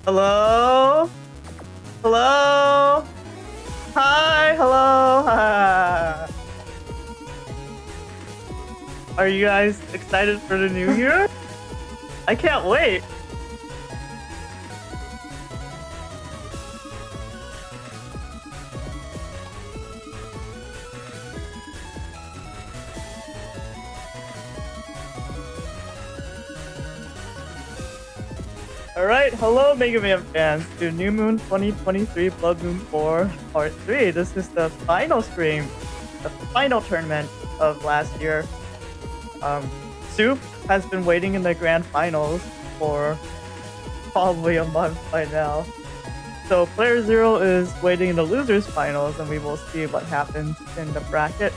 Hello? Hello? Hi, hello. Are you guys excited for the new year? I can't wait. Alright, hello Mega Man fans to New Moon 2023 Blood Moon 4 Part 3. This is the final stream, the final tournament of last year. Soup has been waiting in the grand finals for probably a month by now. So playerzero is waiting in the losers finals, and we will see what happens in the bracket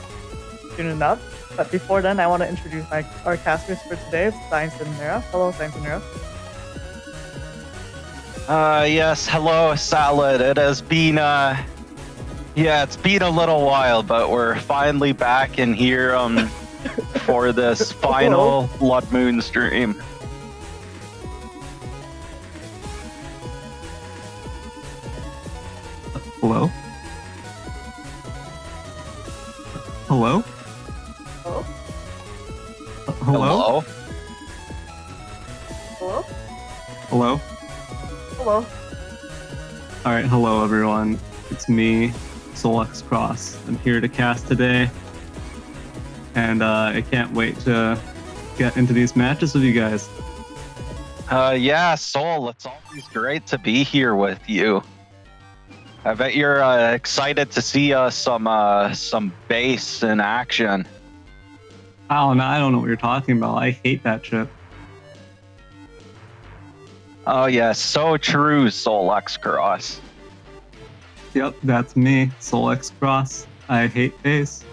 soon enough. But before then, I want to introduce our casters for today. It's Symes and Neryth. Hello, Symes and Neryth. Yes, hello, Salad. It has been, it's been a little while, but we're finally back in here, for this final Blood Moon stream. Hello? Hello? Hello? Hello? Hello? Hello? Hello? Alright, hello everyone. It's me, Solex Cross. I'm here to cast today. And I can't wait to get into these matches with you guys. Yeah, Soul, it's always great to be here with you. I bet you're excited to see some bass in action. Oh, no, I don't know what you're talking about. I hate that shit. Oh yeah, so true, Solex Cross. Yep, that's me, Solex Cross. I hate bass.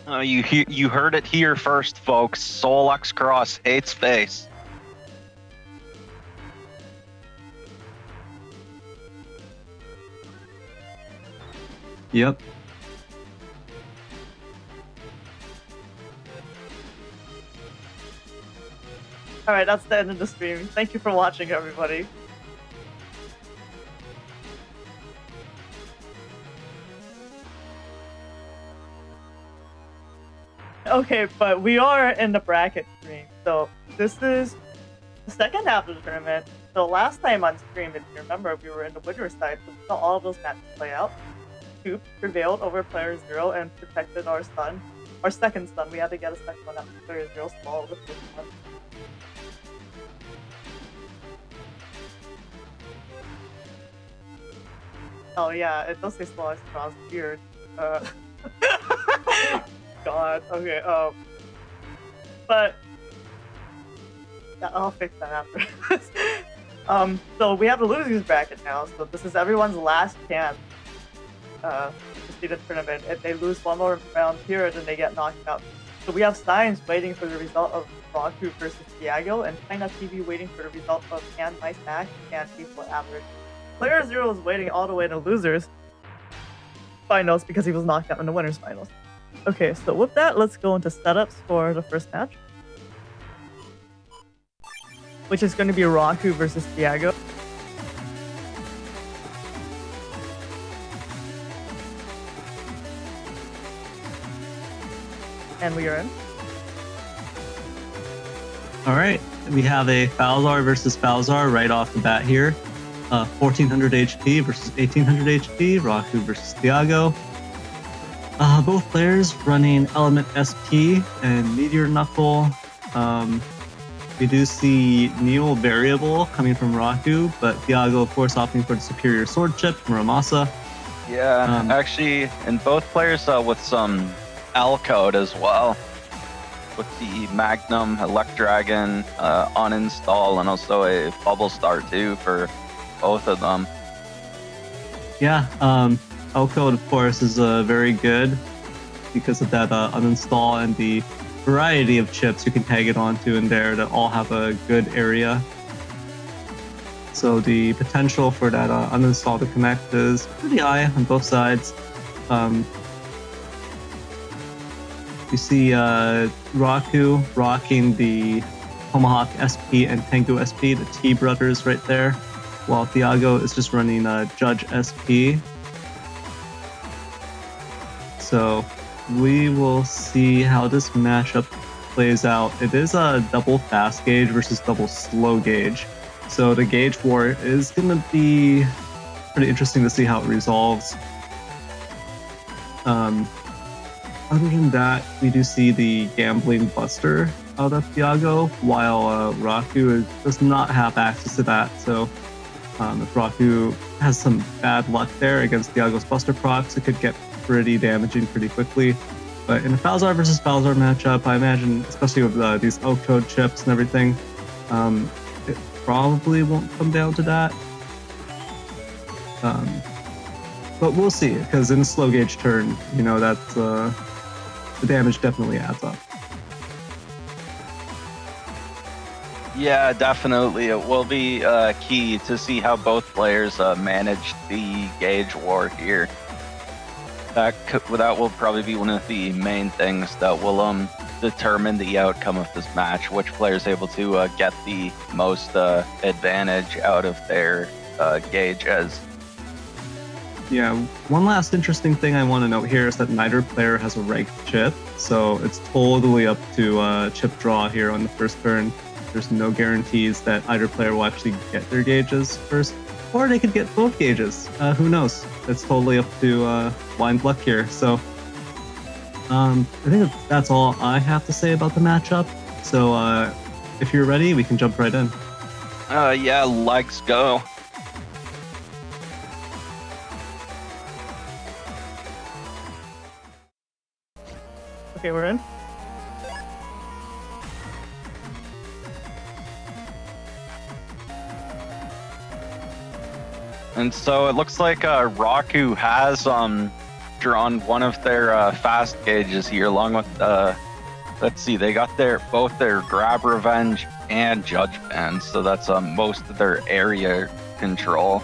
You heard it here first, folks. Solex Cross hates bass. Yep. Alright, that's the end of the stream. Thank you for watching, everybody. Okay, but we are in the bracket stream, so this is the second half of the tournament. So last time on stream, if you remember, we were in the winner's side, so we saw all of those matches play out. Coop prevailed over playerzero and protected our stun. Our second stun. We had to get a second one after playerzero's fall with this one. Oh yeah, it does say Solex Cross. Weird. God. Okay. But yeah, I'll fix that after. So we have the losers bracket now. So this is everyone's last chance to see the tournament. If they lose one more round here, then they get knocked out. So we have Symes waiting for the result of Rocku versus Thiago, and ChinaTV waiting for the result of AndMySax and Peaceful Average. playerzero is waiting all the way to losers finals because he was knocked out in the winners finals. Okay, so with that, let's go into setups for the first match, which is going to be Rocku versus Thiago. And we are in. Alright, we have a Falzar versus Falzar right off the bat here. 1400 HP versus 1800 HP, Rocku versus Thiago. Both players running Element SP and Meteor Knuckle. We do see Neo Variable coming from Rocku, but Thiago, of course, opting for the Superior Sword Chip from Ramasa. Yeah, actually, and both players with some L code as well, with the Magnum Electragon on install, and also a Bubble Star too for both of them. Yeah, L code, of course, is very good because of that uninstall and the variety of chips you can tag it onto in there that all have a good area. So the potential for that uninstall to connect is pretty high on both sides. You see Rocku rocking the Tomahawk SP and Tengu SP, the T brothers right there, while Thiago is just running Judge SP. So we will see how this matchup plays out. It is a double fast gauge versus double slow gauge. So the gauge war is going to be pretty interesting to see how it resolves. Other than that, we do see the Gambling Buster out of Thiago, while Rocku does not have access to that. So if Rocku has some bad luck there against Thiago's Buster procs, it could get pretty damaging pretty quickly. But in a Falzar versus Falzar matchup, I imagine, especially with these Octode chips and everything, it probably won't come down to that. But we'll see, because in a slow gauge turn, you know, that's the damage definitely adds up. Yeah, definitely. It will be key to see how both players manage the gauge war here. That will probably be one of the main things that will determine the outcome of this match. Which player is able to get the most advantage out of their gauges. Yeah, one last interesting thing I want to note here is that neither player has a ranked chip, so it's totally up to chip draw here on the first turn. There's no guarantees that either player will actually get their gauges first, or they could get both gauges. Who knows? It's totally up to blind luck here. So I think that's all I have to say about the matchup. So if you're ready, we can jump right in. Yeah, let's go. Okay, we're in. And so it looks like Rocku has drawn one of their fast gauges here, along with let's see, they got both their Grab Revenge and Judge Band, so that's most of their area control.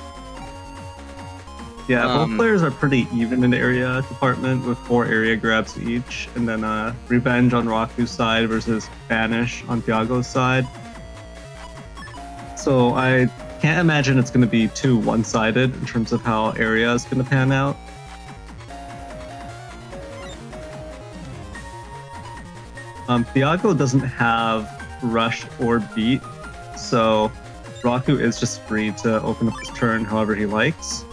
Yeah, both players are pretty even in the area department with 4 area grabs each, and then Revenge on Rocku's side versus Banish on Thiago's side. So I can't imagine it's going to be too one-sided in terms of how area is going to pan out. Thiago doesn't have Rush or Beat, so Rocku is just free to open up his turn however he likes.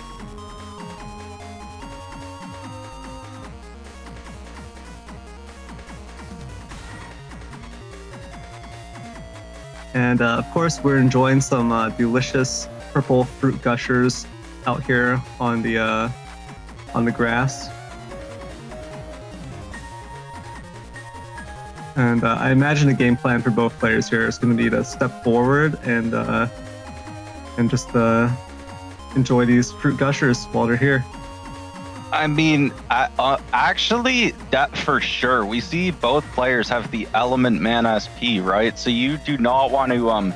And of course, we're enjoying some delicious purple fruit gushers out here on the grass. And I imagine the game plan for both players here is going to be to step forward and just enjoy these fruit gushers while they're here. I mean, actually, that for sure. We see both players have the Element Mana SP, right? So you do not want to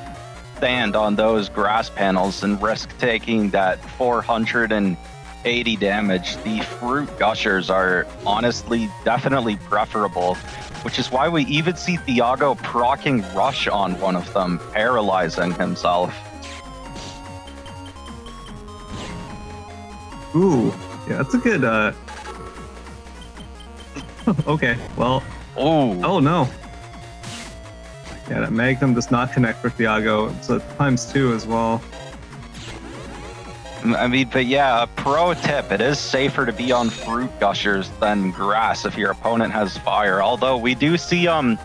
stand on those grass panels and risk taking that 480 damage. The Fruit Gushers are honestly definitely preferable, which is why we even see Thiago proccing Rush on one of them, paralyzing himself. Ooh. Yeah, that's a good, okay, well... Oh, no. Yeah, that Magnum does not connect for Thiago. It's a ×2 as well. I mean, but yeah, a pro tip, it is safer to be on Fruit Gushers than grass if your opponent has fire. Although we do see Thiago's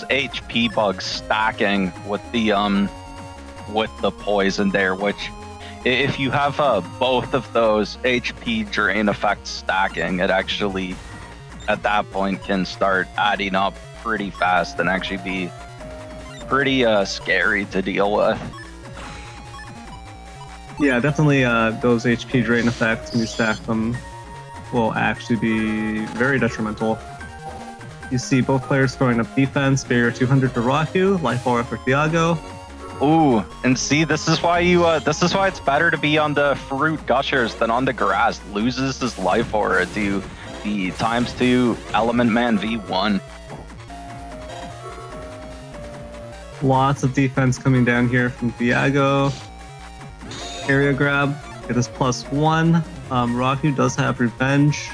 HP bugs stacking with the poison there, which... If you have both of those HP drain effects stacking, it actually, at that point, can start adding up pretty fast and actually be pretty scary to deal with. Yeah, definitely those HP drain effects, when you stack them, will actually be very detrimental. You see both players throwing up defense, barrier 200 for Rocku, life aura for Thiago. Ooh, and see, this is why it's better to be on the Fruit Gushers than on the grass. Loses his life aura to the ×2 Element Man V1. Lots of defense coming down here from Thiago. Area grab. It is +1. Rocku does have revenge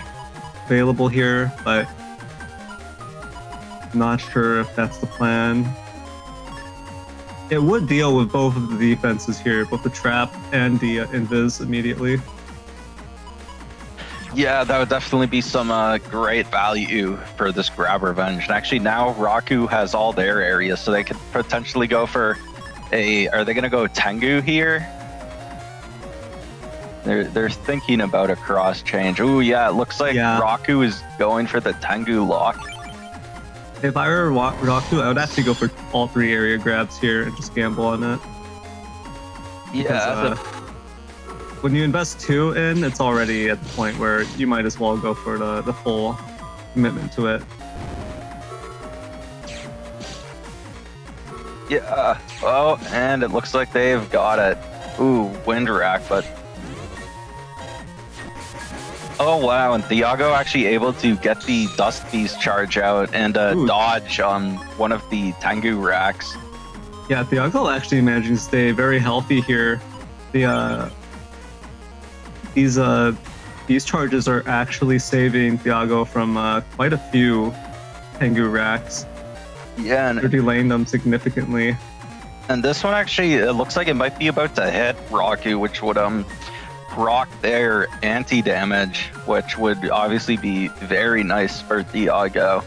available here, but not sure if that's the plan. It would deal with both of the defenses here, both the trap and the invis immediately. Yeah, that would definitely be some great value for this grab revenge. And actually now Rocku has all their areas, so they could potentially go for a... Are they going to go Tengu here? They're thinking about a cross change. Ooh, yeah, it looks like Rocku is going for the Tengu lock. If I were Rocku, I would actually go for all 3 area grabs here and just gamble on it. Yeah. Because, when you invest 2 in, it's already at the point where you might as well go for the full commitment to it. Yeah. Oh, and it looks like they've got it. Ooh, wind rack, but... Oh, wow, and Thiago actually able to get the Dust Beast charge out and dodge on one of the Tengu racks. Yeah, Thiago actually managing to stay very healthy here. These charges are actually saving Thiago from quite a few Tengu racks. Yeah, and they're delaying them significantly. And this one actually, it looks like it might be about to hit Rocku, which would proc their anti-damage, which would obviously be very nice for Thiago.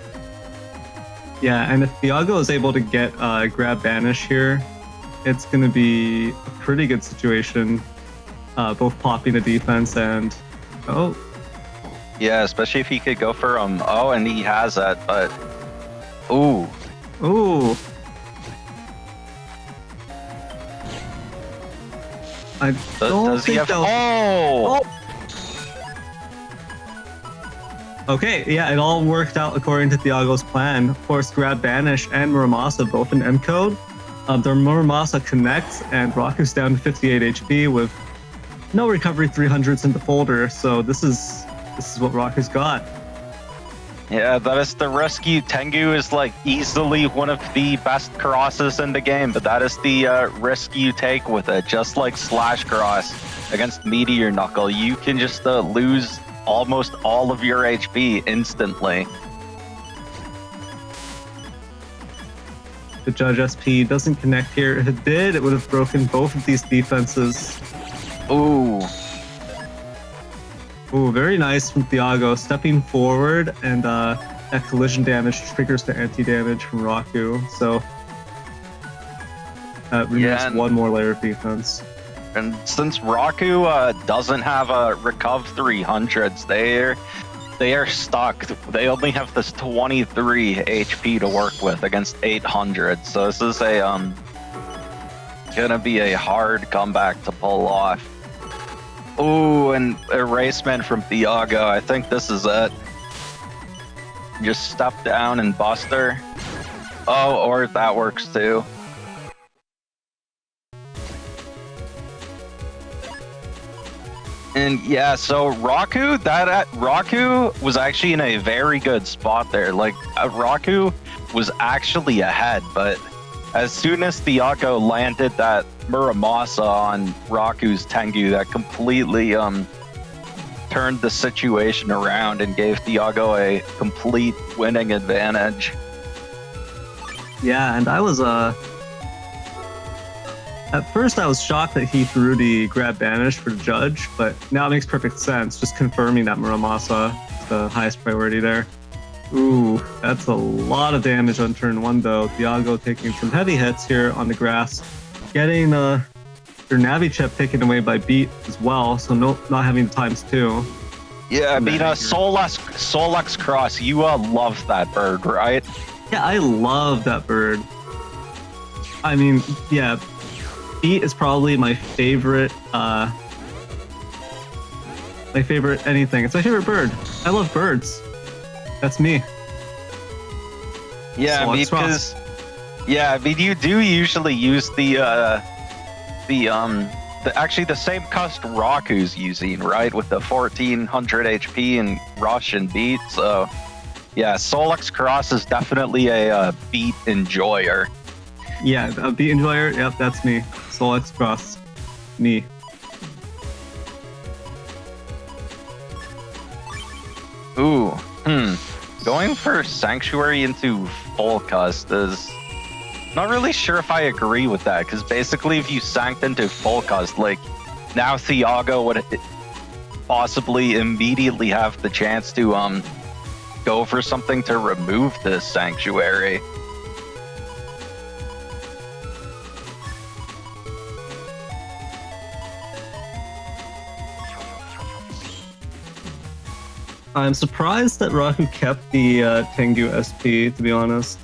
Yeah, and if Thiago is able to get grab banish here, it's going to be a pretty good situation, both popping the defense and... Oh. Yeah, especially if he could go for oh, and he has that, but... Ooh. Ooh. I don't think Oh! Okay, yeah, it all worked out according to Thiago's plan. Of course, grab banish and Muramasa both in M code. Their Muramasa connects, and Rocku's down to 58 HP with no recovery 300s in the folder. So this is what Rocku's got. Yeah, that is the rescue. Tengu is like easily one of the best crosses in the game, but that is the risk you take with it. Just like Slash Cross against Meteor Knuckle, you can just lose almost all of your HP instantly. The Judge SP doesn't connect here. If it did, it would have broken both of these defenses. Ooh. Ooh, very nice from Thiago, stepping forward, and that collision damage triggers the anti-damage from Rocku, so that removes one more layer of defense. And since Rocku doesn't have a Recuv 300s, they are stuck. They only have this 23 HP to work with against 800, so this is gonna be a hard comeback to pull off. Ooh, and erasement from Thiago. I think this is it. Just step down and Buster. Oh, or that works too. And yeah, so Rocku was actually in a very good spot there. Like, Rocku was actually ahead, but as soon as Thiago landed that Muramasa on Rocku's Tengu, that completely turned the situation around and gave Thiago a complete winning advantage. Yeah, and I was at first I was shocked that he threw the grab banish for the Judge, but now it makes perfect sense, just confirming that Muramasa is the highest priority there. Ooh, that's a lot of damage on turn 1 though. Thiago taking some heavy hits here on the grass, getting their Navi chip taken away by Beat as well, so not having the ×2. Yeah, I mean, Solux Cross, you love that bird, right? Yeah, I love that bird. I mean, yeah, Beat is probably my favorite, anything. It's my favorite bird. I love birds. That's me. Yeah, because you do usually use actually the same cust Rocku's using, right? With the 1400 HP and Rush and Beat. So yeah, Solux Cross is definitely a Beat enjoyer. Yeah, the enjoyer. Yep, that's me. Soul X Cross. Me. Ooh, going for Sanctuary into full cust is not really sure if I agree with that, because basically if you sanked into full cust, like now Thiago would possibly immediately have the chance to go for something to remove this Sanctuary. I'm surprised that Rocku kept the Tengu SP, to be honest.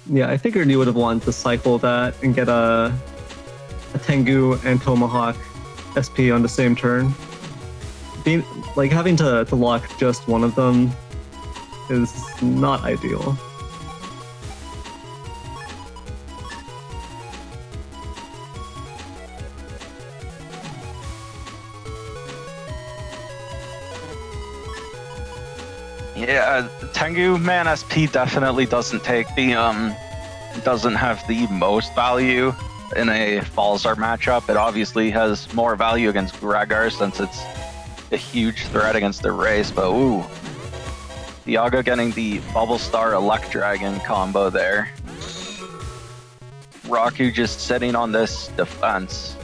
Yeah, I figured you would have wanted to cycle that and get a Tengu and Tomahawk SP on the same turn. Like having to lock just one of them is not ideal. Yeah, Tengu Man SP definitely doesn't take the doesn't have the most value in a Falzar matchup. It obviously has more value against Gragar since it's a huge threat against the race, but ooh. Thiago getting the Bubble Star Elect Dragon combo there. Rocku just sitting on this defense.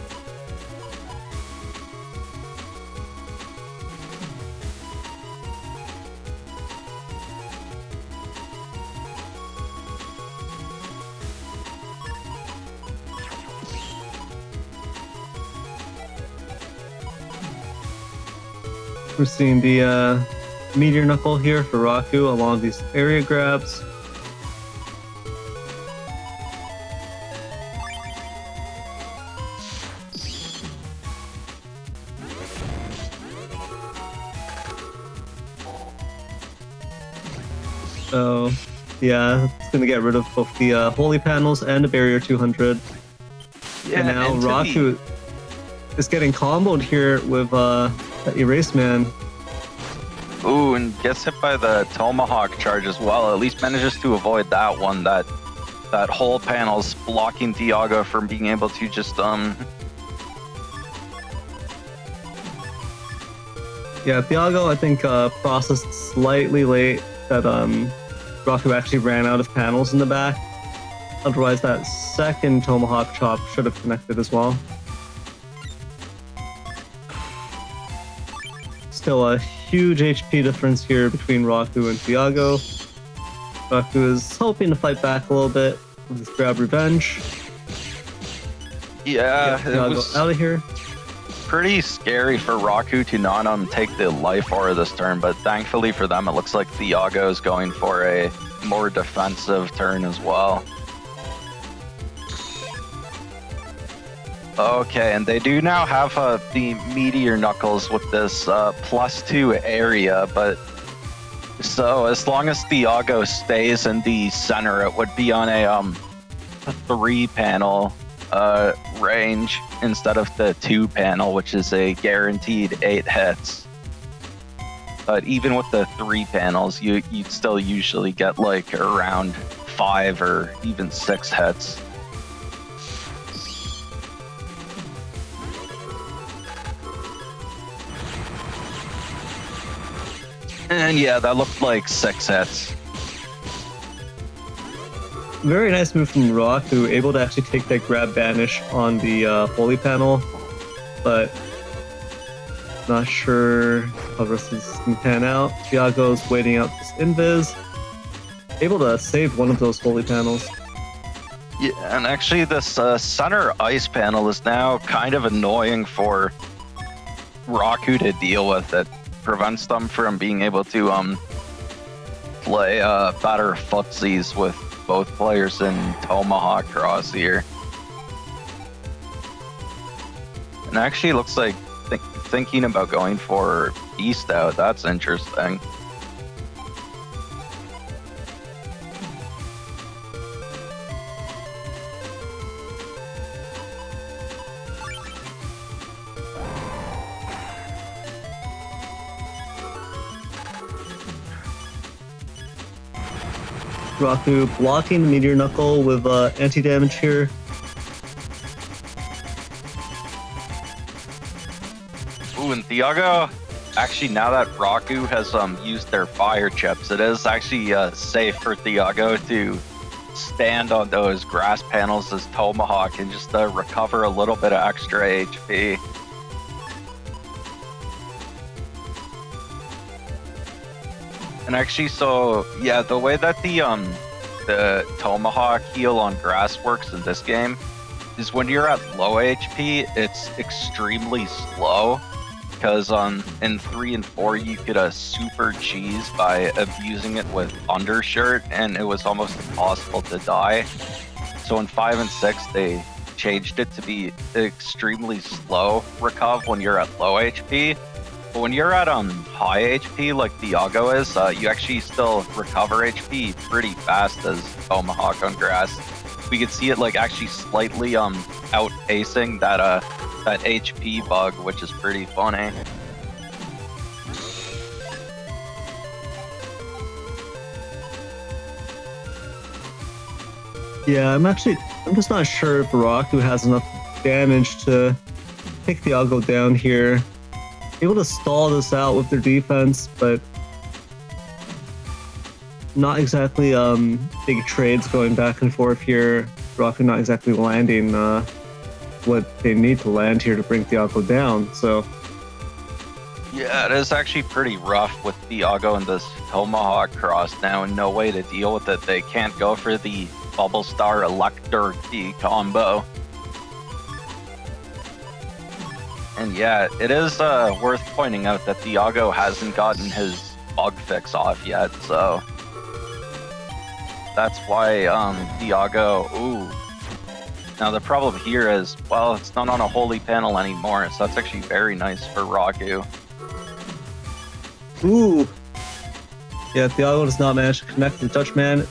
We're seeing the Meteor Knuckle here for Rocku along these area grabs. So, yeah, it's going to get rid of both the Holy Panels and the Barrier 200. Yeah, and now Rocku is getting comboed here with the Erase Man. Ooh, and gets hit by the Tomahawk charge as well. At least manages to avoid that one. That whole panel's blocking Thiago from being able to just Yeah, Thiago, I think, processed slightly late that Rocku actually ran out of panels in the back. Otherwise, that second Tomahawk chop should have connected as well. Still a huge HP difference here between Rocku and Thiago. Rocku is hoping to fight back a little bit with his grab revenge. Yeah, Get Thiago it was out of here. pretty scary for Rocku to not take the life aura this turn, but thankfully for them, it looks like Thiago is going for a more defensive turn as well. Okay, and they do now have the Meteor Knuckles with this +2 area, but so as long as Thiago stays in the center, it would be on a 3-panel range instead of the 2-panel, which is a guaranteed 8 hits. But even with the 3 panels, you'd still usually get like around 5 or even 6 hits. And yeah, that looked like 6 hits. Very nice move from Rocku, able to actually take that grab banish on the Holy Panel, but not sure how the rest of this can pan out. Thiago's waiting out this invis, able to save one of those Holy Panels. Yeah, and actually this center ice panel is now kind of annoying for Rocku to deal with. It prevents them from being able to play better footsies with both players in Tomahawk Cross here. And actually looks like thinking about going for East out. That's interesting. Rocku blocking the Meteor Knuckle with anti-damage here. Ooh, and Thiago, actually now that Rocku has used their fire chips, it is actually safe for Thiago to stand on those grass panels as Tomahawk and just recover a little bit of extra HP. And actually, so yeah, the way that the Tomahawk heal on grass works in this game is when you're at low HP, it's extremely slow. Because in 3 and 4 you could super cheese by abusing it with undershirt, and it was almost impossible to die. So in 5 and 6 they changed it to be extremely slow recuv when you're at low HP. But when you're at high HP like Thiago is, you actually still recover HP pretty fast as Tomahawk on grass. We could see it like actually slightly outpacing that HP bug, which is pretty funny. Yeah, I'm just not sure if Rocku has enough damage to take Thiago down here. Able to stall this out with their defense, but not exactly big trades going back and forth here. Rocku not exactly landing what they need to land here to bring Thiago down, so yeah, it is actually pretty rough with Thiago and this Tomahawk cross now and no way to deal with it. They can't go for the Bubble Star Elector D combo. And yeah, it is worth pointing out that Thiago hasn't gotten his bug fix off yet, so that's why Thiago, ooh. Now the problem here is, well, it's not on a holy panel anymore, so that's actually very nice for Rocku. ooh. Yeah, Thiago does not manage to connect the Judge Man.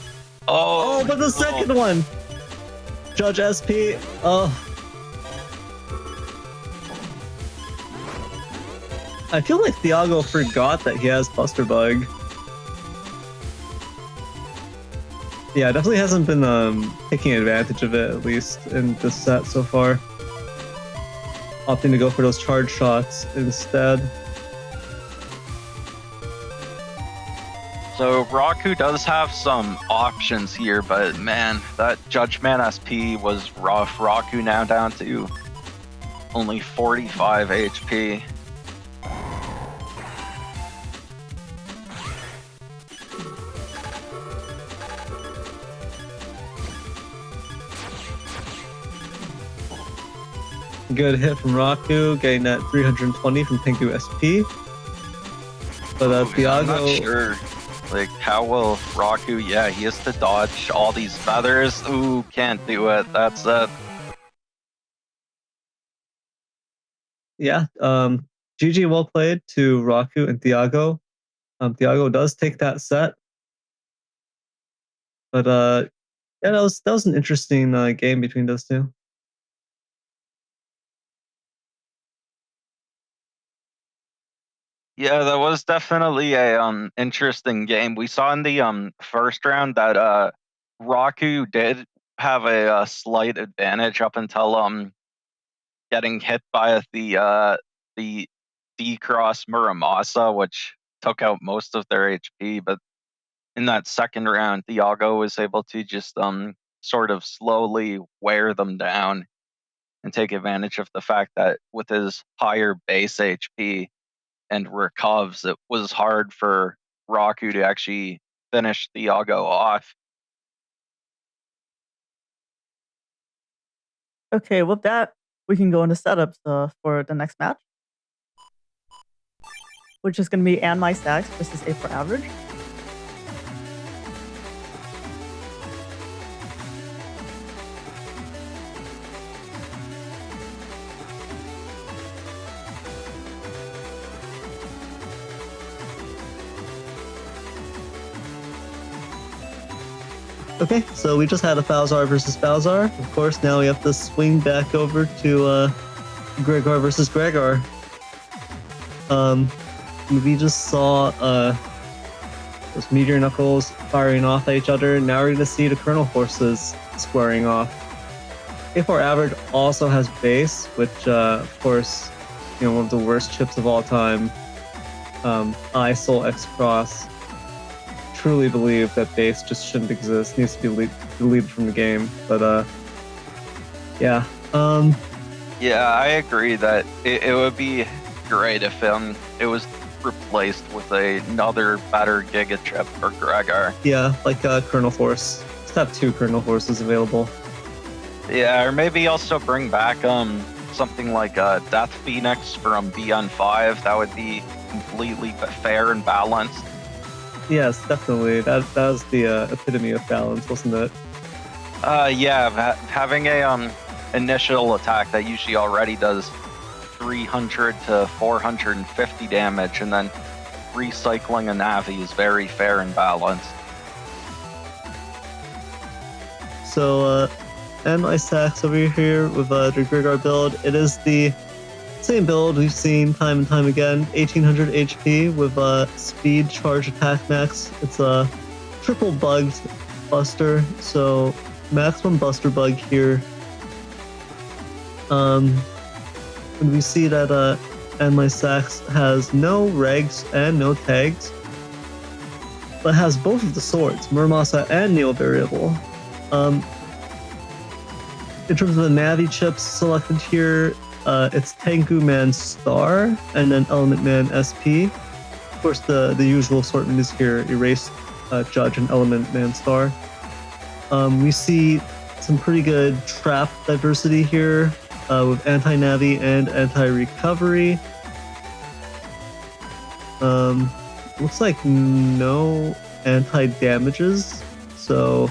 Oh, But the second one! Judge SP, oh. I feel like Thiago forgot that he has Buster Bug. Yeah, definitely hasn't been taking advantage of it, at least in this set so far. Opting to go for those charge shots instead. So Rocku does have some options here, but man, that Judgment SP was rough. Rocku now down to only 45 HP. Good hit from Rocku, getting that 320 from Tengu SP. But Thiago... I'm not sure. Like, how will Rocku... Yeah, he has to dodge all these feathers. Ooh, can't do it. That's it. Yeah, GG well played to Rocku and Thiago. Thiago does take that set. But yeah, that was an interesting game between those two. Yeah, that was definitely a interesting game. We saw in the first round that Rocku did have a slight advantage up until getting hit by the D-Cross Muramasa, which took out most of their HP. But in that second round, Thiago was able to just sort of slowly wear them down and take advantage of the fact that with his higher base HP and recovs, it was hard for Rocku to actually finish Thiago off. Okay, with that, we can go into setups for the next match, which is going to be AndMySax versus A4 Average. Okay, so we just had a Falzar versus Falzar. Of course, now we have to swing back over to Gregor versus Gregor. We just saw Those Meteor Knuckles firing off at each other. Now we're going to see the Colonel Forces squaring off. A4 Average also has base, which, of course, you know, one of the worst chips of all time. I, Soul, X Cross truly believe that base just shouldn't exist, needs to be deleted from the game. But, yeah. Yeah, I agree that it would be great if it was replaced with another better Giga chip for Gregor. Yeah, like Colonel Force. Just have 2 Colonel Forces available. Yeah, or maybe also bring back something like Death Phoenix from BN5. That would be completely fair and balanced. Yes, definitely. That was the epitome of balance, wasn't it? Yeah, having a initial attack that usually already does 300 to 450 damage, and then recycling a Navi is very fair and balanced. So, AndMySax over here with the Gregor build. It is the same build we've seen time and time again. 1800 HP with speed, charge, attack max. It's a triple bugged buster, so maximum buster bug here. And we see that AndMySax has no regs and no tags, but has both of the swords, Muramasa and Neo Variable. In terms of the Navi chips selected here, it's Tengu Man Star and then Element Man SP. Of course, the usual assortment is here: Erase, Judge, and Element Man Star. We see some pretty good trap diversity here with anti-Navi and anti-recovery. Looks like no anti-damages, so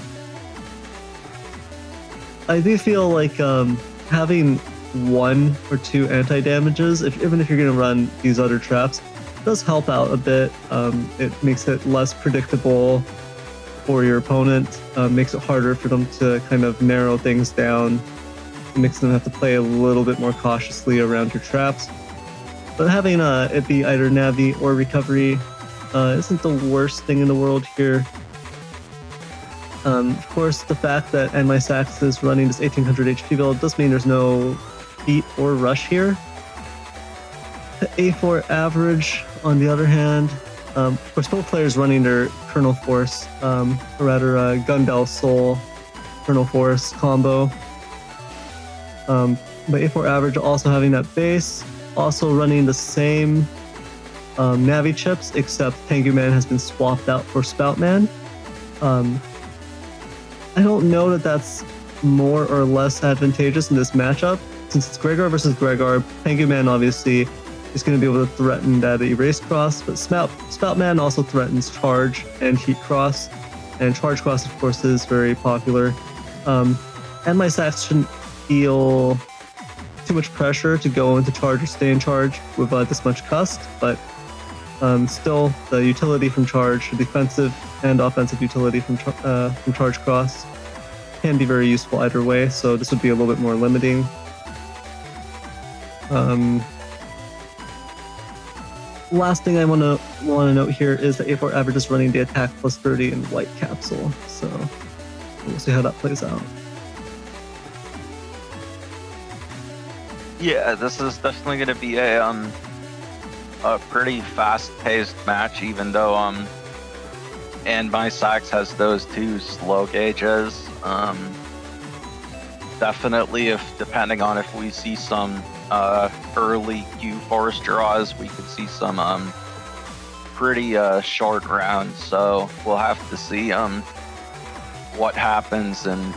I do feel like having 1 or 2 anti-damages, even if you're going to run these other traps, does help out a bit. It makes it less predictable for your opponent, makes it harder for them to kind of narrow things down. It makes them have to play a little bit more cautiously around your traps. But having it be either Navi or recovery isn't the worst thing in the world here. Of course, the fact that AndMySax is running this 1800 HP build does mean there's no beat or rush here. The A4 Average, on the other hand, of course, both players running their Colonel Force, or rather Gundel Soul Colonel Force combo. But A4 Average also having that base, also running the same Navi chips, except Tengu Man has been swapped out for Spout Man. I don't know that that's more or less advantageous in this matchup. Since it's Gregor versus Gregor, Tengu Man obviously is going to be able to threaten that Erase Cross, but Spout Man also threatens Charge and Heat Cross, and Charge Cross, of course, is very popular. AndMySax shouldn't feel too much pressure to go into Charge or stay in Charge with this much cust, but still, the utility from Charge, the defensive and offensive utility from Charge Cross can be very useful either way, so this would be a little bit more limiting. Last thing I want to note here is that A4 Average is running the attack plus 30 in White Capsule, so we'll see how that plays out. Yeah, this is definitely going to be a pretty fast-paced match, even though AndMySax has those 2 slow gauges. Definitely, depending on if we see some early Q Force draws, we could see some pretty short rounds. So we'll have to see what happens and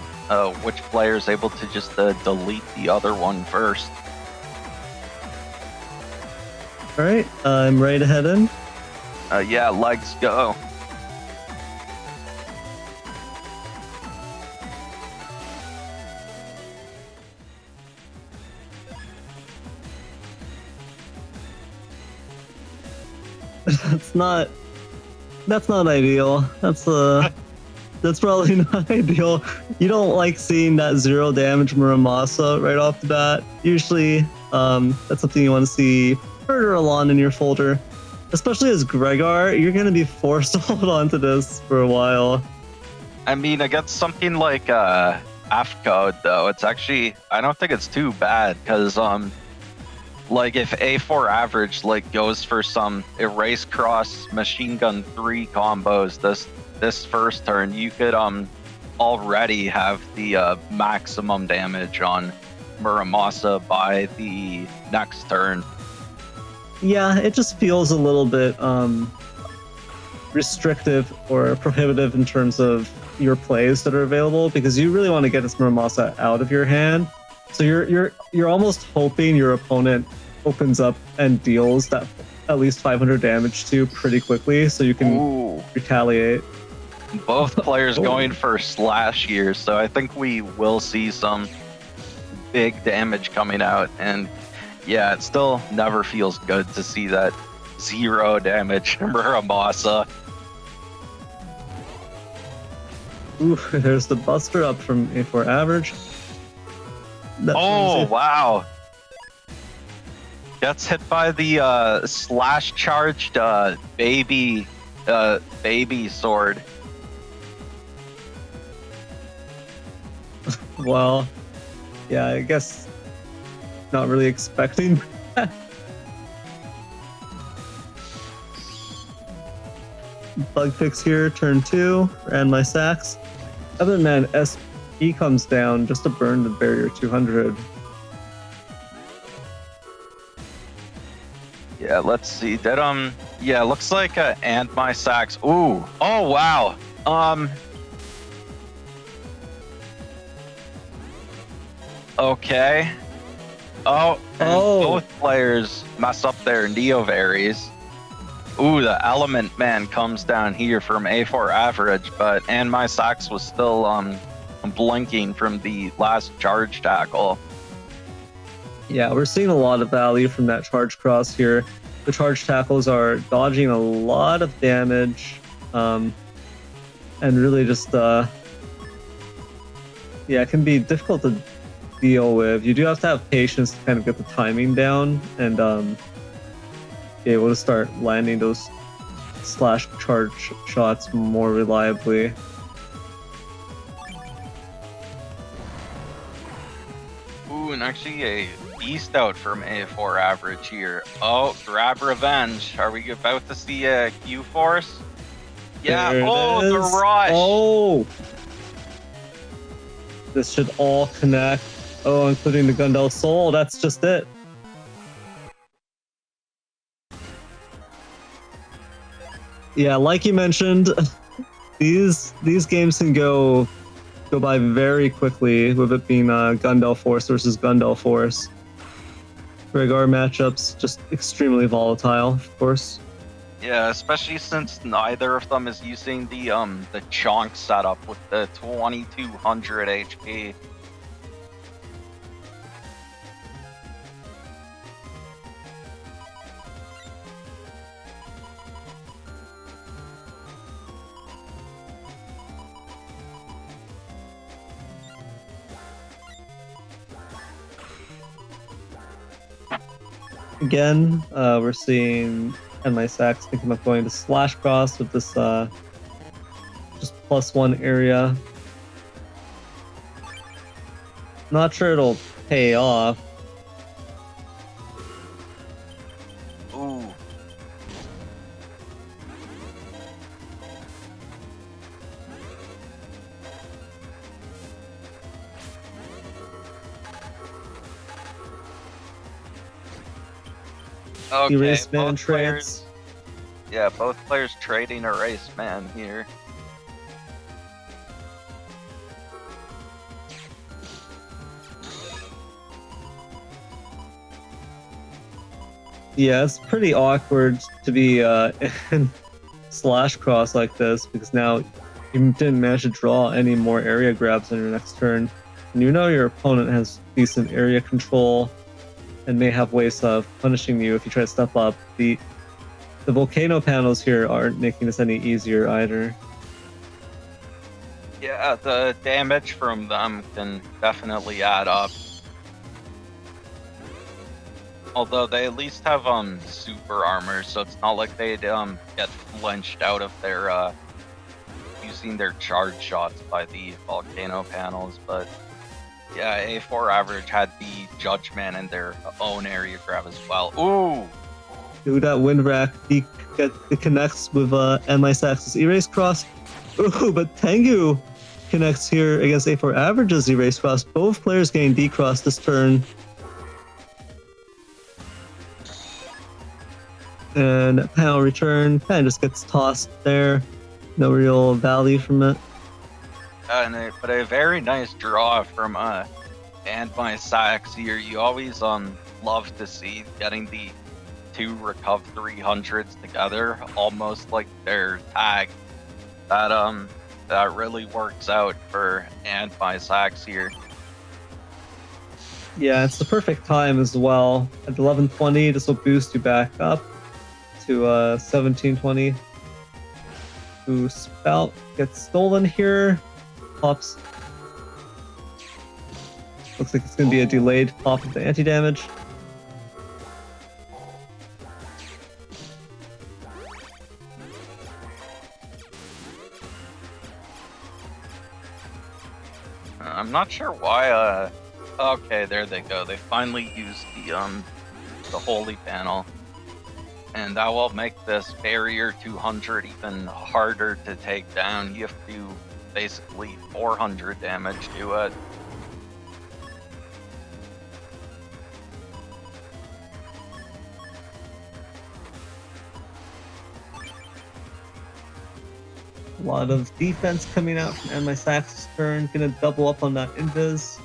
which player is able to just delete the other one first. All right, I'm ready to head in. Yeah, legs go. That's not ideal. That's probably not ideal. You don't like seeing that 0 damage Muramasa right off the bat. Usually, that's something you want to see further along in your folder. especially as Gregor, you're gonna be forced to hold on to this for a while. I mean, against something like F code though, it's actually, I don't think it's too bad because like if A4 average like goes for some erase cross machine gun 3 combos this first turn, you could already have the maximum damage on Muramasa by the next turn. Yeah, it just feels a little bit restrictive or prohibitive in terms of your plays that are available, because you really want to get this Muramasa out of your hand. So you're almost hoping your opponent opens up and deals that at least 500 damage to pretty quickly, so you can retaliate. Both players going for slash here, so I think we will see some big damage coming out. And yeah, it still never feels good to see that 0 damage Muramasa. Ooh, there's the Buster up from A4 average. Oh, wow. Gets hit by the slash charged baby sword. Well, yeah, I guess not really expecting that. Bug fix here, turn 2 for AndMySax. Other than that, SP comes down just to burn the barrier 200. Yeah, let's see. That yeah, looks like AndMySax. Ooh. Oh wow. Okay. Oh, and both players mess up their Neovaries. Ooh, the Element Man comes down here from A4 average, but AndMySax was still blinking from the last charge tackle. Yeah, we're seeing a lot of value from that charge cross here. The charge tackles are dodging a lot of damage, and really just yeah, it can be difficult to deal with. You do have to have patience to kind of get the timing down and be able to start landing those slash charge shots more reliably. Ooh, and actually a beast out from A4 average here. Oh, grab revenge. Are we about to see a Q force? Yeah. Oh, the rush. Oh, this should all connect. Oh, including the Gundel Soul. That's just it. Yeah, like you mentioned, these games can go by very quickly, with it being Gundel Force versus Gundel Force. Rhaegar matchups just extremely volatile, of course. Yeah, especially since neither of them is using the chonk setup with the 2200 HP. Again, we're seeing AndMySax thinking of going to slash cross with this just +1 area. Not sure it'll pay off. Ooh. Okay, Erase man both players, yeah, both players trading Erase Man here. Yeah, it's pretty awkward to be in slash cross like this, because now you didn't manage to draw any more area grabs on your next turn. And you know your opponent has decent area control and may have ways of punishing you if you try to step up. The volcano panels here aren't making this any easier either. Yeah, the damage from them can definitely add up. Although they at least have super armor, so it's not like they'd get flinched out of their using their charge shots by the volcano panels. But yeah, A4 average had the judgment in their own area grab as well. Ooh! Dude, that wind rack, it connects with AndMySax's erase cross. Ooh, but Tengu connects here against A4 average's erase cross. Both players getting decrossed this turn. And panel return kind of just gets tossed there. No real value from it. But a very nice draw from AndMySax here. You always love to see getting the two Recuv 300s together, almost like their tag. That really works out for AndMySax here. Yeah, it's the perfect time as well. At 11:20, this will boost you back up to 17:20. Ooh, Spout gets stolen here. Pops. Looks like it's going to be a delayed pop of the anti-damage. I'm not sure why. Okay, there they go. They finally used the holy panel, and that will make this barrier 200 even harder to take down. You have to do basically 400 damage to it. A lot of defense coming out from AndMySax's turn. Gonna double up on that invis.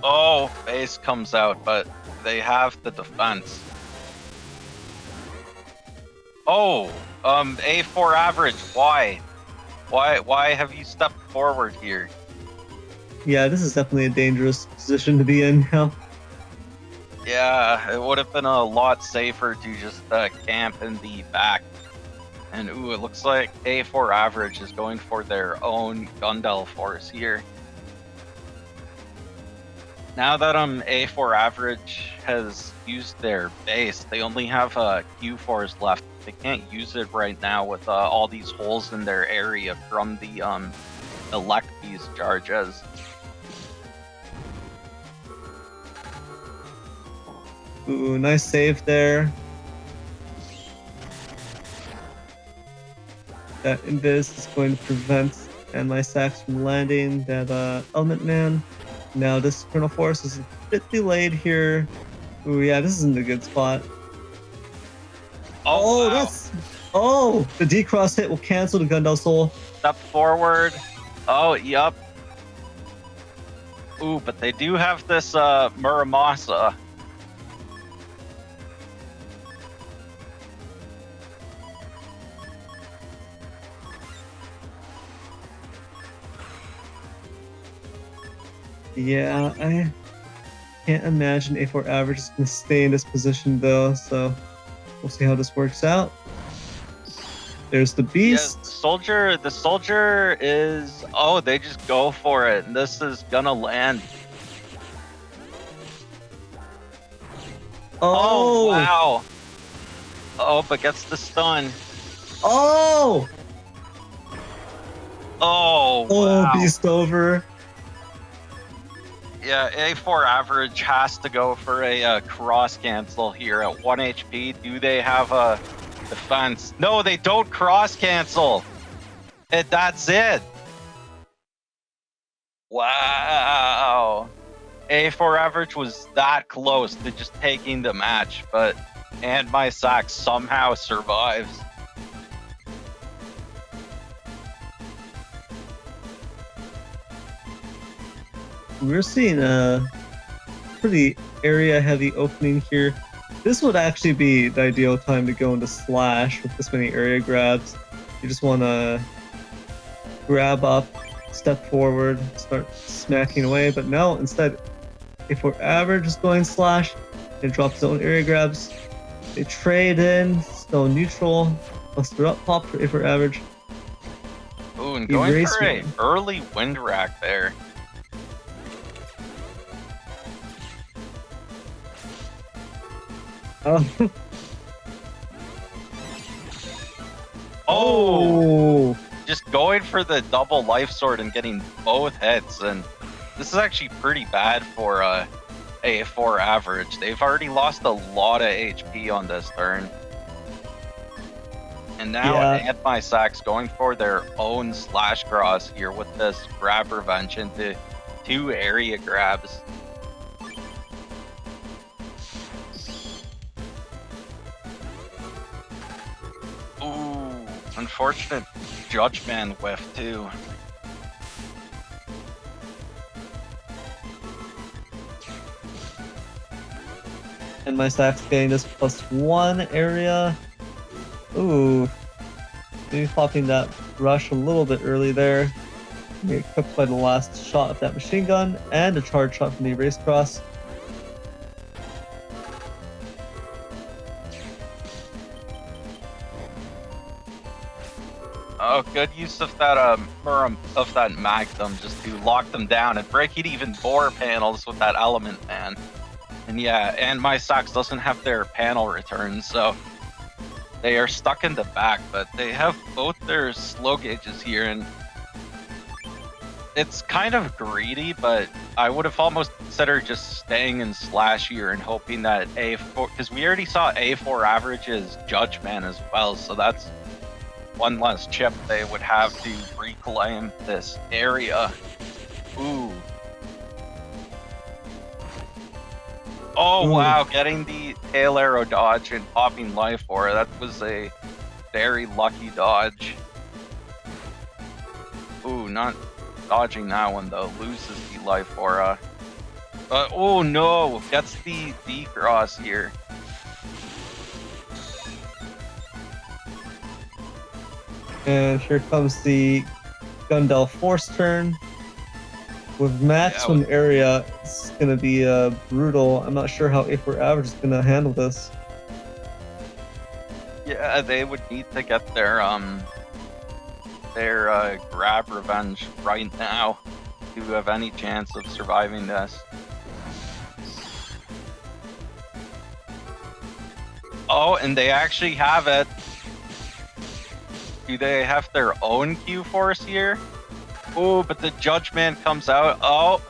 Oh, base comes out, but they have the defense. Oh, A4 average. Why? Why have you stepped forward here? Yeah, this is definitely a dangerous position to be in now. Yeah, it would have been a lot safer to just camp in the back. And ooh, it looks like A4 average is going for their own Gundel force here. Now that A4 average has used their base, they only have Q4s left. They can't use it right now with all these holes in their area from the elect these charges. Ooh, nice save there. That invis is going to prevent AndMySax from landing that element man. Now this Eternal Force is a bit delayed here. Ooh, yeah, this isn't a good spot. Oh, wow. That's... Oh! The decross hit will cancel the Gundel Soul. Step forward. Oh, yup. Ooh, but they do have this Muramasa. Yeah, I can't imagine A4 average is going to stay in this position though, so we'll see how this works out. There's the beast. Yeah, the soldier is... Oh, they just go for it. This is gonna land. Oh, wow. Oh, but gets the stun. Oh! Oh, wow. Oh, beast over. Yeah, A4 average has to go for a cross cancel here at 1 HP. Do they have a defense? No, they don't cross cancel. And that's it. Wow. A4 average was that close to just taking the match, but AndMySax somehow survives. We're seeing a pretty area-heavy opening here. This would actually be the ideal time to go into Slash with this many area grabs. You just want to grab up, step forward, start smacking away. But no, instead, if we're average is going Slash, it drops zone area grabs. They trade in, still neutral, plus they're up pop for if we're average. and going Erase for a one. early wind rack there. Oh. Oh, just going for the double life sword and getting both hits, and this is actually pretty bad for A4 average. They've already lost a lot of HP on this turn. And now AndMySax going for their own slash cross here with this grab revenge into 2 area grabs. Ooh, unfortunate Judgment whiff too. AndMySax getting this +1 area. Ooh. Maybe popping that rush a little bit early there. Get cooked by the last shot of that machine gun and a charge shot from the erase cross. Oh, good use of that of that Magnum just to lock them down and breaking even more panels with that element, man. And yeah, AndMySax doesn't have their panel returns, so they are stuck in the back, but they have both their slow gauges here, and it's kind of greedy, but I would have almost considered just staying in slash here and hoping that A4, because we already saw A4 averages Judgment as well, so that's one less chip they would have to reclaim this area. Ooh. Oh, Ooh. wow, getting the tail arrow dodge and popping life aura. That was a very lucky dodge. Ooh, not dodging that one though. Loses the life aura. But oh no, gets the D cross here. And here comes the Gundel Force turn. With maximum area, it's going to be brutal. I'm not sure how A4 average is going to handle this. Yeah, they would need to get their grab revenge right now to have any chance of surviving this. Oh, and they actually have it. Do they have their own Q force here? Oh, but the Judgment comes out. Oh.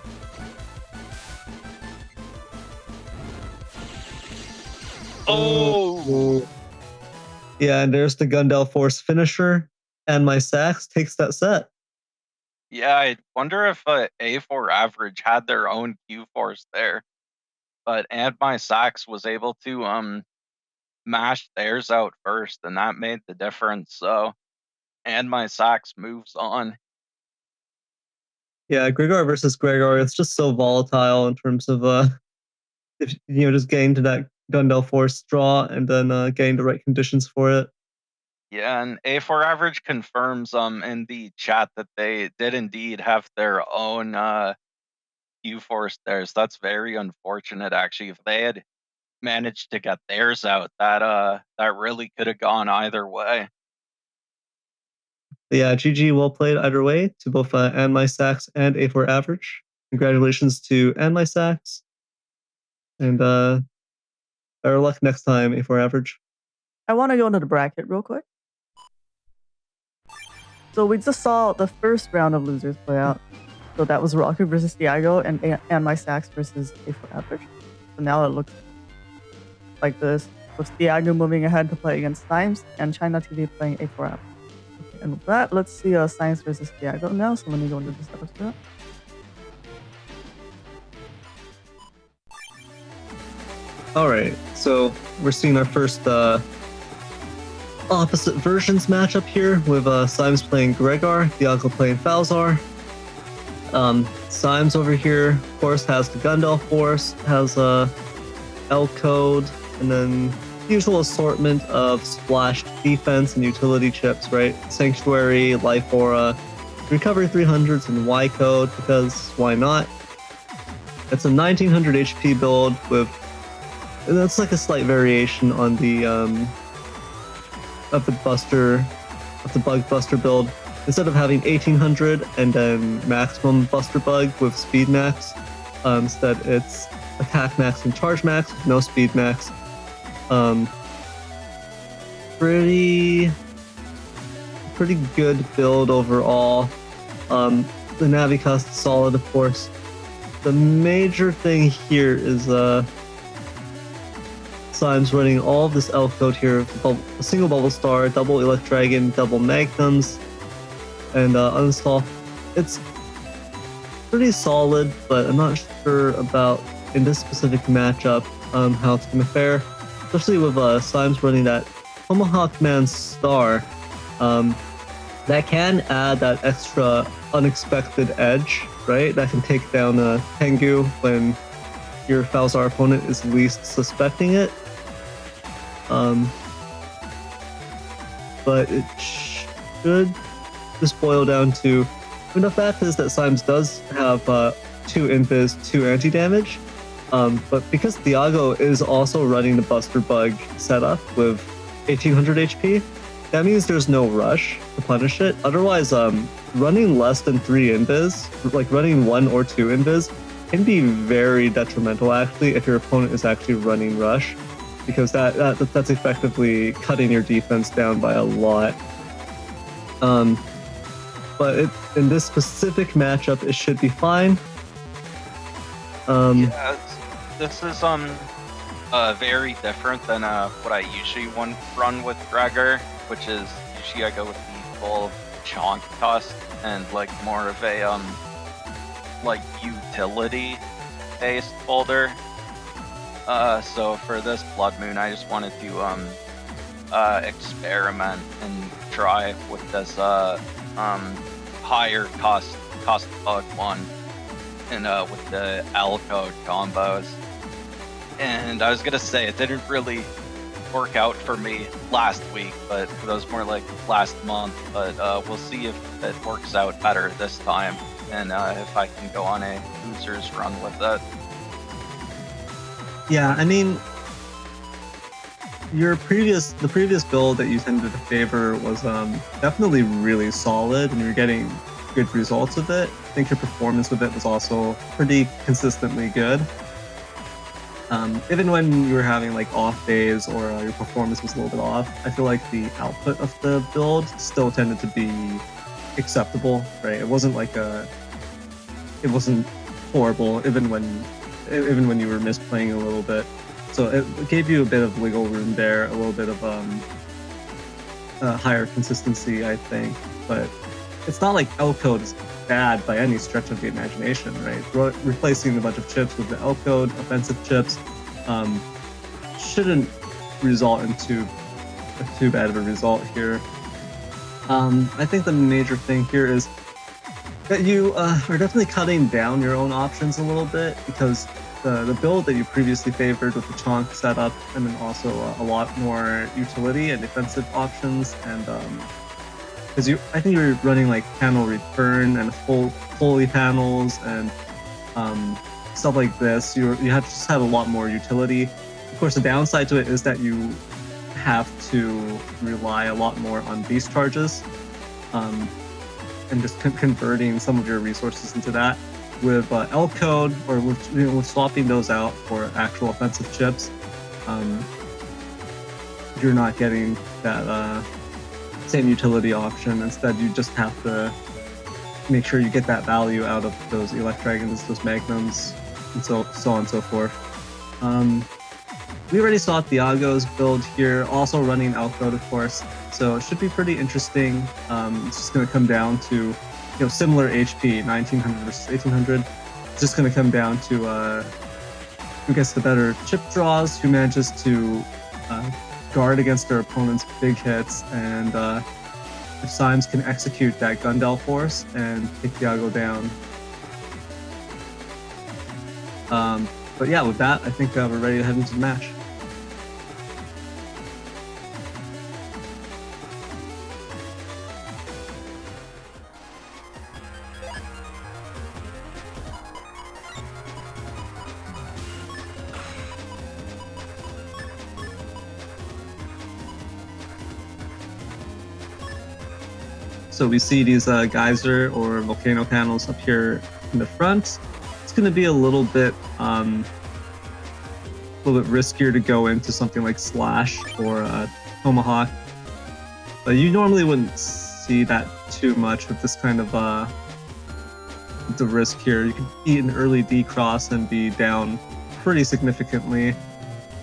Oh. Yeah, and there's the Gundel Force finisher. AndMySax takes that set. Yeah, I wonder if A4 average had their own Q force there. But AndMySax was able to mash theirs out first, and that made the difference. So AndMySax moves on. Yeah, Gregor versus Gregor, it's just so volatile in terms of if just getting to that Gundel Force draw and then getting the right conditions for it. Yeah, and A4 average confirms in the chat that they did indeed have their own Q force there. So that's very unfortunate actually. If they had managed to get theirs out, that really could have gone either way. But yeah, GG, well played either way to both AndMySax and A4 average. Congratulations to AndMySax. And better luck next time, A4 average. I want to go into the bracket real quick. So we just saw the first round of losers play out. So that was Rocku versus Thiago and AndMySax versus A4 average. So now it looks like this, with Thiago moving ahead to play against Symes and ChinaTV playing A4 average. Okay, and with that, let's see Symes versus Thiago now. So let me go into this episode. Alright, so we're seeing our first opposite versions matchup here with Symes playing Gregor, Thiago playing Falzar. Symes over here, of course, has the Gundel Force, has L code, and then usual assortment of splashed defense and utility chips, right? Sanctuary, Life Aura, Recovery 300s, and Y code, because why not? It's a 1900 HP build with that's like a slight variation on the of the bug buster build. instead of having 1800 and then maximum Buster Bug with speed max, instead it's attack max and charge max with no speed max. Pretty good build overall. The Navi cost is solid, of course. The major thing here is Symes running all of this elf code here, a single bubble star, double elect dragon, double magnums, and uninstall. It's pretty solid, but I'm not sure about in this specific matchup how it's gonna fare, especially with Symes running that Tomahawk Man star. That can add that extra unexpected edge, right? That can take down Tengu when your Falzar opponent is least suspecting it. But it should just boil down to, the fact is that Symes does have 2 invis, 2 anti-damage, but because Thiago is also running the Buster Bug setup with 1800 HP, that means there's no rush to punish it. Otherwise, running less than 3 invis, like running 1 or 2 invis, can be very detrimental actually if your opponent is actually running rush, because that's effectively cutting your defense down by a lot. But in this specific matchup, it should be fine. Yeah, this is very different than what I usually run with Gregor, which is usually I go with the full chonk cost and like more of a like utility based folder. So for this Blood Moon, I just wanted to experiment and try with this higher cost bug one and with the L code combos. And I was gonna say it didn't really work out for me last week, but that was more like last month. But we'll see if it works out better this time, and if I can go on a loser's run with it. Yeah, I mean, the previous build that you tended to favor was definitely really solid, and you're getting good results with it. I think your performance with it was also pretty consistently good. Even when you were having like off days or your performance was a little bit off, I feel like the output of the build still tended to be acceptable, right? It wasn't like it wasn't horrible even when you were misplaying a little bit. So it gave you a bit of wiggle room there, a little bit of higher consistency, I think. But it's not like L code is bad by any stretch of the imagination, right? Replacing a bunch of chips with the L code offensive chips shouldn't result into too bad of a result here. I think the major thing here is that you are definitely cutting down your own options a little bit, because the build that you previously favored with the chonk setup, and then also a lot more utility and defensive options, and because I think you're running like panel return and full holy panels and stuff like this. You have to just have a lot more utility. Of course, the downside to it is that you have to rely a lot more on beast charges, and just converting some of your resources into that. With L code, or with swapping those out for actual offensive chips, you're not getting that same utility option. Instead, you just have to make sure you get that value out of those elect dragons, those magnums, and so on and so forth. We already saw Thiago's build here, also running L code, of course, so it should be pretty interesting. It's just going to come down to similar HP, 1900 versus 1800. It's just going to come down to who gets the better chip draws, who manages to guard against their opponent's big hits, and if Symes can execute that Gundel force and take Thiago down. But yeah, with that, I think we're ready to head into the match. So we see these geyser or volcano panels up here in the front. It's going to be a little bit riskier to go into something like Slash or Tomahawk. But you normally wouldn't see that too much with this kind of the risk here. You could eat an early D-cross and be down pretty significantly.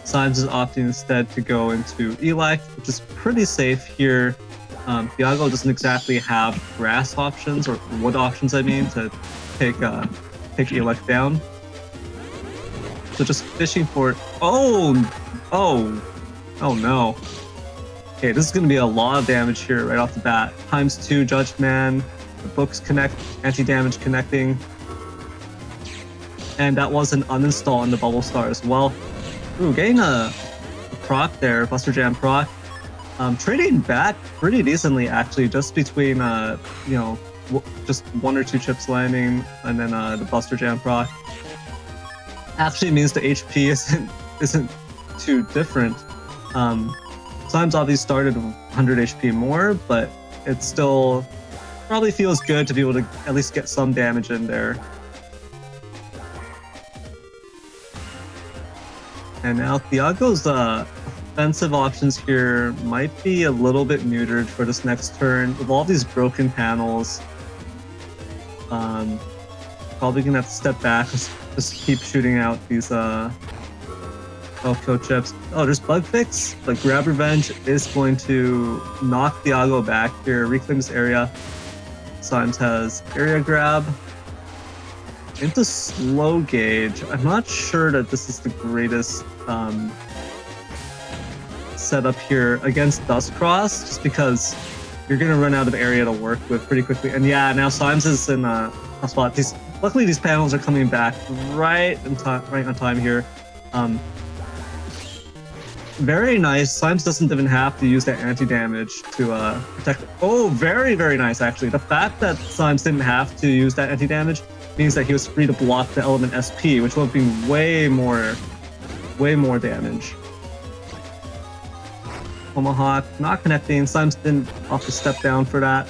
Symes is opting instead to go into Elect, which is pretty safe here. Thiago doesn't exactly have grass options, or wood options, I mean, to take Elect down. So just fishing for it. Oh no. Okay, this is going to be a lot of damage here right off the bat. ×2 Judged Man, the books connect, anti-damage connecting. And that was an uninstall on the Bubble Star as well. Ooh, getting a proc there, Buster Jam proc. Trading back pretty decently actually, just between just 1 or 2 chips landing and then the Buster Jam proc. Actually means the HP isn't too different. Symes obviously started with 100 HP more, but it still probably feels good to be able to at least get some damage in there. And now Thiago's offensive options here might be a little bit neutered for this next turn. With all these broken panels, probably gonna have to step back, just keep shooting out these kill chips. Oh, there's bug fix, but Grab Revenge is going to knock Thiago back here, reclaim this area. Symes has area grab into slow gauge. I'm not sure that this is the greatest setup here against Dust Cross, just because you're gonna run out of area to work with pretty quickly. And yeah, now Symes is in a spot. Luckily these panels are coming back right on time here. Very nice. Symes doesn't even have to use that anti-damage to protect. Oh, very, very nice, actually. The fact that Symes didn't have to use that anti-damage means that he was free to block the element SP, which would have been way more damage. Tomahawk not connecting. Symes didn't opt to step down for that.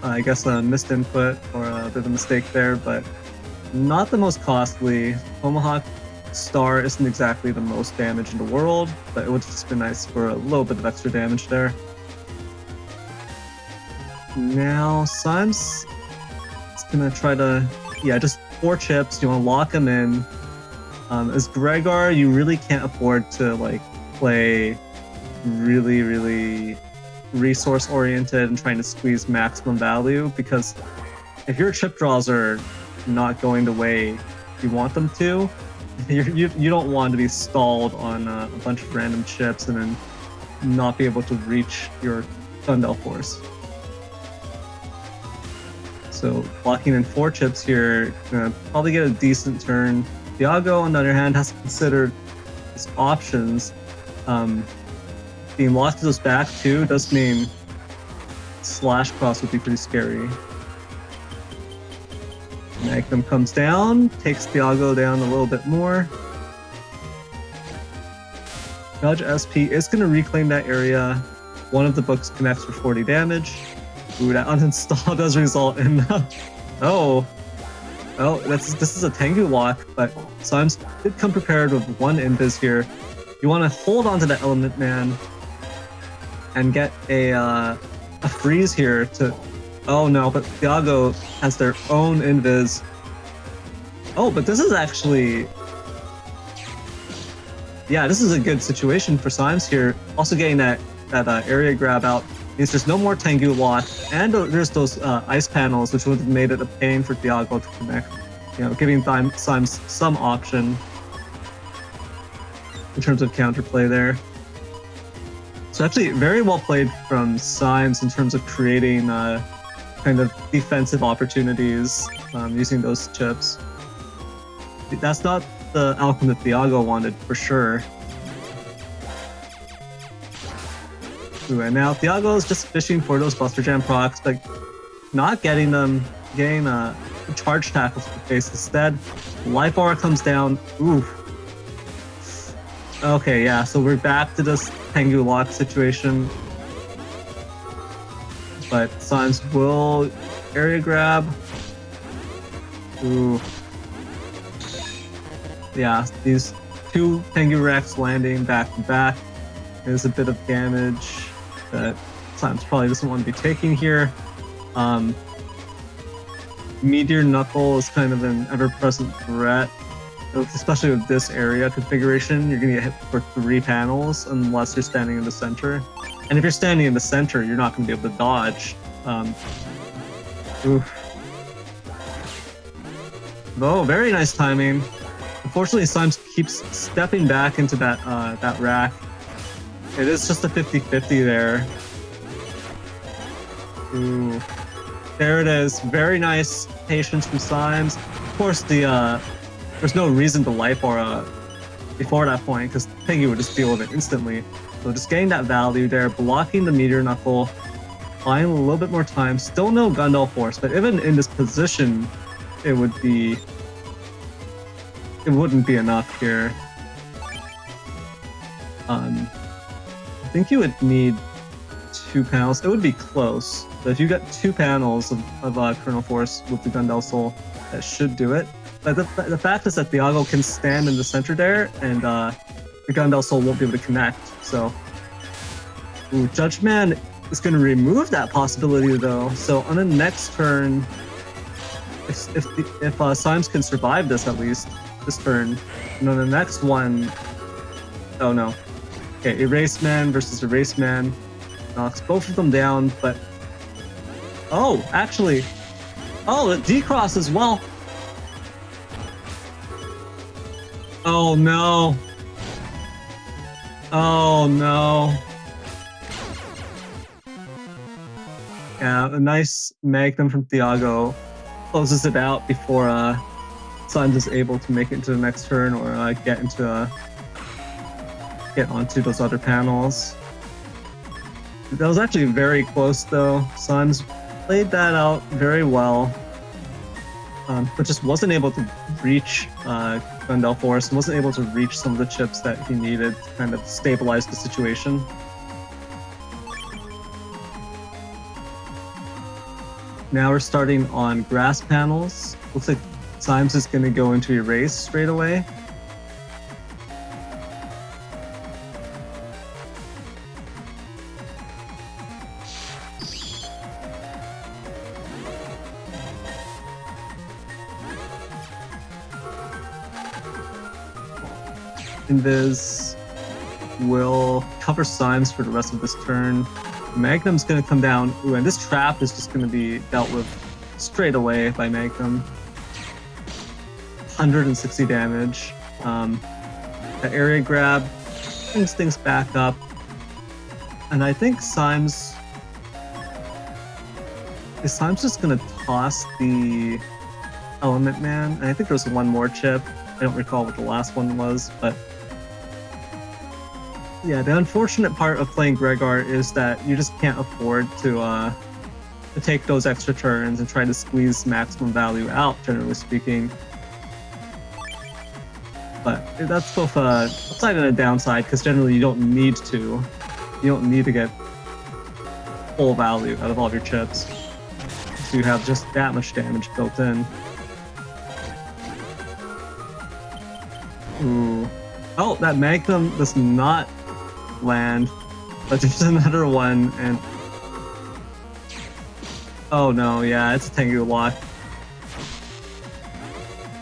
I guess a missed input or a bit of a mistake there, but not the most costly. Tomahawk Star isn't exactly the most damage in the world, but it would have just been nice for a little bit of extra damage there. Now Symes is gonna try to, just 4 chips. You want to lock him in. As Gregor, you really can't afford to play really resource oriented and trying to squeeze maximum value, because if your chip draws are not going the way you want them to, you don't want to be stalled on a bunch of random chips and then not be able to reach your Gundel force. So blocking in 4 chips here, gonna probably get a decent turn. Thiago, on the other hand, has to consider his options. Being locked to those back too does mean Slash Cross would be pretty scary. Magnum comes down, takes Thiago down a little bit more. Judge SP is going to reclaim that area. One of the books connects for 40 damage. Ooh, that uninstall does result in... this is a Tengu lock, but Symes did come prepared with 1 invis here. You want to hold on to the Element Man and get a freeze here to... Oh no, but Thiago has their own invis. Oh, but this is actually... Yeah, this is a good situation for Symes here. Also getting that area grab out means there's no more Tengu lock, and there's those ice panels, which would have made it a pain for Thiago to connect. Giving Symes some option in terms of counterplay there. So actually, very well played from Symes in terms of creating kind of defensive opportunities using those chips. That's not the outcome that Thiago wanted, for sure. Ooh, and now Thiago is just fishing for those Buster Jam procs, but not getting them, getting charge tackles to the face instead. Life Aura comes down. Ooh. Okay, yeah, so we're back to this Tengu lock situation. but Symes will area grab. Ooh. Yeah, these two Tengu Rex landing back to back is a bit of damage that Symes probably doesn't want to be taking here. Meteor Knuckle is kind of an ever-present threat, especially with this area configuration. You're gonna get hit for 3 panels unless you're standing in the center. And if you're standing in the center, you're not gonna be able to dodge. Oof. Oh, very nice timing. Unfortunately, Symes keeps stepping back into that rack. It is just a 50-50 there. Ooh. There it is. Very nice patience from Symes. Of course, there's no reason to life aura before that point because Tengu would just deal with it instantly. So just getting that value there, blocking the Meteor Knuckle, buying a little bit more time. Still no Gundel Force, but even in this position, it wouldn't be enough here. I think you would need 2 panels. It would be close, but if you got 2 panels of Kernel Force with the Gundel Soul, that should do it. But the fact is that Thiago can stand in the center there, and the Gundel Soul won't be able to connect. So, ooh, Judge Man is going to remove that possibility though. So on the next turn, if Symes can survive this at least this turn, and on the next one, oh no, okay, Erase Man versus Erase Man knocks both of them down, but oh, actually, oh, it decross as well. Oh no. Oh no. Yeah, a nice Magnum from Thiago closes it out before Symes is able to make it into the next turn or get onto those other panels. That was actually very close though. Symes played that out very well, but just wasn't able to reach Gundel Force, and wasn't able to reach some of the chips that he needed to kind of stabilize the situation. Now we're starting on grass panels. Looks like Symes is going to go into Erase straight away. Invis will cover Symes for the rest of this turn. Magnum's going to come down. Ooh, and this trap is just going to be dealt with straight away by Magnum. 160 damage. The area grab brings things back up. And I think Symes... Is Symes just going to toss the Element Man? And I think there's one more chip. I don't recall what the last one was, but... Yeah, the unfortunate part of playing Gregor is that you just can't afford to take those extra turns and try to squeeze maximum value out, generally speaking. But that's both a upside and a downside, because generally you don't need to. You don't need to get full value out of all of your chips. So you have just that much damage built in. Ooh. Oh, that Magnum does not land, but there's another one, and oh no, yeah, it's a Tengu lock.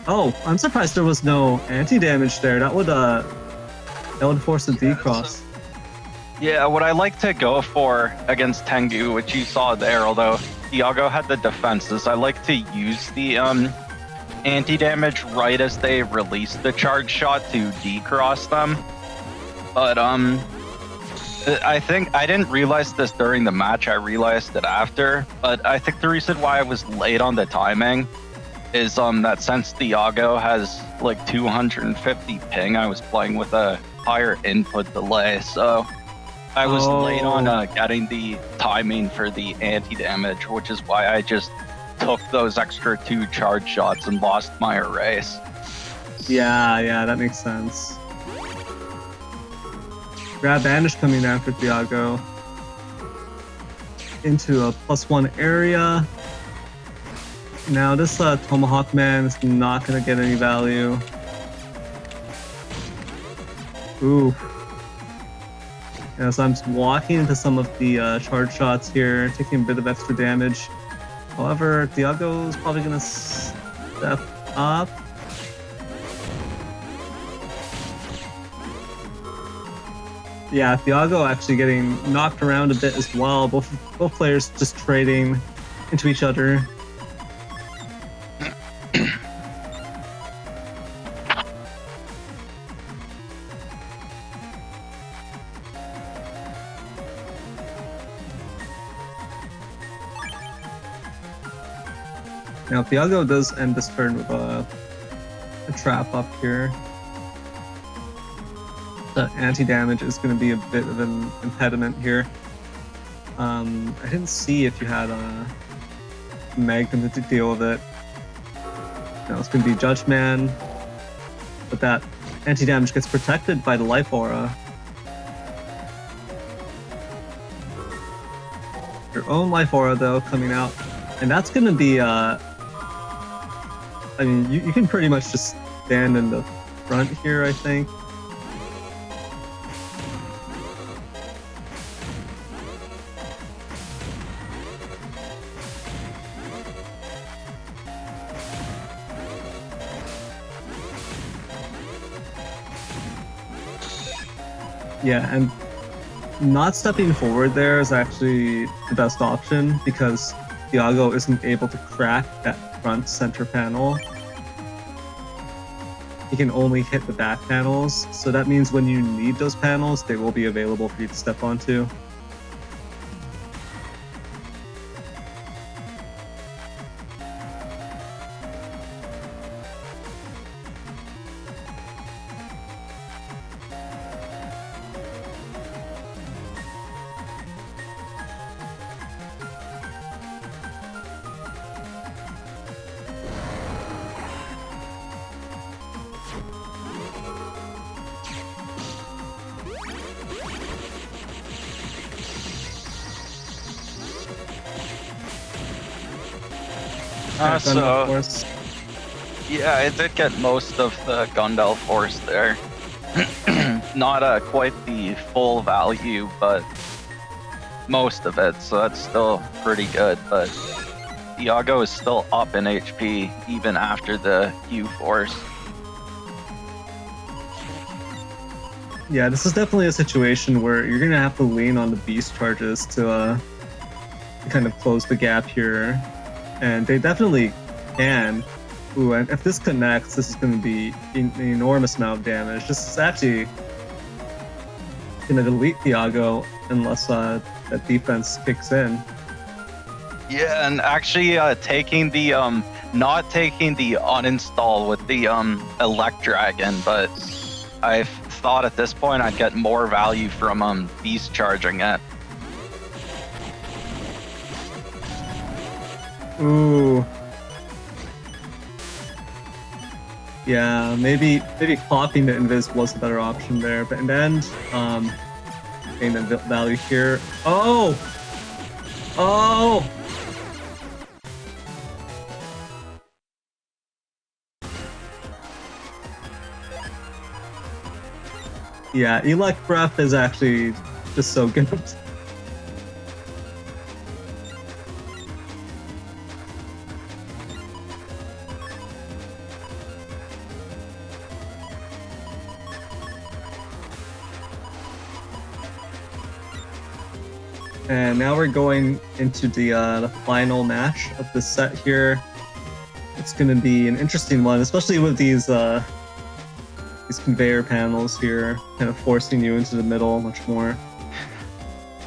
Oh, I'm surprised there was no anti-damage there. That would force a decross. Yeah, what I like to go for against Tengu, which you saw there, although Thiago had the defenses, I like to use the anti-damage right as they release the charge shot to decross them. But I think I didn't realize this during the match, I realized it after, but I think the reason why I was late on the timing is that since Thiago has like 250 ping, I was playing with a higher input delay, so I was late on getting the timing for the anti-damage, which is why I just took those extra 2 charge shots and lost my erase. Yeah, that makes sense. Grab Banish coming down for Thiago. into a +1 area. Now this Tomahawk Man is not going to get any value. Ooh. Yeah, so I'm just walking into some of the charge shots here, taking a bit of extra damage. However, Thiago's probably going to step up. Yeah, Thiago actually getting knocked around a bit as well. Both players just trading into each other. Now Thiago does end this turn with a trap up here. The anti-damage is going to be a bit of an impediment here. I didn't see if you had a Magnum to deal with it. Now it's going to be Judge Man, but that anti-damage gets protected by the Life Aura. Your own Life Aura though coming out, and that's going to be I mean, you can pretty much just stand in the front here, I think. Yeah, and not stepping forward there is actually the best option because Thiago isn't able to crack that front center panel. He can only hit the back panels, so that means when you need those panels, they will be available for you to step onto. So, yeah, I did get most of the Gundel Force there. Not quite the full value, but most of it, so that's still pretty good. But Thiago is still up in HP even after the Q Force. Yeah, this is definitely a situation where you're gonna have to lean on the beast charges to kind of close the gap here. And they definitely can. Ooh, and if this connects, this is going to be an enormous amount of damage. This is actually going to delete Thiago unless that defense kicks in. Yeah, and actually taking the not taking the uninstall with the Elect Dragon, but I thought at this point I'd get more value from beast charging it. Ooh. Yeah, maybe popping the invis was a better option there, but in the end, getting the value here. Oh! Oh! Yeah, Elect Breath is actually just so good. And now we're going into the final match of this set here. It's going to be an interesting one, especially with these conveyor panels here, kind of forcing you into the middle much more.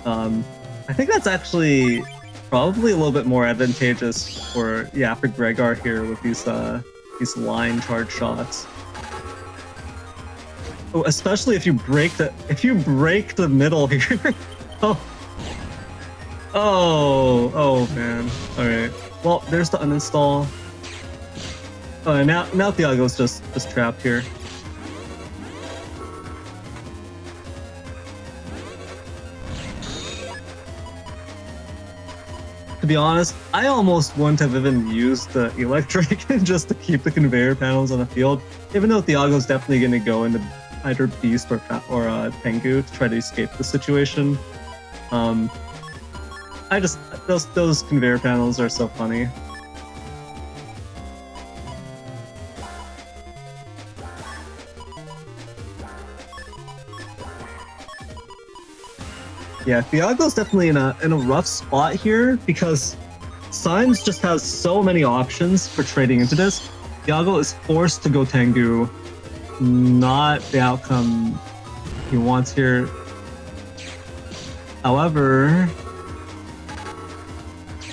I think that's actually probably a little bit more advantageous for Gregar here with these line charge shots. Oh, especially if you break the middle here. Oh man. Alright. Well, there's the uninstall. Oh, now Thiago's just trapped here. To be honest, I almost wouldn't have even used the electric just to keep the conveyor panels on the field, even though Thiago's definitely going to go into either Beast or Tengu to try to escape the situation. I just those conveyor panels are so funny. Yeah, Thiago's definitely in a rough spot here because Symes just has so many options for trading into this. Thiago is forced to go Tengu, not the outcome he wants here. However,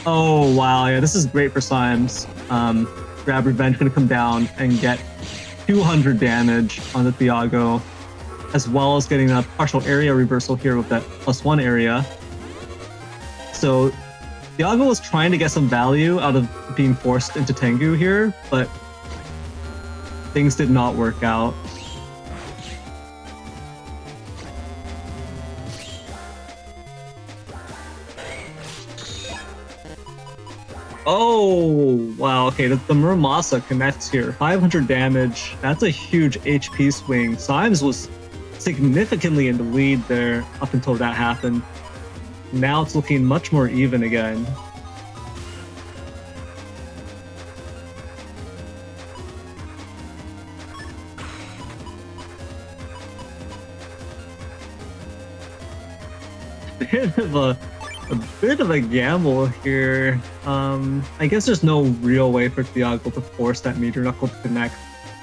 oh wow, yeah, this is great for Symes. Grab Revenge gonna come down and get 200 damage on the Thiago, as well as getting a partial area reversal here with that +1 area. So Thiago was trying to get some value out of being forced into Tengu here, but things did not work out. Oh, wow. Okay, the Muramasa connects here. 500 damage. That's a huge HP swing. Symes was significantly in the lead there up until that happened. Now it's looking much more even again. Bit of a gamble here. I guess there's no real way for Thiago to force that Meteor Knuckle to connect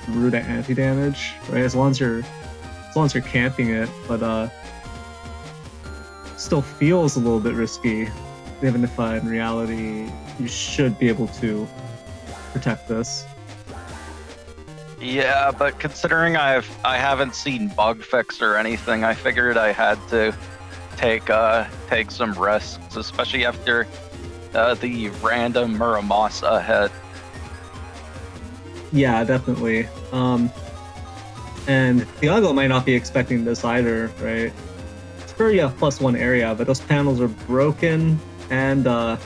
through the anti-damage, right? As long as you're camping it, but still feels a little bit risky, even if in reality you should be able to protect this. Yeah, but considering I haven't seen bug fix or anything, I figured I had to take some risks, especially after the random Muramasa hit. Yeah, definitely. And Thiago might not be expecting this either, right? It's for a +1 area, but those panels are broken and kind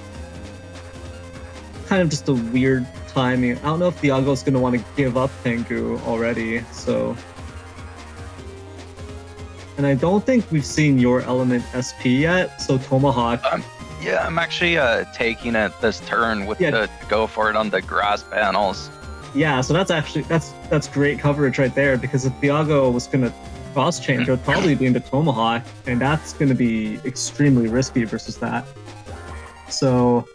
of just a weird timing. I don't know if Thiago's going to want to give up Tengu already, so... And I don't think we've seen your element SP yet, so Tomahawk... Yeah, I'm actually taking it this turn with to go for it on the grass panels. Yeah, so that's great coverage right there, because if Thiago was going to cross change, it would probably be into Tomahawk, and that's going to be extremely risky versus that. So,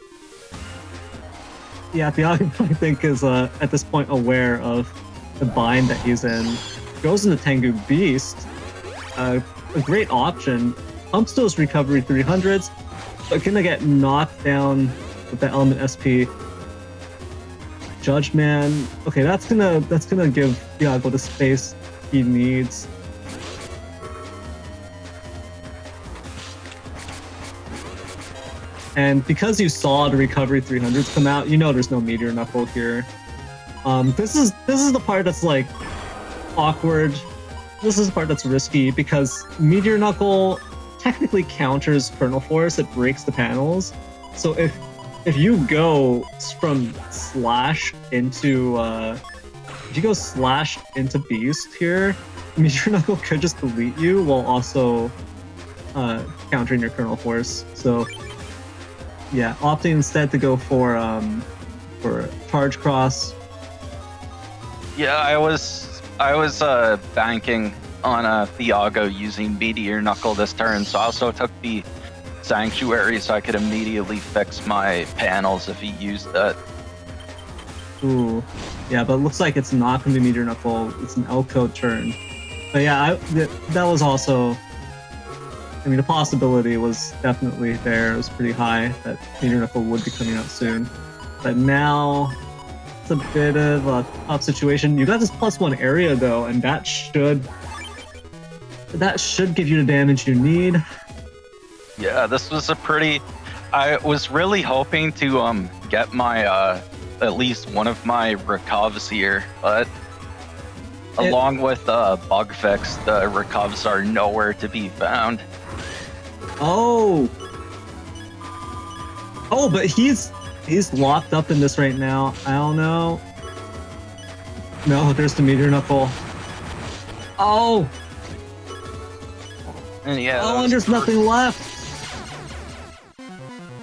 yeah, Thiago I think is at this point aware of the bind that he's in. Goes into Tengu Beast, a great option. Pumps those recovery 300s, but gonna get knocked down with that element SP. Judge Man. Okay, that's gonna give Thiago the space he needs. And because you saw the recovery 300s come out, you know there's no Meteor Knuckle here. This is the part that's like awkward. This is the part that's risky because Meteor Knuckle technically counters Kernel Force. It breaks the panels. So if you go from slash into Beast here, Meteor Knuckle could just delete you while also countering your Kernel Force. So yeah, opting instead to go for Charge Cross. Yeah, I was banking on Thiago using Meteor Knuckle this turn, so I also took the Sanctuary so I could immediately fix my panels if he used that. Ooh, yeah, but it looks like it's not going to be Meteor Knuckle. It's an Elko turn. But yeah, that was also... I mean, the possibility was definitely there. It was pretty high that Meteor Knuckle would be coming out soon. But now... it's a bit of a tough situation. You got this +1 area though, and that should give you the damage you need. Yeah, this was a pretty... I was really hoping to get my at least one of my recovs here, but along with bug fix, the recovs are nowhere to be found. Oh, Oh, but he's locked up in this right now. I don't know. No, there's the meteor knuckle. Oh. And yeah. Oh, and there's nothing left.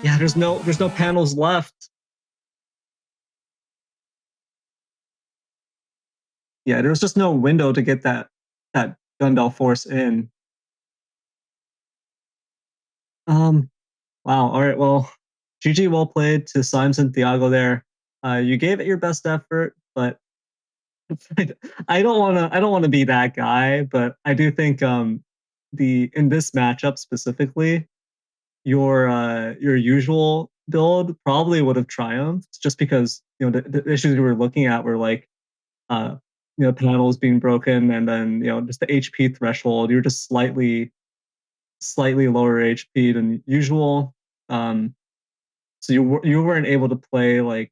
Yeah, there's no panels left. Yeah, there's just no window to get that dumbbell force in. Wow. All right. Well, GG, well played to Symes and Thiago there. You gave it your best effort, but I don't want to be that guy. But I do think in this matchup specifically, your usual build probably would have triumphed, just because the issues we were looking at were like panels being broken, and then just the HP threshold. You're just slightly lower HP than usual. So you weren't able to play like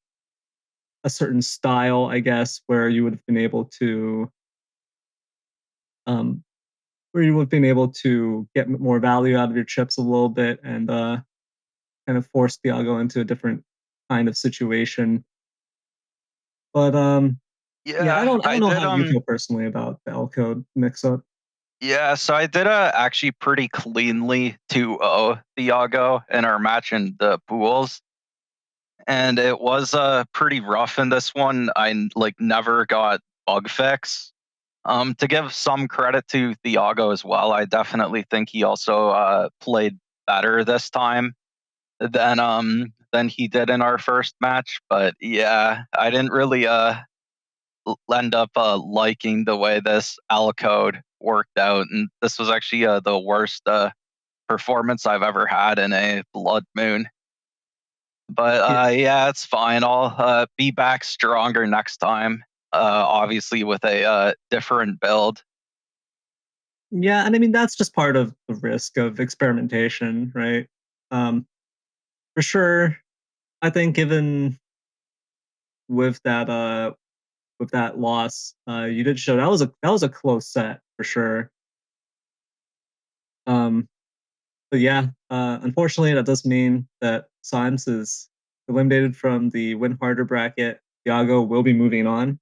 a certain style, I guess, where you would have been able to get more value out of your chips a little bit, and kind of force Thiago into a different kind of situation. But yeah, I don't know how you feel personally about the L code mix up. Yeah, so I did actually pretty cleanly 2-0 Thiago in our match in the pools. And it was pretty rough in this one. I like never got bug fix. To give some credit to Thiago as well, I definitely think he also played better this time than he did in our first match. But yeah, I didn't really end up liking the way this L code worked out, and this was actually the worst performance I've ever had in a Blood Moon. But yeah, it's fine. I'll be back stronger next time. Obviously with a different build. Yeah, and I mean that's just part of the risk of experimentation, right? For sure, I think given with that loss, you did show that was a close set for sure. But yeah, unfortunately, that does mean that Symes is eliminated from the win harder bracket. Thiago will be moving on.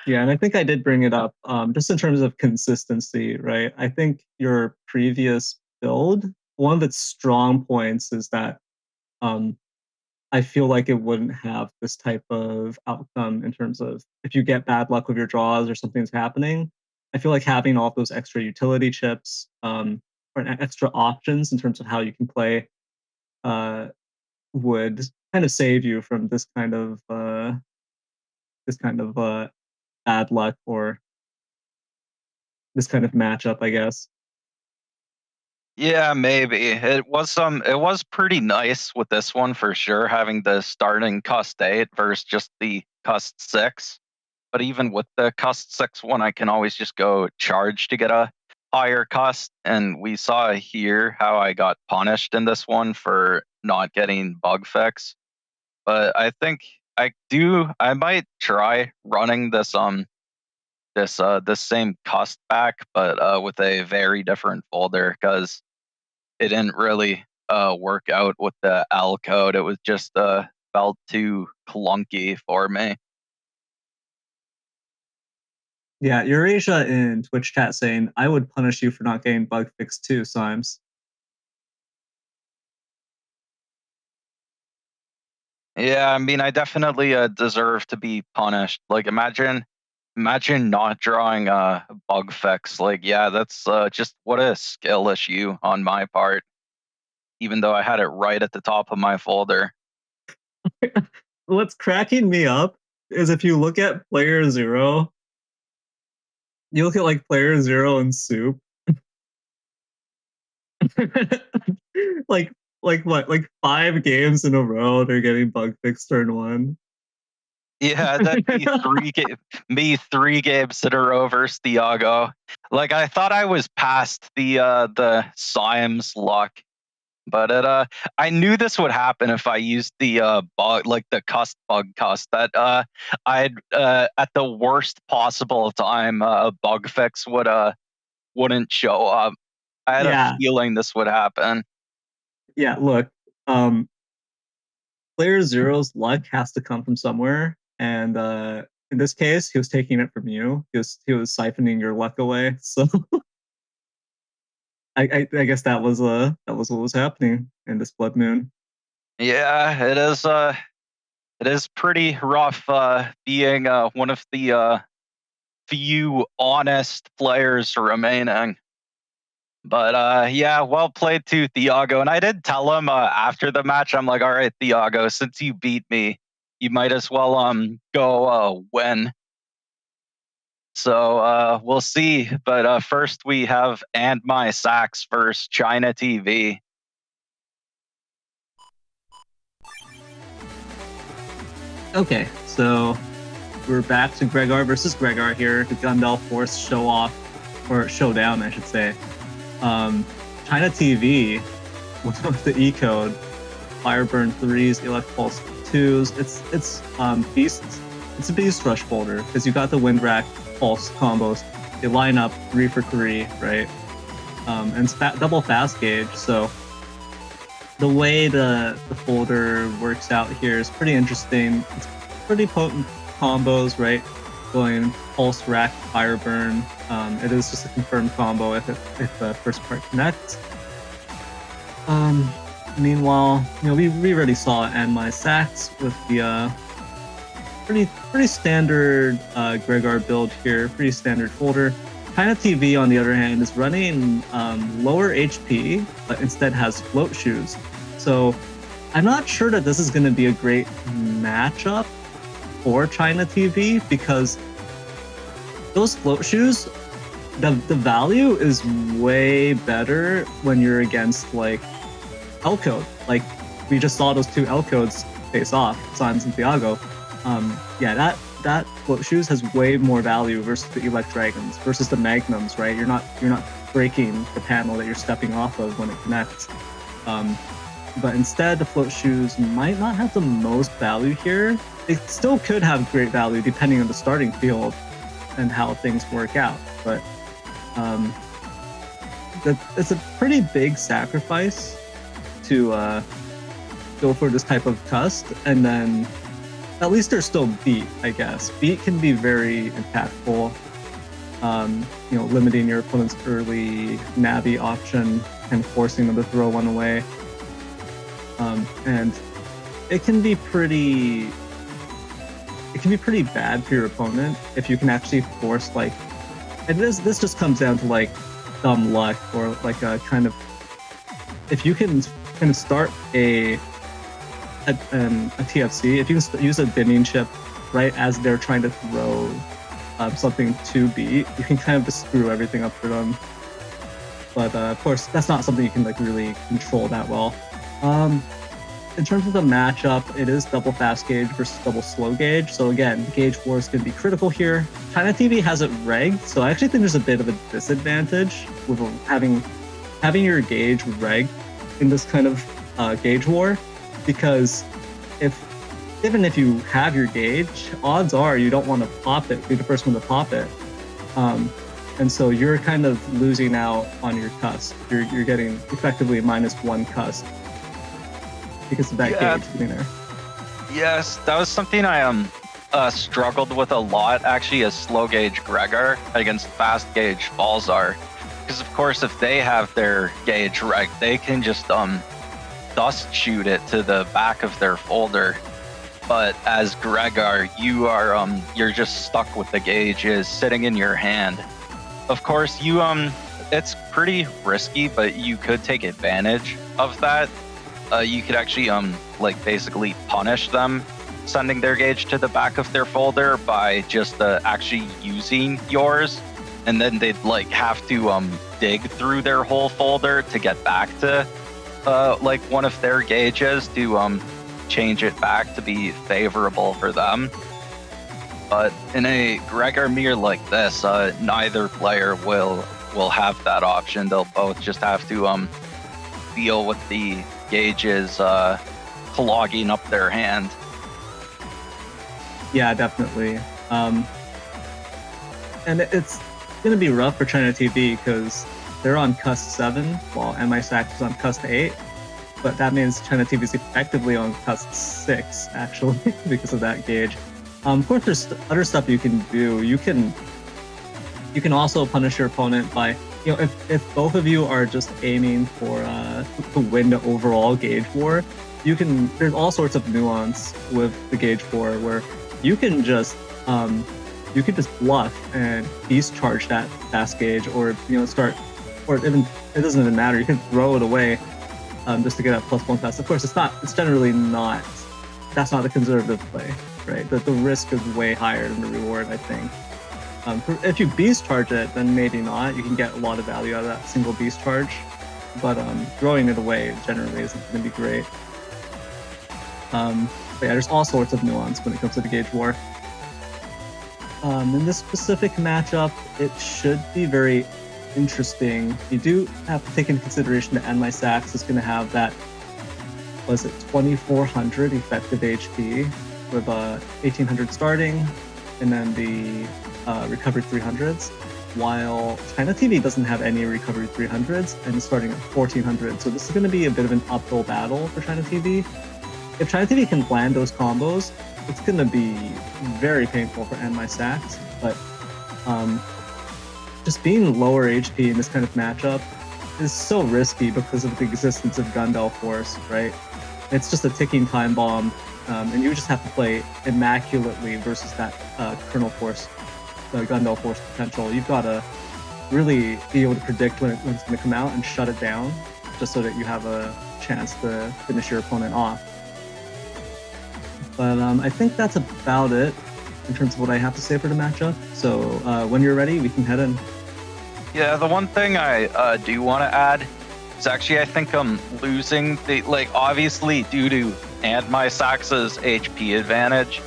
Yeah, and I think I did bring it up just in terms of consistency, right? I think your previous build, one of its strong points is that I feel like it wouldn't have this type of outcome in terms of if you get bad luck with your draws or something's happening. I feel like having all of those extra utility chips or extra options in terms of how you can play would kind of save you from this kind of bad luck or this kind of matchup, I guess. Yeah, maybe. It was pretty nice with this one for sure, having the starting Cust 8 versus just the Cust 6. But even with the Cust 6 one, I can always just go charge to get a higher Cust. And we saw here how I got punished in this one for not getting bug fix. But I think I might try running this this same Cust back, but with a very different folder, because it didn't really work out with the L code. It was just felt too clunky for me. Yeah, Eurasia in Twitch chat saying, I would punish you for not getting bug fixed too, Symes. Yeah, I mean, I definitely deserve to be punished. Like, imagine not drawing a bug fix. Like, yeah, that's just what a skill issue on my part. Even though I had it right at the top of my folder. What's cracking me up is if you look at playerzero, you look at like playerzero and soup. like what? Like 5 games in a row they're getting bug fixed turn 1. Yeah, that'd be 3 games in a row versus Thiago. Like, I thought I was past the Symes luck, But I knew this would happen if I used the bug, like the bug cust that I'd at the worst possible time a bug fix wouldn't show up. I had a feeling this would happen. Yeah, look, player zero's luck has to come from somewhere, and in this case, he was taking it from you. He was siphoning your luck away. So I guess that was what was happening in this blood moon. Yeah, it is pretty rough being one of the few honest players remaining. But yeah, well played to Thiago. And I did tell him after the match, I'm like, all right, Thiago, since you beat me, you might as well go win. So we'll see. But first we have AndMySax versus ChinaTV. Okay, so we're back to Gregor versus Gregor here. The Gundel Force showdown, I should say. ChinaTV with the E code, Fireburn 3s, Elect Pulse 2s. It's beasts. It's a beast rush folder because you got the Wind Rack Pulse combos. They line up 3 for 3, right? And it's double fast gauge. So the way the folder works out here is pretty interesting. It's pretty potent combos, right? Going Pulse Rack, Fireburn. It is just a confirmed combo if the first part connects. Meanwhile, we already saw AndMySax with the pretty standard Gregor build here, pretty standard folder. ChinaTV, on the other hand, is running lower HP, but instead has float shoes. So I'm not sure that this is going to be a great matchup for ChinaTV because those float shoes, the value is way better when you're against like L code. Like we just saw those 2 L codes face off, Symes and Thiago. Yeah, that float shoes has way more value versus the Elect Dragons, versus the Magnums, right? You're not breaking the panel that you're stepping off of when it connects. But instead, the float shoes might not have the most value here. They still could have great value depending on the starting field and how things work out. But it's a pretty big sacrifice to go for this type of cust, and then at least there's still beat, I guess. Beat can be very impactful, limiting your opponent's early Navi option and forcing them to throw one away. And it can be pretty bad for your opponent if you can actually force and this just comes down to like dumb luck or like a kind of, if you can kind of start a TFC, if you can use a binning chip right as they're trying to throw something to beat, you can kind of just screw everything up for them. But of course, that's not something you can like really control that well. In terms of the matchup, it is double fast gauge versus double slow gauge. So again, gauge war is going to be critical here. ChinaTV has it regged, so I actually think there's a bit of a disadvantage with having your gauge regged in this kind of gauge war, because even if you have your gauge, odds are you don't want to pop it, be the first one to pop it. And so you're kind of losing out on your cust. You're getting effectively -1 cust because of that gauge being there. Yes, that was something I struggled with a lot actually as slow gauge Gregor against fast gauge Balzar. Because of course if they have their gauge regged, they can just dust shoot it to the back of their folder. But as Gregor, you're just stuck with the gauges sitting in your hand. Of course, it's pretty risky, but you could take advantage of that. You could actually basically punish them sending their gauge to the back of their folder by just actually using yours, and then they'd have to dig through their whole folder to get back to one of their gauges to change it back to be favorable for them. But in a Gregor mirror like this, neither player will have that option. They'll both just have to deal with the gauges clogging up their hand. Yeah, definitely. And it's gonna be rough for ChinaTV because they're on cusp 7 while AndMySax is on cusp 8. But that means ChinaTV is effectively on cusp 6 actually because of that gauge. Of course, there's other stuff you can do. You can also punish your opponent by, if both of you are just aiming for to win the overall gauge war, there's all sorts of nuance with the gauge war where you can just bluff and beast charge that fast gauge, or start, or even it doesn't even matter. You can throw it away just to get that +1 fast. Of course, it's generally not. That's not the conservative play, right? The risk is way higher than the reward, I think. If you beast charge it, then maybe not. You can get a lot of value out of that single beast charge, but throwing it away generally isn't going to be great. But yeah, there's all sorts of nuance when it comes to the gauge war. In this specific matchup, it should be very interesting. You do have to take into consideration that AndMySax is going to have that, 2400 effective HP with 1800 starting, and then the recovery 300s, while ChinaTV doesn't have any recovery 300s and is starting at 1400. So this is going to be a bit of an uphill battle for ChinaTV. If ChinaTV can land those combos, it's going to be very painful for AndMySax, but just being lower HP in this kind of matchup is so risky because of the existence of Gundel Force, right? It's just a ticking time bomb, and you just have to play immaculately versus that Kernel Force, the Gundel Force potential. You've got to really be able to predict when it's going to come out and shut it down, just so that you have a chance to finish your opponent off. But I think that's about it in terms of what I have to say for the matchup. So when you're ready, we can head in. Yeah, the one thing I do want to add is actually I think I'm losing obviously due to AndMySax's HP advantage,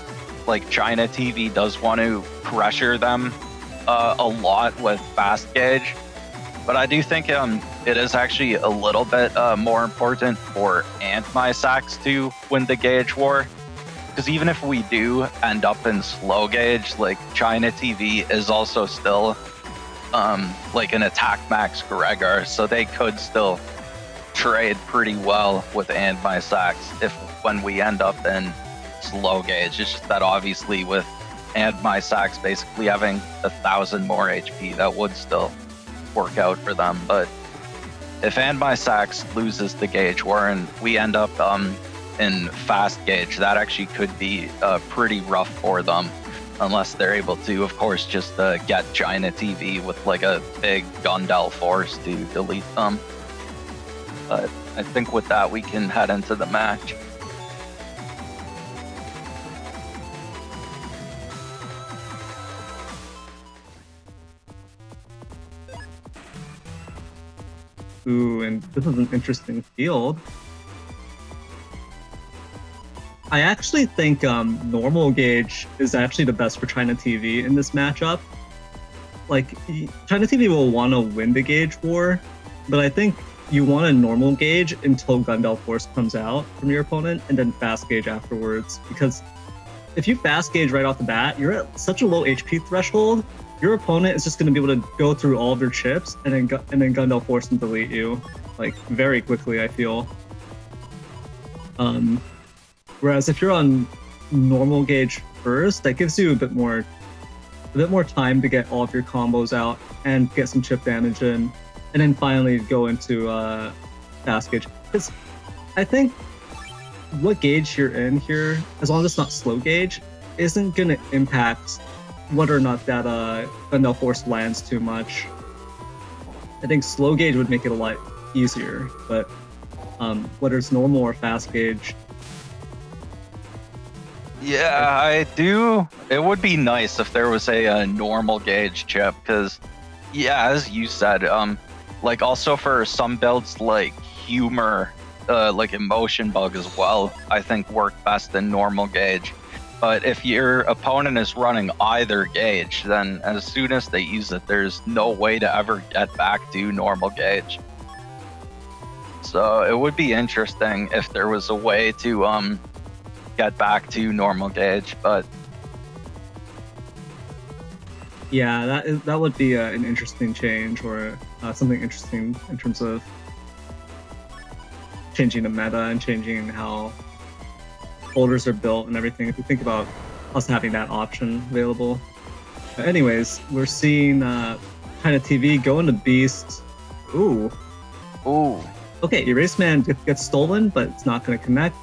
ChinaTV does want to pressure them a lot with fast gauge. But I do think it is actually a little bit more important for AndMySax to win the gauge war. Because even if we do end up in slow gauge, ChinaTV is also still an attack max Gregor, so they could still trade pretty well with AndMySax when we end up in slow gauge. It's just that obviously with AndMySax basically having 1,000 more HP, that would still work out for them. But if AndMySax loses the gauge war and we end up in fast gauge, that actually could be pretty rough for them, unless they're able to, of course, just get ChinaTV with a big Gundel Force to delete them. But I think with that we can head into the match. Ooh, and this is an interesting field. I actually think normal gauge is actually the best for ChinaTV in this matchup. ChinaTV will want to win the gauge war, but I think you want a normal gauge until Gundel Force comes out from your opponent, and then fast gauge afterwards. Because if you fast gauge right off the bat, you're at such a low HP threshold, your opponent is just going to be able to go through all of your chips and then Gundel Force and delete you, very quickly, I feel. Whereas if you're on normal gauge first, that gives you a bit more time to get all of your combos out and get some chip damage in, and then finally go into fast gauge. Because I think what gauge you're in here, as long as it's not slow gauge, isn't going to impact whether or not that Gundel Force lands too much. I think slow gauge would make it a lot easier, but whether it's normal or fast gauge. Yeah, I do. It would be nice if there was a normal gauge chip, because, yeah, as you said, also for some builds like Humor, Emotion Bug as well, I think work best in normal gauge. But if your opponent is running either gauge, then as soon as they use it, there's no way to ever get back to normal gauge. So it would be interesting if there was a way to get back to normal gauge, but yeah, that would be an interesting change, or something interesting in terms of changing the meta and changing how holders are built and everything. If you think about us having that option available. But anyways, we're seeing ChinaTV go into Beast. Ooh. ooh, Okay, Erase Man gets stolen, but it's not going to connect.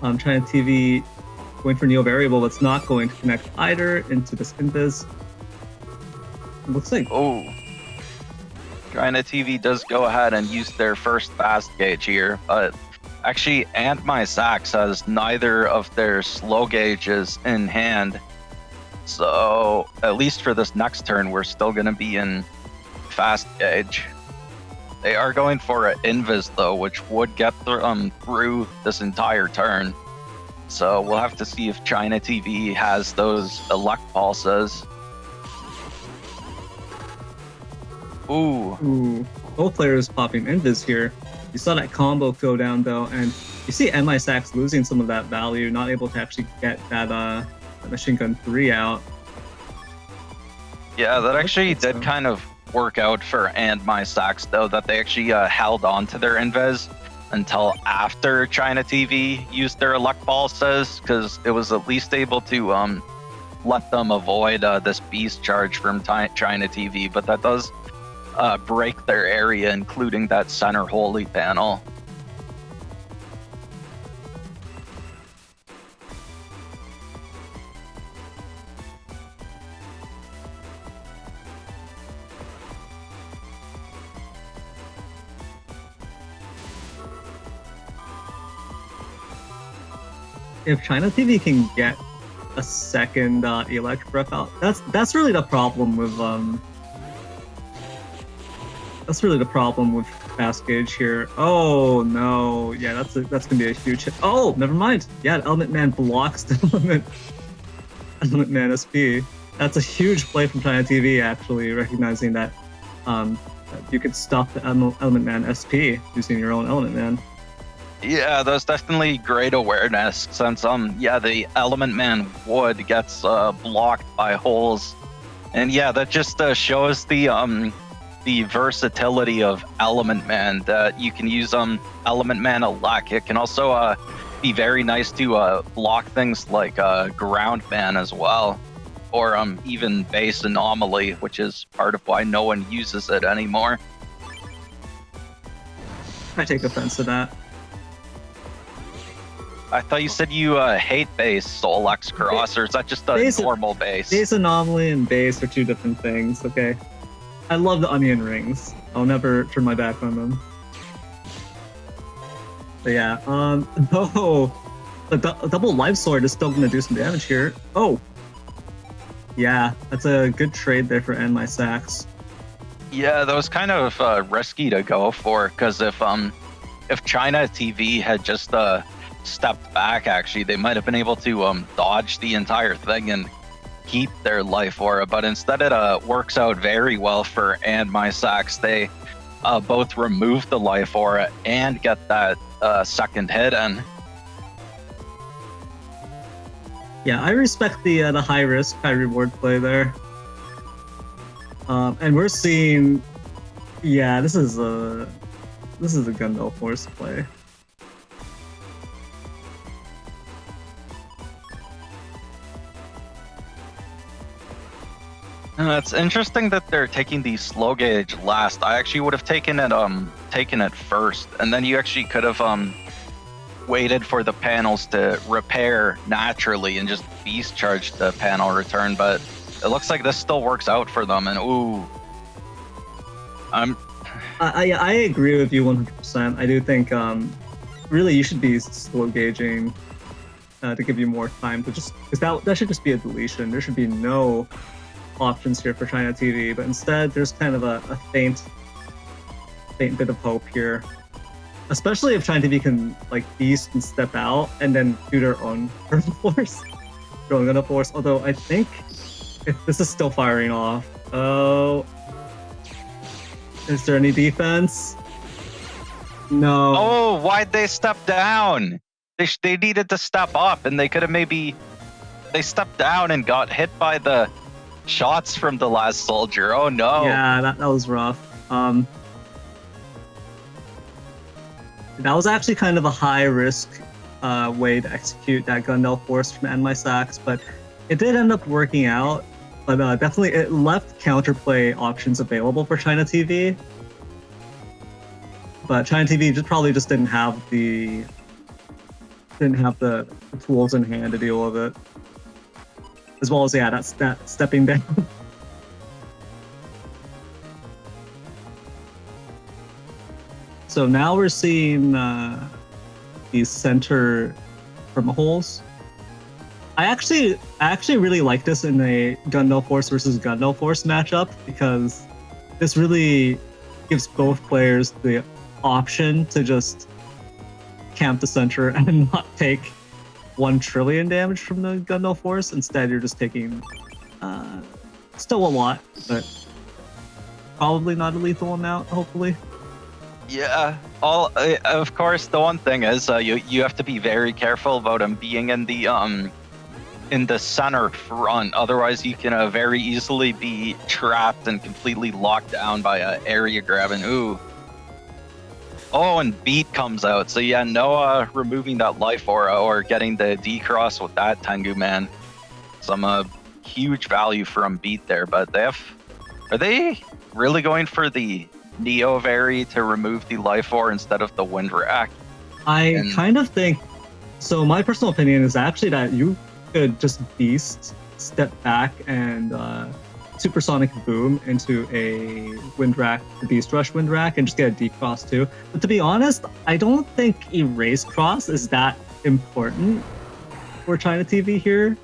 ChinaTV going for Neo Variable, but it's not going to connect either into this Invis. It looks like ooh. ChinaTV does go ahead and use their first fast gauge here, but actually AndMySax has neither of their slow gauges in hand. So at least for this next turn, we're still going to be in fast gauge. They are going for an Invis though, which would get through this entire turn. So we'll have to see if ChinaTV has those elect pulses. Ooh, both players popping Invis here. You saw that combo go down though, and you see AndMySax losing some of that value, not able to actually get that machine gun 3 out. Yeah, that actually did kind of work out for AndMySax though, that they actually held on to their Invis until after ChinaTV used their elect pulses, because it was at least able to let them avoid this beast charge from ChinaTV, but that does break their area, including that center holy panel. If ChinaTV can get a second elect ref out, that's really the problem with fast gauge here. Oh no, yeah, that's gonna be a huge hit. Oh, never mind. Yeah, Element Man blocks the Element Man SP. That's a huge play from ChinaTV, actually, recognizing that you could stop the Element Man SP using your own Element Man. Yeah, that's definitely great awareness, since yeah, the Element Man wood gets blocked by holes, and yeah, that just shows the versatility of Element Man, that you can use Element Man elect. It can also be very nice to block things like Ground Man as well, or even Base Anomaly, which is part of why no one uses it anymore. I take offense to that. I thought you said you hate base Soul X Cross, or is that just a normal base? Base Anomaly and base are two different things, okay? I love the onion rings. I'll never turn my back on them. But yeah, no, a double life sword is still gonna do some damage here. Oh, yeah, that's a good trade there for AndMySax. Yeah, that was kind of risky to go for, because if ChinaTV had just stepped back, actually, they might have been able to dodge the entire thing and keep their life aura, but instead it works out very well for AndMySax. They both remove the life aura and get that second hit in. Yeah, I respect the high risk, high reward play there. And we're seeing, yeah, this is a Gundel Force play. It's interesting that they're taking the slow gauge last. I actually would have taken it first, and then you actually could have waited for the panels to repair naturally and just beast charge the panel return. But it looks like this still works out for them. And ooh, I agree with you 100%. I do think really you should be slow gauging to give you more time to just, because that should just be a deletion. There should be no options here for ChinaTV, but instead there's kind of a faint bit of hope here, especially if ChinaTV can like beast and step out and then do their own force, although I think if this is still firing off. Oh, is there any defense? No. Oh, why'd they step down? They needed to step up, and they could have maybe... They stepped down and got hit by the shots from the last soldier. Oh, no. Yeah, that was rough. That was actually kind of a high-risk way to execute that Gundel Force from AndMySax, but it did end up working out. But definitely, it left counterplay options available for ChinaTV. But ChinaTV probably just didn't have the tools in hand to deal with it. As well as, yeah, that stepping down. So now we're seeing these center holes. I actually really like this in a Gundel Force versus Gundel Force matchup, because this really gives both players the option to just camp the center and not take 1 trillion damage from the Gundel Force. Instead, you're just taking still a lot, but probably not a lethal amount, hopefully. Yeah, of course, the one thing is you have to be very careful about him being in the center front. Otherwise, you can very easily be trapped and completely locked down by area grabbing. Ooh. Oh, and beat comes out. So yeah, no removing that life aura or getting the D-cross with that Tengu man. Some huge value from beat there, but are they really going for the Neo Vary to remove the life ore instead of the wind rack? I kind of think so. My personal opinion is actually that you could just beast, step back, and supersonic boom into a wind rack, the beast rush wind rack, and just get a D-cross too. But to be honest, I don't think erase cross is that important for ChinaTV here.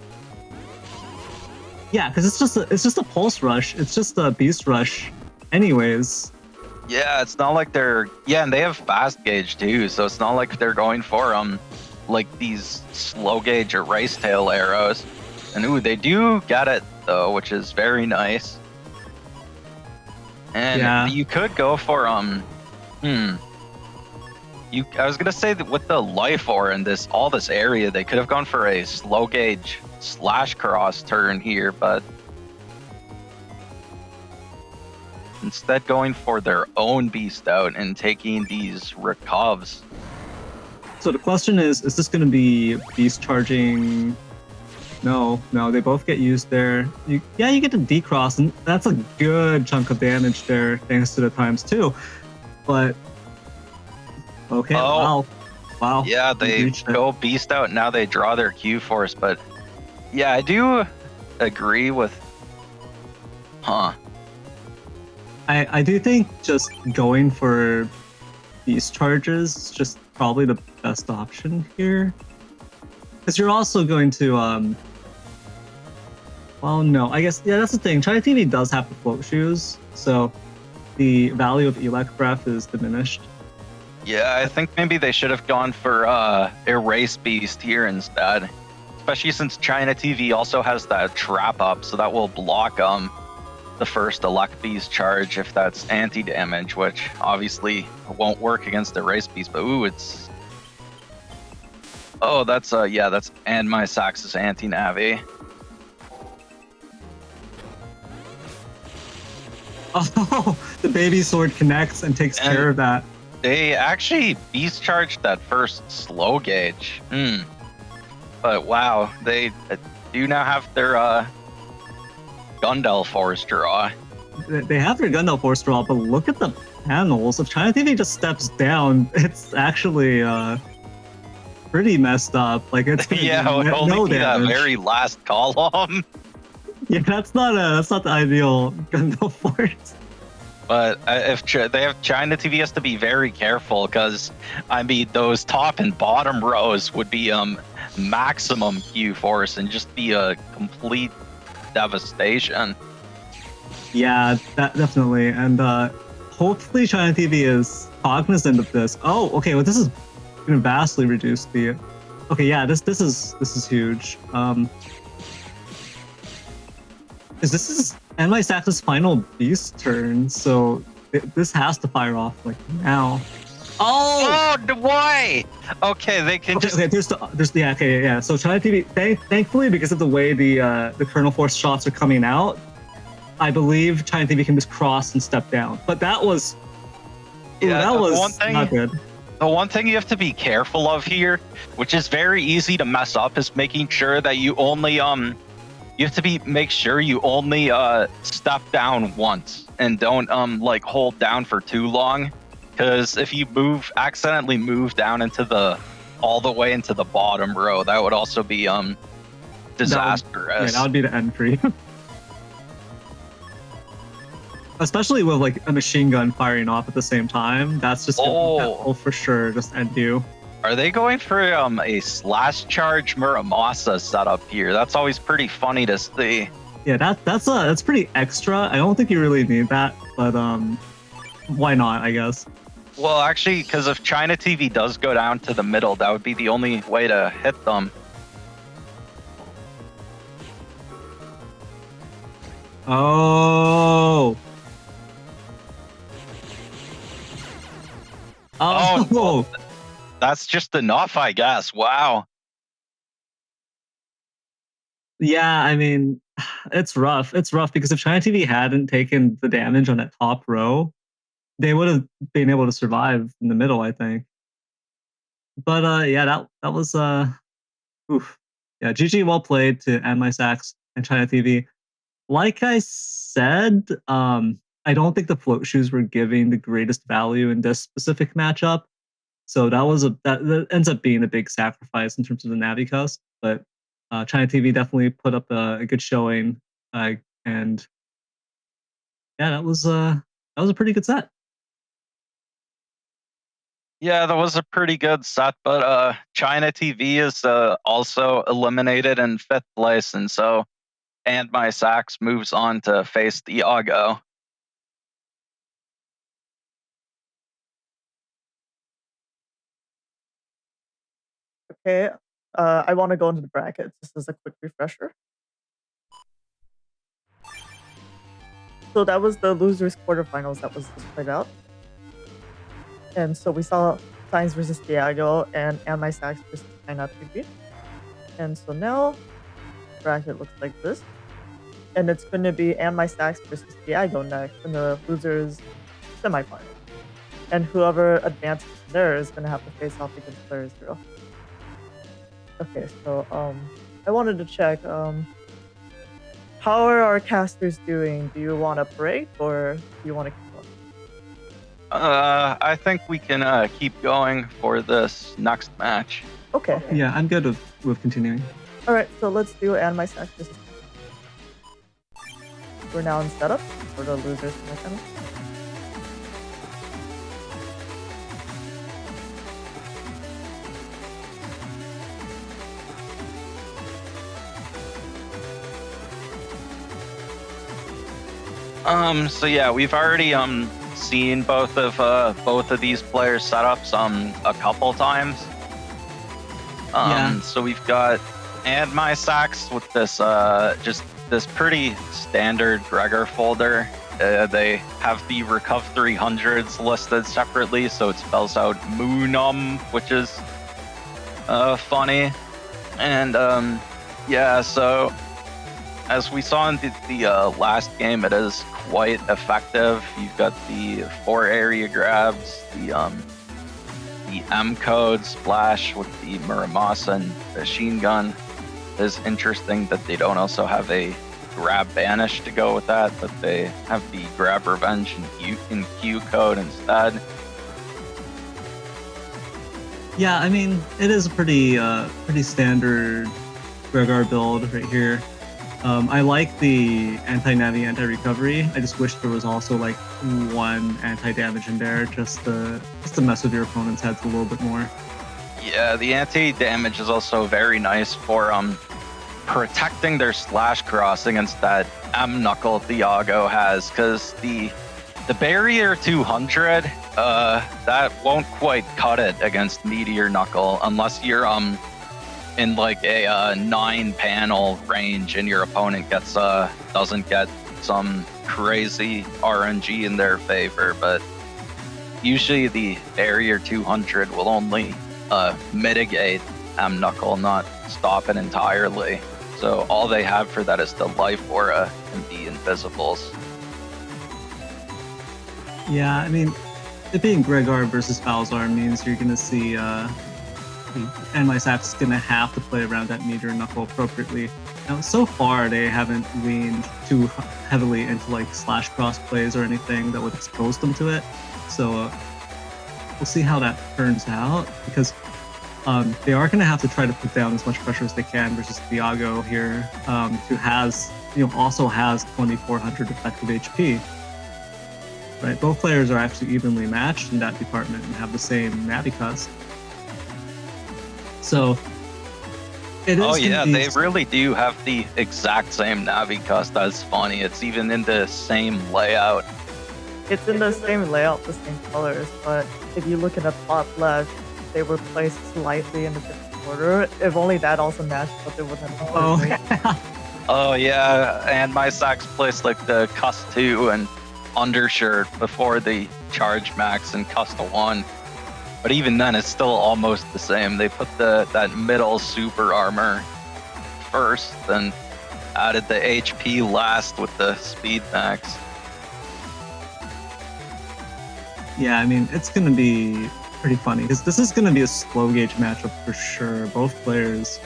Yeah, because it's just a pulse rush. It's just a beast rush, anyways. Yeah, it's not like and they have fast gauge too, so it's not like they're going for like these slow gauge erase tail arrows. And ooh, they do get it though, which is very nice. And yeah, you could go for I was gonna say that with the life ore in all this area, they could have gone for a slow gauge slash cross turn here, but instead going for their own beast out and taking these recovs. So the question is this going to be beast charging? No, they both get used there. You get the D-cross, and that's a good chunk of damage there, thanks to the ×2. But okay, wow. Yeah, they go beast out, and now they draw their Q force. But yeah, I do agree with. I do think just going for beast charges is just probably the best option here. Because you're also going to, well, no, I guess, yeah, that's the thing. ChinaTV does have the float shoes, so the value of Elec Breath is diminished. Yeah, I think maybe they should have gone for Erase Beast here instead. Especially since ChinaTV also has that trap up, so that will block the first Elect Beast charge if that's anti-damage, which obviously won't work against the Race Beast, but ooh, it's... Oh, that's AndMySax's anti-navi. Oh, the baby sword connects and takes care of that. They actually beast charged that first slow gauge. But wow, they do now have their Gundel Force draw. They have their Gundel Force draw, but look at the panels. If ChinaTV just steps down, it's actually pretty messed up. Like it's yeah, it would only be that very last column. Yeah, that's not the ideal Gundel Force. But if they have ChinaTV has to be very careful, because I mean those top and bottom rows would be maximum Q force and just be a complete devastation. Yeah, that definitely, and hopefully ChinaTV is cognizant of this. Oh, okay. Well, this is going to vastly reduce the. Okay, yeah, this is huge. Because this is AndMySax's final beast turn, so this has to fire off like now. Oh! Why? Okay, they can just. Okay, yeah. So ChinaTV, thankfully, because of the way the Colonel Force shots are coming out, I believe ChinaTV can just cross and step down. But that was, that was not good. The one thing you have to be careful of here, which is very easy to mess up, is making sure that you only you have to make sure you only step down once and don't like hold down for too long. Because if you accidentally move down into all the way into the bottom row, that would also be disastrous. That would be the end for you. Especially with like a machine gun firing off at the same time, that's just that will for sure just end you. Are they going for a slash charge Muramasa setup here? That's always pretty funny to see. Yeah, that's pretty extra. I don't think you really need that, but why not? I guess. Well, actually, because if ChinaTV does go down to the middle, that would be the only way to hit them. Oh. Oh, well, that's just enough, I guess. Wow. Yeah, I mean, it's rough. It's rough because if ChinaTV hadn't taken the damage on that top row, they would have been able to survive in the middle, I think. But yeah, that was oof. Yeah, GG, well played to AndMySax and ChinaTV. Like I said, I don't think the float shoes were giving the greatest value in this specific matchup. So that ends up being a big sacrifice in terms of the Navi cost. But ChinaTV definitely put up a good showing, and yeah, that was a pretty good set. Yeah, that was a pretty good set, but ChinaTV is also eliminated in 5th place, and so AndMySax moves on to face Thiago. Okay, I want to go into the brackets. This is a quick refresher. So that was the losers quarterfinals that was just played out. And so we saw Symes versus Thiago and AndMySax versus ChinaTV. And so now the bracket looks like this. And it's going to be AndMySax versus Thiago next in the losers semifinal. And whoever advances there is going to have to face off against playerzero. Okay, so I wanted to check, how are our casters doing? Do you want to break or do you want to keep going? I think we can keep going for this next match. Okay. Yeah, I'm good with continuing. All right, so let's do AndMySax versus. We're now in setup for the losers semifinal. So yeah, we've already seen both of these players' setups a couple times. So we've got AndMySax with this just this pretty standard Gregor folder. They have the Recuv 300s listed separately, so it spells out Moonum, which is funny. And yeah, so as we saw in the last game, it is quite effective. You've got the 4 area grabs, the M code splash with the Muramasa and machine gun. It is interesting that they don't also have a grab banish to go with that, but they have the grab revenge in Q code instead. Yeah, I mean, it is a pretty standard Gregor build right here. I like the anti-navi, anti-recovery. I just wish there was also like one anti-damage in there just to mess with your opponent's heads a little bit more. Yeah, the anti-damage is also very nice for protecting their slash cross against that M knuckle Thiago has, because the barrier 200 that won't quite cut it against meteor knuckle unless you're in like a 9-panel range and your opponent gets doesn't get some crazy RNG in their favor. But usually the barrier 200 will only mitigate Knuckle, not stop it entirely. So all they have for that is the life aura and the invisibles. Yeah, I mean, it being Gregar versus Falzar means you're gonna see AndMySax is gonna have to play around that meter Knuckle appropriately. Now, so far they haven't leaned too heavily into like slash cross plays or anything that would expose them to it. So we'll see how that turns out, because they are going to have to try to put down as much pressure as they can versus Thiago here, who has, also has 2400 effective HP. Right, both players are actually evenly matched in that department and have the same Navi cost. So it is. Oh yeah, they really do have the exact same Navi cost. That's funny. It's even in the same layout. It's in the same layout, the same colors, but if you look at the top left, they were placed slightly in a different order. If only that also matched, but they wouldn't have. Oh yeah. Oh yeah, and AndMySax placed like the Cust 2 and undershirt before the charge max and Cust 1. But even then, it's still almost the same. They put that middle super armor first, then added the HP last with the speed max. Yeah, I mean, it's going to be pretty funny, because this is going to be a slow gauge matchup for sure. Both players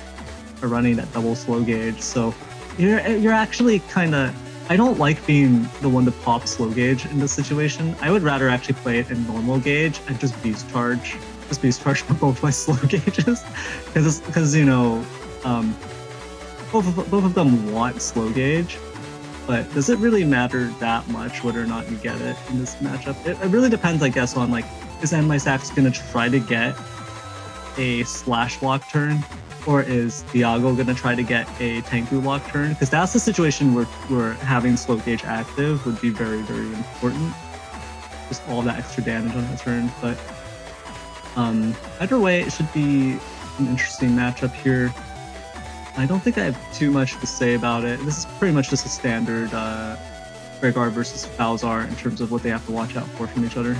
are running at double slow gauge, so you're actually kind of... I don't like being the one to pop slow gauge in this situation. I would rather actually play it in normal gauge and just beast charge for both my slow gauges, because both of them want slow gauge. But does it really matter that much whether or not you get it in this matchup? It really depends, I guess, on like, is AndMySax going to try to get a slash lock turn, or is Thiago going to try to get a Tengu lock turn? Because that's the situation where having slow gauge active would be very, very important. Just all that extra damage on the turn. But either way, it should be an interesting matchup here. I don't think I have too much to say about it. This is pretty much just a standard Gregar versus Falzar in terms of what they have to watch out for from each other.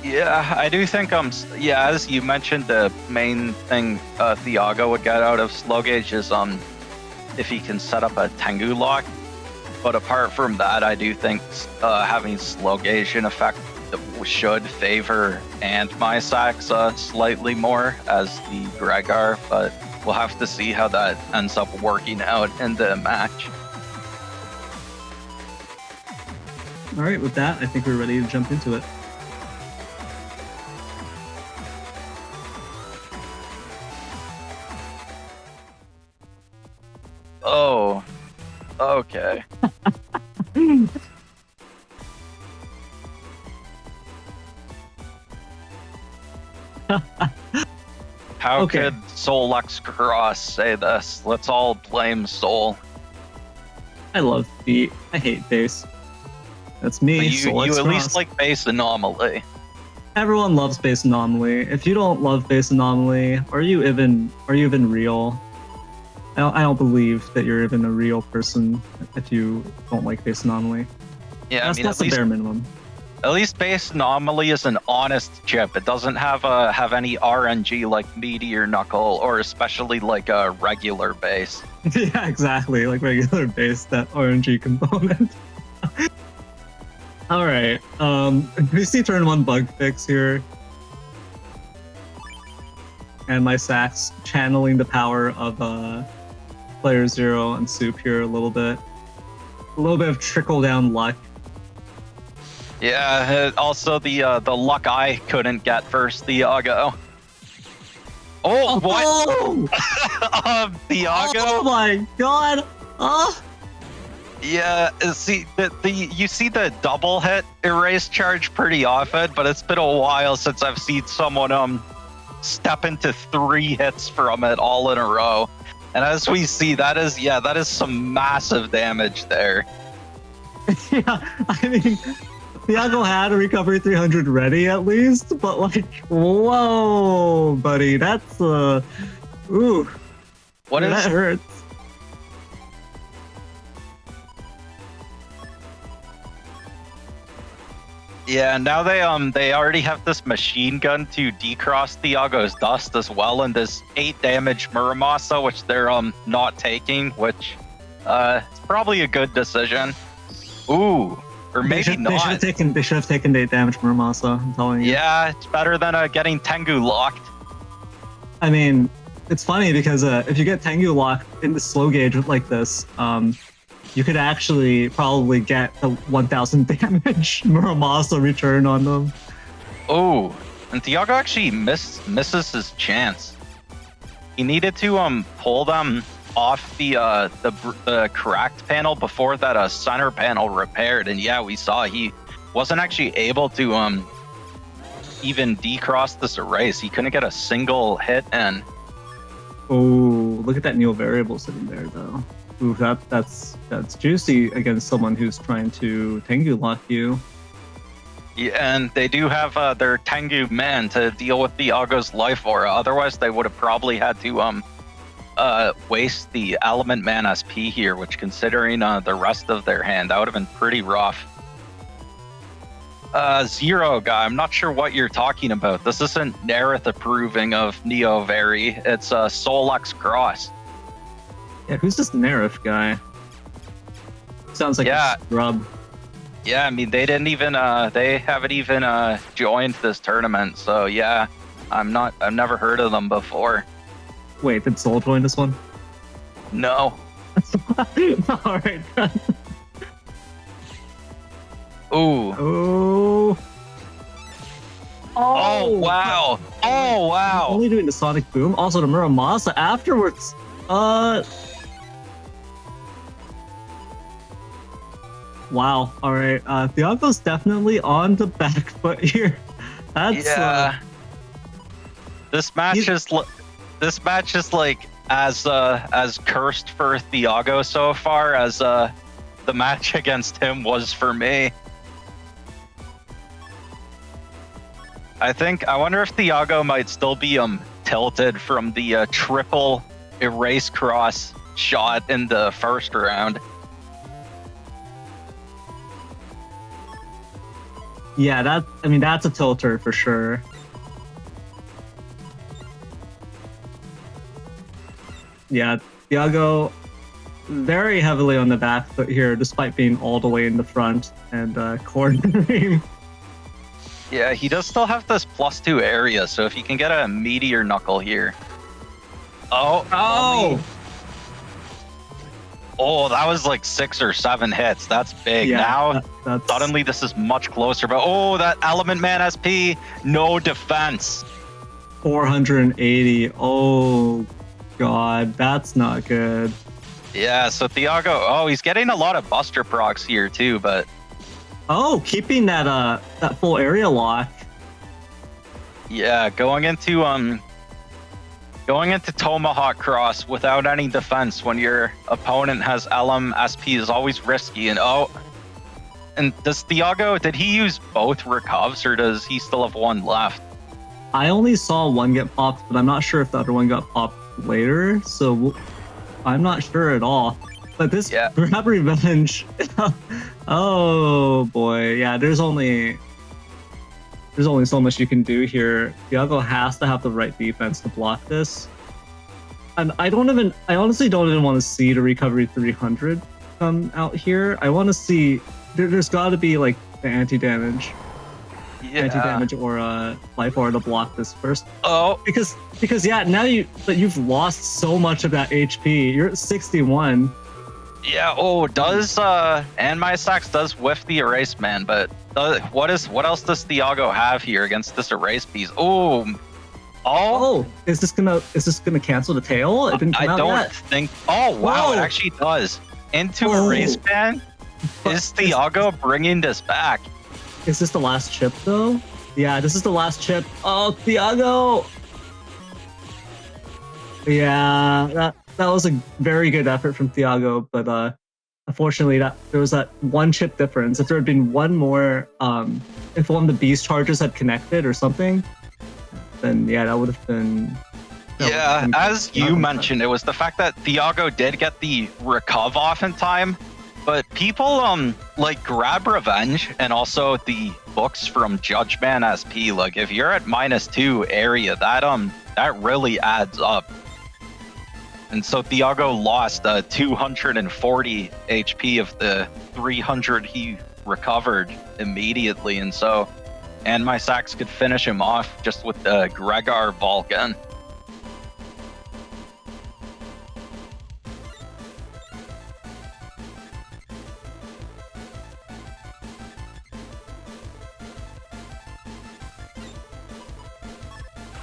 Yeah, I do think, as you mentioned, the main thing Thiago would get out of slow gauge is if he can set up a Tengu lock. But apart from that, I do think having slow gauge in effect should favor AndMySax slightly more as the Gregar, but we'll have to see how that ends up working out in the match. All right, with that, I think we're ready to jump into it. Oh, okay. How could Solex Cross say this? Let's all blame Soul. I love beat. I hate base. That's me. You at least like base anomaly. Everyone loves base anomaly. If you don't love base anomaly, are you even real? I don't believe that you're even a real person if you don't like base anomaly. Yeah, that's the bare minimum. At least base anomaly is an honest chip. It doesn't have any RNG like Meteor Knuckle, or especially like a regular base. Yeah, exactly, like regular base, that RNG component. All right, we see turn 1 bug fix here. AndMySax channeling the power of playerzero and Soup here a little bit. A little bit of trickle down luck. Yeah, also the luck I couldn't get first, Thiago. Oh, what? Oh! Thiago? Oh my god! Oh! Yeah, see, you see the double hit erase charge pretty often, but it's been a while since I've seen someone step into 3 hits from it all in a row. And as we see, that is some massive damage there. Yeah, I mean, Thiago had a recovery 300 ready at least, but like, whoa, buddy, that's ooh, that hurts. Yeah, now they already have this machine gun to decross Thiago's dust as well, and this 8 damage Muramasa, which they're not taking, which it's probably a good decision. Ooh, or maybe not. They should have taken 8 damage from Muramasa, I'm telling you. Yeah, it's better than getting Tengu locked. I mean, it's funny because if you get Tengu locked in the slow gauge like this, you could actually probably get a 1000 damage Muramasa return on them. Oh, and Thiago actually misses his chance. He needed to pull them off the cracked panel before that center panel repaired, and yeah, we saw he wasn't actually able to even decross this erase. He couldn't get a single hit in. Oh, look at that Neo variable sitting there though. Ooh, that's juicy against someone who's trying to Tengu lock you. Yeah, and they do have their Tengu man to deal with Thiago's life aura. Otherwise, they would have probably had to waste the element man SP here, which, considering the rest of their hand, that would have been pretty rough. Zero guy, I'm not sure what you're talking about. This isn't Neryth approving of Neo Very. It's Solex Cross. Yeah, who's this Neryth guy? Sounds like a scrub. Yeah, I mean, they didn't even they haven't even joined this tournament, so yeah, I've never heard of them before. Wait, did Soul join this one? No. All right. Ooh. Oh. Oh wow. Oh wow. Only doing the Sonic Boom. Also the Muramasa afterwards. Wow. All right. Thiago's definitely on the back foot here. That's This match is like as cursed for Thiago so far as the match against him was for me. I wonder if Thiago might still be tilted from the triple erase cross shot in the first round. Yeah, that's a tilter for sure. Yeah, Thiago very heavily on the back foot here, despite being all the way in the front and cornering. Yeah, he does still have this +2 area, so if he can get a meteor knuckle here. Oh, that was like 6 or 7 hits. That's big. Yeah, now, that's... suddenly this is much closer. But that Element Man SP, no defense. 480. Oh, God, that's not good. Yeah, so Thiago, he's getting a lot of Buster procs here too, but... Oh, keeping that full area lock. Yeah, going into Tomahawk Cross without any defense when your opponent has LM SP is always risky. And does Thiago, did he use both recovs or does he still have one left? I only saw one get popped, but I'm not sure if the other one got popped later, so I'm not sure at all. But this grab revenge, oh boy, yeah. There's only so much you can do here. Thiago has to have the right defense to block this, and I honestly don't even want to see the recovery 300 come out here. I want to see there's got to be like the anti-damage or life aura to block this first. Oh, because yeah, now you've lost so much of that HP. You're at 61. Yeah. Does AndMySax does whiff the erase man, but what else does Thiago have here against this erase piece? Is this gonna cancel the tail? It didn't come out yet. Think. Oh wow, it actually does. Into erase man. Is Thiago bringing this back? Is this the last chip though? Yeah, this is the last chip. Oh, Thiago. Yeah, that was a very good effort from Thiago, but unfortunately there was that one chip difference. If there had been one more, if one of the beast charges had connected or something, then yeah, that would have been... as you mentioned, it was the fact that Thiago did get the recov off in time, but people like grab revenge and also the books from Judgeman SP. Like if you're at -2 area, that really adds up. And so Thiago lost 240 HP of the 300 he recovered immediately, and so AndMySax could finish him off just with the Gregor Vulcan.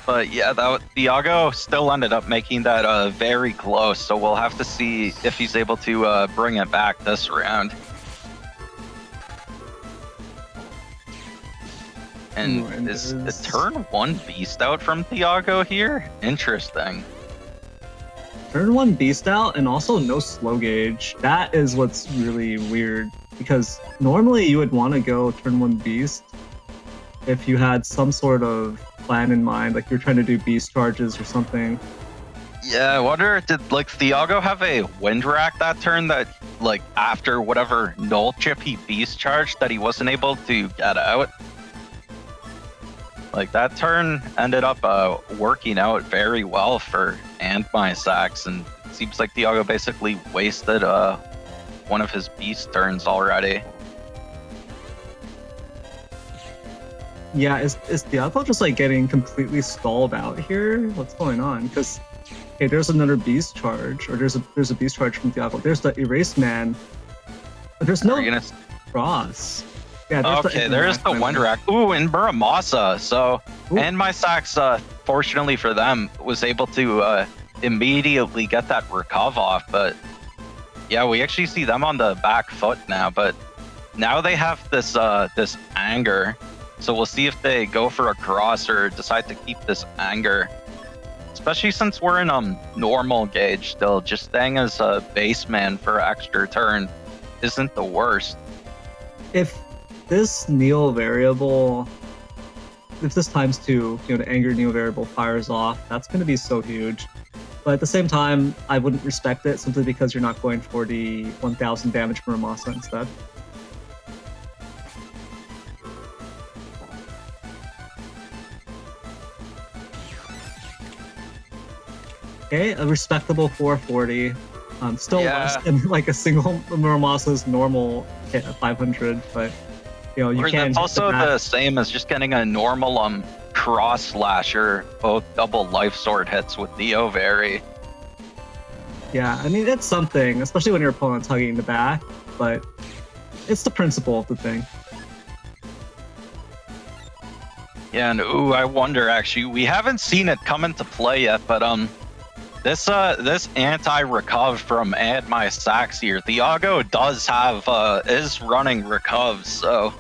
But yeah, Thiago still ended up making that very close, so we'll have to see if he's able to bring it back this round. And is the turn 1 beast out from Thiago here? Interesting. Turn 1 beast out and also no slow gauge. That is what's really weird, because normally you would want to go turn 1 beast if you had some sort of plan in mind, like you're trying to do beast charges or something. Yeah, I wonder, did like Thiago have a wind rack that turn that, like after whatever null chip he beast charged, that he wasn't able to get out? Like that turn ended up working out very well for AndMySax, and it seems like Thiago basically wasted one of his beast turns already. Yeah, is Thiago just like getting completely stalled out here? What's going on? Because okay, there's another beast charge, or there's a beast charge from Thiago. There's the erase man. But there's no cross. Yeah, there's the wind rack. Ooh, and Muramasa. So AndMySax, fortunately for them, was able to immediately get that recover off. But yeah, we actually see them on the back foot now. But now they have this this anger. So we'll see if they go for a cross or decide to keep this anger. Especially since we're in normal gauge still, just staying as a base man for an extra turn isn't the worst. If this Neo variable, if this ×2, the anger Neo variable fires off, that's going to be so huge. But at the same time, I wouldn't respect it simply because you're not going for the 1000 damage Muramasa instead. Okay, a respectable 440. Still less than like a single Muramasa's normal hit of 500, but you can't. That's also the same as just getting a normal cross slasher, both double life sword hits with Neo Very. Yeah, I mean it's something, especially when your opponent's hugging the back, but it's the principle of the thing. Yeah, and I wonder actually, we haven't seen it come into play yet, but this anti-recuv from AndMySax here, Thiago does have is running recuvs, so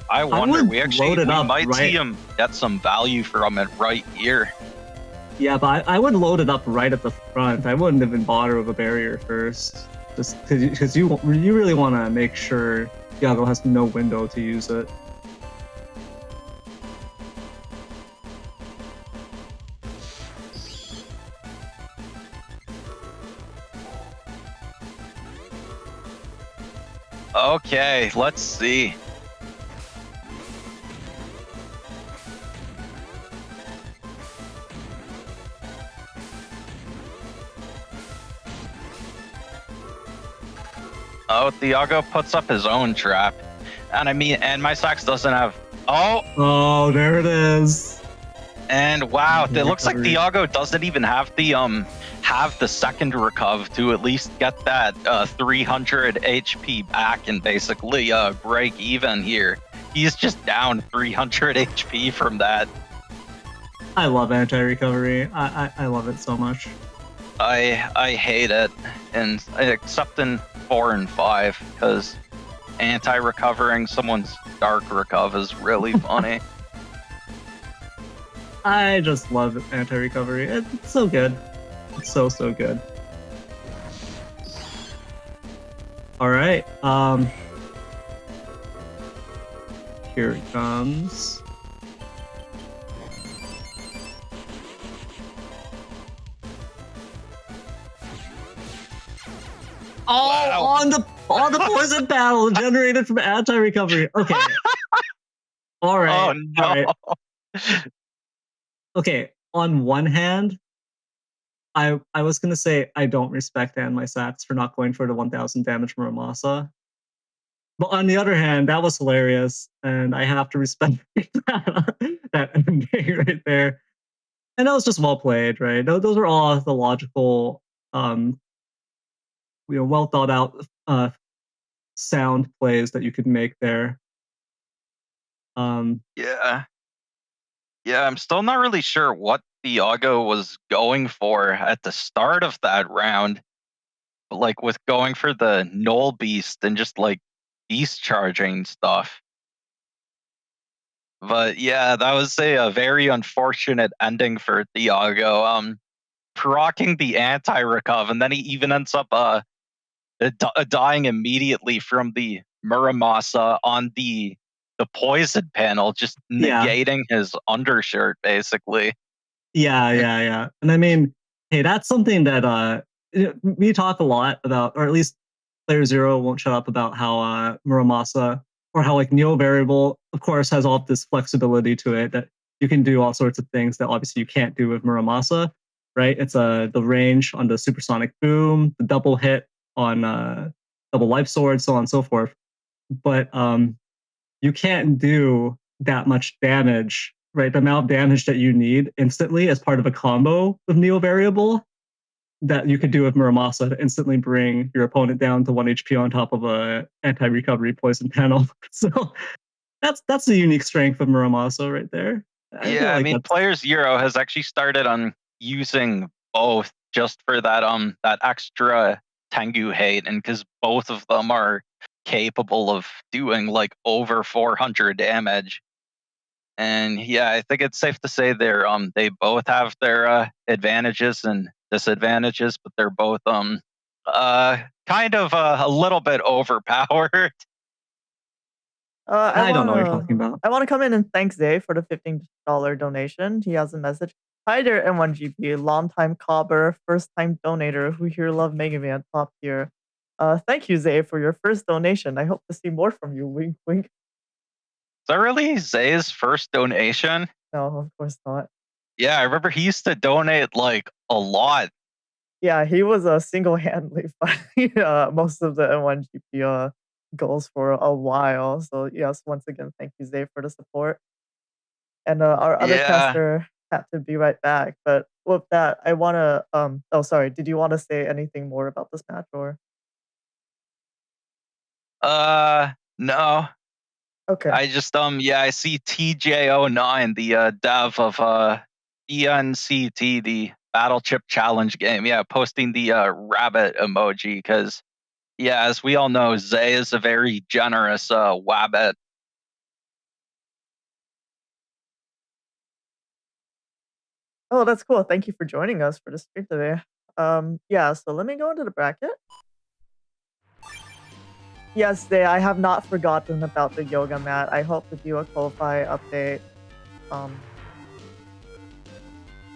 I wonder, we might see him get some value from it right here. Yeah, but I would load it up right at the front. I wouldn't even bother with a barrier first, just because you really want to make sure Thiago has no window to use it. Okay, let's see. Oh, Thiago puts up his own trap. And I mean, AndMySax doesn't have... Oh, there it is. And wow, it looks like Thiago doesn't even have the second recuv to at least get that 300 HP back and basically break even here. He's just down 300 HP from that. I love anti-recovery. I love it so much. I hate it, and except in 4 and 5, because anti-recovering someone's dark recuv is really funny. I just love anti-recovery. It's so good. It's so good. All right. Here it comes. Oh, wow. on the poison battle generated from anti-recovery. Okay. All right. Oh no. All right. Okay. On one hand, I was gonna say I don't respect AndMySax for not going for the 1000 damage Muramasa. But on the other hand, that was hilarious, and I have to respect that ending right there. And that was just well played, right? Those are all the logical, well thought out, sound plays that you could make there. Yeah. Yeah, I'm still not really sure what Thiago was going for at the start of that round. But like with going for the Null Beast and just like beast charging stuff. But yeah, that was a very unfortunate ending for Thiago. Proccing the anti-recuv, and then he even ends up dying immediately from the Muramasa on the poison panel, just Yeah. negating his undershirt basically. Yeah. And I mean, hey, that's something that we talk a lot about, or at least playerzero won't shut up about how Muramasa, or how like Neo variable, of course, has all this flexibility to it that you can do all sorts of things that obviously you can't do with Muramasa, right? It's the range on the supersonic boom, the double hit on double life sword, so on and so forth. But you can't do that much damage, right? The amount of damage that you need instantly as part of a combo with Neo variable that you could do with Muramasa to instantly bring your opponent down to 1 HP on top of a anti-recovery poison panel. So that's the unique strength of Muramasa right there. Yeah, I mean, playerzero has actually started on using both just for that that extra Tengu hate, and because both of them are capable of doing like over 400 damage. And yeah, I think it's safe to say they both have their advantages and disadvantages, but they're both kind of a little bit overpowered. I don't know what you're talking about. I want to come in and thank Zay for the $15 donation. He has a message. Hi there, N1GP, long-time cobber, first-time donator who here love Mega Man top tier. Thank you, Zay, for your first donation. I hope to see more from you. Wink, wink. Is that really Zay's first donation? No, of course not. Yeah, I remember he used to donate like a lot. Yeah, he was single-handedly fighting most of the N1GP goals for a while. So yes, once again, thank you, Zay, for the support. And our other caster had to be right back. But with that, I wanna oh sorry, did you want to say anything more about this match or? No. Okay. I just yeah, I see TJ09, the dev of ENCT, the Battle Chip Challenge game. Yeah, posting the rabbit emoji because yeah, as we all know, Zay is a very generous wabbit. Oh, that's cool. Thank you for joining us for the stream today. Yeah, so let me go into the bracket. Yes, Zay, I have not forgotten about the yoga mat. I hope to do a Ko-Fi update.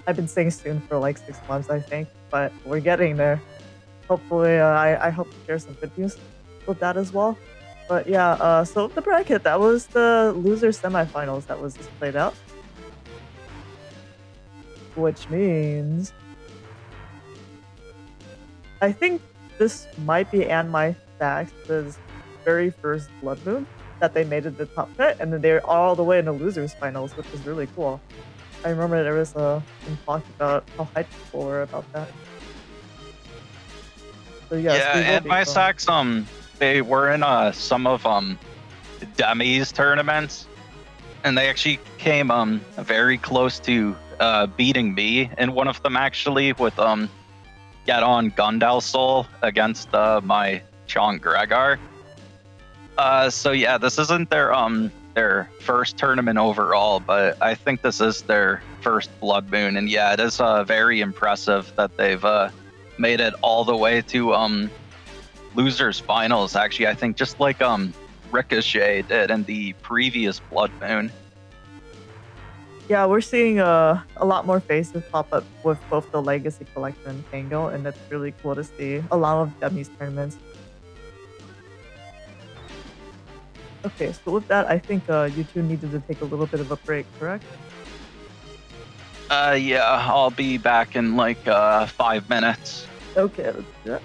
I've been saying soon for like 6 months, I think, but we're getting there. Hopefully, I hope to share some good news with that as well. But yeah, so the bracket, that was the loser semifinals that was just played out. Which means I think this might be AndMySax's very first Blood Moon that they made it the top cut, and then they're all the way in the losers finals, which is really cool. I remember there was some talk about how hyped people were about that. So yeah, AndMySax, they were in some of Demi's tournaments, and they actually came very close to beating me in one of them actually with Get On Gundel Soul against my Chong Gregar. So yeah, this isn't their first tournament overall, but I think this is their first Blood Moon, and yeah, it is very impressive that they've made it all the way to losers finals. Actually, I think just like Ricochet did in the previous Blood Moon. Yeah, we're seeing a lot more faces pop up with both the Legacy Collection and Tango, and that's really cool to see a lot of Demi's tournaments. Okay, so with that, I think you two needed to take a little bit of a break, correct? Yeah, I'll be back in like 5 minutes. Okay, let's do that.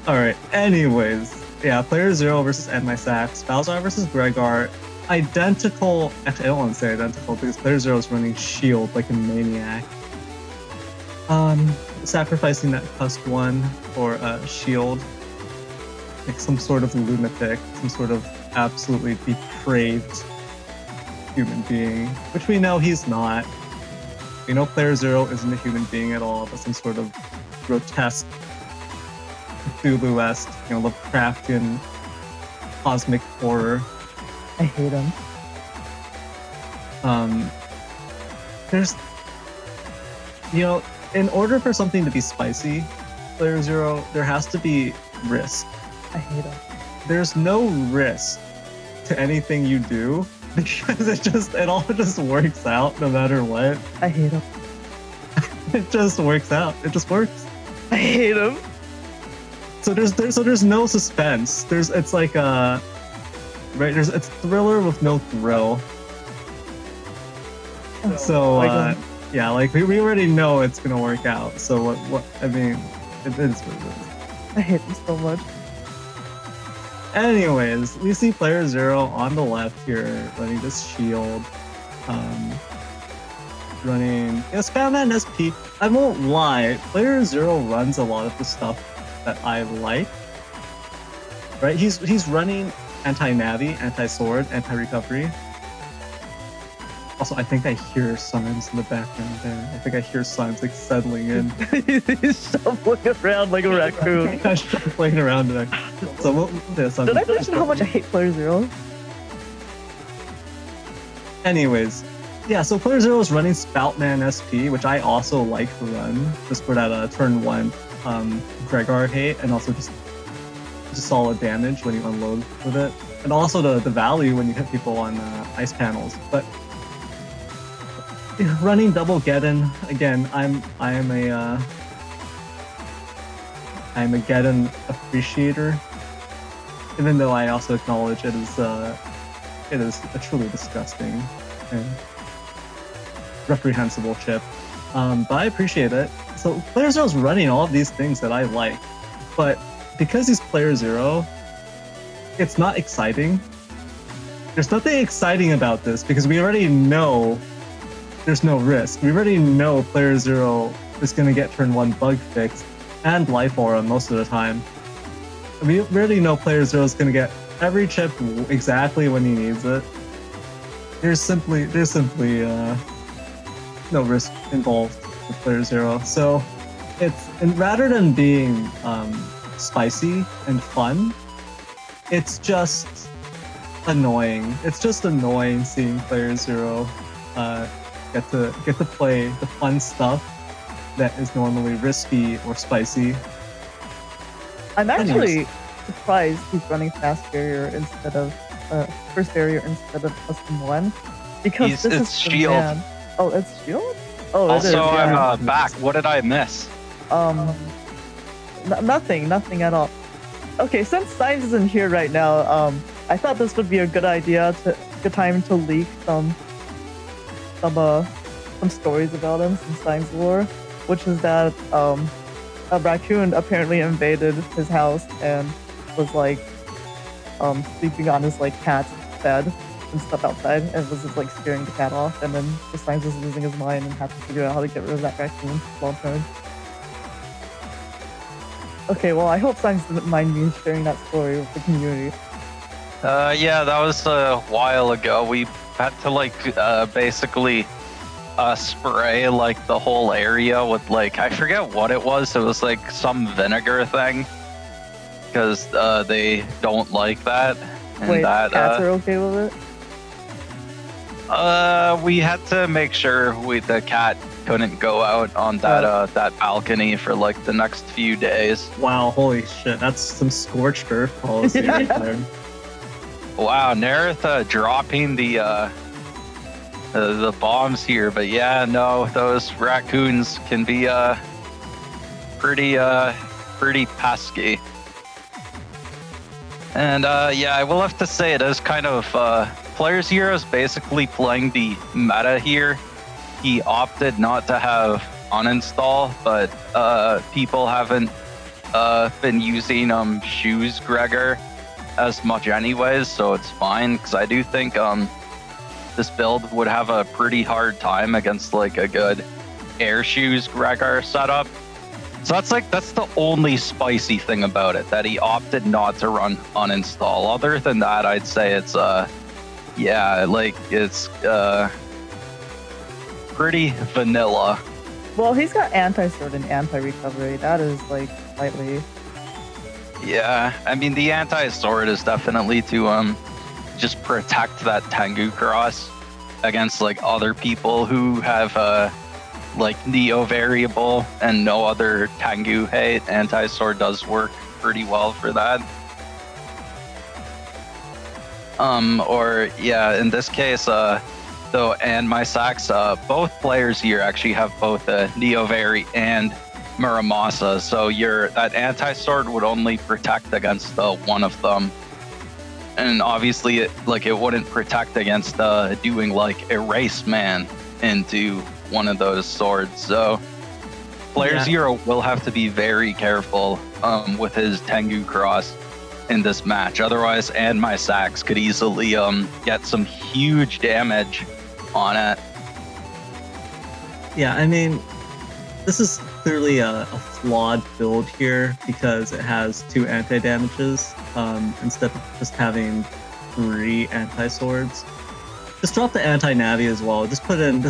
All right. Anyways, yeah, player 0 versus AndMySax, Balzar versus Gregar. Identical. Actually, I don't want to say identical because player 0 is running shield like a maniac. Sacrificing that +1 for shield, like some sort of lunatic, some sort of absolutely depraved human being, which we know he's not. We know player 0 isn't a human being at all, but some sort of grotesque, Cthulhu-esque, Lovecraftian cosmic horror. I hate him. There's, in order for something to be spicy, player 0, there has to be risk. I hate him. There's no risk to anything you do because it all just works out no matter what. I hate him. It just works out. It just works. I hate him. So there's no suspense. It's like it's thriller with no thrill. So yeah, like we already know it's gonna work out. So what I mean, it is what it is. I hate him so much. Anyways, we see player 0 on the left here running this shield, running Spamman SP. I won't lie, player 0 runs a lot of the stuff that I like. Right? He's running anti-navi, anti-sword, anti-recovery. Also, I think I hear Symes in the background there. I think I hear Symes like settling in. He's shuffling around like a raccoon. He's shuffling around there. So did I mention how much I hate player 0? Anyways, yeah, so player 0 is running Spoutman SP, which I also like to run, just for that turn 1 Gregar hate, and also just solid damage when you unload with it, and also the value when you hit people on ice panels. But running double Geddon, again, I'm a Geddon appreciator, even though I also acknowledge it is a truly disgusting and reprehensible chip. But I appreciate it. So player 0 is running all of these things that I like, but because he's player 0, it's not exciting. There's nothing exciting about this because we already know there's no risk. We already know player 0 is going to get turn 1 bug fixed and life aura most of the time. We already know player 0 is going to get every chip exactly when he needs it. There's simply no risk involved with player 0. So and rather than being spicy and fun, it's just annoying. It's just annoying seeing player 0 get to play the fun stuff that is normally risky or spicy. I'm actually surprised he's running fast barrier instead of first barrier instead of custom 1 because it's this is shield. Man. Oh, it's shield. Oh, also, it is. Yeah. I'm back. What did I miss? Nothing at all. Okay, since Symes isn't here right now, I thought this would be a good time to leak some stories about him, some Symes lore, which is that a raccoon apparently invaded his house and was like sleeping on his like cat's bed and stuff outside, and was just like scaring the cat off, and then the Symes was losing his mind and had to figure out how to get rid of that raccoon long term. Okay, well, I hope Symes didn't mind me sharing that story with the community. Yeah, that was a while ago. We had to like basically spray like the whole area with like, I forget what it was. It was like some vinegar thing because they don't like that. And Wait, that, cats are okay with it? We had to make sure the cat couldn't go out on that balcony for like the next few days. Wow, holy shit, that's some scorched earth policy right there. Wow, Neryth dropping the bombs here, but yeah, no, those raccoons can be pretty pesky. And yeah, I will have to say it is kind of playerzero is basically playing the meta here. He opted not to have uninstall, but people haven't been using shoes Gregor as much anyways, so it's fine, because I do think this build would have a pretty hard time against like a good air shoes Gregor setup. So that's the only spicy thing about it, that he opted not to run uninstall. Other than that, I'd say it's yeah, like it's pretty vanilla. Well, he's got anti-sword and anti-recovery. That is like slightly. Yeah, I mean the anti-sword is definitely to just protect that Tengu cross against like other people who have like Neo variable and no other Tengu hate. Anti-sword does work pretty well for that. Or yeah, in this case, though, AndMySax, both players here actually have both Neo Vari and Muramasa, so that anti-sword would only protect against one of them, and obviously it wouldn't protect against doing like erase man into one of those swords. So playerzero will have to be very careful with his Tengu cross in this match, otherwise AndMySax could easily get some huge damage on it. Yeah, I mean, this is clearly a flawed build here because it has 2 anti-damages instead of just having 3 anti-swords. Just drop the anti-navi as well. Just put in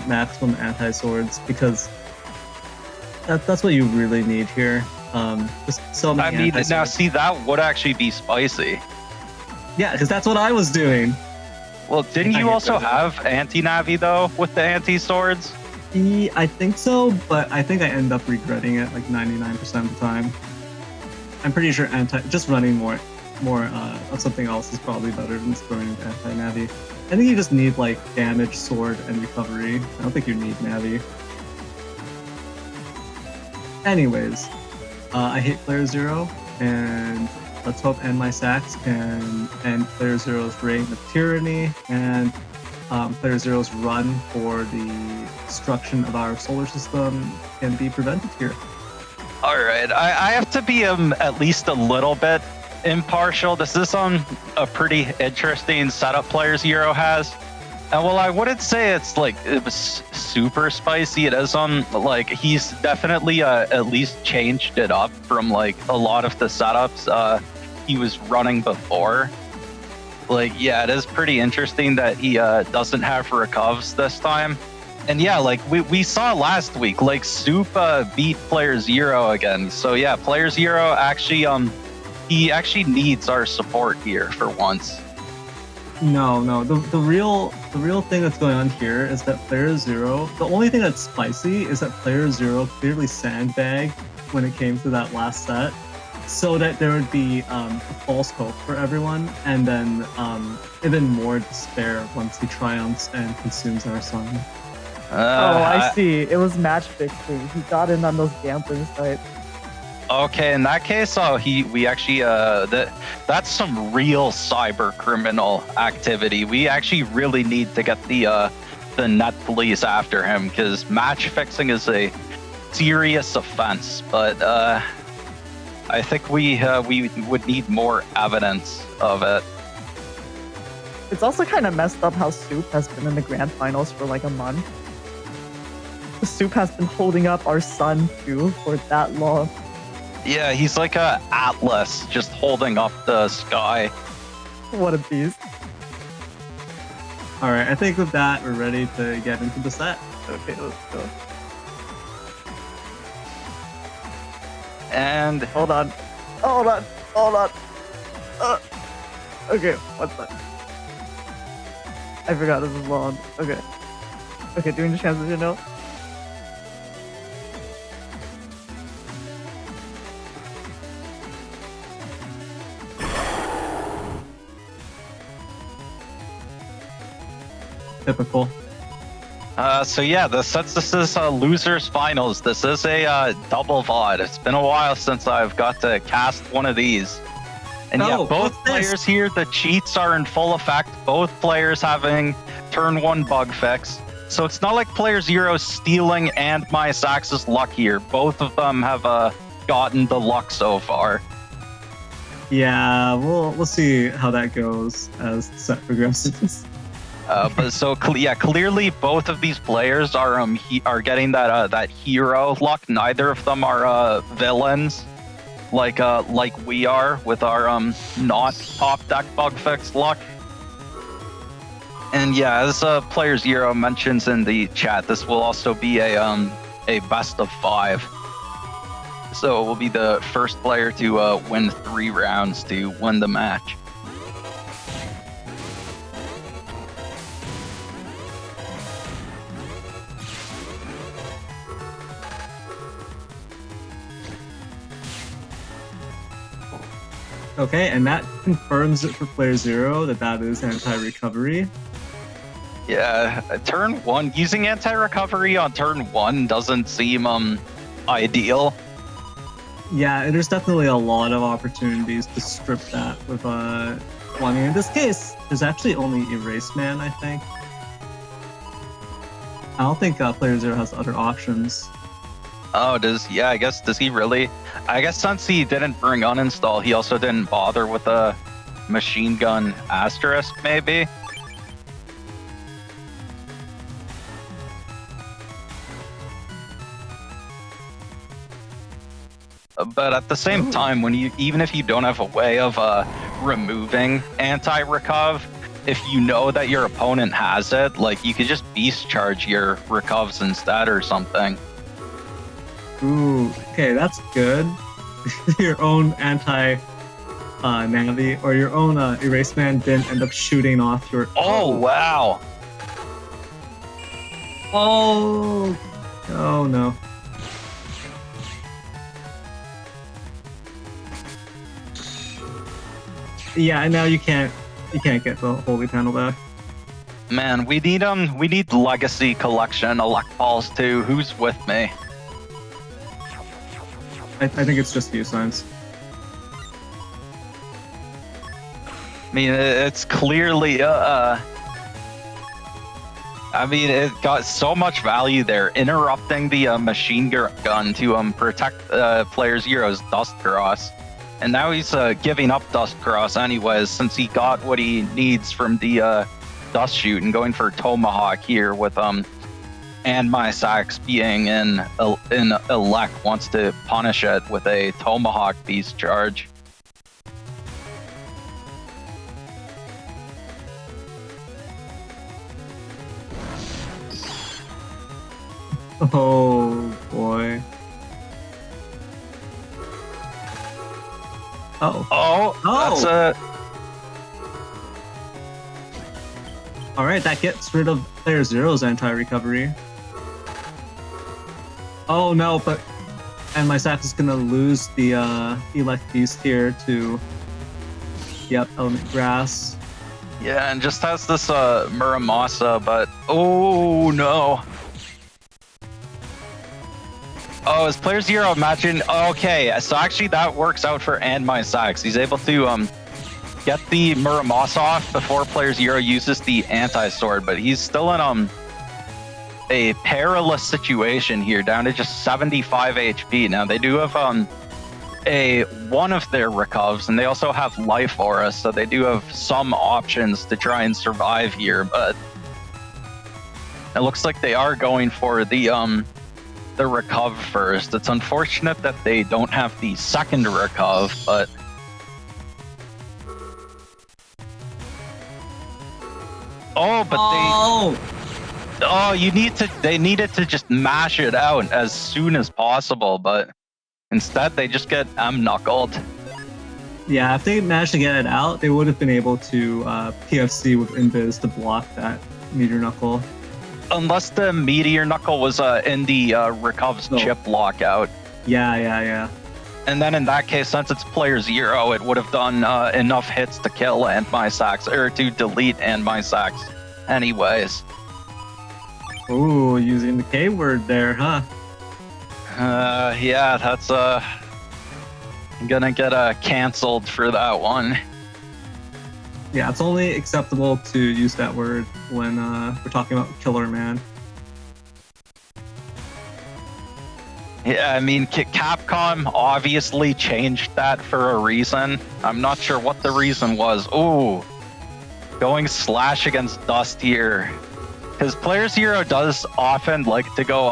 maximum anti-swords, because that's what you really need here. Just so many. I mean, now see, that would actually be spicy. Yeah, because that's what I was doing. Well, didn't you also have anti-navi though with the anti-swords? I think so, but I think I end up regretting it like 99% of the time. I'm pretty sure just running more of something else is probably better than just throwing anti-navi. I think you just need like damage, sword, and recovery. I don't think you need navi. Anyways, I hate playerzero, and let's hope AndMySax can end playerzero's reign of tyranny and playerzero's run for the destruction of our solar system can be prevented here. All right, I have to be at least a little bit impartial. This is a pretty interesting setup playerzero has. And well, I wouldn't say it was super spicy. It is like he's definitely at least changed it up from like a lot of the setups he was running before. Like, yeah, it is pretty interesting that he doesn't have recovs this time. And yeah, like we saw last week, like Soup beat playerzero again. So yeah, playerzero actually he actually needs our support here for once. No. The real thing that's going on here is that playerzero, the only thing that's spicy is that playerzero clearly sandbagged when it came to that last set, so that there would be a false hope for everyone, and then even more despair once he triumphs and consumes our sun. I see. It was match fixing. He got in on those gambling sites. Okay, in that case, we actually that's some real cyber criminal activity. We actually really need to get the net police after him, because match fixing is a serious offense. But I think we would need more evidence of it. It's also kind of messed up how Soup has been in the grand finals for like a month. Soup has been holding up our sun too for that long. Yeah, he's like a Atlas, just holding up the sky. What a beast. All right, I think with that, we're ready to get into the set. Okay, let's go. And hold on. Okay, what's that? I forgot this is long. Okay, doing the transition now. Typical. So yeah, this is losers finals. This is a double VOD. It's been a while since I've got to cast one of these, And yeah, Oh, both what's this? players here, the cheats are in full effect. Both players having turn 1 bug fix. So it's not like player 0 stealing AndMySax's luck here. Both of them have gotten the luck so far. Yeah, we'll see how that goes as the set progresses. But so clearly both of these players are getting that hero luck. Neither of them are villains, like we are with our not top deck bug fix luck. And yeah, as player 0 mentions in the chat, this will also be a best of 5. So it will be the first player to win 3 rounds to win the match. Okay, and that confirms it for player 0 that is anti-recovery. Yeah, turn 1, using anti-recovery on turn 1 doesn't seem ideal. Yeah, there's definitely a lot of opportunities to strip that with one. In this case, there's actually only Erase Man, I think. I don't think player 0 has other options. Oh, does he really? I guess since he didn't bring uninstall, he also didn't bother with a machine gun asterisk, maybe? But at the same time, even if you don't have a way of removing anti-recuv, if you know that your opponent has it, like you could just beast charge your recovs instead or something. Ooh, okay, that's good. Your own anti-Navi or your own Erase Man didn't end up shooting off your... Oh, wow. Oh no. Yeah, and now you can't get the holy panel back. Man, we need legacy collection elect balls too. Who's with me? I think it's just you, Symes. I mean, it's clearly I mean, it got so much value there, interrupting the machine gun to protect player 0's Dust Cross. And now he's giving up Dust Cross anyways, since he got what he needs from the Dust Shoot and going for Tomahawk here with AndMySax being in Elect wants to punish it with a Tomahawk beast charge. Oh boy. Oh, that's a... Alright, that gets rid of player 0's anti-recovery. Oh no, but AndMySax is gonna lose the Elect Beast here to Element Grass. Yeah, and just has this Muramasa, but oh no. Oh, is player 0 imagine? Okay, so actually that works out for AndMySax. He's able to get the Muramasa off before player 0 uses the anti-sword, but he's still in a perilous situation here, down to just 75 HP. Now they do have one of their recovs, and they also have Life Aura, so they do have some options to try and survive here, but it looks like they are going for the recuv first. It's unfortunate that they don't have the second recuv, but they needed to just mash it out as soon as possible, but instead they just get knuckled. Yeah, if they managed to get it out, they would have been able to PFC with Invis to block that Meteor Knuckle. Unless the Meteor Knuckle was in the Recov's chip lockout. Yeah. And then in that case, since it's player 0, it would have done enough hits to kill AndMySax, or to delete AndMySax anyways. Ooh, using the K word there, huh? Yeah, that's I'm gonna get canceled for that one. Yeah, it's only acceptable to use that word when we're talking about Killer Man. Yeah, I mean, Capcom obviously changed that for a reason. I'm not sure what the reason was. Ooh, going slash against Dust here. Because playerzero does often like to go,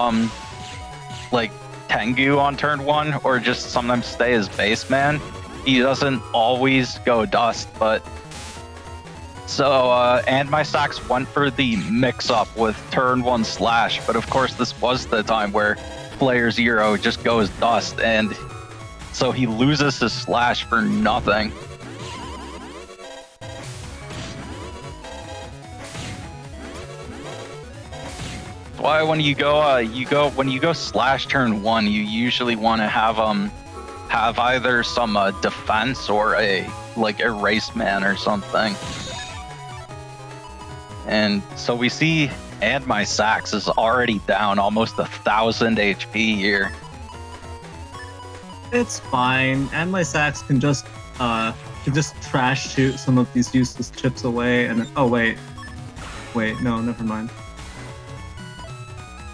like, Tengu on turn 1, or just sometimes stay as baseman. He doesn't always go Dust, but... So, AndMySax went for the mix-up with turn 1 slash, but of course this was the time where playerzero just goes Dust, and so he loses his slash for nothing. Why when you go slash turn 1, you usually want to have either some defense or a erase man or something. And so we see AndMySax is already down almost 1,000 HP here. It's fine. AndMySax can just trash shoot some of these useless chips away, and oh wait, no, never mind.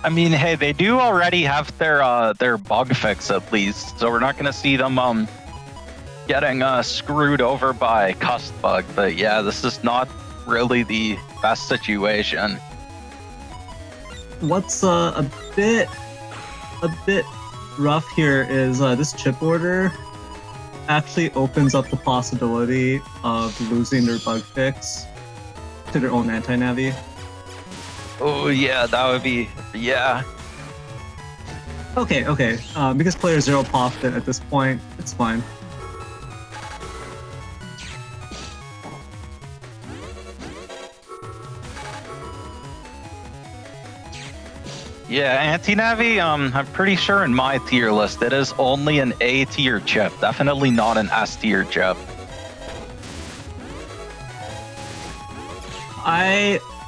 I mean, hey, they do already have their bug fix at least, so we're not gonna see them getting screwed over by Cust Bug. But yeah, this is not really the best situation. What's a bit rough here is this chip order actually opens up the possibility of losing their bug fix to their own anti-navi. Oh yeah, that would be, yeah. Okay. Because playerzero popped it at this point, it's fine. Yeah, anti-navi, I'm pretty sure in my tier list it is only an A tier chip, definitely not an S tier chip.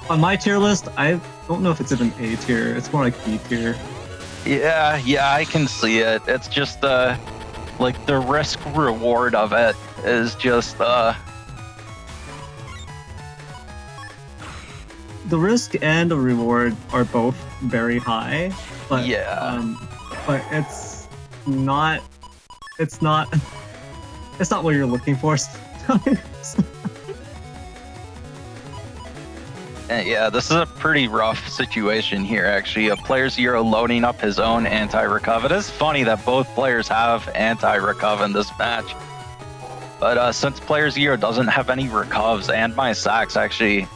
On my tier list, I don't know if it's even A tier, it's more like B tier. Yeah, I can see it. It's just the risk reward of it is just the risk and the reward are both very high, but yeah, but it's not what you're looking for sometimes. Yeah, this is a pretty rough situation here, actually. playerzero loading up his own anti-recuv. It is funny that both players have anti-recuv in this match. But since playerzero doesn't have any recuvs, AndMySax actually,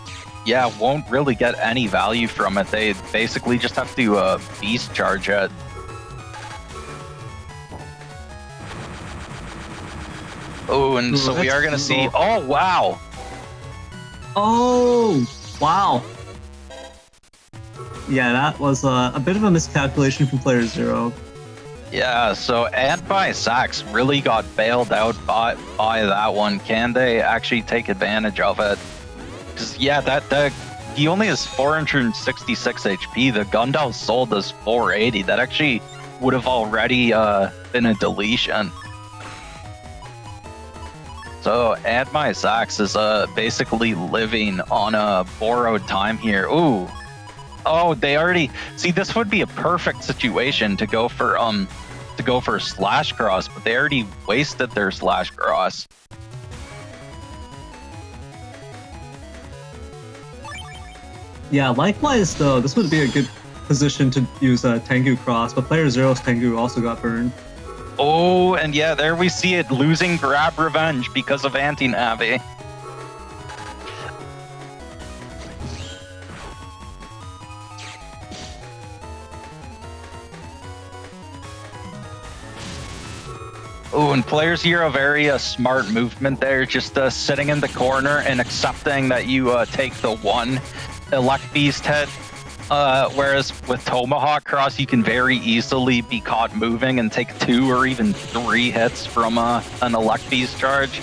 yeah, won't really get any value from it. They basically just have to beast charge it. Oh, and so we are going to see... Oh, wow! Oh, wow. Yeah, that was a bit of a miscalculation from playerzero. Yeah, so AndMySax really got bailed out by that one. Can they actually take advantage of it? Because, yeah, he only has 466 HP. The Gundam sold as 480. That actually would have already been a deletion. So AndMySax is basically living on a borrowed time here. Ooh. Oh, they already... See, this would be a perfect situation to go for slash cross, but they already wasted their slash cross. Yeah, likewise though, this would be a good position to use a Tengu cross, but playerzero Tengu also got burned. Oh, and yeah, there we see it, losing grab revenge because of anti-navi. Oh, and playerzero, very smart movement there, just sitting in the corner and accepting that you take the one elect beast hit. Whereas with Tomahawk Cross, you can very easily be caught moving and take 2 or even 3 hits from an elect beast charge.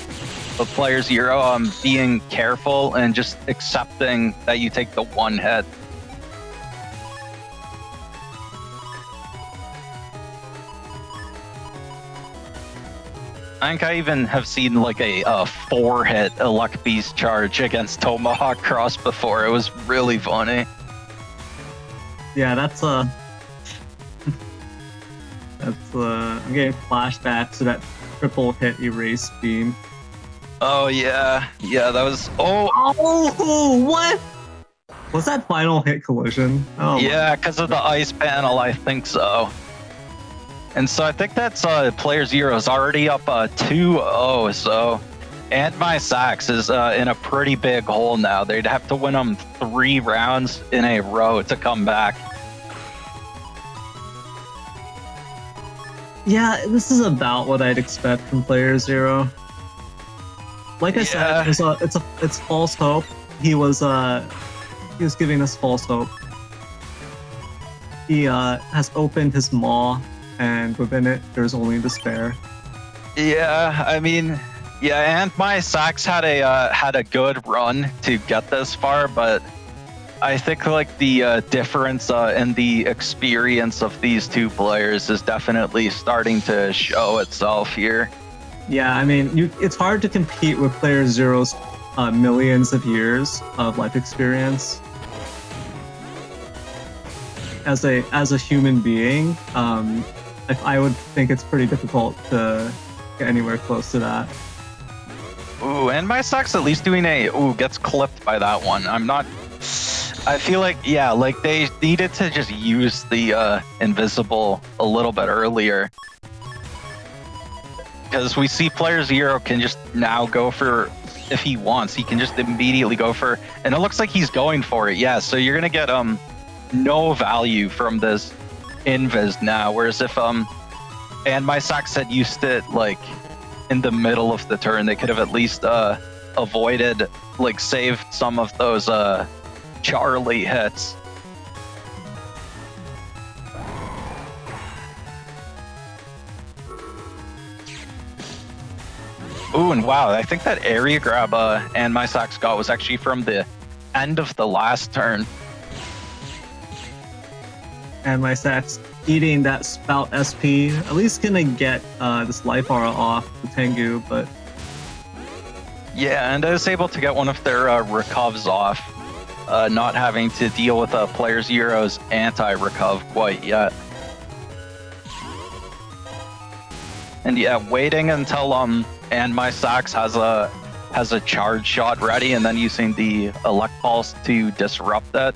But playerzero, being careful and just accepting that you take the 1 hit. I think I even have seen like a 4-hit Elect Beast charge against Tomahawk Cross before. It was really funny. Yeah, that's I'm getting flashbacks to that triple hit erase beam. Oh yeah, that was What? Was that final hit collision? Oh yeah, because of the ice panel, I think so. And so I think that's player zero is already up 2-0. So AndMySax is in a pretty big hole now. They'd have to win them 3 rounds in a row to come back. Yeah, this is about what I'd expect from player zero. Like I said, it's false hope. He was giving us false hope. He has opened his maw, and within it, there's only despair. Yeah, I mean, yeah, AndMySax had a good run to get this far, but I think like the difference in the experience of these two players is definitely starting to show itself here. Yeah, I mean, it's hard to compete with player zero's millions of years of life experience. As a human being, I would think it's pretty difficult to get anywhere close to that. Ooh, AndMySax at least doing gets clipped by that one. I feel like, yeah, like they needed to just use the invisible a little bit earlier. Because we see player zero can just now go for, if he wants, he can just immediately go for, and it looks like he's going for it. Yeah, so you're gonna get no value from this invis now. Whereas if AndMySax had used it like in the middle of the turn, they could have at least avoided, like saved some of those Charlie hits. Ooh, and wow, I think that area grab AndMySax got was actually from the end of the last turn. AndMySax eating that spout SP, at least gonna get this life aura off the Tengu, but yeah, and I was able to get one of their recovs off, not having to deal with player zero's anti-recov quite yet. And yeah, waiting until AndMySax has a charge shot ready, and then using the Elect Pulse to disrupt it.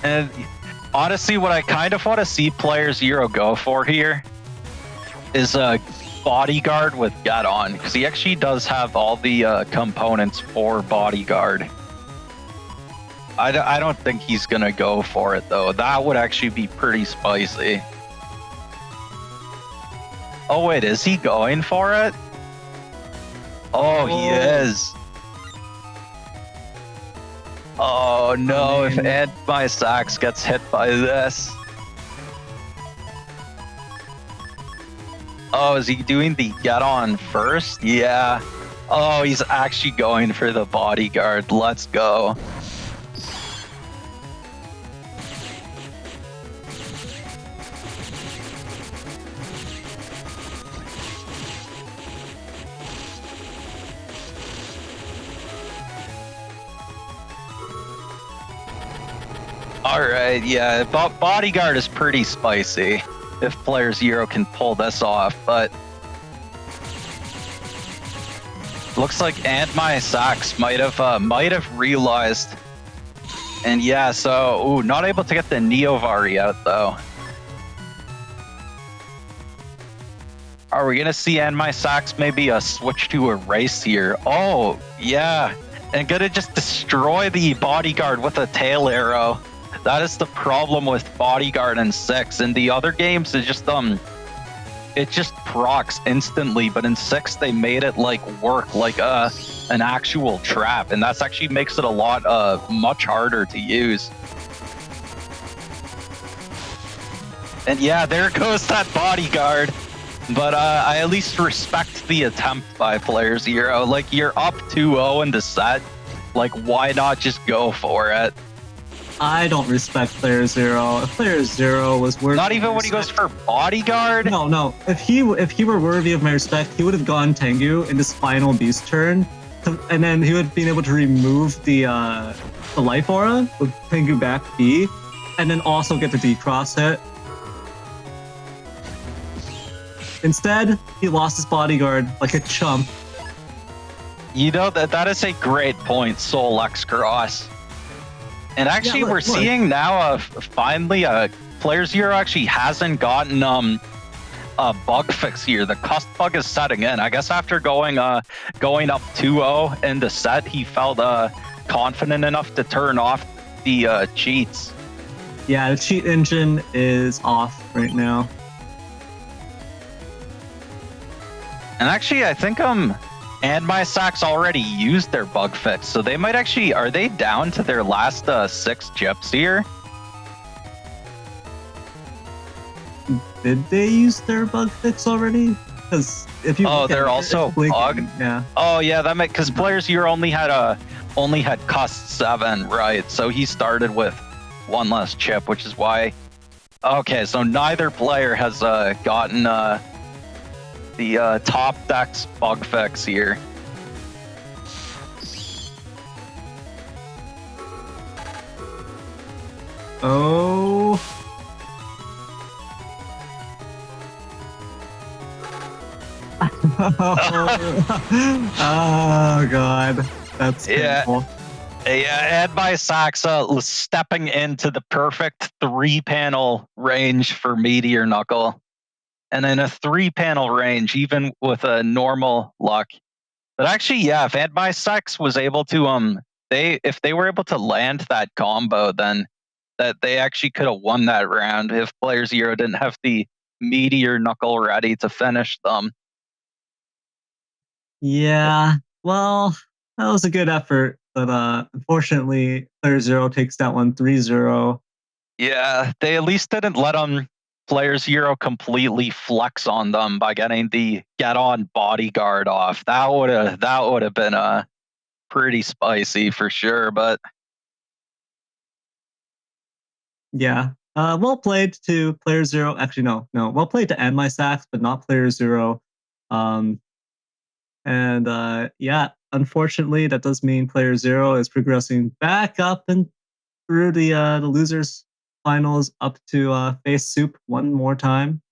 And honestly, what I kind of want to see player zero go for here is a bodyguard with Get On, because he actually does have all the components for bodyguard. I don't think he's gonna go for it though. That would actually be pretty spicy. Oh wait, is he going for it? Oh, he is. Oh no, if AndMySax gets hit by this. Oh, is he doing the Get On first? Yeah. Oh, he's actually going for the bodyguard. Let's go. Alright, yeah, bodyguard is pretty spicy if player zero can pull this off, but looks like AndMySax might have realized. And yeah, so not able to get the Neovari out though. Are we gonna see AndMySax maybe switch to erase here? Oh yeah, and gonna just destroy the bodyguard with a tail arrow. That is the problem with bodyguard in 6. In the other games, it just procs instantly, but in 6 they made it like work like an actual trap, and that's actually makes it a lot much harder to use. And yeah, there goes that bodyguard. But I at least respect the attempt by player zero. Like, you're up 2-0 in the set. Like, why not just go for it? I don't respect Player Zero. If Player Zero was worthy, Not even when he goes for bodyguard. No. If he were worthy of my respect, he would have gone Tengu in his final beast turn, and then he would have been able to remove the life aura with Tengu back B, and then also get the D-cross hit. Instead, he lost his bodyguard like a chump. You know, that is a great point, Soul X Cross. And actually, we're seeing now finally Player Zero actually hasn't gotten a bug fix here. The cust bug is setting in. I guess after going up 2-0 in the set, he felt confident enough to turn off the cheats. Yeah, the cheat engine is off right now. And actually, I think AndMySax already used their bug fix, so they might actually, are they down to their last 6 chips here? Did they use their bug fix already? Because if you they're also bugged. Yeah. Oh yeah, that might, because Player Zero only had cust 7, right? So he started with 1 less chip, which is why. Okay, so neither player has gotten the top decks bug fix here. Oh. Oh god, that's painful. Yeah, AndMySax stepping into the perfect 3-panel range for Meteor Knuckle. And in a 3-panel range, even with a normal luck. But actually, yeah, if AndMySax was able to if they were able to land that combo, then that they actually could have won that round if Player Zero didn't have the Meteor Knuckle ready to finish them. Yeah, well, that was a good effort, but unfortunately, Player Zero takes that one 3-0. Yeah, they at least didn't let Player Zero completely flex on them by getting the get on bodyguard off. That would have been pretty spicy for sure. But yeah, well played to Player Zero. Actually, no, well played to AndMySax, but not Player Zero. And yeah, unfortunately, that does mean Player Zero is progressing back up and through the losers finals up to face Soup one more time.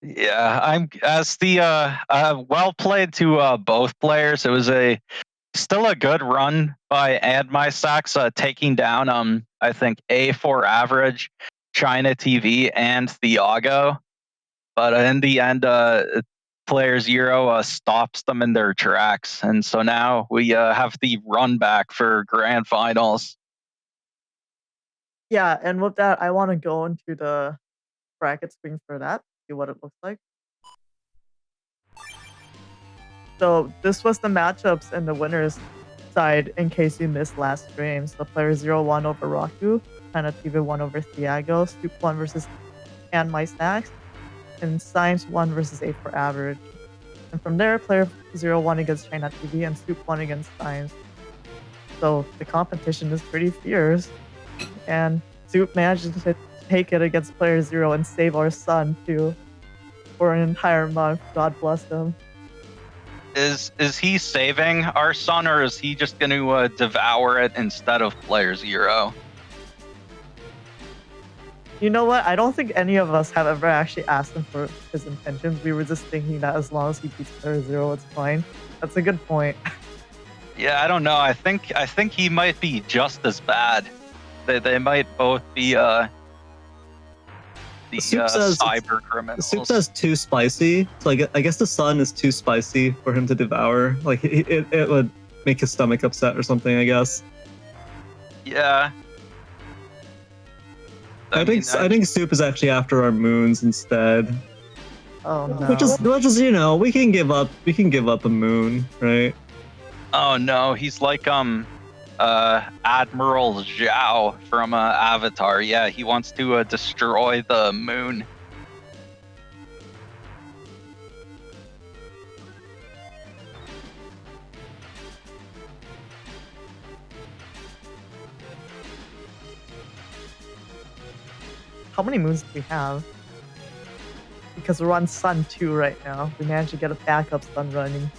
yeah, I'm as the well played to both players. It was still a good run by AndMySax, taking down I think A4 average, ChinaTV, and Thiago. But in the end, Player Zero stops them in their tracks, and so now we have the run back for grand finals. Yeah, and with that, I want to go into the bracket screen for that, see what it looks like. So this was the matchups in the winners side in case you missed last stream. So Player Zero won over Rocku, ChinaTV won over Thiago, Soup won versus AndMySax, and Symes won versus A4 average. And from there, Player Zero won against ChinaTV and Soup won against Symes. So the competition is pretty fierce. And Soup managed to take it against Player Zero and save our son too for an entire month. God bless him. Is he saving our son, or is he just going to devour it instead of Player Zero? You know what? I don't think any of us have ever actually asked him for his intentions. We were just thinking that as long as he beats Player Zero, it's fine. That's a good point. Yeah, I don't know. I think he might be just as bad. They might both be cyber criminals. Soup says too spicy, so I guess the sun is too spicy for him to devour. Like it would make his stomach upset or something, I guess. Yeah. I think Soup is actually after our moons instead. Oh no. Which is we can give up a moon, right? Oh no, he's like Admiral Zhao from Avatar. Yeah, he wants to destroy the moon. How many moons do we have? Because we're on Sun 2 right now. We managed to get a backup Sun running.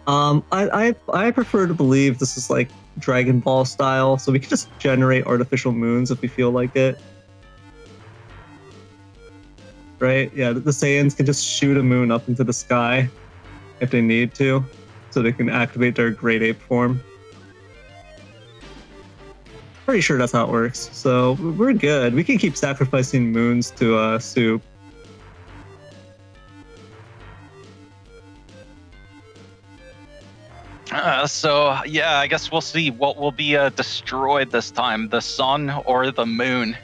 I prefer to believe this is like Dragon Ball style, so we can just generate artificial moons if we feel like it. Right? Yeah, the Saiyans can just shoot a moon up into the sky if they need to, so they can activate their Great Ape form. Pretty sure that's how it works. So we're good. We can keep sacrificing moons to Soup. So yeah, I guess we'll see what will be destroyed this time, the sun or the moon.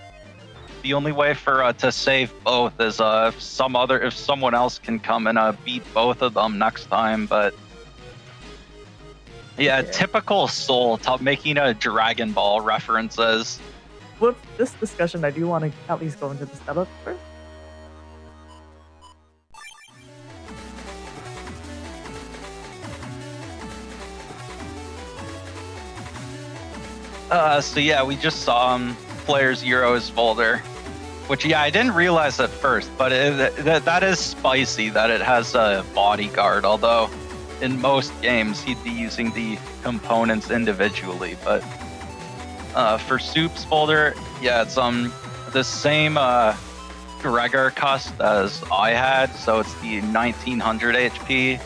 The only way for to save both is if someone else can come and beat both of them next time. But yeah, typical Soul making a Dragon Ball references. With this discussion, I do want to at least go into the setup first. So yeah, we just saw playerzero folder, which yeah, I didn't realize at first, but that is spicy that it has a bodyguard, although in most games he'd be using the components individually. But for Soup's folder, yeah, it's the same Gregor cust as I had, so it's the 1900 HP,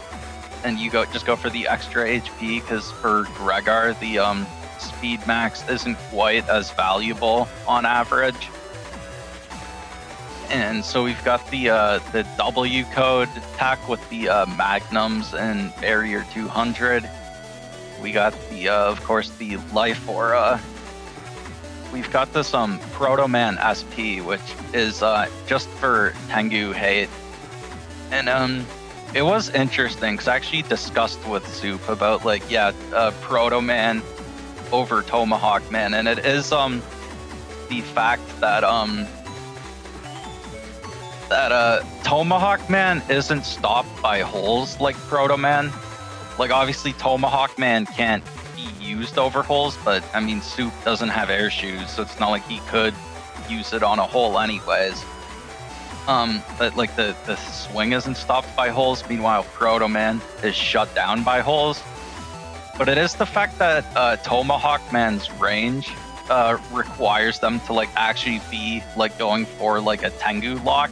and you just go for the extra HP because for Gregor the speed max isn't quite as valuable on average. And so we've got the W code attack with the magnums and barrier 200. We got the of course the life aura. We've got this Proto Man SP, which is just for Tengu hate. And it was interesting because I actually discussed with Soup about like Proto Man over Tomahawk Man, and it is the fact that Tomahawk Man isn't stopped by holes like Proto Man. Like obviously Tomahawk Man can't be used over holes, but I mean Soup doesn't have air shoes, so it's not like he could use it on a hole anyways. But like the swing isn't stopped by holes, meanwhile Proto Man is shut down by holes. But it is the fact that Tomahawk Man's range requires them to like actually be like going for like a Tengu lock.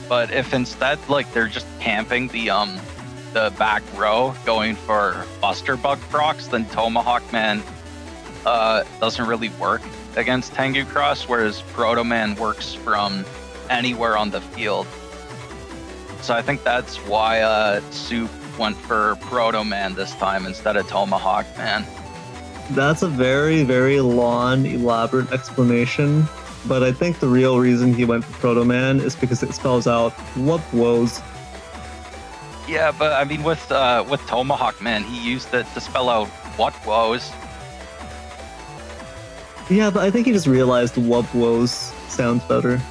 But if instead like they're just camping the back row going for Buster Bug procs, then Tomahawk Man doesn't really work against Tengu Cross, whereas Proto Man works from anywhere on the field. So I think that's why Soup went for Proto Man this time instead of Tomahawk Man. That's a very, very long, elaborate explanation, but I think the real reason he went for Proto Man is because it spells out whoop woes. Yeah, but I mean with Tomahawk Man, he used it to spell out what woes. Yeah, but I think he just realized whoop woes sounds better.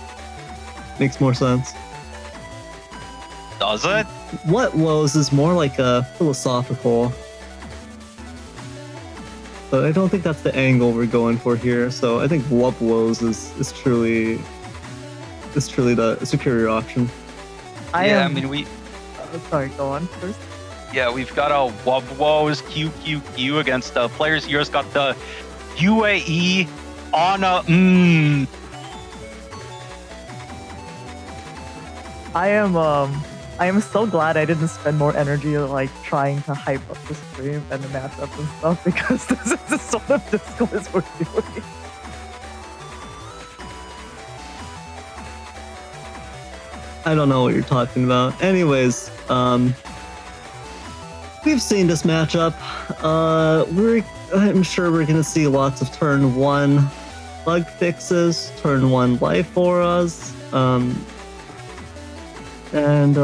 Makes more sense. Does it? What woes is more like a philosophical, but I don't think that's the angle we're going for here. So I think whoop woes is truly the superior option. I mean we. Sorry, go on first. Yeah, we've got a wub woes QQQ against playerzero's got the UAE on a I am so glad I didn't spend more energy like trying to hype up the stream and the matchup and stuff, because this is the sort of discourse we're doing. I don't know what you're talking about. Anyways, we've seen this matchup. I'm sure we're gonna see lots of turn 1 bug fixes, turn 1 life auras, and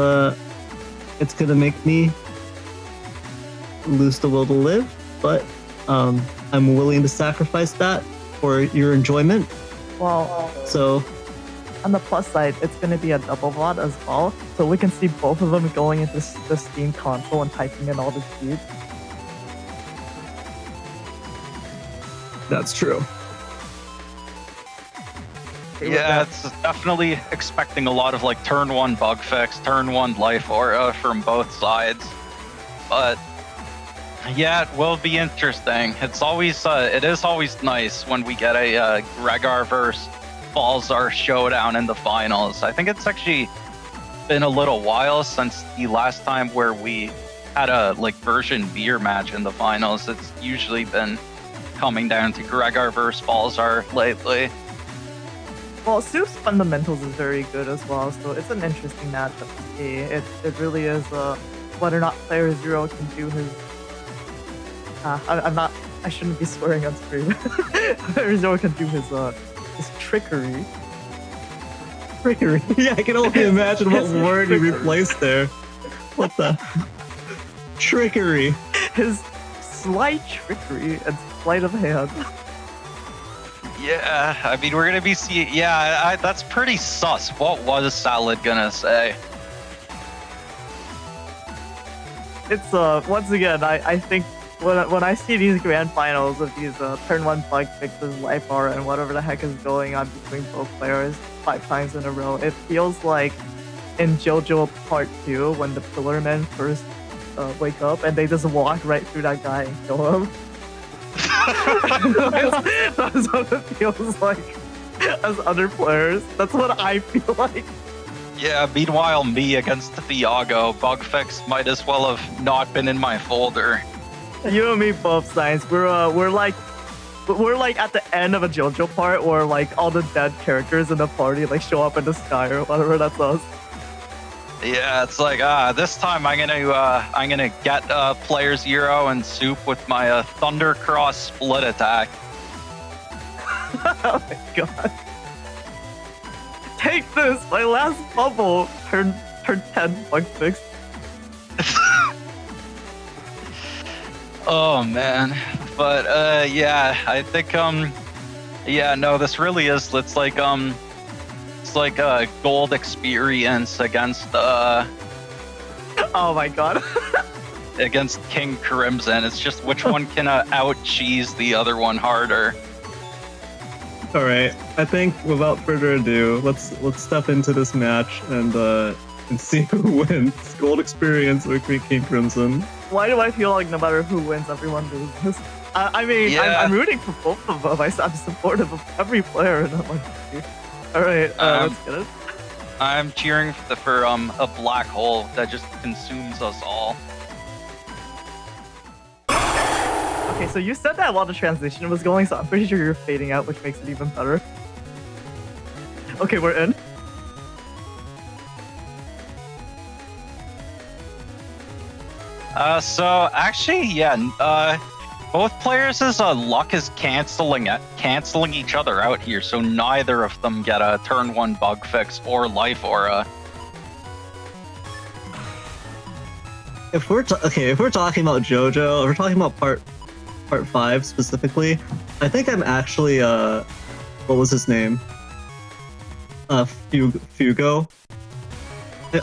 it's gonna make me lose the will to live, but I'm willing to sacrifice that for your enjoyment. Well, so on the plus side, it's going to be a double VOD as well, so we can see both of them going into the Steam console and typing in all the keys. That's true. okay with Yeah, that. it's definitely expecting a lot of like turn 1 bug fix, turn 1 life aura from both sides. But yeah, it will be interesting. It's always it is always nice when we get a Gregar versus Balzar showdown in the finals. I think it's actually been a little while since the last time where we had a like version beer match in the finals. It's usually been coming down to Gregar versus Balzar lately. Well, Soup's fundamentals is very good as well, so it's an interesting matchup to see. It really is whether or not playerzero can do his. I shouldn't be swearing on screen. playerzero can do his trickery. Trickery. Yeah, I can only imagine what word you replaced there. What the? Trickery. His slight trickery and sleight of hand. Yeah, I mean, we're gonna be seeing. Yeah, that's pretty sus. What was Salad gonna say? It's once again, I think when I see these grand finals of these turn 1 bug fixes, life aura, and whatever the heck is going on between both players 5 times in a row, it feels like in JoJo Part 2 when the Pillar Men first wake up and they just walk right through that guy and kill him. That's what it feels like as other players. That's what I feel like. Yeah, meanwhile, me against Thiago, bug fix might as well have not been in my folder. You and me both, Symes. We're like at the end of a JoJo part where like all the dead characters in the party like show up in the sky or whatever. That's us. Yeah, it's like this time I'm gonna get playerzero and Soup with my Thunder Cross split attack. Oh my god! Take this, my last bubble. Turn 10 bug fix. Oh man, but yeah, I think yeah, no, this really is. It's like a gold experience against Oh my god. against King Crimson. It's just which one can out cheese the other one harder. All right, I think without further ado, let's step into this match and see who wins. Gold experience or King Crimson. Why do I feel like no matter who wins, everyone loses? I mean, Yeah. I'm rooting for both of them. I'm supportive of every player in that one. All right, let's get it. I'm cheering for a black hole that just consumes us all. Okay, so you said that while the transition was going, so I'm pretty sure you're fading out, which makes it even better. Okay, we're in. So actually, yeah, both players' luck is canceling each other out here, so neither of them get a turn 1 bug fix or life aura. If we're talking about JoJo, if we're talking about part 5 specifically, I think I'm actually what was his name? Fugo.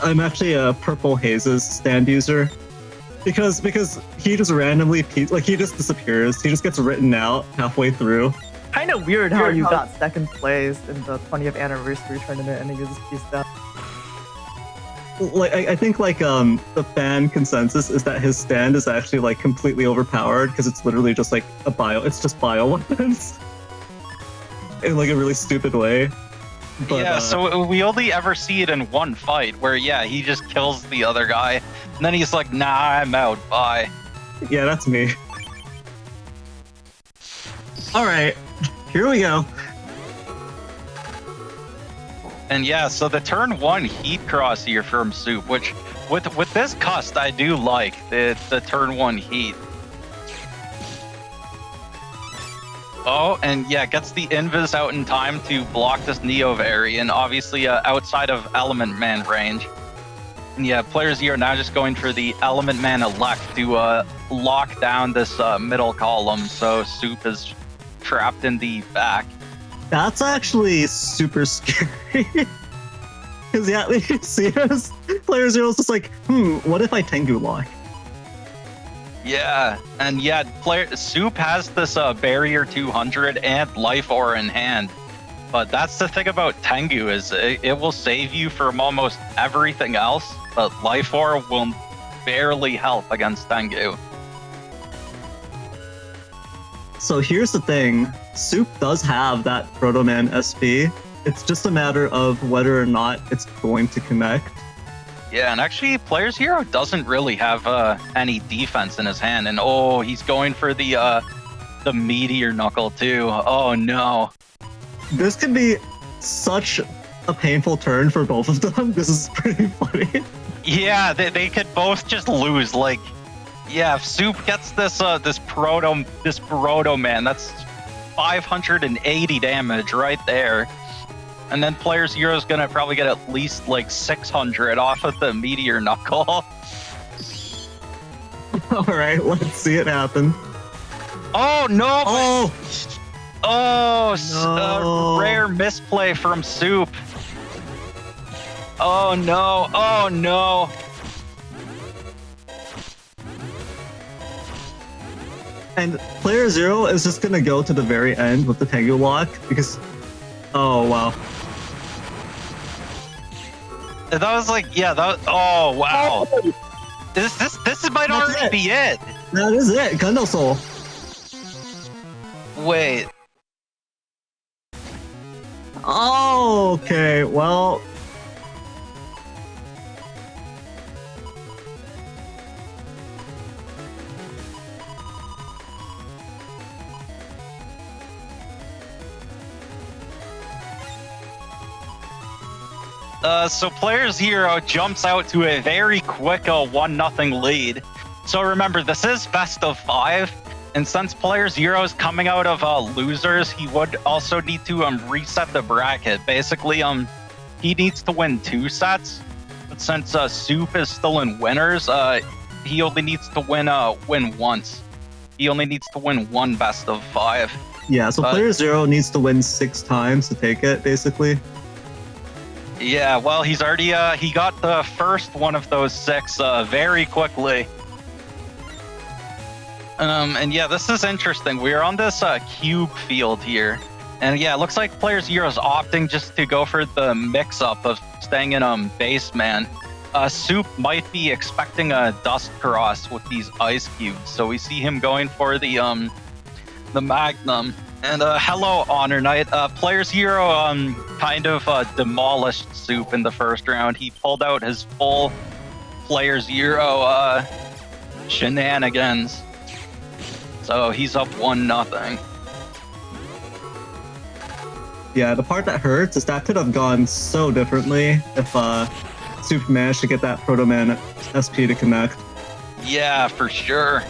I'm actually a Purple Haze's stand user. Because he just randomly he just disappears. He just gets written out halfway through. Kind of weird how you got second place in the 20th anniversary tournament and then you just pieced out. Like I think the fan consensus is that his stand is actually like completely overpowered because it's literally just like it's just bio weapons in like a really stupid way. But, yeah, so we only ever see it in one fight where yeah, he just kills the other guy and then he's like, nah, I'm out, bye. Yeah, that's me. All right, here we go. And yeah, so the turn 1 heat cross here from Soup, which with this cust I do like the turn 1 heat. Oh, and yeah, gets the invis out in time to block this Neo variant, obviously outside of Element Man range. And yeah, playerzero now just going for the Element Man elect to lock down this middle column, so Soup is trapped in the back. That's actually super scary. Because yeah, you see us, playerzero is just like, what if I Tengu lock? Yeah, and yeah, Soup has this barrier 200 and life aura in hand. But that's the thing about Tengu is it will save you from almost everything else, but Life Aura will barely help against Tengu. So here's the thing. Soup does have that Proto Man SP. It's just a matter of whether or not it's going to connect. Yeah, and actually, playerzero doesn't really have any defense in his hand, and oh, he's going for the meteor knuckle too. Oh no! This could be such a painful turn for both of them. This is pretty funny. Yeah, they could both just lose. Like, yeah, if Soup gets this proto man, that's 580 damage right there. And then playerzero is gonna probably get at least like 600 off of the meteor knuckle. All right, let's see it happen. Oh no! Oh, Oh, no. Rare misplay from Soup. Oh no! Oh no! And playerzero is just gonna go to the very end with the Tengu lock because, oh wow. That was like, yeah, that was, oh wow. This might That's already it. be it. That is it, Gundam Soul. Wait. Oh, okay, well. So playerzero jumps out to a very quick 1-0 lead. So remember, this is best of 5, and since playerzero is coming out of losers, he would also need to reset the bracket. Basically, he needs to win 2 sets, but since Soup is still in winners, he only needs to win once. He only needs to win 1 best of 5. Yeah, so playerzero needs to win 6 times to take it, basically. Yeah, well, he's already he got the first one of those 6 very quickly. And yeah, this is interesting. We're on this cube field here, and yeah, it looks like playerzero is opting just to go for the mix-up of staying in base man. Soup might be expecting a dust cross with these ice cubes, so we see him going for the Magnum. And hello, Honor Knight. playerzero kind of demolished Soup in the first round. He pulled out his full playerzero shenanigans. So he's up 1-0. Yeah, the part that hurts is that could have gone so differently if Soup managed to get that Proto Man SP to connect. Yeah, for sure.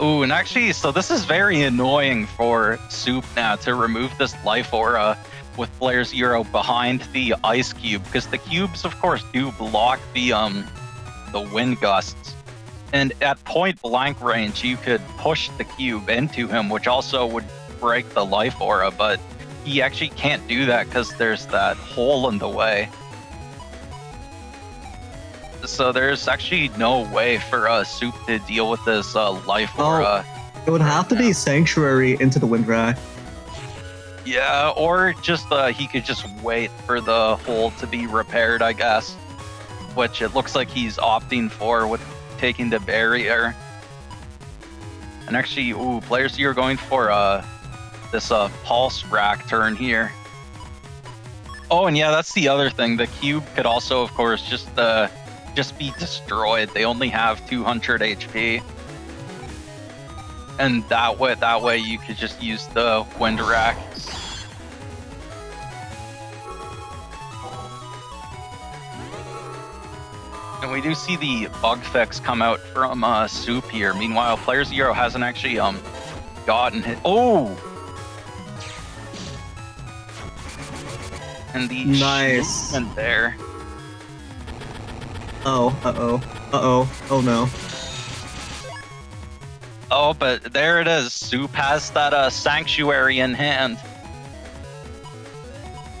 Ooh, and actually, so this is very annoying for Soup now to remove this life aura with playerzero behind the ice cube, because the cubes, of course, do block the wind gusts. And at point blank range, you could push the cube into him, which also would break the life aura, but he actually can't do that because there's that hole in the way. So there's actually no way for Soup to deal with this life aura. It would have to be Sanctuary into the Wind Rack. Yeah, or just he could just wait for the hole to be repaired, I guess. Which it looks like he's opting for with taking the barrier. And actually, ooh, playerzero going for this pulse rack turn here. Oh, and yeah, that's the other thing. The cube could also, of course, just be destroyed. They only have 200 HP. And that way you could just use the wind rack. And we do see the bug fix come out from Soup here. Meanwhile, playerzero hasn't actually gotten hit. Oh! And the Nice. movement there. Oh, oh no. Oh, but there it is. Soup has that sanctuary in hand.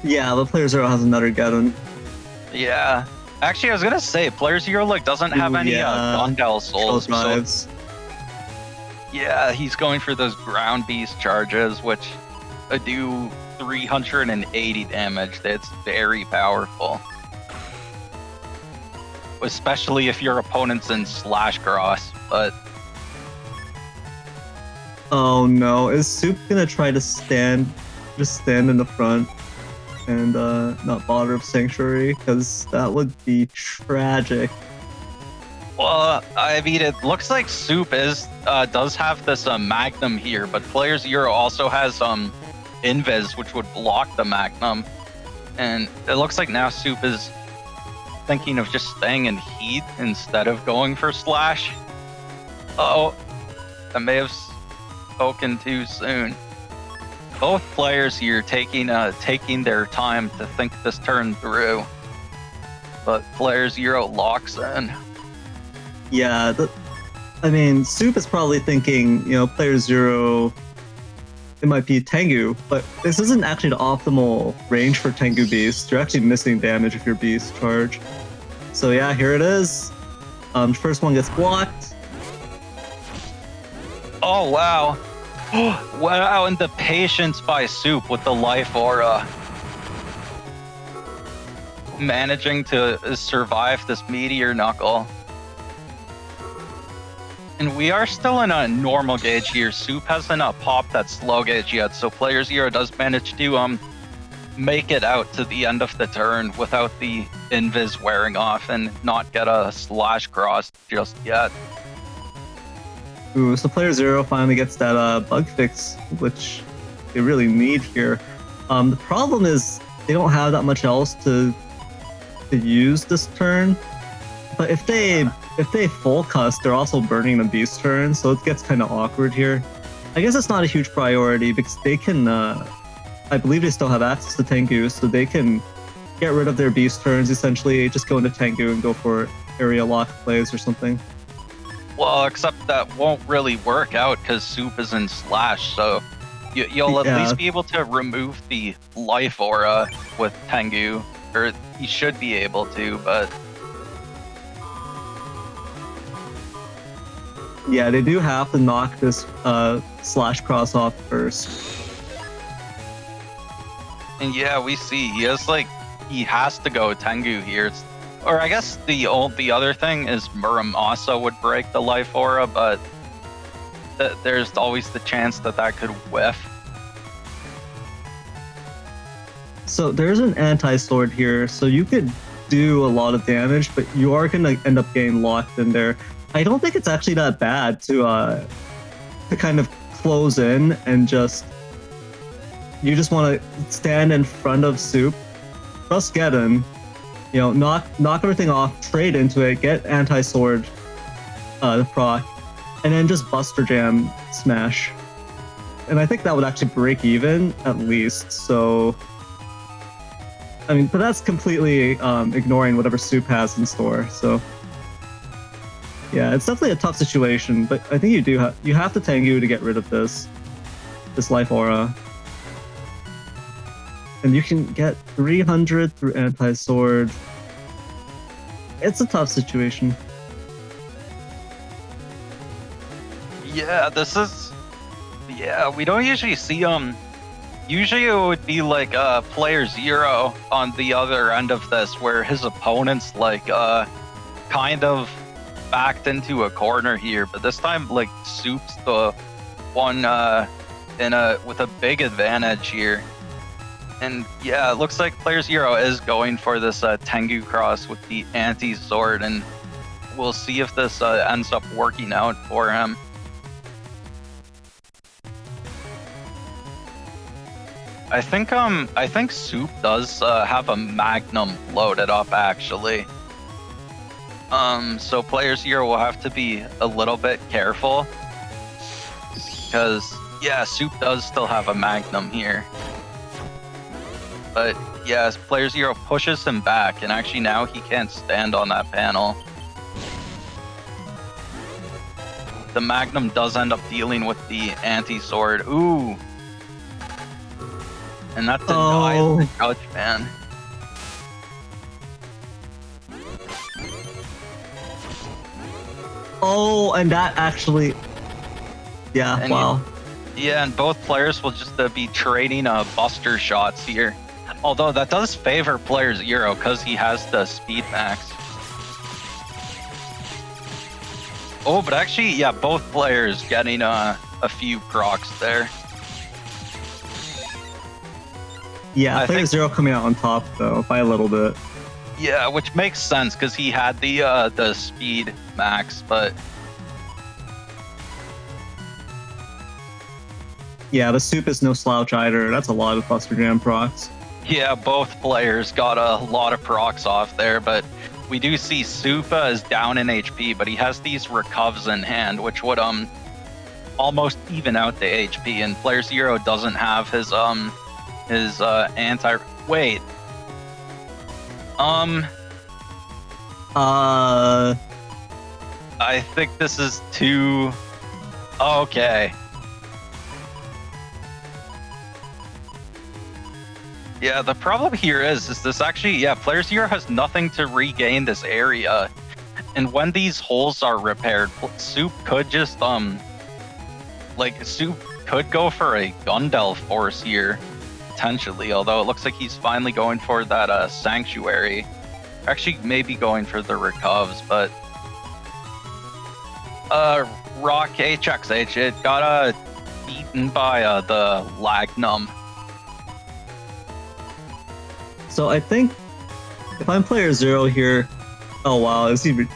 Yeah, the playerzero has another Geddon. Yeah. Actually, I was gonna say, playerzero doesn't have any Gundam souls. Knives. Yeah, he's going for those ground beast charges, which do 380 damage. That's very powerful. Especially if your opponent's in slash cross, but... Oh no, is Soup gonna try to just stand in the front and not bother with Sanctuary? Because that would be tragic. Well, I mean, it looks like Soup does have this Magnum here, but playerzero also has Invis, which would block the Magnum. And it looks like now Soup is thinking of just staying in heat instead of going for slash. Uh-oh, I may have spoken too soon. Both players here taking their time to think this turn through, but playerzero locks in. Yeah, I mean, Soup is probably thinking, playerzero, it might be Tengu, but this isn't actually the optimal range for Tengu Beast. You're actually missing damage if your Beast charge. So yeah, here it is. First one gets blocked. Oh, wow. Wow, and the patience by Soup with the life aura. Managing to survive this meteor knuckle. And we are still in a normal gauge here. Soup hasn't popped that slow gauge yet, so playerzero does manage to make it out to the end of the turn without the invis wearing off and not get a slash cross just yet. Ooh, so playerzero finally gets that bug fix, which they really need here. The problem is they don't have that much else to use this turn. But if they full cuss, they're also burning the beast turn, so it gets kind of awkward here. I guess it's not a huge priority because they can, I believe they still have access to Tengu, so they can get rid of their beast turns, essentially just go into Tengu and go for area lock plays or something. Well, except that won't really work out because Soup is in slash, so you'll at least be able to remove the life aura with Tengu, or you should be able to, but... Yeah, they do have to knock this slash cross off first. And yeah, we see he has to go Tengu here. Or I guess the other thing is Muramasa would break the life aura, but there's always the chance that could whiff. So there's an anti-sword here, so you could do a lot of damage, but you are going to end up getting locked in there. I don't think it's actually that bad to kind of close in and you just want to stand in front of Soup, just get him, knock everything off, trade into it, get anti-sword proc, and then just Buster Jam smash. And I think that would actually break even at least. So, I mean, but that's completely ignoring whatever Soup has in store. So. Yeah, it's definitely a tough situation, but I think you have to Tengu to get rid of this life aura. And you can get 300 through anti-sword. It's a tough situation. Yeah, we don't usually see usually it would be like playerzero on the other end of this, where his opponent's kind of backed into a corner here, but this time Soup's the one with a big advantage here. And yeah, it looks like playerzero is going for this Tengu cross with the anti-sword, and we'll see if this ends up working out for him. I think Soup does have a Magnum loaded up actually. So playerzero will have to be a little bit careful because yeah, Soup does still have a Magnum here. But yes, playerzero pushes him back, and actually now he can't stand on that panel. The Magnum does end up dealing with the anti-sword. Ooh. And that denies the judge, man. Oh, and that actually... Yeah, And wow. Yeah, and both players will just be trading buster shots here. Although that does favor player 0 because he has the speed max. Oh, but actually, yeah, both players getting a few procs there. Yeah, I player think- 0 coming out on top though by a little bit. Yeah, which makes sense because he had the speed max, but Yeah, the Soup is no slouch either. That's a lot of Buster Jam procs. yeah, both players got a lot of procs off there, but we do see Supa is down in HP, but he has these recovs in hand, which would almost even out the HP, and player 0 doesn't have his anti. Wait. I think this is too. Okay. Yeah, the problem here is this actually, yeah, player 0 has nothing to regain this area. And when these holes are repaired, Soup could just, Soup could go for a Gundel Force here, potentially, although it looks like he's finally going for that Sanctuary. Actually, maybe going for the Recovs, but... Rock HXH, it got, beaten by, the Lagnum. So I think if I'm player 0 here, oh wow, is he really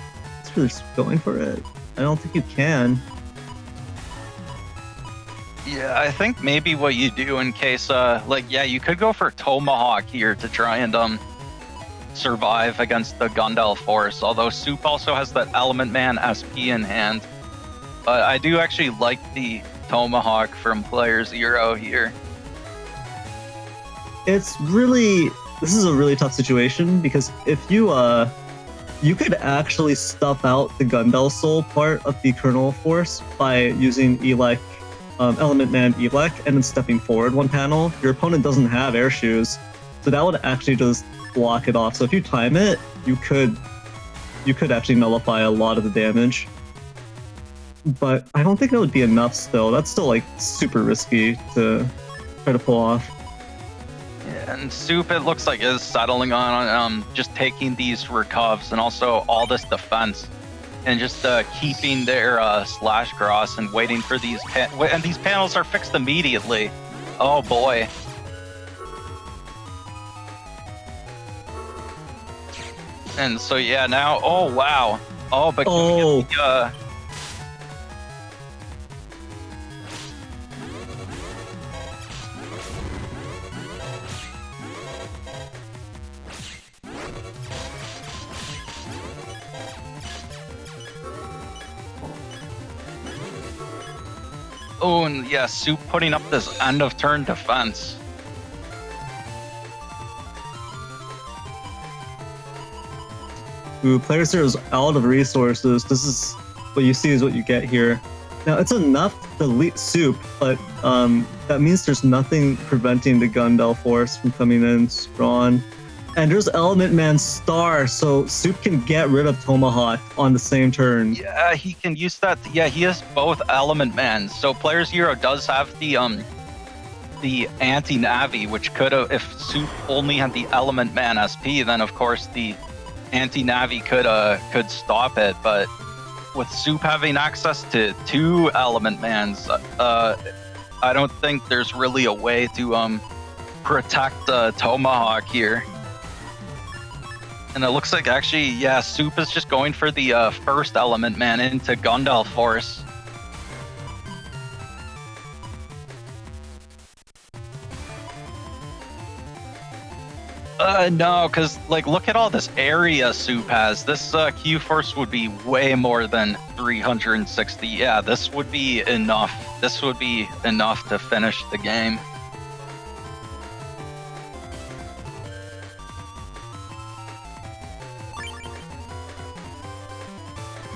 going for it? I don't think you can. Yeah, I think maybe what you do in case, you could go for Tomahawk here to try and, survive against the Gundel Force, although Soup also has that Element Man SP in hand. But I do actually like the Tomahawk from player 0 here. This is a really tough situation because if you could actually stuff out the Gundel Soul part of the Kernel Force by using Elec, Element Man Elec, and then stepping forward one panel. Your opponent doesn't have air shoes, so that would actually just block it off. So if you time it, you could actually nullify a lot of the damage. But I don't think that would be enough still. That's still like super risky to try to pull off. And Soup, it looks like, is settling on just taking these recovs and also all this defense and just keeping their slash cross and waiting for these and these panels are fixed immediately. Oh boy. And so yeah, now, oh wow. Oh, but oh, and yeah, Soup putting up this end of turn defense. Ooh, player 0 is out of resources. This is what you see is what you get here. Now it's enough to delete Soup, but that means there's nothing preventing the Gundel Force from coming in strong. And there's Element Man Star, so Soup can get rid of Tomahawk on the same turn. Yeah, he can use that. Yeah, he has both Element Man. So player 0 does have the anti-Navi, which could have, if Soup only had the Element Man SP, then of course the anti-Navi could stop it. But with Soup having access to 2 Element Mans, I don't think there's really a way to protect Tomahawk here. And it looks like actually, yeah, Soup is just going for the first Element Man into Gundel Force. No, because like look at all this area Soup has. This Q Force would be way more than 360. Yeah, this would be enough. This would be enough to finish the game.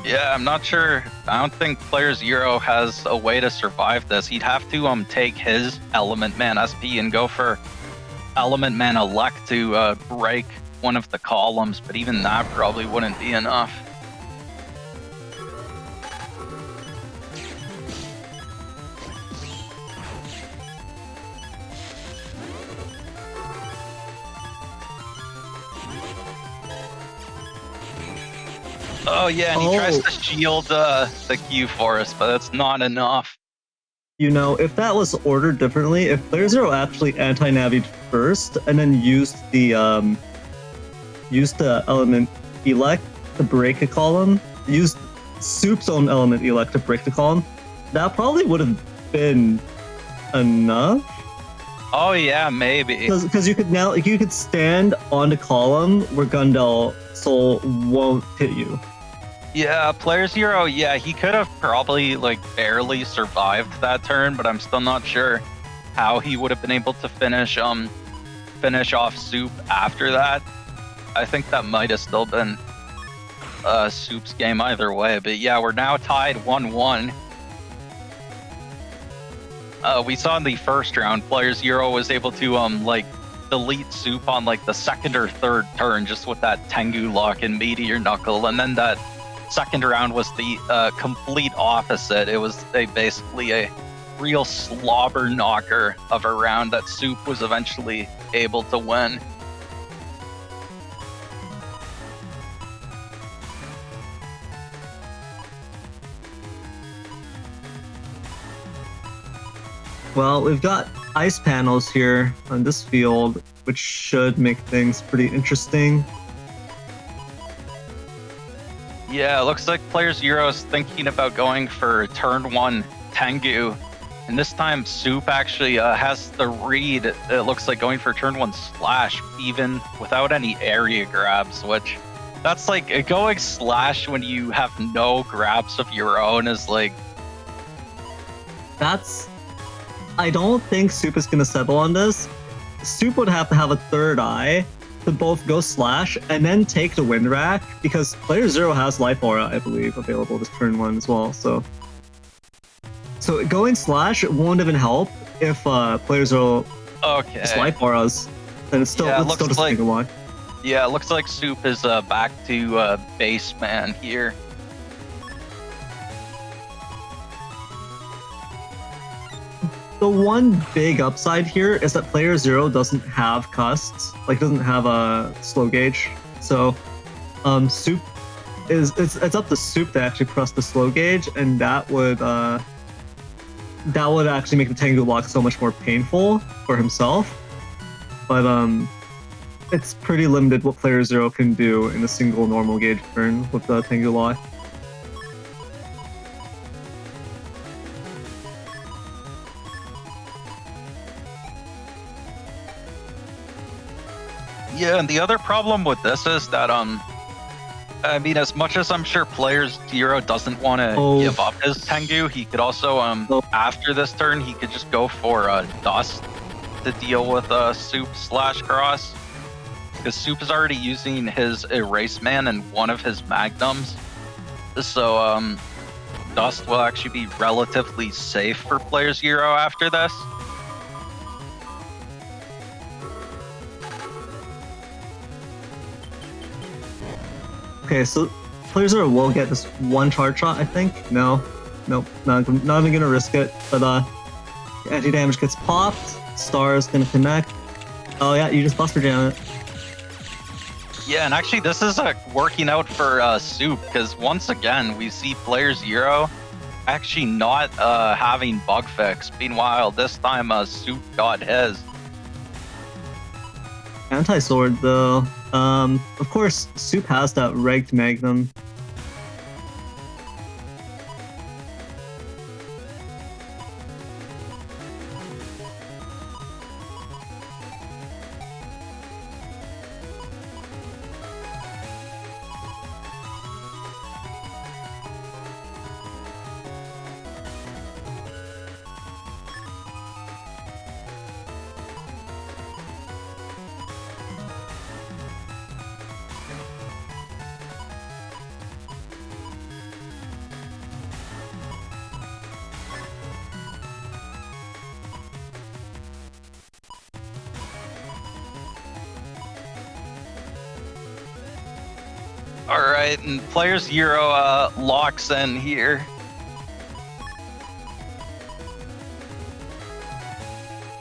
Yeah, I'm not sure. I don't think player 0 has a way to survive this. He'd have to take his Element Man SP and go for Element Man Elect to break one of the columns, but even that probably wouldn't be enough. Oh yeah, and he tries to shield the Q for us, but that's not enough. You know, if that was ordered differently, if playerzero actually anti-navied first and then used the element elect to break a column, used Soup's own element elect to break the column, that probably would have been enough. Oh yeah, maybe. Because you could stand on the column where Gundel Soul won't hit you. Yeah, playerzero, yeah, he could have probably like barely survived that turn, but I'm still not sure how he would have been able to finish off Soup after that. I think that might have still been Soup's game either way, but yeah, we're now tied 1-1. We saw in the first round, playerzero was able to like delete Soup on like the second or third turn just with that Tengu lock and Meteor Knuckle, and then that second round was the complete opposite. It was basically a real slobber knocker of a round that Soup was eventually able to win. Well, we've got ice panels here on this field, which should make things pretty interesting. Yeah, it looks like playerzero is thinking about going for turn 1 Tengu. And this time Soup actually has the read. It looks like going for turn 1 Slash, even without any area grabs, which that's like going Slash when you have no grabs of your own is like... I don't think Soup is going to settle on this. Soup would have to have a third eye to both go Slash and then take the Wind Rack, because playerzero has Life Aura, I believe, available this turn 1 as well. So going Slash won't even help if playerzero just Life Auras, then it's still just like, one. Yeah, it looks like Soup is back to base man here. The one big upside here is that playerzero doesn't have custs, like doesn't have a slow gauge. So Soup it's up to Soup to actually press the slow gauge, and that would actually make the Tengu lock so much more painful for himself. But it's pretty limited what playerzero can do in a single normal gauge turn with the Tengu lock. Yeah, and the other problem with this is that, I mean, as much as I'm sure playerzero doesn't want to give up his Tengu, he could also, after this turn, he could just go for Dust to deal with Soup / Cross. Because Soup is already using his Erase Man in one of his Magnums. So, Dust will actually be relatively safe for playerzero after this. Okay, so playerzero will get this one charge shot, I think. Nope, not even gonna risk it. But anti-damage gets popped. Star is gonna connect. Oh yeah, you just Buster Jam it. Yeah, and actually this is working out for Soup, because once again we see playerzero actually not having bug fix. Meanwhile, this time Soup got his. Anti-sword though. Of course, Soup has that rigged Magnum. Alright, and playerzero locks in here.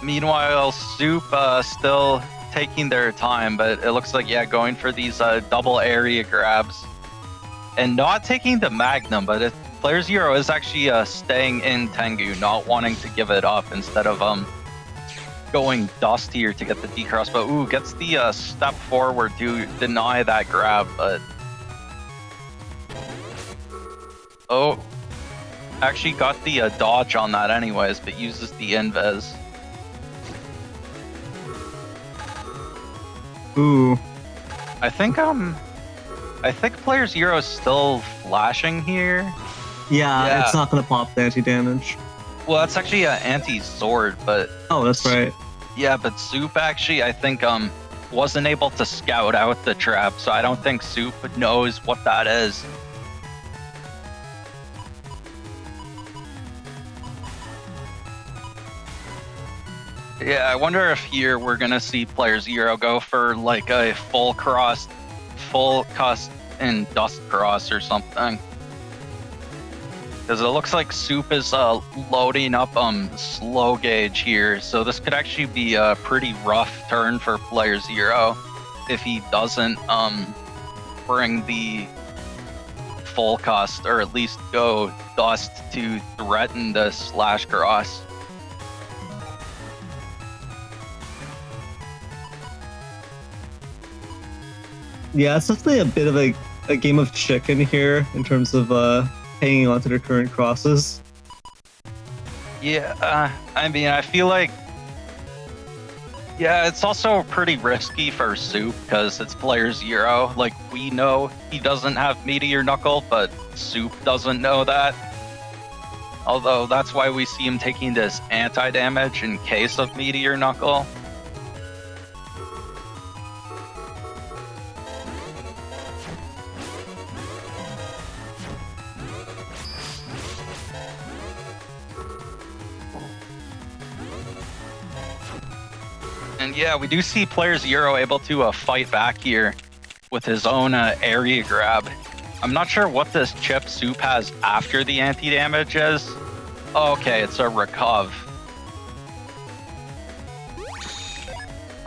Meanwhile, Soup still taking their time, but it looks like, yeah, going for these double area grabs. and not taking the Magnum, but player 0 is actually staying in Tengu, not wanting to give it up instead of going Dust here to get the decross. But ooh, gets the step forward to deny that grab, but oh, actually got the dodge on that anyways, but uses the invis. Ooh. I think player 0 is still flashing here. Yeah, it's not gonna pop the anti-damage. Well, that's actually an anti-sword, but Oh, that's right. yeah, but Soup actually, I think, wasn't able to scout out the trap, so I don't think Soup knows what that is. Yeah, I wonder if here we're gonna see player 0 go for like a full cost and dust cross or something. Because it looks like Soup is loading up slow gauge here, so this could actually be a pretty rough turn for player 0 if he doesn't bring the full cost, or at least go dust to threaten the slash cross. Yeah, it's definitely a bit of a game of chicken here in terms of hanging onto their current crosses. Yeah, I mean, I feel like, yeah, it's also pretty risky for Soup because it's player 0. Like, we know he doesn't have Meteor Knuckle, but Soup doesn't know that. Although that's why we see him taking this anti-damage in case of Meteor Knuckle. And yeah, we do see player 0 able to fight back here with his own area grab. I'm not sure what this chip Soup has after the anti-damage is. Oh, okay, it's a recuv.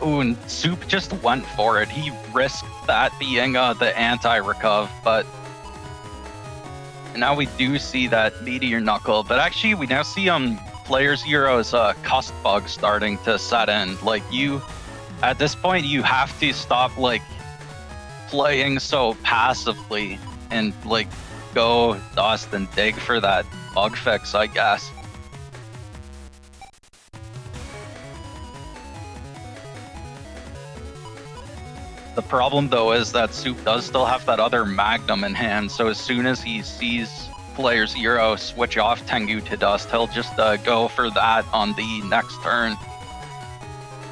Ooh, and Soup just went for it. He risked that being the anti-recuv, but now we do see that Meteor Knuckle. But actually, we now see player 0's cust bug starting to set in. Like, you, at this point, you have to stop like playing so passively and like go dust and dig for that bug fix, I guess. The problem though is that Soup does still have that other Magnum in hand, so as soon as he sees player 0 switch off Tengu to dust, he'll just go for that on the next turn.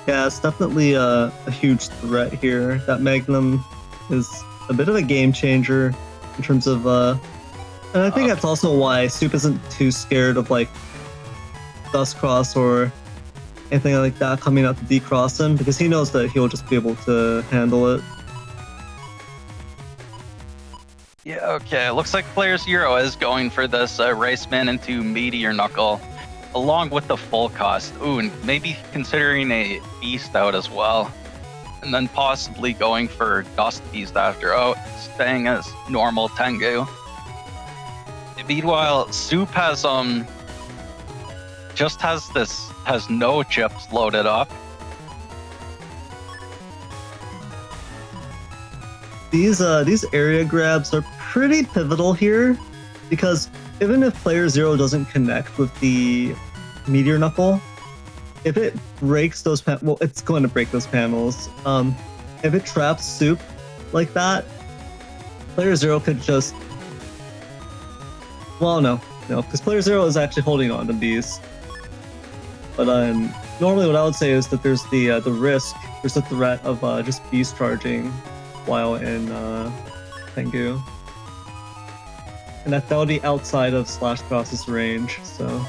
Yeah, it's definitely a huge threat here. That Magnum is a bit of a game changer in terms of, and I think that's also why Soup isn't too scared of like Dust Cross or anything like that coming out to decross him, because he knows that he'll just be able to handle it. Yeah, okay. It looks like player 0 is going for this Raceman into Meteor Knuckle, along with the full cost. Ooh, and maybe considering a Beast out as well. And then possibly going for Dust Beast after. Oh, staying as normal Tengu. Meanwhile, Soup has just has no chips loaded up. These area grabs are pretty pivotal here, because even if player 0 doesn't connect with the Meteor Knuckle, if it breaks those well, it's going to break those panels. If it traps Soup like that, player 0 could just, well, no, because player 0 is actually holding on to these. But normally what I would say is that there's the risk, there's the threat of just Beast charging while in Tengu. And that would be outside of Slash Cross's range, so.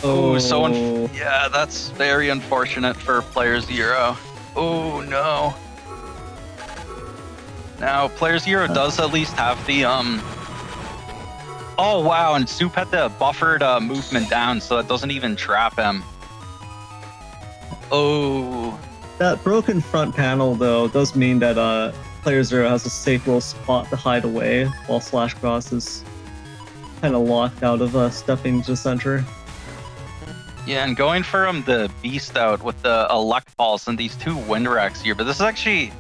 Oh, yeah, that's very unfortunate for player 0. Oh no. Now, player zero does at least have the Oh wow, and Soup had the buffered movement down, so it doesn't even trap him. Oh. That broken front panel though does mean that player zero has a safe little spot to hide away, while Slash Cross is kind of locked out of stepping to center. Yeah, and going from the Beast out with the Elect Pulse and these two Wind Wrecks here, but this is actually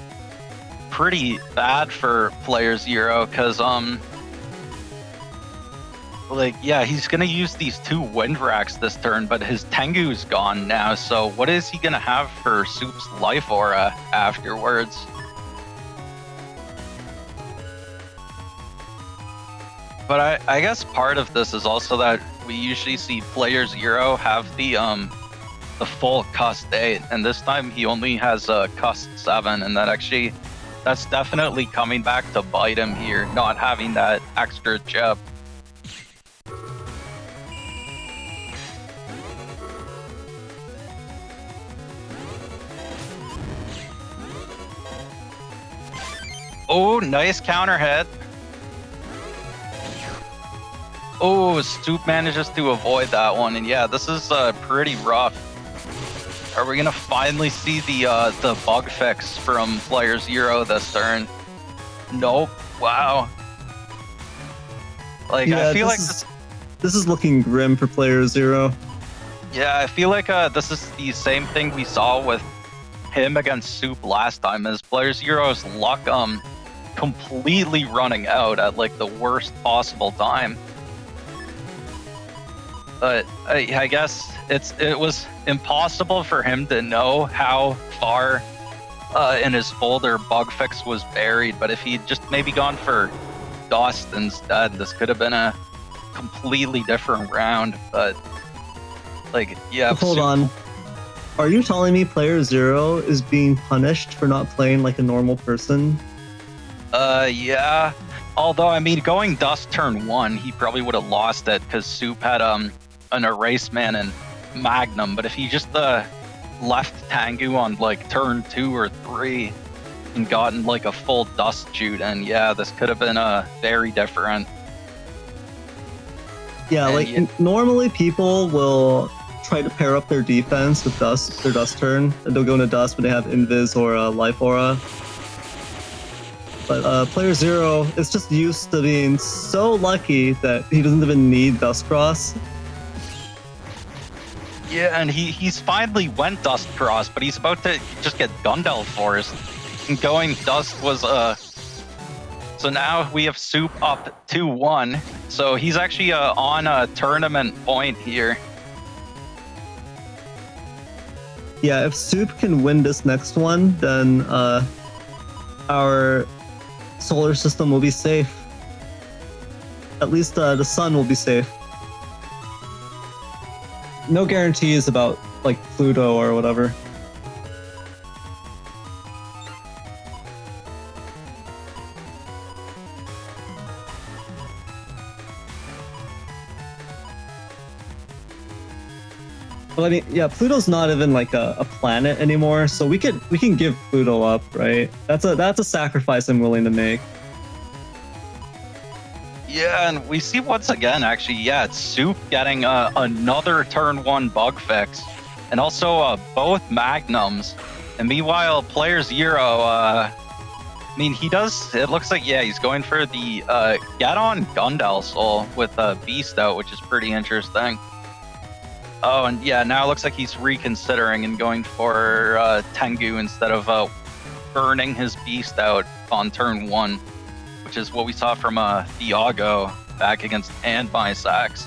pretty bad for player zero, because like, yeah, he's gonna use these two Wind Racks this turn, but his Tengu's gone now, so what is he gonna have for Soup's Life Aura afterwards? But I guess part of this is also that we usually see player zero have the full Cust 8, and this time he only has a Cust 7, and that's definitely coming back to bite him here, not having that extra chip. Oh, nice counter hit. Oh, Soup manages to avoid that one, and yeah, this is pretty rough. Are we gonna finally see the bug fix from player zero this turn? Nope. Wow. Like, Yeah, I feel like this is looking grim for player zero. Yeah, I feel like this is the same thing we saw with him against Soup last time, as player zero's luck completely running out at like the worst possible time. But I guess it was impossible for him to know how far in his folder bug fix was buried, but if he'd just maybe gone for Dust instead, this could have been a completely different round. But like, yeah. Hold on. Are you telling me player zero is being punished for not playing like a normal person? Yeah. Although, I mean, going Dust turn 1, he probably would have lost it because Soup had an Erase Man and Magnum. But if he just left Tengu on like turn 2 or 3 and gotten like a full Dust shoot, and yeah, this could have been very different. Yeah, And like normally people will try to pair up their defense with Dust, their Dust turn, and they'll go into Dust when they have Invis or Life Aura. But player zero is just used to being so lucky that he doesn't even need Dust Cross. Yeah, and he's finally went Dust Cross, but he's about to just get Gundel forced. And going Dust was so now we have Soup up 2-1. So he's actually on a tournament point here. Yeah, if Soup can win this next one, then our solar system will be safe. At least the sun will be safe. No guarantees about like Pluto or whatever. Well, I mean, yeah, Pluto's not even like a planet anymore, so we can give Pluto up, right? That's a sacrifice I'm willing to make. Yeah, and we see once again, actually, yeah, it's Soup getting another turn 1 bug fix, and also both Magnums. And meanwhile, player zero, I mean, he does, it looks like, yeah, he's going for the get on Gundel Soul with Beast out, which is pretty interesting. Oh, and yeah, now it looks like he's reconsidering and going for Tengu instead of burning his Beast out on turn 1, which is what we saw from Thiago back against AndMySax.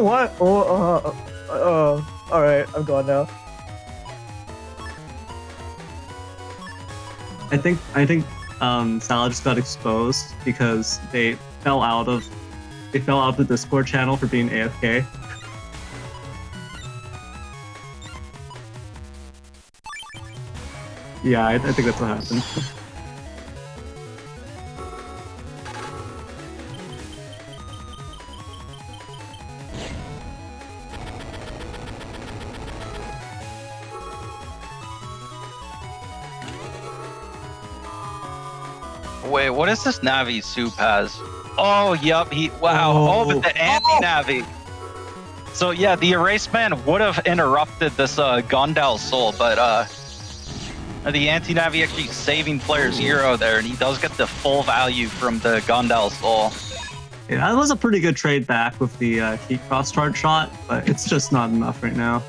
What? Alright, I'm gone now. I think Salad just got exposed because they fell out of the Discord channel for being AFK. Yeah, I think that's what happened. Wait, what is this Navi soup has? Oh, yup. Wow. Oh, but the anti-Navi. So yeah, the erase man would have interrupted this Gondal soul, but the anti-Navi actually saving player 0 there, and he does get the full value from the Gondal soul. Yeah, that was a pretty good trade back with the heat cross charge shot, but it's just not enough right now.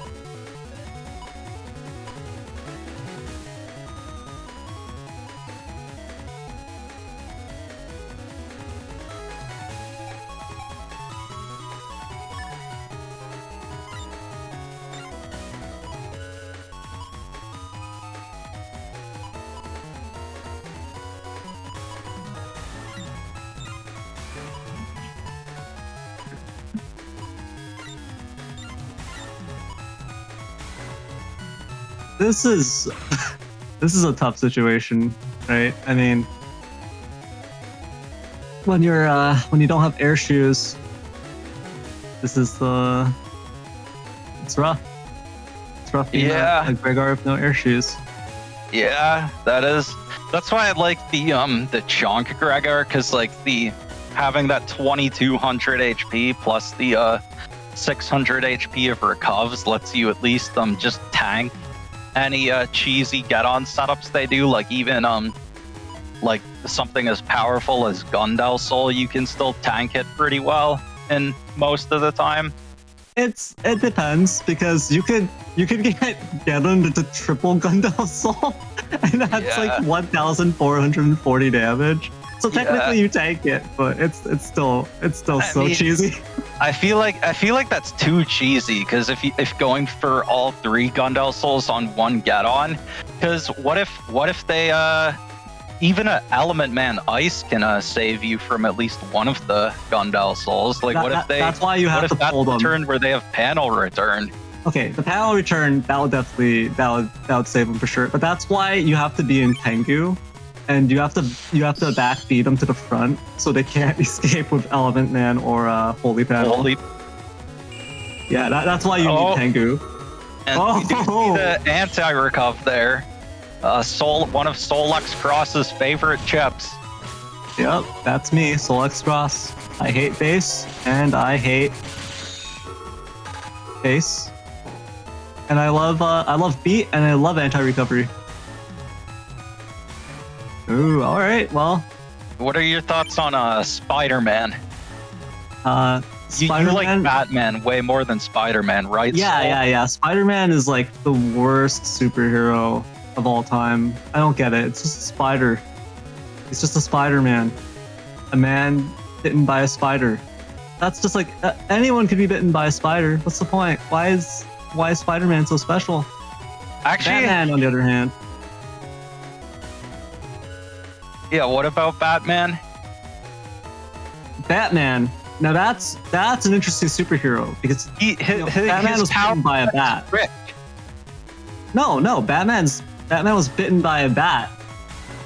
This is a tough situation, right? I mean, when you don't have air shoes, it's rough. It's rough being a Gregor with no air shoes. Yeah, that's why I like the Chonk Gregor, because like having that 2200 HP plus the 600 HP of recovs lets you at least just tank any cheesy get-on setups they do. Like even like something as powerful as Gondal Soul, you can still tank it pretty well in most of the time. It depends, because you could get into triple Gondal Soul, and that's like 1,440 damage. So technically you tank it, but it's still so cheesy. I feel like that's too cheesy, because if going for all 3 Gondal Souls on one get on, because what if they even an Element Man Ice can save you from at least one of the Gondal Souls? Like that's why you have to pull them. Turn where they have panel return. Okay, the panel return that would save them for sure. But that's why you have to be in Tengu, and you have to backbeat them to the front so they can't escape with Element Man or Holy Panel. Yeah, that's why you need Tengu. And you do see the anti-recov there. One of Solux Cross's favorite chips. Yep, that's me, Solux Cross. I hate base, and I hate base. And I love beat, and I love anti-recovery. Ooh, all right. Well, what are your thoughts on Spider-Man? You like Batman way more than Spider-Man, right? Yeah. Spider-Man is like the worst superhero of all time. I don't get it. It's just a spider. It's just a Spider-Man. A man bitten by a spider. That's just like anyone could be bitten by a spider. What's the point? Why is Spider-Man so special? Actually, Batman, on the other hand. Yeah, what about Batman? Batman. Now that's an interesting superhero, because Batman was bitten by a bat. Trick. No, Batman was bitten by a bat.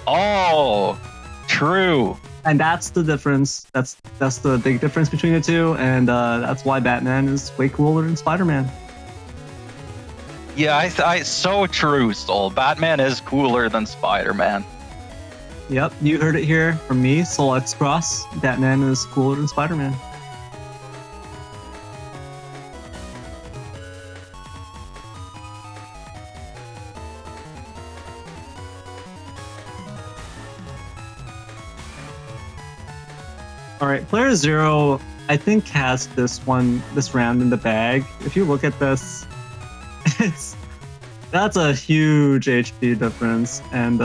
Oh, true. And that's the difference. That's the big difference between the two, and that's why Batman is way cooler than Spider-Man. Yeah, so true, Soul. Batman is cooler than Spider-Man. Yep, you heard it here from me, Soul X Cross. Batman is cooler than Spider-Man. All right, player 0, I think, has this round in the bag. If you look at this, that's a huge HP difference, and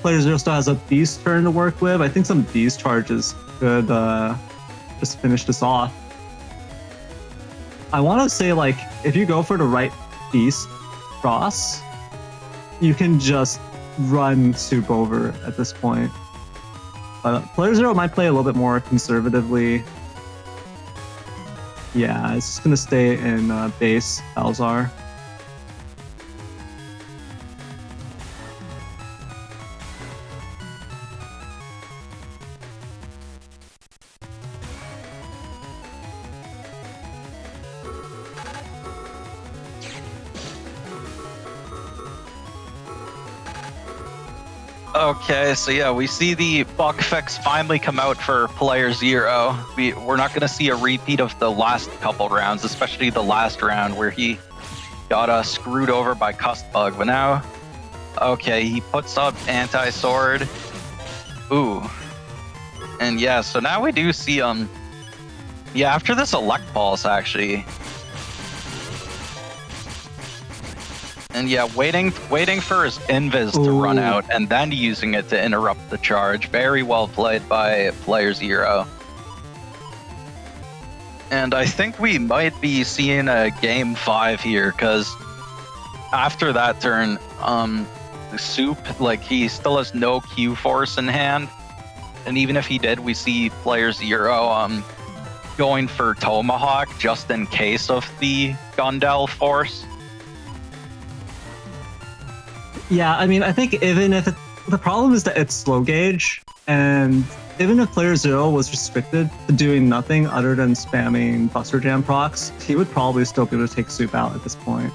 player 0 still has a beast turn to work with. I think some beast charges could just finish this off. I want to say, like, if you go for the right beast cross, you can just run soup over at this point. But player 0 might play a little bit more conservatively. Yeah, it's just gonna stay in base Balzar. Okay, so yeah, we see the bug fix finally come out for player 0. We're not going to see a repeat of the last couple rounds, especially the last round where he got screwed over by Cust Bug. But now, okay, he puts up anti-sword. Ooh. And yeah, so now we do see, yeah, after this Elect Pulse, actually. And yeah, waiting for his invis to run out and then using it to interrupt the charge. Very well played by player 0. And I think we might be seeing a game 5 here, because after that turn, Soup, like, he still has no Q force in hand. And even if he did, we see player 0 going for Tomahawk just in case of the Gundel force. Yeah, I mean, I think even if the problem is that it's slow gauge, and even if player 0 was restricted to doing nothing other than spamming Buster Jam procs, he would probably still be able to take Soup out at this point.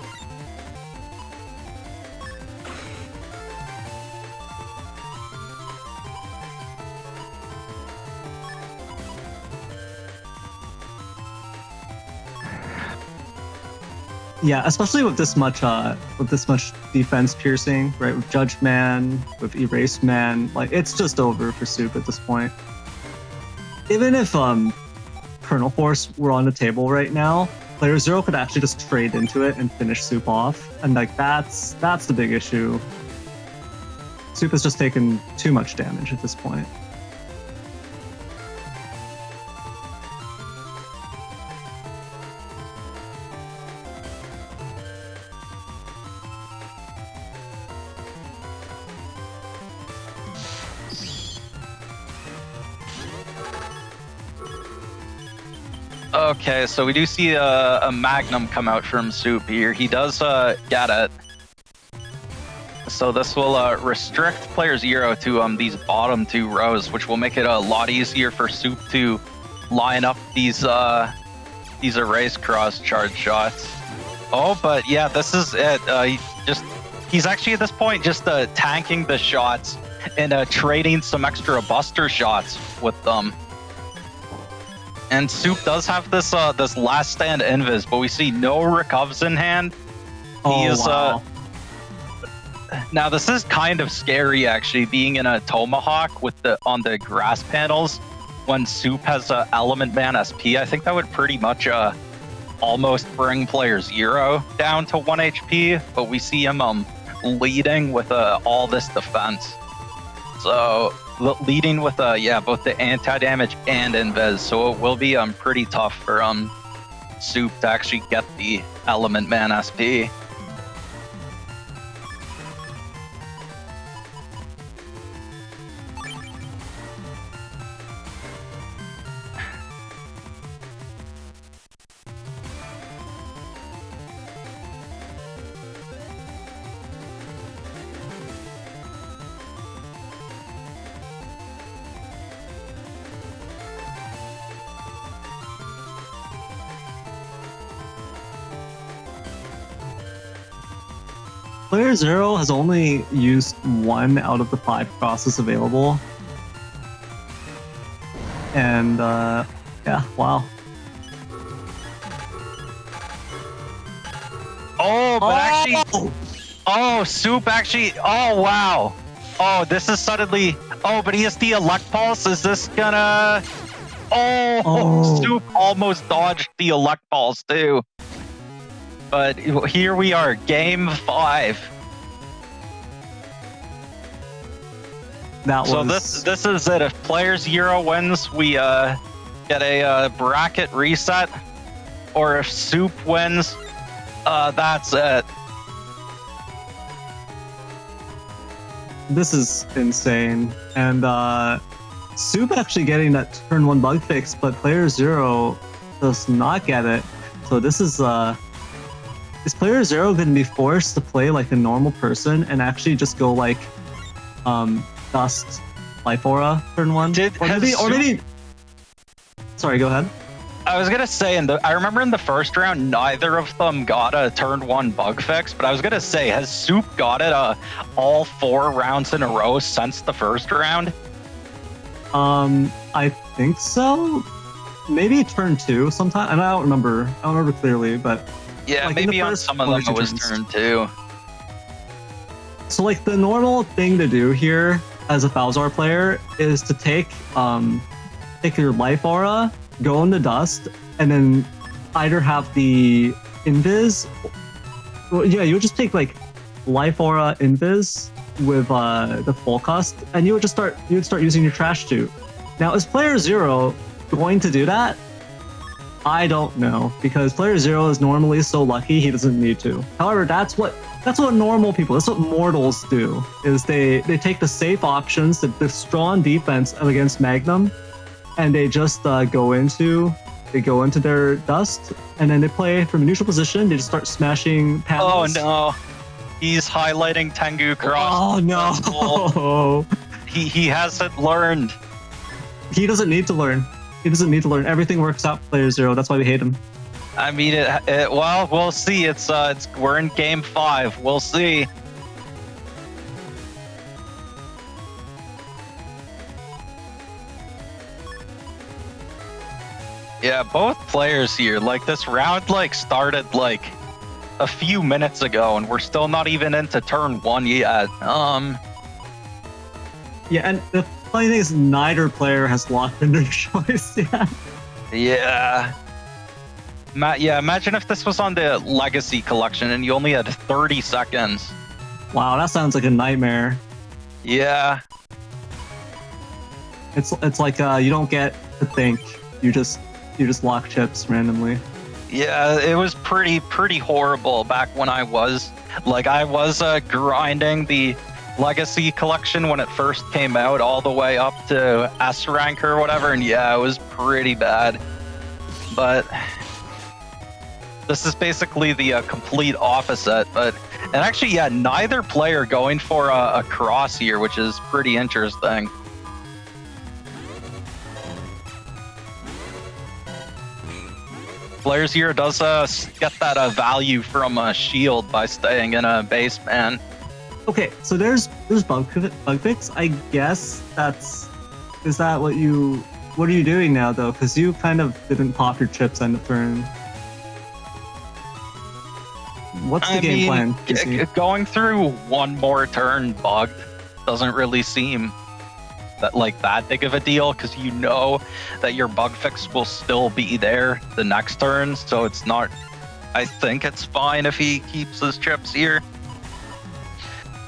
Yeah, especially with this much defense piercing, right? With Judge Man, with Erase Man, like, it's just over for Soup at this point. Even if Kernel Force were on the table right now, player 0 could actually just trade into it and finish Soup off, and like that's the big issue. Soup has just taken too much damage at this point. Okay, so we do see a Magnum come out from Soup here. He does get it. So this will restrict player 0 to these bottom 2 rows, which will make it a lot easier for Soup to line up these erase cross charge shots. Oh, but yeah, this is it. He's actually at this point just tanking the shots and trading some extra buster shots with them. And Soup does have this this last stand invis, but we see no recovs in hand. He is wow. Now this is kind of scary, actually, being in a Tomahawk with on the grass panels when Soup has Element Man SP. I think that would pretty much almost bring player 0 down to 1 HP, but we see him leading with all this defense. So leading with yeah, both the anti-damage and invis, so it will be pretty tough for Soup to actually get the Element Man SP. Player 0 has only used 1 out of the 5 crosses available. And, yeah, wow. Oh, but actually... Oh, Soup actually... Oh, wow. Oh, this is suddenly... Oh, but he has the Elect Pulse. Is this gonna... Oh, Soup almost dodged the Elect Pulse, too. But here we are, game 5. So this is it. If player 0 wins, we get a bracket reset, or if Soup wins, that's it. This is insane. And Soup actually getting that turn 1 bug fix, but player 0 does not get it. So this is player 0 going to be forced to play like a normal person and actually just go like Dust Life Aura turn 1? Or maybe sorry, go ahead. I was gonna say, I remember in the first round, neither of them got a turn 1 bug fix, but I was gonna say, has Soup got it all 4 rounds in a row since the first round? I think so. Maybe turn 2 sometime. And I don't remember clearly, but yeah, like maybe on some of them it was turn 2. So like the normal thing to do here as a Falzar player is to take your life aura, go into dust, and then either have the invis. Well, yeah, you would just take like life aura invis with the full cust, and you would start using your trash chute. Now, is player 0 going to do that? I don't know, because player 0 is normally so lucky he doesn't need to. However, that's what normal people, that's what mortals do, is they take the safe options, the strong defense against Magnum, and they just go into their dust, and then they play from a neutral position. They just start smashing panels. Oh no, he's highlighting Tengu Cross. Oh no, he hasn't learned. He doesn't need to learn. He doesn't need to learn. Everything works out for player 0. That's why we hate him. I mean, well, we'll see. We're in game 5. We'll see. Yeah, both players here, like this round started a few minutes ago and we're still not even into turn 1 yet. Yeah, and the funny thing is neither player has locked in their choice yet. Yeah. Yeah, imagine if this was on the Legacy Collection and you only had 30 seconds. Wow, that sounds like a nightmare. Yeah. It's like you don't get to think. You just lock chips randomly. Yeah, it was pretty horrible back when I was grinding the Legacy Collection when it first came out all the way up to S rank or whatever, and yeah, it was pretty bad. But this is basically the complete opposite. And actually, yeah, neither player going for a cross here, which is pretty interesting. Player 0 does get that value from a shield by staying in a base man. Okay, so there's bug fix. I guess what are you doing now though? Because you kind of didn't pop your chips end of turn. What's the game plan? Going through one more turn bugged doesn't really seem that big of a deal, because you know that your bug fix will still be there the next turn, so it's not. I think it's fine if he keeps his chips here.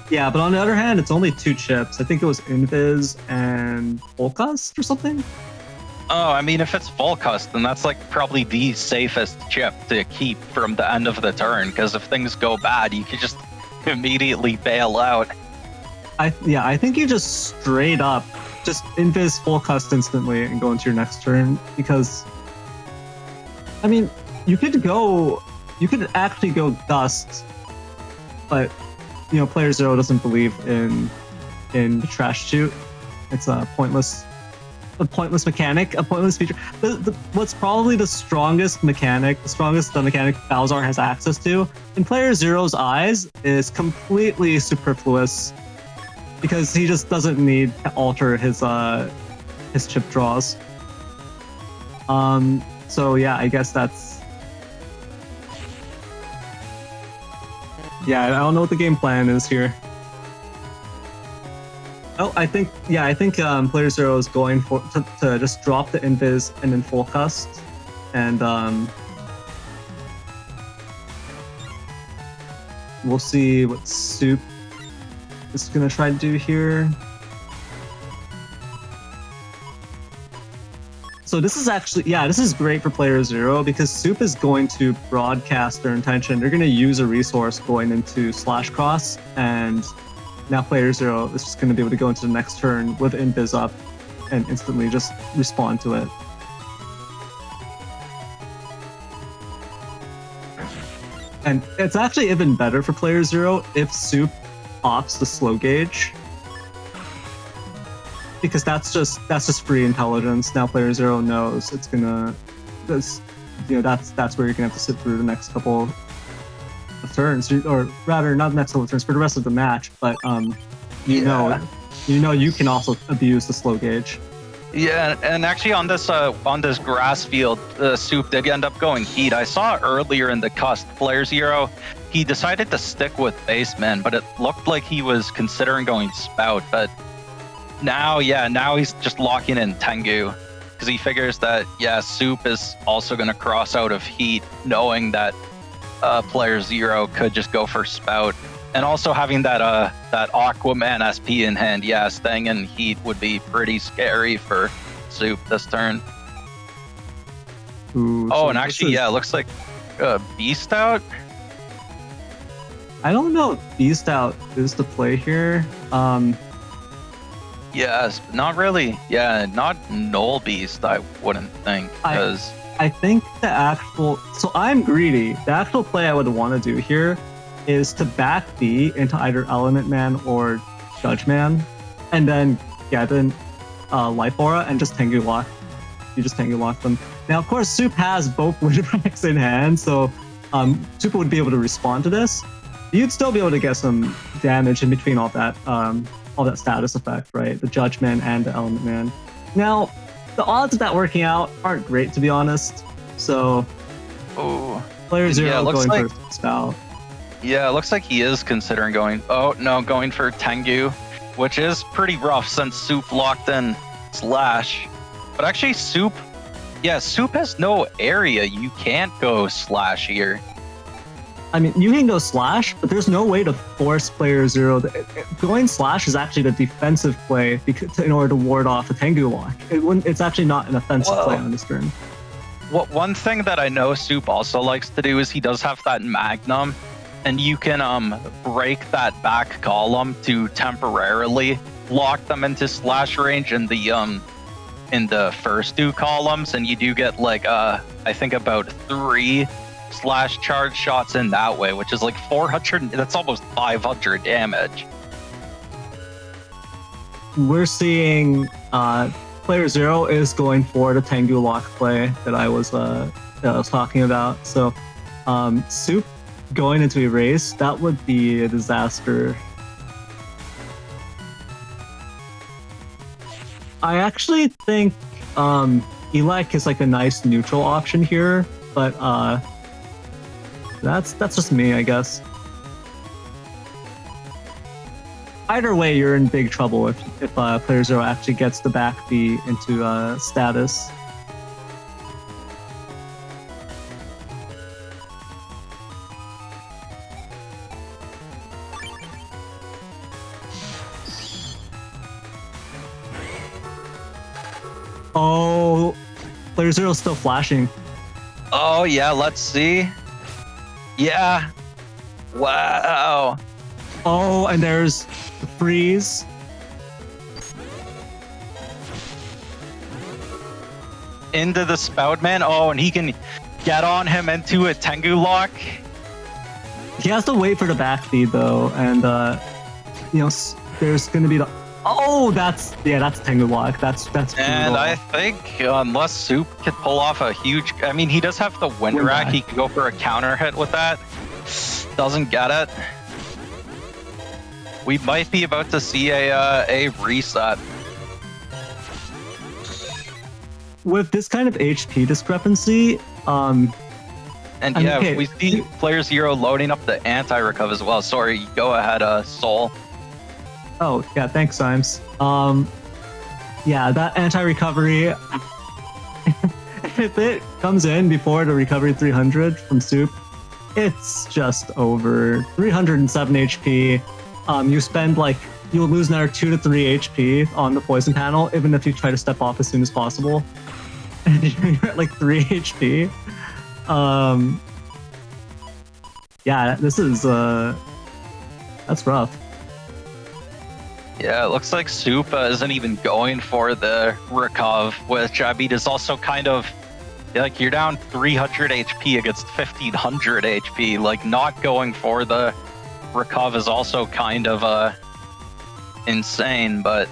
Yeah, but on the other hand, it's only 2 chips. I think it was Invis and Volcast or something. Oh, I mean, if it's Volcast, then that's probably the safest chip to keep from the end of the turn, because if things go bad, you could just immediately bail out. I think you just straight up just Invis Volcast instantly and go into your next turn, because I mean, you could actually go Dust, but player 0 doesn't believe in the trash chute. It's a pointless mechanic, a pointless feature. What's probably the strongest mechanic Falzar has access to, in player 0's eyes, is completely superfluous, because he just doesn't need to alter his chip draws. So yeah, I guess that's. Yeah, I don't know what the game plan is here. Oh, I think player 0 is going to just drop the invis and then full cust, and we'll see what Soup is gonna try to do here. So this is great for player 0, because Soup is going to broadcast their intention. They're going to use a resource going into slash cross, and now player 0 is just going to be able to go into the next turn with invis up and instantly just respond to it. And it's actually even better for player 0 if Soup opts the slow gauge, because that's just free intelligence. Now player 0 knows it's gonna that's that's where you're gonna have to sit through the next couple of turns, or rather, not the next couple of turns, for the rest of the match. But you know you can also abuse the slow gauge. Yeah, and actually on this grass field, Soup did end up going heat. I saw earlier in the cusp, playerzero, he decided to stick with baseman, but it looked like he was considering going spout. But now he's just locking in Tengu, because he figures that Soup is also going to cross out of heat, knowing that playerzero could just go for spout. And also having that Aquaman SP in hand, staying in heat would be pretty scary for Soup this turn. Ooh, so and actually, it looks like Beast out. I don't know if Beast out is the play here. Yes, not really. Yeah, not Null Beast, I wouldn't think. Because I think the actual... So I'm greedy. The actual play I would want to do here is to back B into either Element Man or Judge Man, and then get in Life Aura and just Tengu Lock. You just Tengu Lock them. Now, of course, Soup has both Windbreaks in hand, so Soup would be able to respond to this. You'd still be able to get some damage in between all that status effect, right? The Judge Man and the Element Man. Now, the odds of that working out aren't great, to be honest. So, playerzero going for spout. Yeah, it looks like he is considering going for Tengu, which is pretty rough since Soup locked in Slash. But actually, Soup has no area. You can't go Slash here. I mean, you can go Slash, but there's no way to force playerzero. Going Slash is actually the defensive play in order to ward off a Tengu lock. It's actually not an offensive play on this turn. One thing that I know Soup also likes to do is he does have that Magnum, and you can break that back column to temporarily lock them into Slash range in the first two columns, and you do get like I think about 3 Slash charge shots in that way, which is like 400. That's almost 500 damage. We're seeing playerzero is going for the Tengu lock play that I was talking about. So Soup going into Erase, that would be a disaster. I actually think Elec is like a nice neutral option here, but that's just me, I guess. Either way, you're in big trouble if playerzero actually gets the back B into status. Oh, playerzero's still flashing. Oh yeah, let's see. Yeah. Wow. Oh, and there's the freeze. Into the spout man. Oh, and he can get on him into a Tengu lock. He has to wait for the back feed though, and there's gonna be the. Oh, that's Tengu lock. That's brutal. And I think unless Soup could pull off a huge, I mean, he does have the wind rack. He could go for a counter hit with that. Doesn't get it. We might be about to see a reset. With this kind of HP discrepancy, we see playerzero loading up the anti-recuv as well. Sorry, go ahead, Soul. Oh, yeah, thanks, Symes. Yeah, that anti-recovery, if it comes in before the recovery 300 from Soup, it's just over. 307 HP. You'll lose another 2 to 3 HP on the poison panel, even if you try to step off as soon as possible. And you're at like 3 HP. Yeah, this is, that's rough. Yeah, it looks like Soup isn't even going for the recuv, which I mean is also kind of like you're down 300 HP against 1500 HP. Like not going for the recuv is also kind of insane. But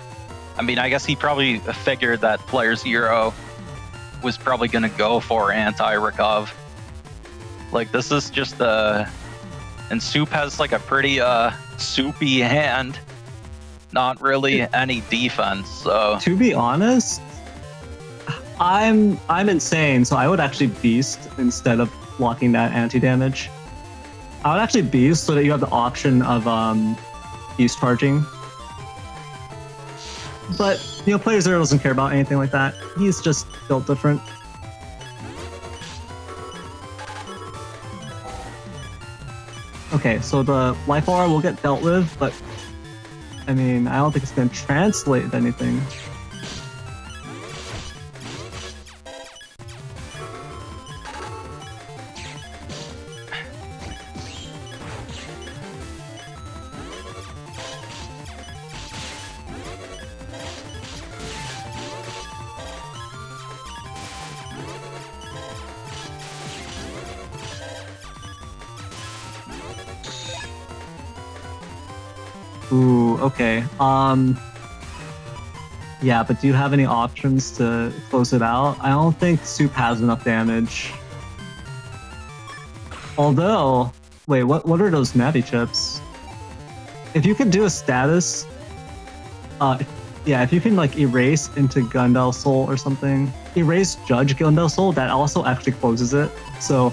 I mean, I guess he probably figured that playerzero was probably gonna go for anti-recuv. Like this is just and Soup has like a pretty soupy hand, not really any defense. So to be honest, I'm insane, so I would actually beast instead of blocking that anti-damage. I would actually beast so that you have the option of beast charging. But you know, playerzero doesn't care about anything like that. He's just built different. Okay, so the life aura will get dealt with, but I mean, I don't think it's going to translate to anything. Ooh, okay. Yeah, but do you have any options to close it out? I don't think Soup has enough damage. Although, wait, what are those natty chips? If you could do a status, yeah, if you can like erase into Gundel Soul or something, erase Judge Gundel Soul, that also actually closes it. So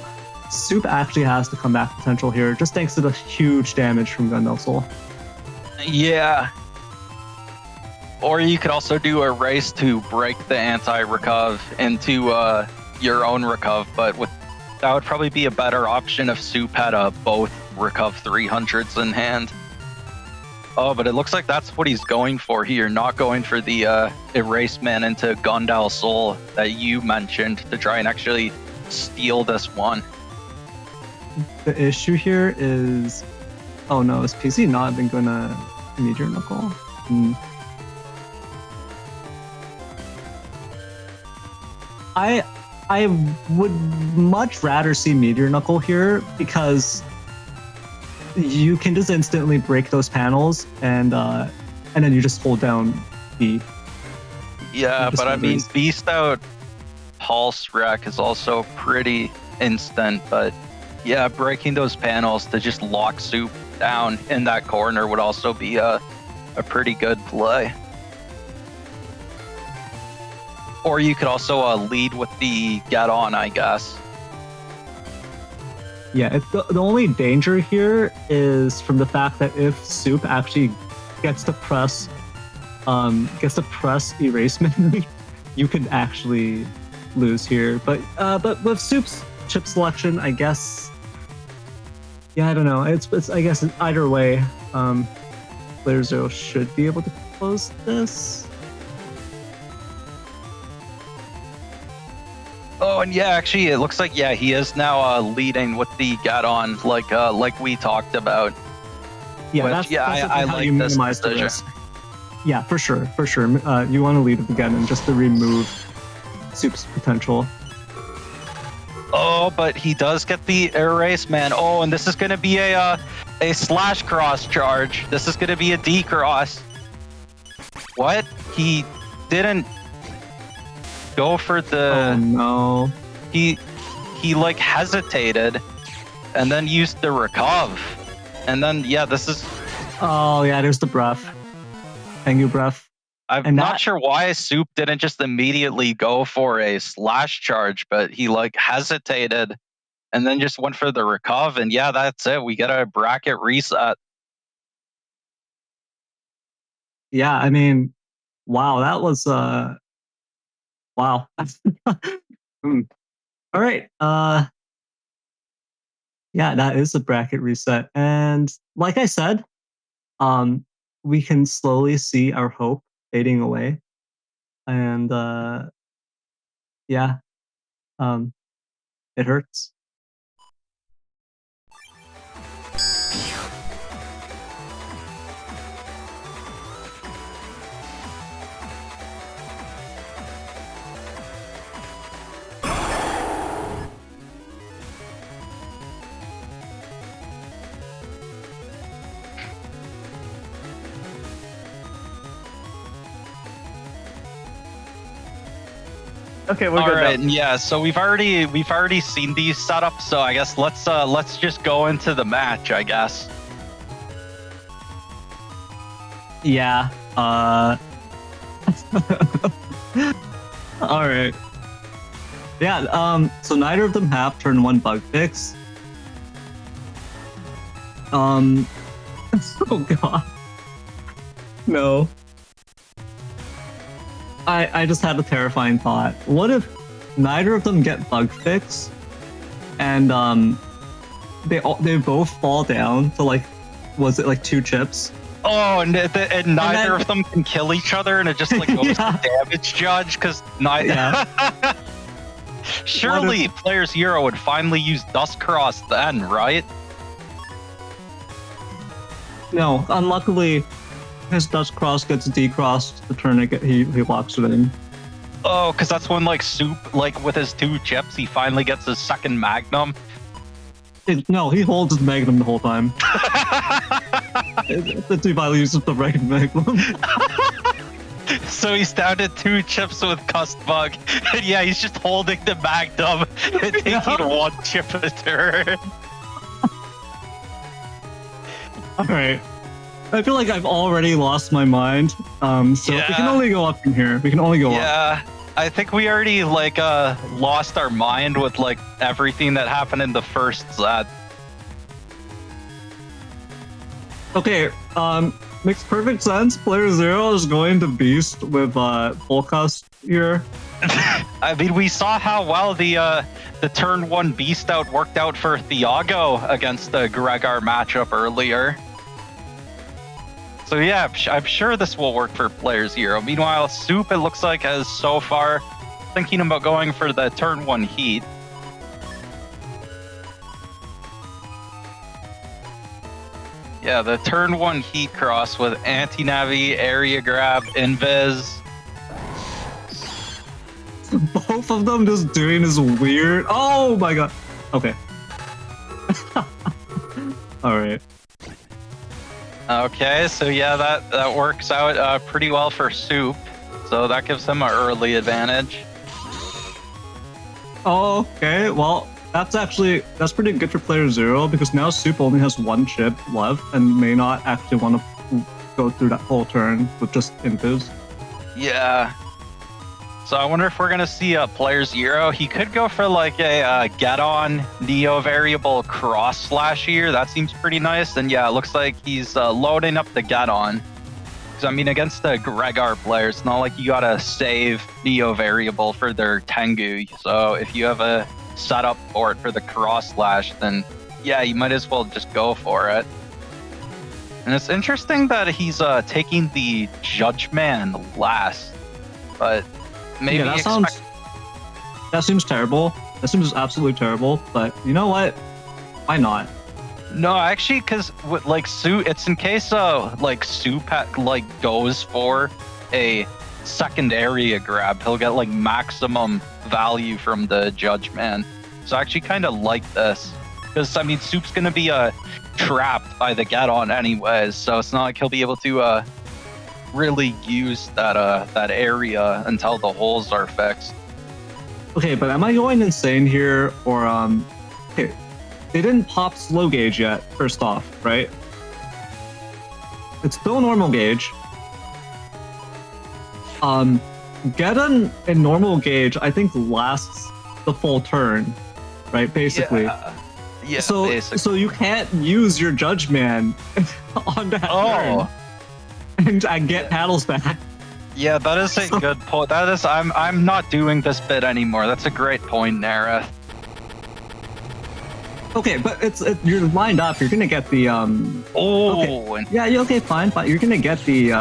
Soup actually has to come back potential here, just thanks to the huge damage from Gundel Soul. yeah. Or you could also do a race to break the anti-recuv into your own recuv, but that would probably be a better option if Soup had both recuv 300s in hand. Oh, but it looks like that's what he's going for here, not going for the erase man into Gundel Soul that you mentioned to try and actually steal this one. The issue here is, oh no, is PC not even gonna Meteor Knuckle? I would much rather see Meteor Knuckle here because you can just instantly break those panels and then you just hold down B. Yeah, but I mean, Beast Out Pulse Wreck is also pretty instant, but yeah, breaking those panels to just lock Soup down in that corner would also be a pretty good play. Or you could also lead with the Get On, I guess. Yeah, the only danger here is from the fact that if Soup actually gets to press erasement, you could actually lose here. But with Soup's chip selection, I guess. Yeah, I don't know. It's I guess either way, playerzero should be able to close this. Oh, and yeah, actually, it looks like he is now leading with the Get On, like we talked about. Yeah, which, that's I how like you this minimize the decision. risk. Yeah, for sure. You want to lead with the Get On just to remove Soup's potential. Oh, but he does get the erase man. Oh, and this is going to be a slash cross charge. This is going to be a D cross. What? He didn't go for the. Oh no. He like hesitated, and then used the recuv, and then this is. Oh yeah, there's the breath. Tengu breath. I'm not sure why Soup didn't just immediately go for a slash charge, but he like hesitated and then just went for the recuv, and that's it. We get a bracket reset. Yeah, I mean, wow, that was wow. All right. Yeah, that is a bracket reset. And like I said, we can slowly see our hope fading away. And it hurts. Okay, we're All good right, now. yeah. So we've already seen these setups. So I guess let's just go into the match. I guess. Yeah. All right. Yeah. So neither of them have turn 1 bug fix. Oh god. No. I just had a terrifying thought. What if neither of them get bug fix, and they both fall down to like, was it like 2 chips? Oh, and neither then- of them can kill each other, and it just like goes Yeah. to damage judge because neither. Yeah. Surely playerzero would finally use Dust Cross then, right? No, unluckily, his Dust Cross gets decrossed the turn he locks it in. Oh, because that's when like Soup, like with his 2 chips, he finally gets his second Magnum. No, he holds his Magnum the whole time. That's if I uses the right Magnum. So he's down to 2 chips with Cust Bug, and yeah, he's just holding the Magnum and taking Yeah. 1 chip a turn. Alright. I feel like I've already lost my mind. So we Yeah. can only go up from here. We can only go up. Yeah, I think we already like lost our mind with like everything that happened in the first set. Okay, makes perfect sense. playerzero is going to beast with full cust here. I mean, we saw how well the turn 1 beast out worked out for Thiago against the Gregar matchup earlier. So yeah, I'm sure this will work for playerzero. Meanwhile, Soup, it looks like, has so far thinking about going for the turn 1 heat. Yeah, the turn 1 heat cross with anti-navi, area grab, invis. Both of them just doing this weird. Oh my god. Okay. Alright. Okay, so yeah, that works out pretty well for Soup. So that gives him an early advantage. Oh, okay. Well, that's pretty good for playerzero because now Soup only has 1 chip left and may not actually want to go through that whole turn with just invis. Yeah. So I wonder if we're gonna see a playerzero. He could go for like a get on neo variable cross slash here. That seems pretty nice. And yeah, it looks like he's loading up the get on. Because I mean, against the Gregar players, it's not like you gotta save neo variable for their Tengu. So if you have a setup for it for the cross slash, then yeah, you might as well just go for it. And it's interesting that he's taking the Judge Man last, but maybe Yeah, that seems terrible. That seems absolutely terrible. But you know what? Why not? No, actually, because like Soup, it's in case like Soup like goes for a second area grab, he'll get like maximum value from the Judge Man. So I actually kind of like this because I mean Soup's gonna be trapped by the get on anyways, so it's not like he'll be able to really use that area until the holes are fixed. Okay, but am I going insane here or okay, they didn't pop slow gauge yet, first off, right? It's still normal gauge. Get in normal gauge, I think lasts the full turn, right? Basically. Yeah, so basically. so you can't use your Judge Man on that turn and get paddles back. Yeah, that is a good point. That is, I'm not doing this bit anymore. That's a great point, Neryth. Okay, but you're lined up. You're gonna get the okay. Yeah, okay, fine. You're gonna get the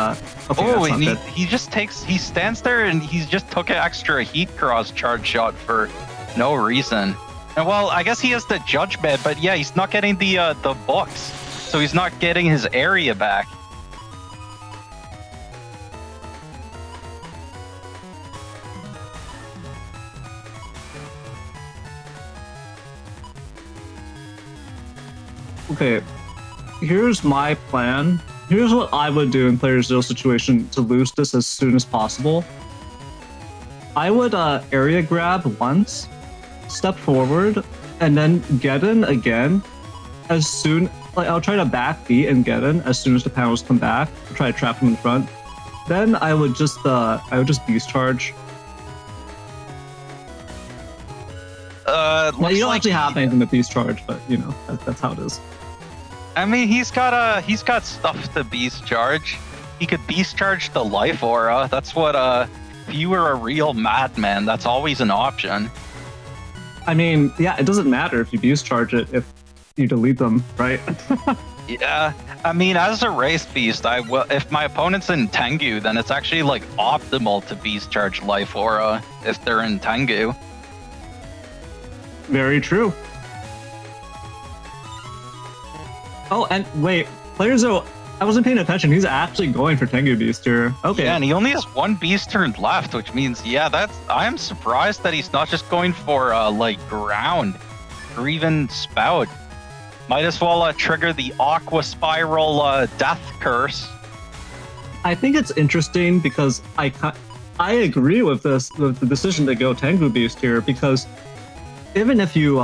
okay, and he stands there and he's just took an extra heat cross charge shot for no reason. And well, I guess he has the Judge Man, but yeah, he's not getting the books, so he's not getting his area back. Okay, here's my plan. Here's what I would do in playerzero situation to lose this as soon as possible. I would area grab once, step forward, and then get in again as soon. Like I'll try to back beat and get in as soon as the panels come back. I'll try to trap them in front. Then I would just beast charge. Well, you don't actually have anything to beast charge, but you know that's how it is. I mean, he's got stuff to beast charge. He could beast charge the life aura. That's what if you were a real madman, that's always an option. I mean, yeah, it doesn't matter if you beast charge it if you delete them, right? Yeah, I mean, as a race beast, if my opponent's in Tengu, then it's actually like optimal to beast charge life aura if they're in Tengu. Very true. Oh, and wait, playerzero, I wasn't paying attention. He's actually going for Tengu Beast here. Okay. Yeah, and he only has one beast turn left, which means, yeah, I am surprised that he's not just going for like ground or even spout. Might as well trigger the aqua spiral death curse. I think it's interesting because I agree with the decision to go Tengu Beast here, because even if you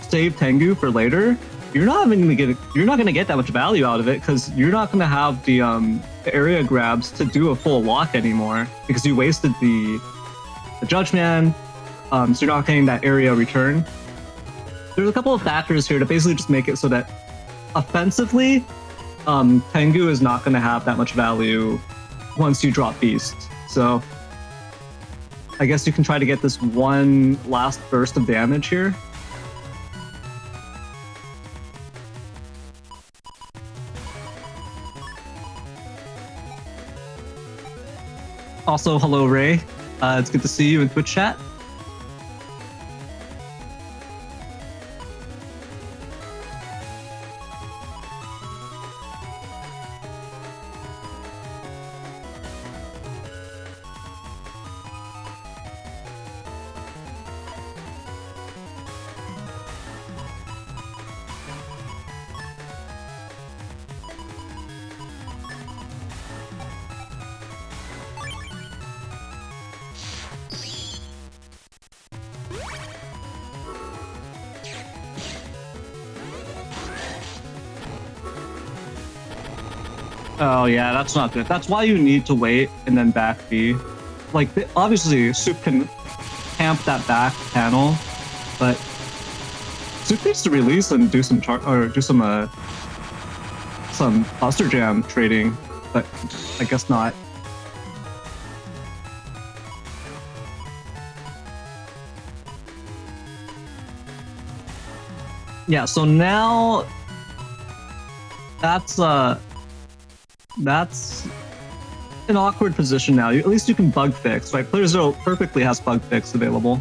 save Tengu for later, you're not gonna get that much value out of it, because you're not gonna have the area grabs to do a full lock anymore because you wasted the Judgment, so you're not getting that area return. There's a couple of factors here to basically just make it so that offensively, Tengu is not gonna have that much value once you drop Beast. So I guess you can try to get this one last burst of damage here. Also, hello Ray. It's good to see you in Twitch chat. Oh yeah, that's not good. That's why you need to wait and then back B. Like, obviously, Soup can camp that back panel, but Soup needs to release and do some Buster Jam trading, but I guess not. Yeah, so now that's an awkward position now. At least you can bug fix, right? playerzero perfectly has bug fix available.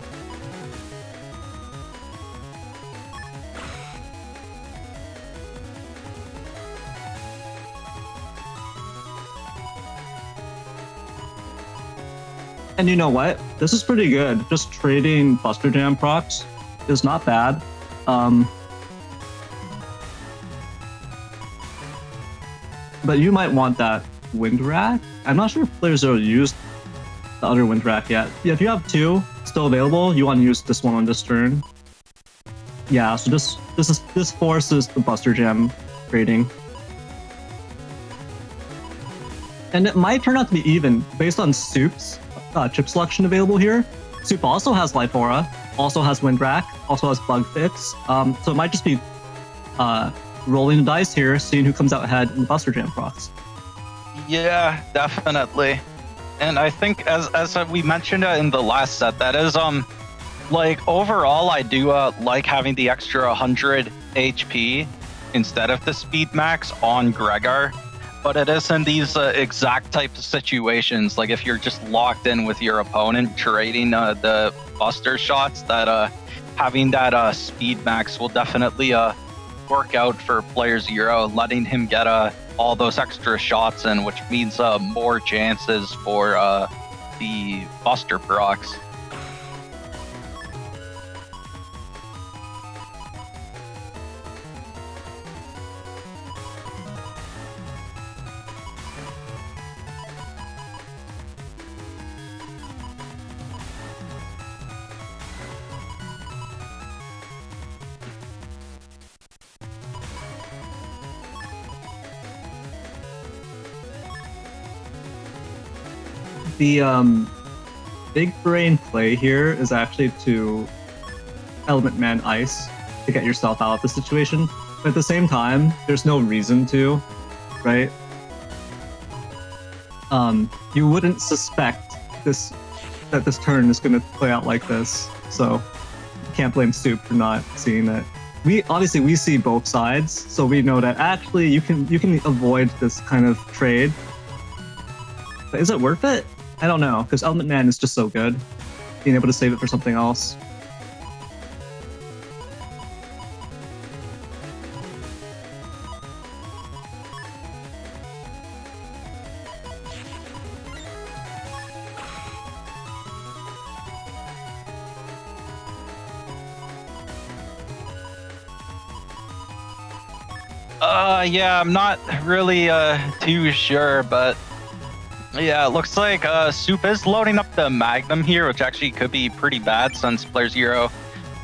And you know what? This is pretty good. Just trading Buster Jam procs is not bad. But you might want that Wind Rack. I'm not sure if playerzero used the other Wind Rack yet. Yeah, if you have two still available, you want to use this one on this turn. Yeah, so this forces the Buster Jam trading. And it might turn out to be even based on Soup's chip selection available here. Soup also has Life Aura, also has Wind Rack, also has Bug Fix. So it might just be rolling the dice here, seeing who comes out ahead in the Buster Jam procs. Yeah, definitely. And I think as we mentioned in the last set, that is like overall I do like having the extra 100 HP instead of the speed max on Gregor. But it is in these exact type of situations, like if you're just locked in with your opponent trading the buster shots, that having that speed max will definitely work out for playerzero, letting him get all those extra shots in, which means more chances for the buster procs. The big brain play here is actually to Element Man Ice to get yourself out of the situation. But at the same time, there's no reason to, right? You wouldn't suspect that this turn is going to play out like this, so you can't blame Soup for not seeing it. We see both sides, so we know that actually you can avoid this kind of trade. But is it worth it? I don't know, because Element Man is just so good, being able to save it for something else. Yeah, I'm not really too sure, but yeah, it looks like Soup is loading up the Magnum here, which actually could be pretty bad since playerzero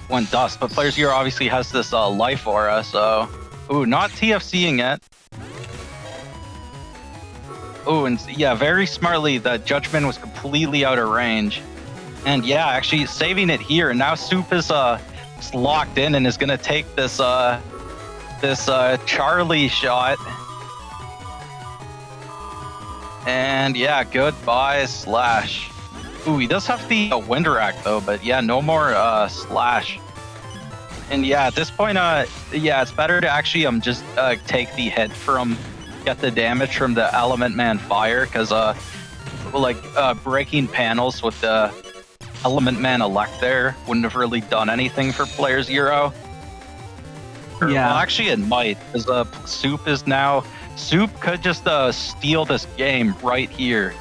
went dust. But playerzero obviously has this life aura, so not TFCing it. And yeah, very smartly, the Judgment was completely out of range, and yeah, actually saving it here. And now Soup is locked in and is gonna take this Charlie shot. And yeah, goodbye Slash. He does have the Wind Rack though, but yeah, no more Slash. And yeah, at this point, yeah, it's better to actually just take the hit from, get the damage from the Element Man Fire, because breaking panels with the Element Man Elect there wouldn't have really done anything for playerzero. Yeah, well, actually it might, because Soup could just steal this game right here.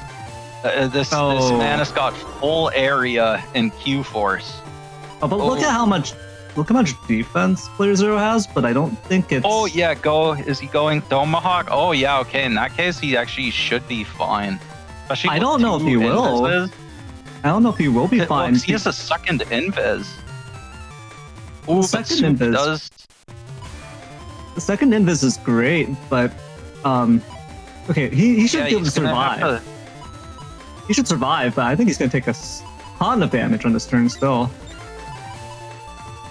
This man has got full area in Q Force. But look at how much defense playerzero has, but I don't think it's... Oh yeah, is he going Tomahawk? Oh yeah, okay, in that case he actually should be fine. Especially I don't know if he will. I don't know if he will be fine. He has a second invis. Second invis. The second invis is great, but okay, he should be able to survive. He should survive, but I think he's going to take a ton of damage on this turn still.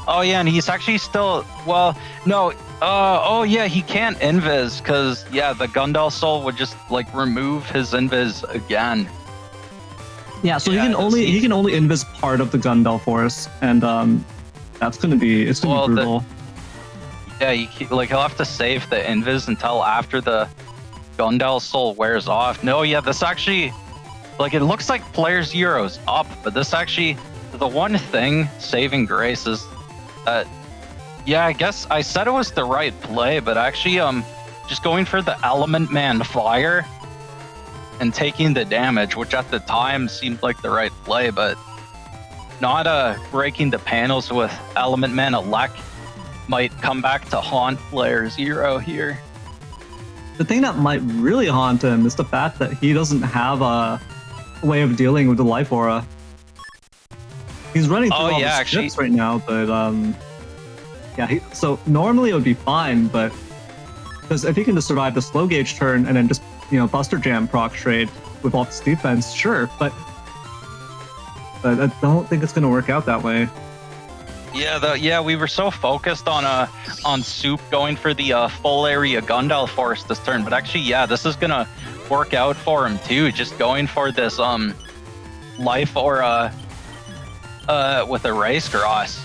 Oh yeah, and he's actually still, well, no, oh yeah, he can't invis, because yeah, the Gundel Soul would just remove his invis again. Yeah, so he can only invis part of the Gundel Force, and that's gonna be brutal. Yeah, he'll have to save the invis until after the Gundel Soul wears off. No, yeah, this actually, it looks like playerzero's up, but this actually, the one thing saving grace is that, yeah, I guess I said it was the right play, but actually, just going for the Element Man Fire and taking the damage, which at the time seemed like the right play, but not breaking the panels with Element Man Elect might come back to haunt playerzero here. The thing that might really haunt him is the fact that he doesn't have a way of dealing with the life aura. He's running through all the ships right now, but yeah. So normally it would be fine, but because if he can just survive the slow gauge turn and then just Buster Jam proc trade with all this defense, sure. But I don't think it's going to work out that way. Yeah, we were so focused on Soup going for the full area Gundel Force this turn, but actually, yeah, this is gonna work out for him too. Just going for this life aura with a race cross.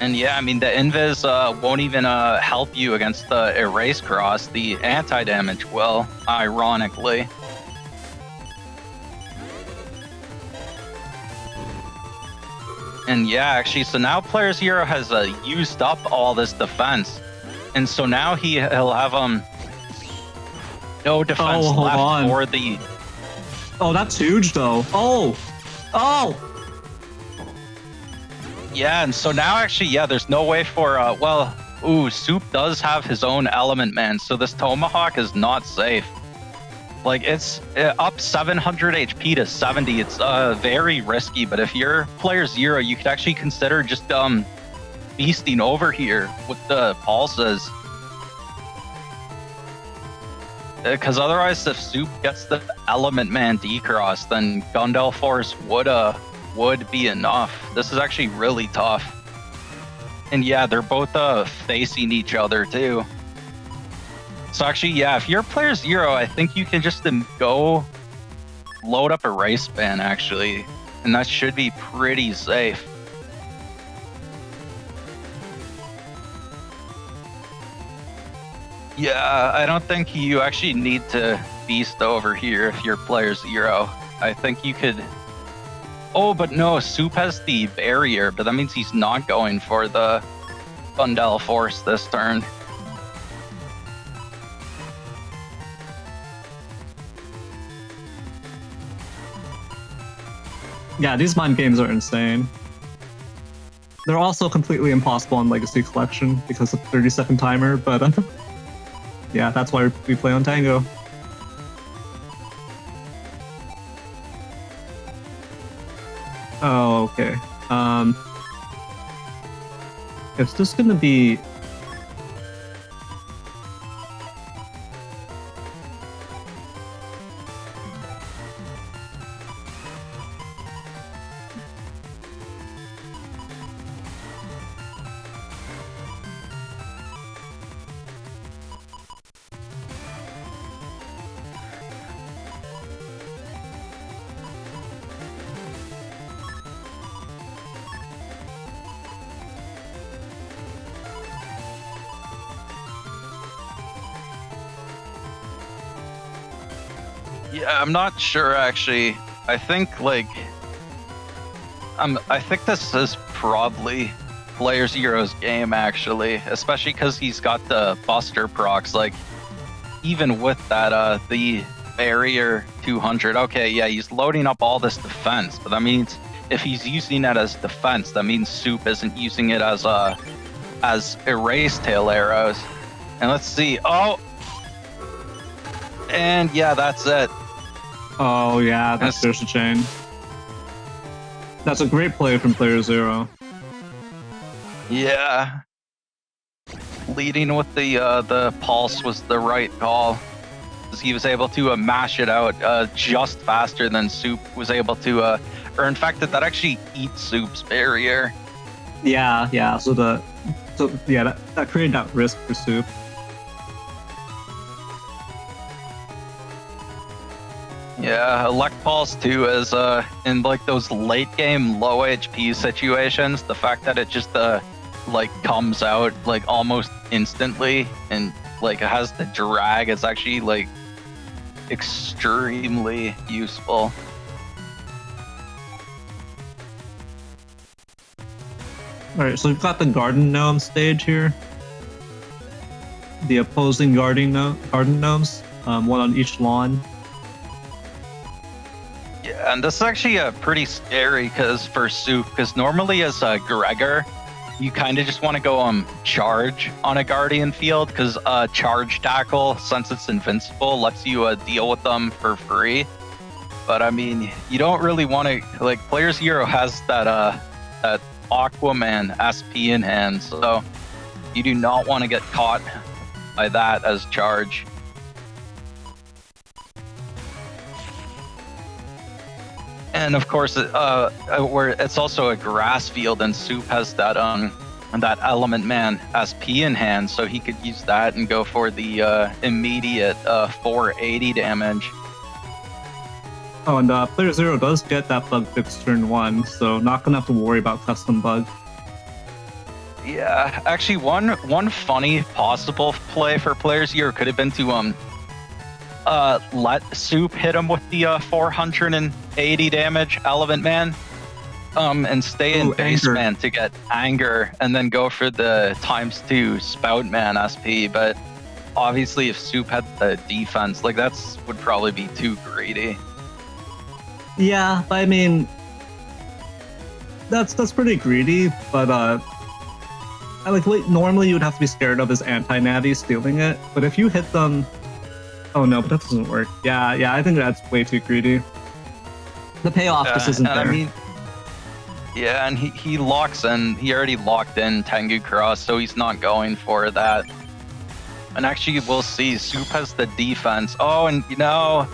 And yeah, I mean the invis won't even help you against the erase cross. The anti-damage will, ironically. And yeah, actually, so now playerzero has used up all this defense, and so now he'll have no defense left for the. Oh, that's huge though. Oh. Yeah, and so now actually, yeah, there's no way for Soup does have his own Element Man, so this Tomahawk is not safe. It's up 700 HP to 70. It's very risky, but if you're playerzero, you could actually consider just beasting over here with the pulses. Because otherwise, if Soup gets the Element Man decross, then Gundel Force would be enough. This is actually really tough. And yeah, they're both facing each other too. So actually, yeah, if you're player 0, I think you can just go load up a race ban actually, and that should be pretty safe. Yeah, I don't think you actually need to beast over here if you're player 0. I think you could... Oh, but no, Soup has the barrier, but that means he's not going for the Gundel Force this turn. Yeah, these mind games are insane. They're also completely impossible on Legacy Collection because of 30-second timer, but yeah, that's why we play on Tango. Oh, okay. It's just gonna be... Yeah, I'm not sure actually. I think like I think this is probably player 0's game actually, especially because he's got the Buster procs. Like even with that the barrier 200. Okay, yeah, he's loading up all this defense, but that means if he's using that as defense, that means Soup isn't using it as erase tail arrows. And let's see. Oh, and yeah, that's it. Oh yeah, that's there's a chain. That's a great play from player 0. Yeah. Leading with the pulse was the right call. He was able to mash it out just faster than Soup was able to, or in fact, that actually eats Soup's barrier. Yeah, yeah. So yeah, that created that risk for Soup. Yeah, Elect Pulse too is in like those late game low HP situations, the fact that it just like comes out like almost instantly and like it has the drag is actually like extremely useful. Alright, so we've got the Garden Gnome stage here. The opposing Garden Gnomes, one on each lawn. Yeah, and this is actually pretty scary for Soup, because normally as a Gregor, you kind of just want to go charge on a Guardian field, because charge tackle, since it's invincible, lets you deal with them for free. But I mean, you don't really want to, like, player 0 has that Aquaman SP in hand, so you do not want to get caught by that as charge. And of course, where it's also a grass field, and Soup has that Element Man SP in hand, so he could use that and go for the immediate 480 damage. Oh, and player 0 does get that bug fixed turn 1, so not gonna have to worry about custom bug. Yeah, actually, one funny possible play for player 0 could have been to let Soup hit him with the 480 damage Element Man, and stay in base man to get anger, and then go for the ×2 Spout Man SP. But obviously, if Soup had the defense, like that's would probably be too greedy. Yeah, I mean, that's pretty greedy, but normally you would have to be scared of his anti-natty stealing it, but if you hit them. Oh no, but that doesn't work. Yeah, I think that's way too greedy. The payoff just isn't there. I mean, yeah, and he locks in. He already locked in Tengu Cross, so he's not going for that. And actually, we'll see. Soup has the defense. Oh, and you know,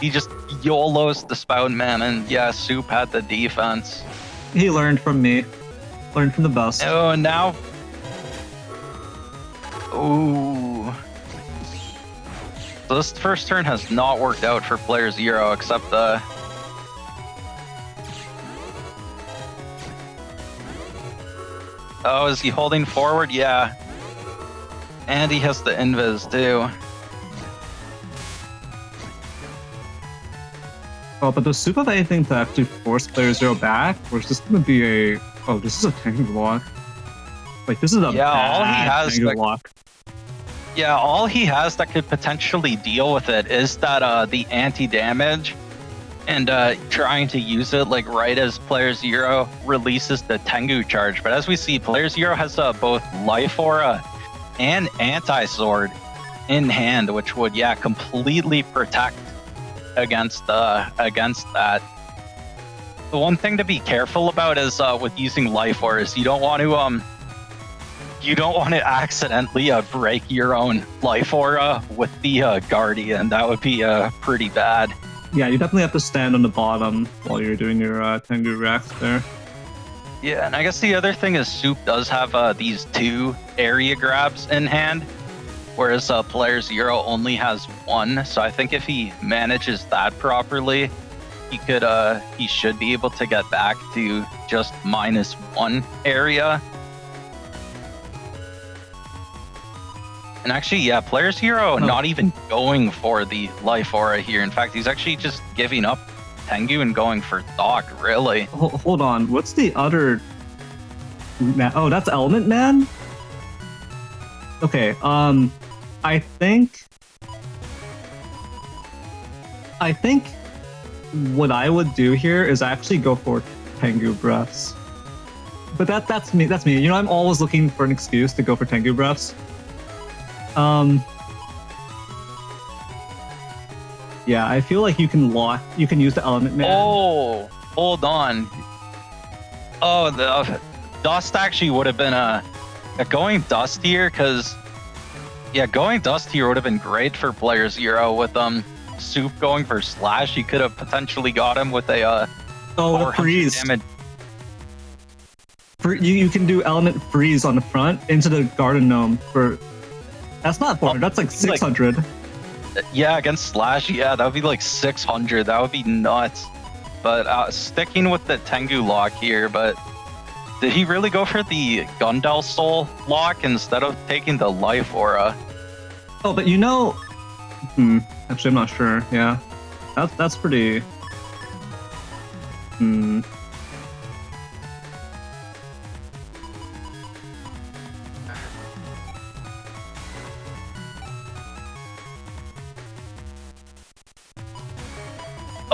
he just YOLOs the Spout Man, and yeah, Soup had the defense. He learned from me. Learned from the best. Oh, and now. Ooh. So this first turn has not worked out for player 0, except Oh, is he holding forward? Yeah. And he has the invis too. Oh, but does Soup have anything to actually force player 0 back? Or is this going to be a... Oh, this is a Tengu lock. Like, this is a all he has Tengu lock. Yeah, all he has that could potentially deal with it is that the anti-damage and trying to use it like right as player 0 releases the Tengu charge. But as we see, player 0 has both Life Aura and Anti-Sword in hand, which would, yeah, completely protect against that. The one thing to be careful about is with using Life Aura is you don't want to accidentally break your own Life Aura with the Guardian. That would be pretty bad. Yeah, you definitely have to stand on the bottom while you're doing your Tengu Rex there. Yeah, and I guess the other thing is Soup does have these 2 area grabs in hand, whereas player 0 only has 1. So I think if he manages that properly, he should be able to get back to just -1 area. And actually, yeah, player 0 not even going for the Life Aura here. In fact, he's actually just giving up Tengu and going for Doc, really. Hold on, what's the other... Oh, that's Element Man? Okay, I think what I would do here is actually go for Tengu Breaths. But that's me. You know, I'm always looking for an excuse to go for Tengu Breaths. Yeah, I feel like you can use the Element Man. Oh, hold on. Oh, the Dust actually would have been going Dust here, because yeah, going Dust here would have been great for player 0 with Soup going for Slash. You could have potentially got him with a the freeze. You can do Element Freeze on the front into the Garden Gnome for... That's not 400, that's like 600. Yeah, against Slash, yeah, that would be like 600. That would be nuts. But sticking with the Tengu lock here, but did he really go for the Gundel Soul lock instead of taking the Life Aura? Oh, but you know... Actually, I'm not sure. Yeah. That's pretty...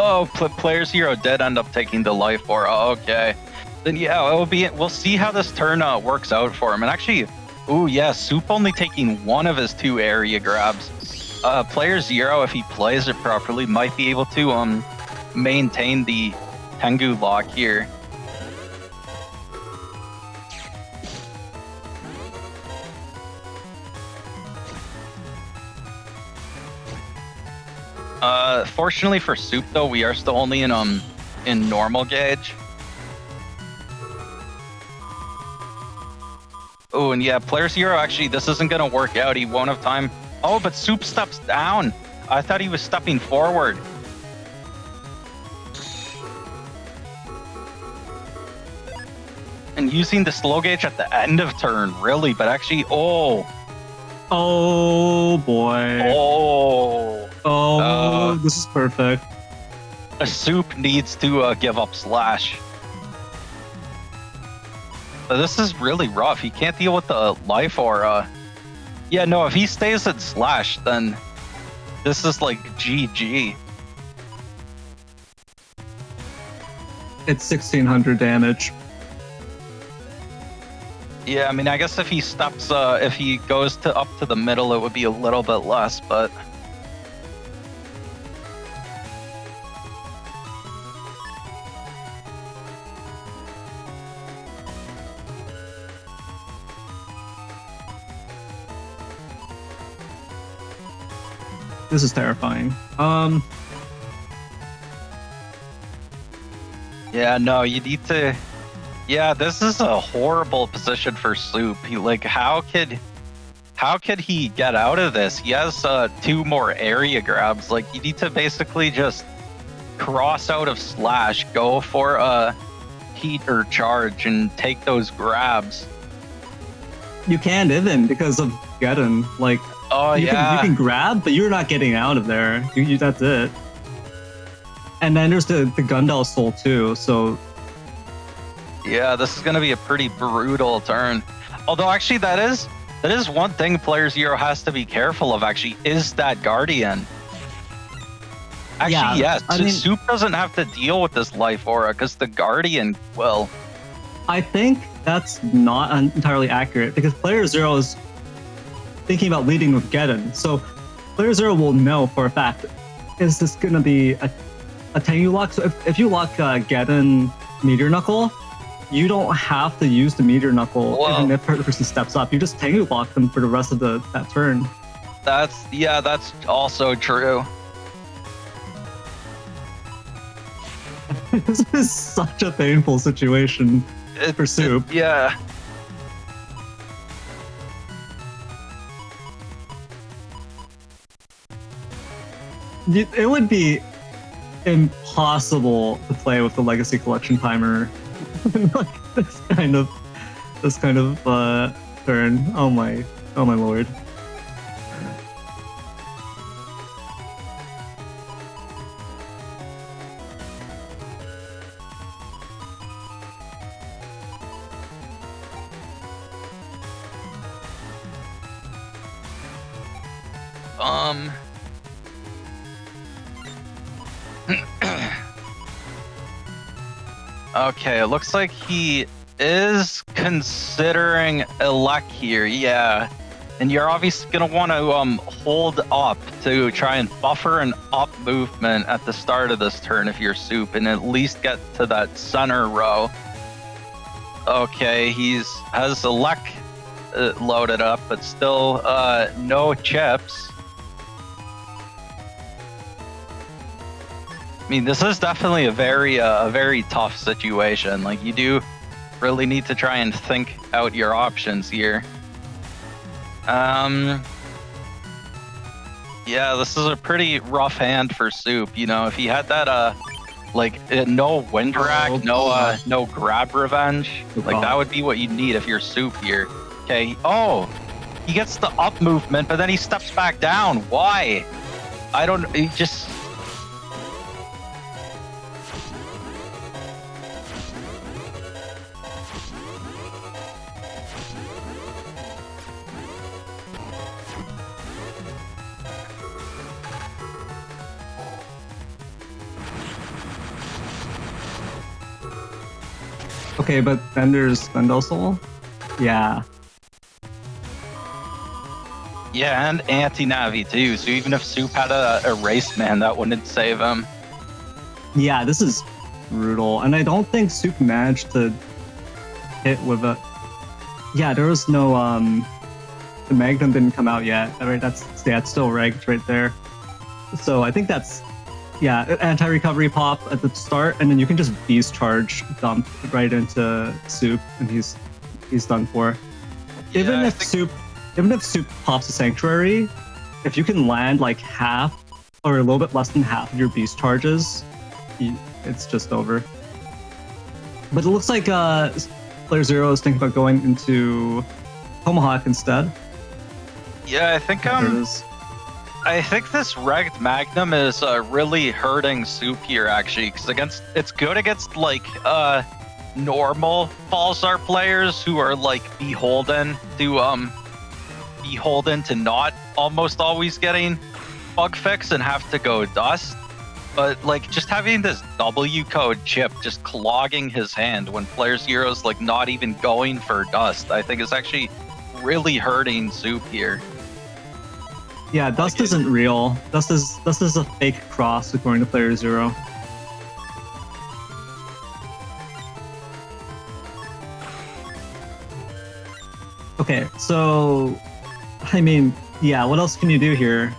Oh, player 0 did end up taking the Life Aura. Okay. Then yeah, we'll see how this turn works out for him. And actually, ooh yeah, Soup only taking 1 of his 2 area grabs. Player 0, if he plays it properly, might be able to maintain the Tengu lock here. Fortunately for Soup though, we are still only in normal gauge. Oh, and yeah, player 0 actually, this isn't gonna work out. He won't have time. Oh, but Soup steps down. I thought he was stepping forward. And using the slow gauge at the end of turn, really, but actually, oh boy. This is perfect. A Soup needs to give up Slash. But this is really rough. He can't deal with the Life Aura. Yeah, no, if he stays at Slash, then this is like GG. It's 1600 damage. Yeah, I mean, I guess if he steps, if he goes up to the middle, it would be a little bit less, but... This is terrifying. Yeah, no, you need to. Yeah, this is a horrible position for Soup. He like, how could he get out of this? He has 2 more area grabs. Like, you need to basically just cross out of slash, go for a heat or charge, and take those grabs. You can't even because of Geddon. Like, Oh you yeah, can grab, but you're not getting out of there. That's it. And then there's the Gundel Soul too. So yeah, this is gonna be a pretty brutal turn. Although actually, that is one thing playerzero has to be careful of. Actually, is that Guardian. Actually, Yeah, yes. I mean- Soup doesn't have to deal with this life aura because the Guardian will. I think that's not entirely accurate because player 0 is thinking about leading with Geddon. So player 0 will know for a fact, is this going to be a Tengu lock? So if you lock Geddon Meteor Knuckle, you don't have to use the Meteor Knuckle. Whoa. Even if the person steps up. You just Tengu lock them for the rest of that turn. That's also true. This is such a painful situation for Soup. Yeah. It would be impossible to play with the Legacy Collection timer like this kind of turn. Oh my lord. Okay, it looks like he is considering elect here, yeah. And you're obviously gonna want to hold up to try and buffer an up movement at the start of this turn if you're Soup, and at least get to that center row. Okay, has elect loaded up, but still no chips. I mean, this is definitely a very tough situation. Like, you do really need to try and think out your options here. Yeah, this is a pretty rough hand for Soup. You know, if he had that no wind rack, no grab revenge, like that would be what you need if you're Soup here. Okay. Oh, he gets the up movement, but then he steps back down. Why? I don't. He just. Okay, but then there's Gundel Soul? Yeah. Yeah, and anti-Navi too, so even if Soup had a erase man, that wouldn't save him. Yeah, this is brutal. And I don't think Soup managed to hit with a... Yeah, there was no... The Magnum didn't come out yet. Right, it's still ranked right there. So I think that's... Yeah, anti-recovery pop at the start, and then you can just Beast Charge dump right into Soup, and he's done for. Yeah, Even if Soup pops a Sanctuary, if you can land like half or a little bit less than half of your Beast Charges, it's just over. But it looks like player 0 is thinking about going into Tomahawk instead. Yeah, I think There it is. I think this Regged Magnum is really hurting Soup here, actually, because it's good against like normal Falzar players who are like beholden to not almost always getting bug fix and have to go dust. But like just having this W code chip just clogging his hand when player 0 is like not even going for dust, I think is actually really hurting Soup here. Yeah, Dust isn't real. Dust is a fake cross according to player 0. Okay, so I mean, yeah, what else can you do here?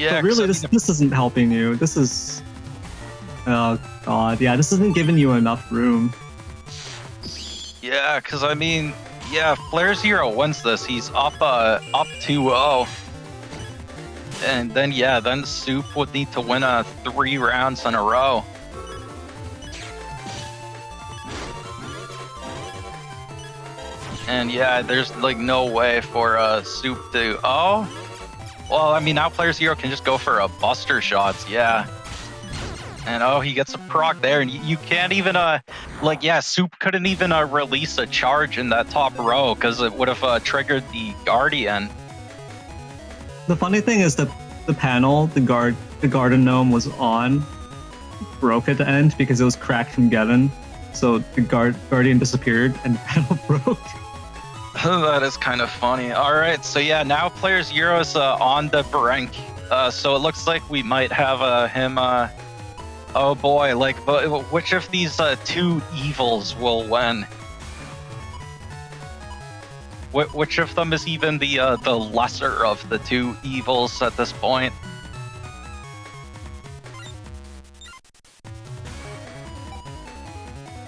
Yeah, So really, 'cause this isn't helping you. This is... Oh, God. Yeah, this isn't giving you enough room. yeah, because I mean, yeah, if playerzero wins this, he's up 2-0. And then, yeah, then Soup would need to win 3 rounds in a row. And yeah, there's like no way for Soup to... Oh? Well, I mean, now playerzero can just go for a buster shots, yeah. And oh, he gets a proc there, and you can't even, like, yeah, Soup couldn't even release a charge in that top row, because it would have triggered the Guardian. The funny thing is that the panel, the Garden Gnome was on, broke at the end because it was cracked from Gavin. So the Guardian disappeared and the panel broke. That is kind of funny. All right, so yeah, now playerzero is on the brink. So it looks like we might have him. Oh boy, like, which of these 2 evils will win? Which of them is even the lesser of the 2 evils at this point?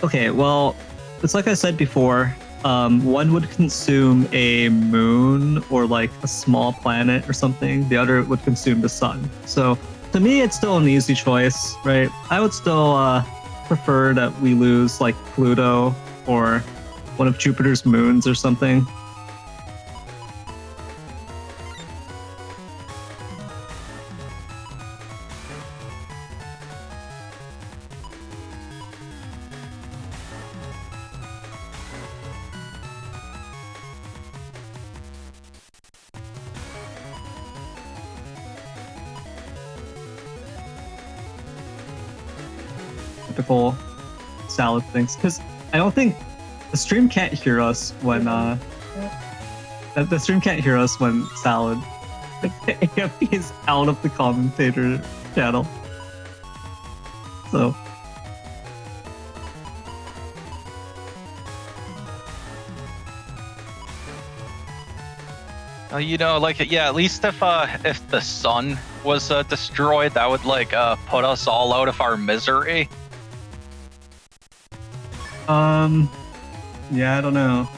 Okay, well, it's like I said before. One would consume a moon or like a small planet or something. The other would consume the sun. So to me, it's still an easy choice, right? I would still prefer that we lose like Pluto or one of Jupiter's moons or something. Typical Salad things, because I don't think the stream can't hear us when the stream can't hear us when Salad AFP is out of the commentator channel. So You know, like, yeah, at least if the sun was destroyed, that would like put us all out of our misery. Yeah, I don't know.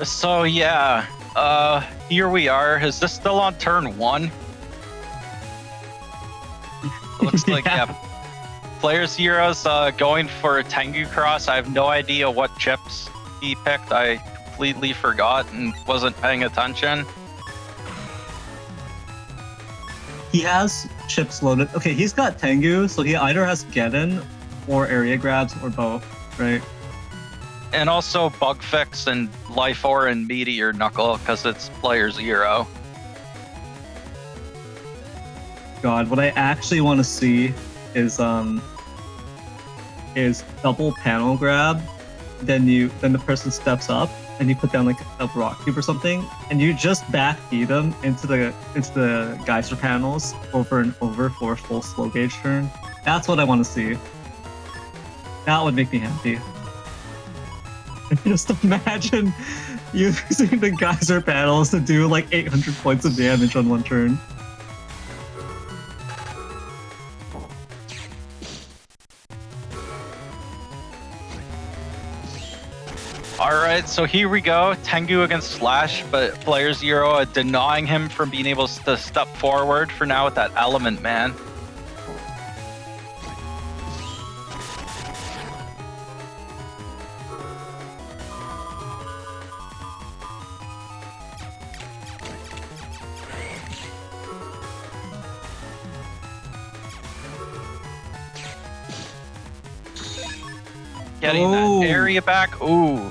So yeah, here we are. Is this still on turn 1? It looks like, yeah. Playerzero's going for a Tengu Cross. I have no idea what chips he picked. I completely forgot and wasn't paying attention. He has chips loaded. Okay, he's got Tengu, so he either has Geddon or area grabs or both, right? And also Bug Fix and Life Ore and Meteor Knuckle, because it's playerzero. God, what I actually want to see is double panel grab. Then the person steps up and you put down like a rock cube or something, and you just backbeat them into the geyser panels over and over for a full slow gauge turn. That's what I want to see. That would make me happy. Just imagine using the geyser panels to do like 800 points of damage on one turn. Alright, so here we go. Tengu against Slash, but playerzero denying him from being able to step forward for now with that Element Man. getting that area back. Ooh.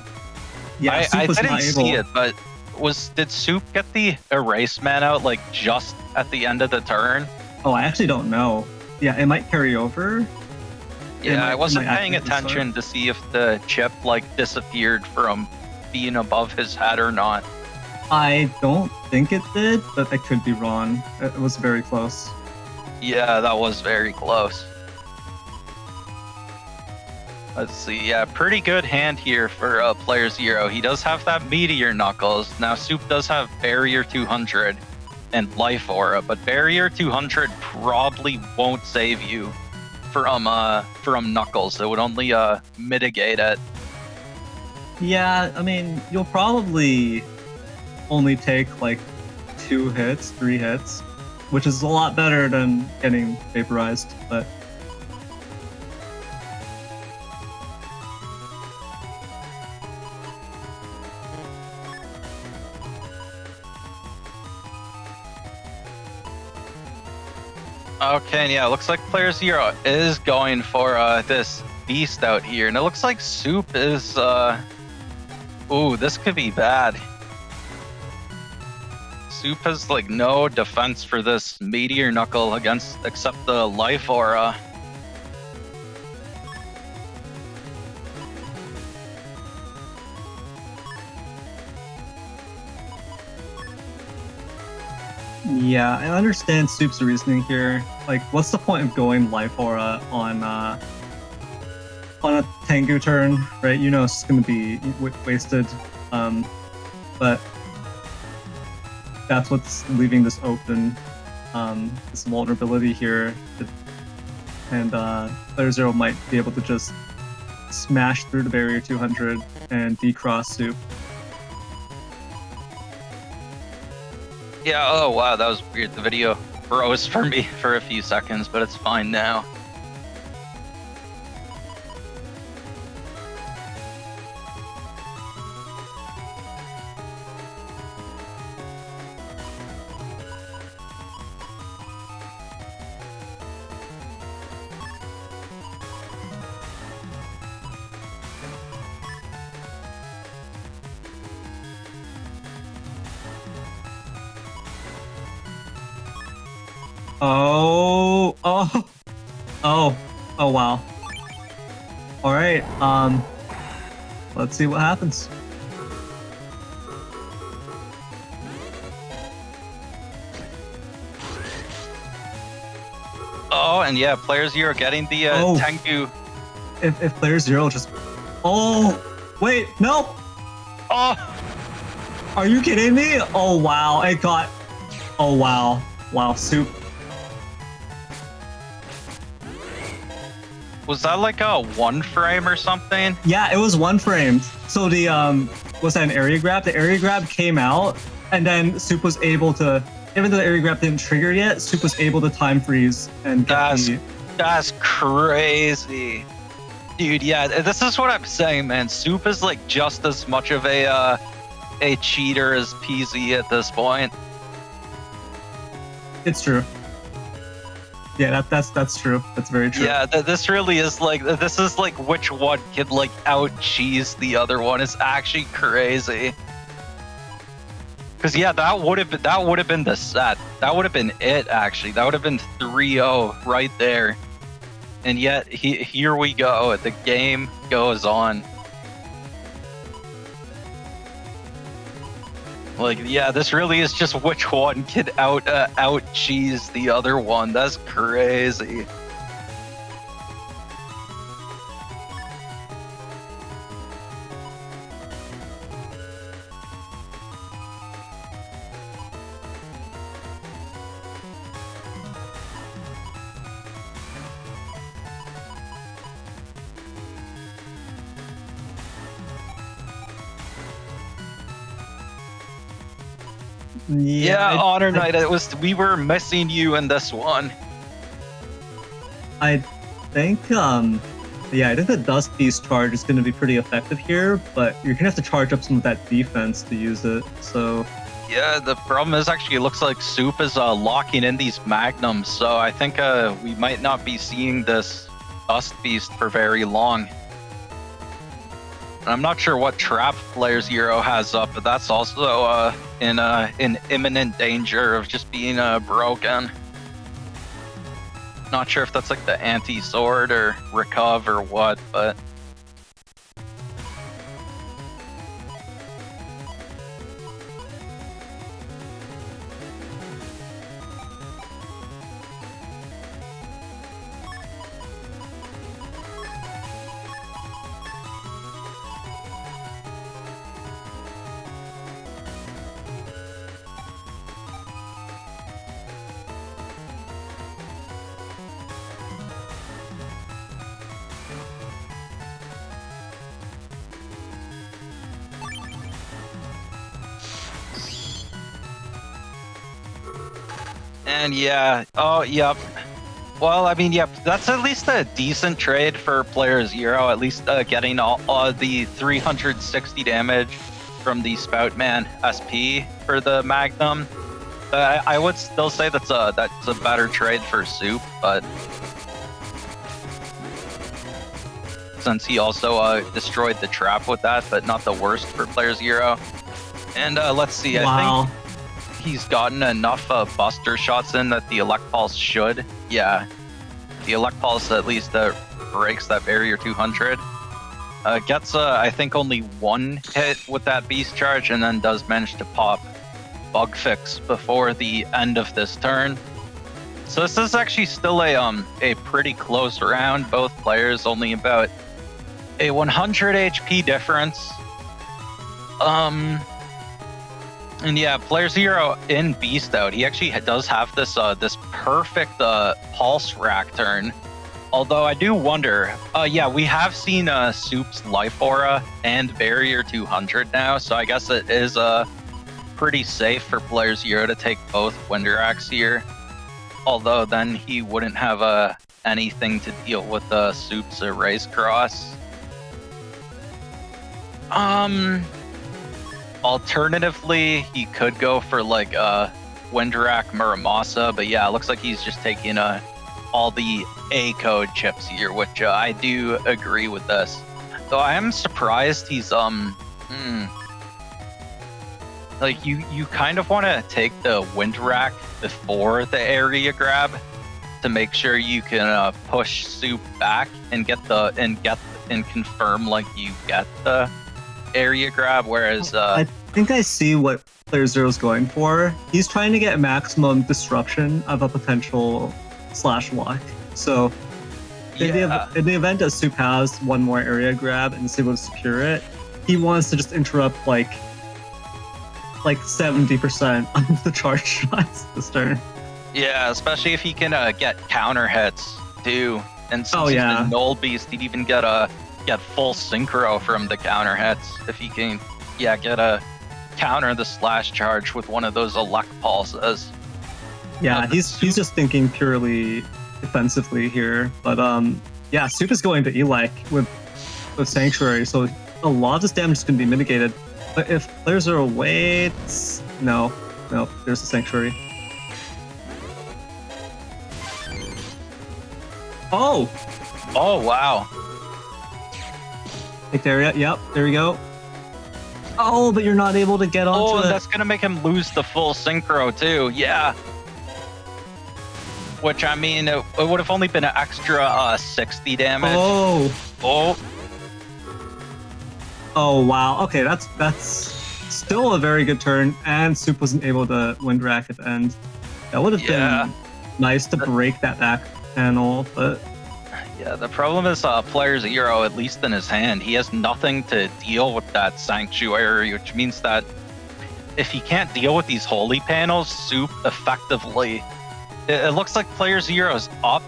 Yeah, I was didn't not see able. it, but did Soup get the erase man out like just at the end of the turn? Oh, I actually don't know. Yeah, it might carry over. Yeah, I wasn't paying attention to see if the chip like disappeared from being above his head or not. I don't think it did, but I could be wrong. It was very close. Yeah, that was very close. Let's see. Yeah, pretty good hand here for player 0. He does have that Meteor Knuckles. Now, Soup does have Barrier 200 and Life Aura, but Barrier 200 probably won't save you from Knuckles. It would only mitigate it. Yeah, I mean, you'll probably only take like 2 hits, 3 hits, which is a lot better than getting vaporized, but... Okay, yeah, looks like player 0 is going for this beast out here, and it looks like Soup is ooh, this could be bad. Soup has like no defense for this Meteor Knuckle except the Life Aura. Yeah, I understand Soup's reasoning here. Like, what's the point of going Life Aura on a Tengu turn, right? You know it's going to be wasted, but that's what's leaving this open, this vulnerability here, and player 0 might be able to just smash through the Barrier 200 and decross Soup. Yeah, oh wow, that was weird. The video froze for me for a few seconds, but it's fine now. Oh wow. All right, let's see what happens. Oh, and yeah, player 0 getting the Tengu. If player 0 just... Oh, wait, no! Oh! Are you kidding me? Oh wow, it got... Oh wow. Wow, Soup. Was that like a 1 frame or something? Yeah, it was 1 framed. So the, was that an area grab? The area grab came out, and then Soup was able to... Even though the area grab didn't trigger yet, Soup was able to time freeze and get That's crazy. Dude, yeah, this is what I'm saying, man. Soup is like just as much of a cheater as PZ at this point. It's true. Yeah, that's true. That's very true. Yeah, this really is like, this is like which one could like out cheese the other one. It's actually crazy. Because yeah, that would have been the set. That would have been it, actually. That would have been 3-0 right there. And yet here we go. The game goes on. Like, yeah, this really is just which one can out cheese the other one. That's crazy. Yeah, Honor Knight, we were missing you in this one. I think I think the Dust Beast charge is going to be pretty effective here, but you're going to have to charge up some of that defense to use it. So yeah, the problem is actually it looks like Soup is locking in these magnums, so I think we might not be seeing this Dust Beast for very long. I'm not sure what trap playerzero has up, but that's also in imminent danger of just being broken. Not sure if that's like the anti-sword or recuv or what, but and yeah, oh yep. Well, I mean, yep, that's at least a decent trade for playerzero. At least getting all the 360 damage from the Spoutman SP for the Magnum. I would still say that's a better trade for Soup, but since he also destroyed the trap with that, but not the worst for playerzero. And let's see, Wow. I think he's gotten enough buster shots in that the Elect Pulse should. Yeah, the Elect Pulse at least breaks that barrier 200. Gets I think only one hit with that beast charge, and then does manage to pop bug fix before the end of this turn. So this is actually still a pretty close round. Both players only about a 100 HP difference. And yeah, playerzero in Beast Out, he actually does have this this perfect pulse rack turn. Although I do wonder, yeah, we have seen Soup's Life Aura and Barrier 200 now, so I guess it is pretty safe for playerzero to take both Windrax here. Although then he wouldn't have anything to deal with Soup's Race Cross. Alternatively, he could go for like Windrak Muramasa, but yeah, it looks like he's just taking all the A code chips here, which I do agree with this. Though I am surprised he's like you kind of want to take the Windrak before the area grab to make sure you can push Soup back and confirm like you get the area grab, whereas I think I see what playerzero is going for. He's trying to get maximum disruption of a potential slash lock. So in the event that Soup has one more area grab and is able to secure it, he wants to just interrupt like 70% of the charge shots this turn. Yeah, especially if he can get counter hits too. And since he's the Null Beast, he'd even get full synchro from the counter hits if he can get a counter the slash charge with one of those Elect Pulses. Yeah, he's just thinking purely defensively here. But yeah, Soup is going to Elec with Sanctuary, so a lot of this damage is going to be mitigated. But if playerzero waits, no, there's the Sanctuary. Oh wow. Take the area. Yep, there we go. Oh, but you're not able to get onto it. Oh, that's gonna make him lose the full synchro too. Yeah. Which I mean, it would have only been an extra 60 damage. Oh wow. Okay, that's still a very good turn, and Soup wasn't able to Windrak at the end. That would have been nice to break that back panel, but. Yeah, the problem is playerzero, at least in his hand, he has nothing to deal with that Sanctuary, which means that if he can't deal with these holy panels, Soup effectively... It looks like playerzero's up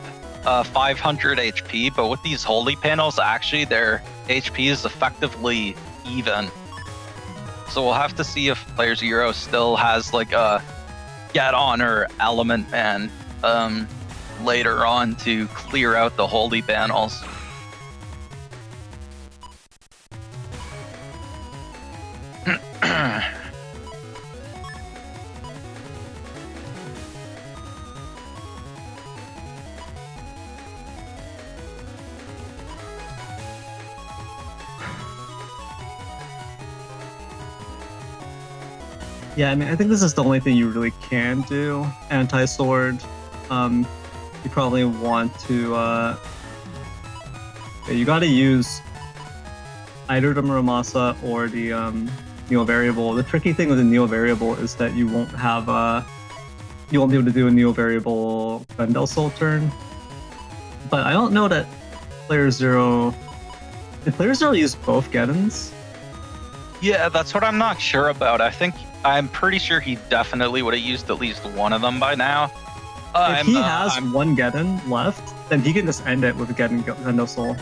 500 HP, but with these holy panels, actually their HP is effectively even. So we'll have to see if playerzero still has like a Get On or Element Man later on to clear out the holy panels. Yeah, I mean, I think this is the only thing you really can do. Anti-sword. You probably want to. Yeah, you got to use either the Muramasa or the Neo variable. The tricky thing with the Neo variable is that you won't have you won't be able to do a Neo variable Gundel Soul turn. But I don't know that Player Zero. Did Player Zero use both Geddons? Yeah, that's what I'm not sure about. I'm pretty sure he definitely would have used at least one of them by now. If he has one Geddon left, then he can just end it with a Geddon Gundel Soul.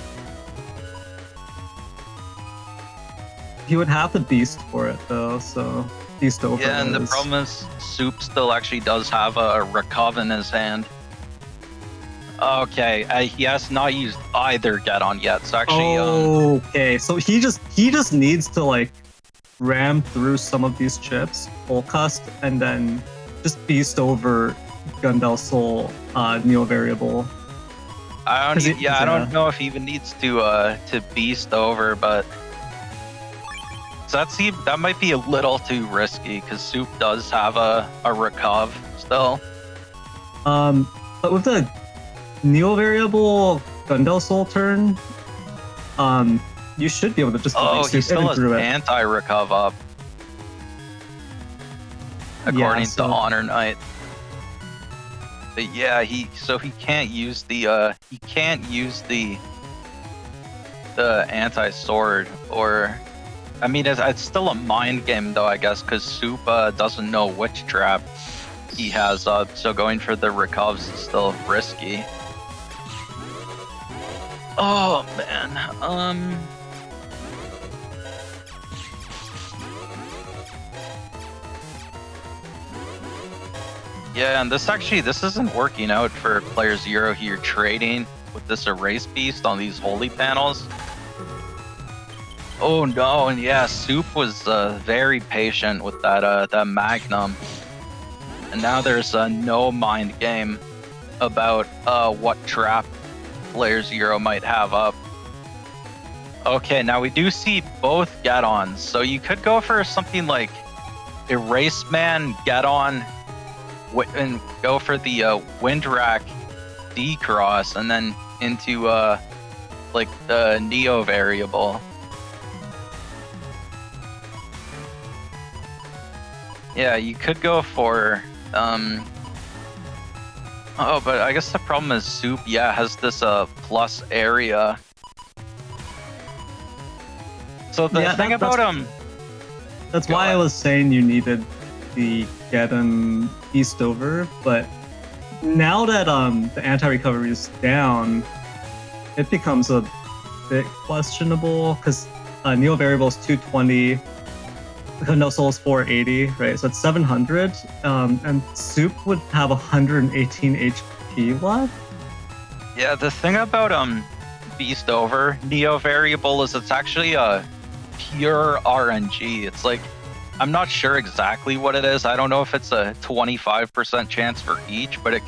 He would have the Beast for it though, so Beast over. Yeah, and the problem is Soup still actually does have a Recov in his hand. Okay, he has not used either Geddon yet, so actually. Okay, so he just needs to like ram through some of these chips, full cust, and then just Beast over Gundel Soul Neo variable. I don't know if he even needs to Beast over, but so that might be a little too risky because Soup does have a Recov still. But with the Neo variable Gundel Soul turn, you should be able to just he still has through it. anti-Recov up, according to Honor Knight. But yeah, he can't use the anti-sword, or I mean it's still a mind game though, I guess, because Soup doesn't know which trap he has up, so going for the Recovs is still risky. Oh man, yeah, and this isn't working out for Player Zero here, trading with this Erase Beast on these holy panels. Oh no, and yeah, Soup was very patient with that Magnum, and now there's no mind game about what trap Player Zero might have up. Okay, now we do see both Geddons, so you could go for something like Erase Man Geddon and go for the Windrack D-Cross, and then into like the Neo variable. Yeah, you could go for oh, but I guess the problem is Soup, has this plus area. So the thing about that's why I was saying you needed the Geddon East over, but now that the anti-recovery is down, it becomes a bit questionable because Neo variable is 220. Gundel Soul is 480, right? So it's 700, and Soup would have 118 HP left. Yeah, the thing about Beast over Neo variable is it's actually a pure RNG. It's like, I'm not sure exactly what it is. I don't know if it's a 25% chance for each, but it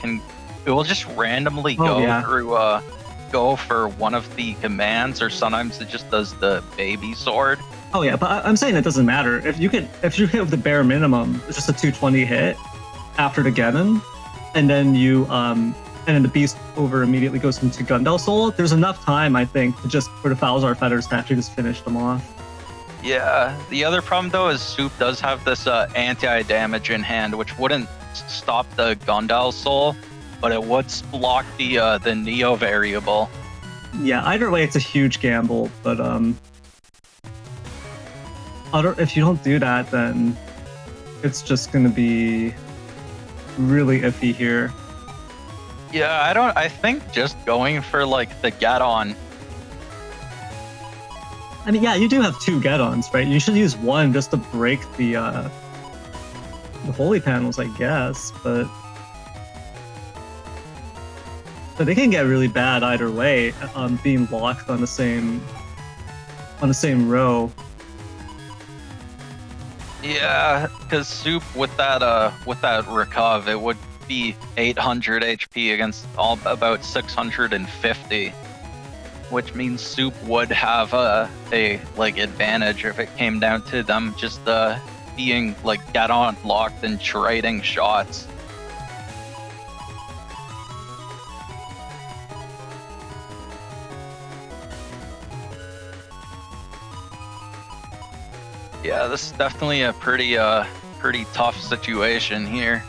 will just randomly go for one of the commands, or sometimes it just does the baby sword. Oh yeah, but I'm saying it doesn't matter. If you hit with the bare minimum, it's just a 220 hit after the Geddon, and then and then the Beast over immediately goes into Gundel Soul. There's enough time, I think, for the Falzar Feathers to actually just finish them off. Yeah, the other problem though is Soup does have this anti-damage in hand, which wouldn't stop the Gundel Soul, but it would block the Neo variable. Yeah, either way, it's a huge gamble, but if you don't do that, then it's just going to be really iffy here. Yeah, I think just going for like the Geddon. I mean, yeah, you do have two Geddons, right? You should use one just to break the holy panels, I guess, but they can get really bad either way, being locked on the same row. Yeah, because Soup with that Recov, it would be 800 HP against about 650, which means Soup would have a like advantage if it came down to them just being like get on locked and trading shots. Yeah, this is definitely a pretty tough situation here.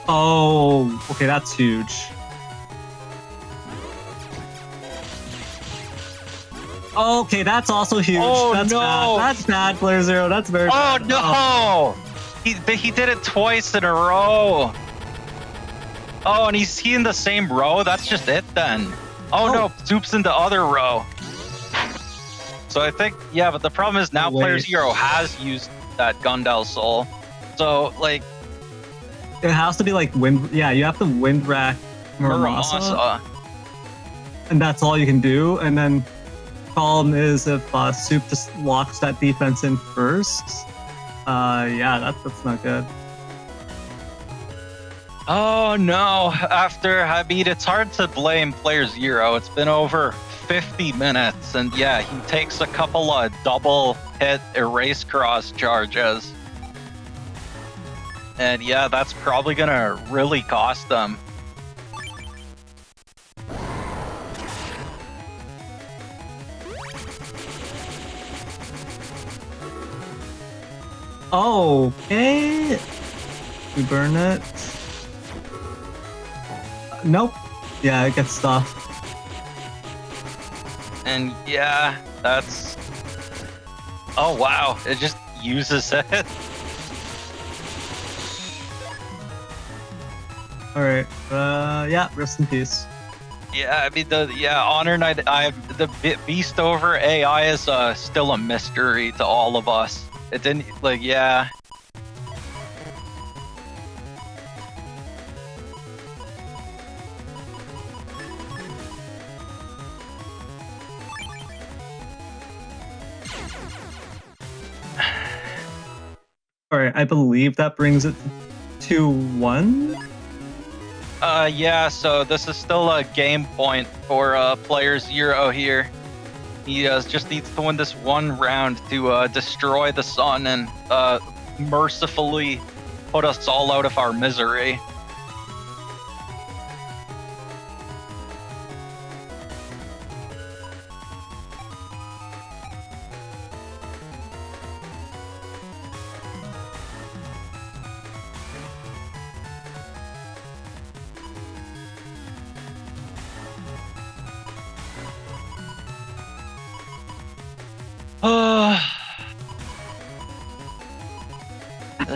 Oh, okay, that's huge. Okay, that's also huge. Oh, that's no. bad. That's bad, playerzero. That's very bad. Oh no! He did it twice in a row. Oh, and he's in the same row? That's just it then. Oh, no, Soup's in the other row. So I think, yeah, but the problem is now playerzero has used that Gundel Soul. So, like... It has to be like wind. Yeah, you have to wind rack Muramasa. And that's all you can do. And then problem is if Soup just locks that defense in first. Yeah, that's not good. Oh no, I mean, it's hard to blame playerzero. It's been over 50 minutes, and yeah, he takes a couple of double hit erase cross charges. And yeah, that's probably gonna really cost them. Okay. We burn it. Nope. Yeah, it gets stuffed. And yeah, that's... Oh wow, it just uses it. Alright, yeah, rest in peace. Yeah, I mean, Honor Knight, the Beast over AI is still a mystery to all of us. It didn't, like, yeah. Alright, I believe that brings it to 2-1. Yeah, so this is still a game point for playerzero here. He just needs to win this one round to destroy the sun and mercifully put us all out of our misery.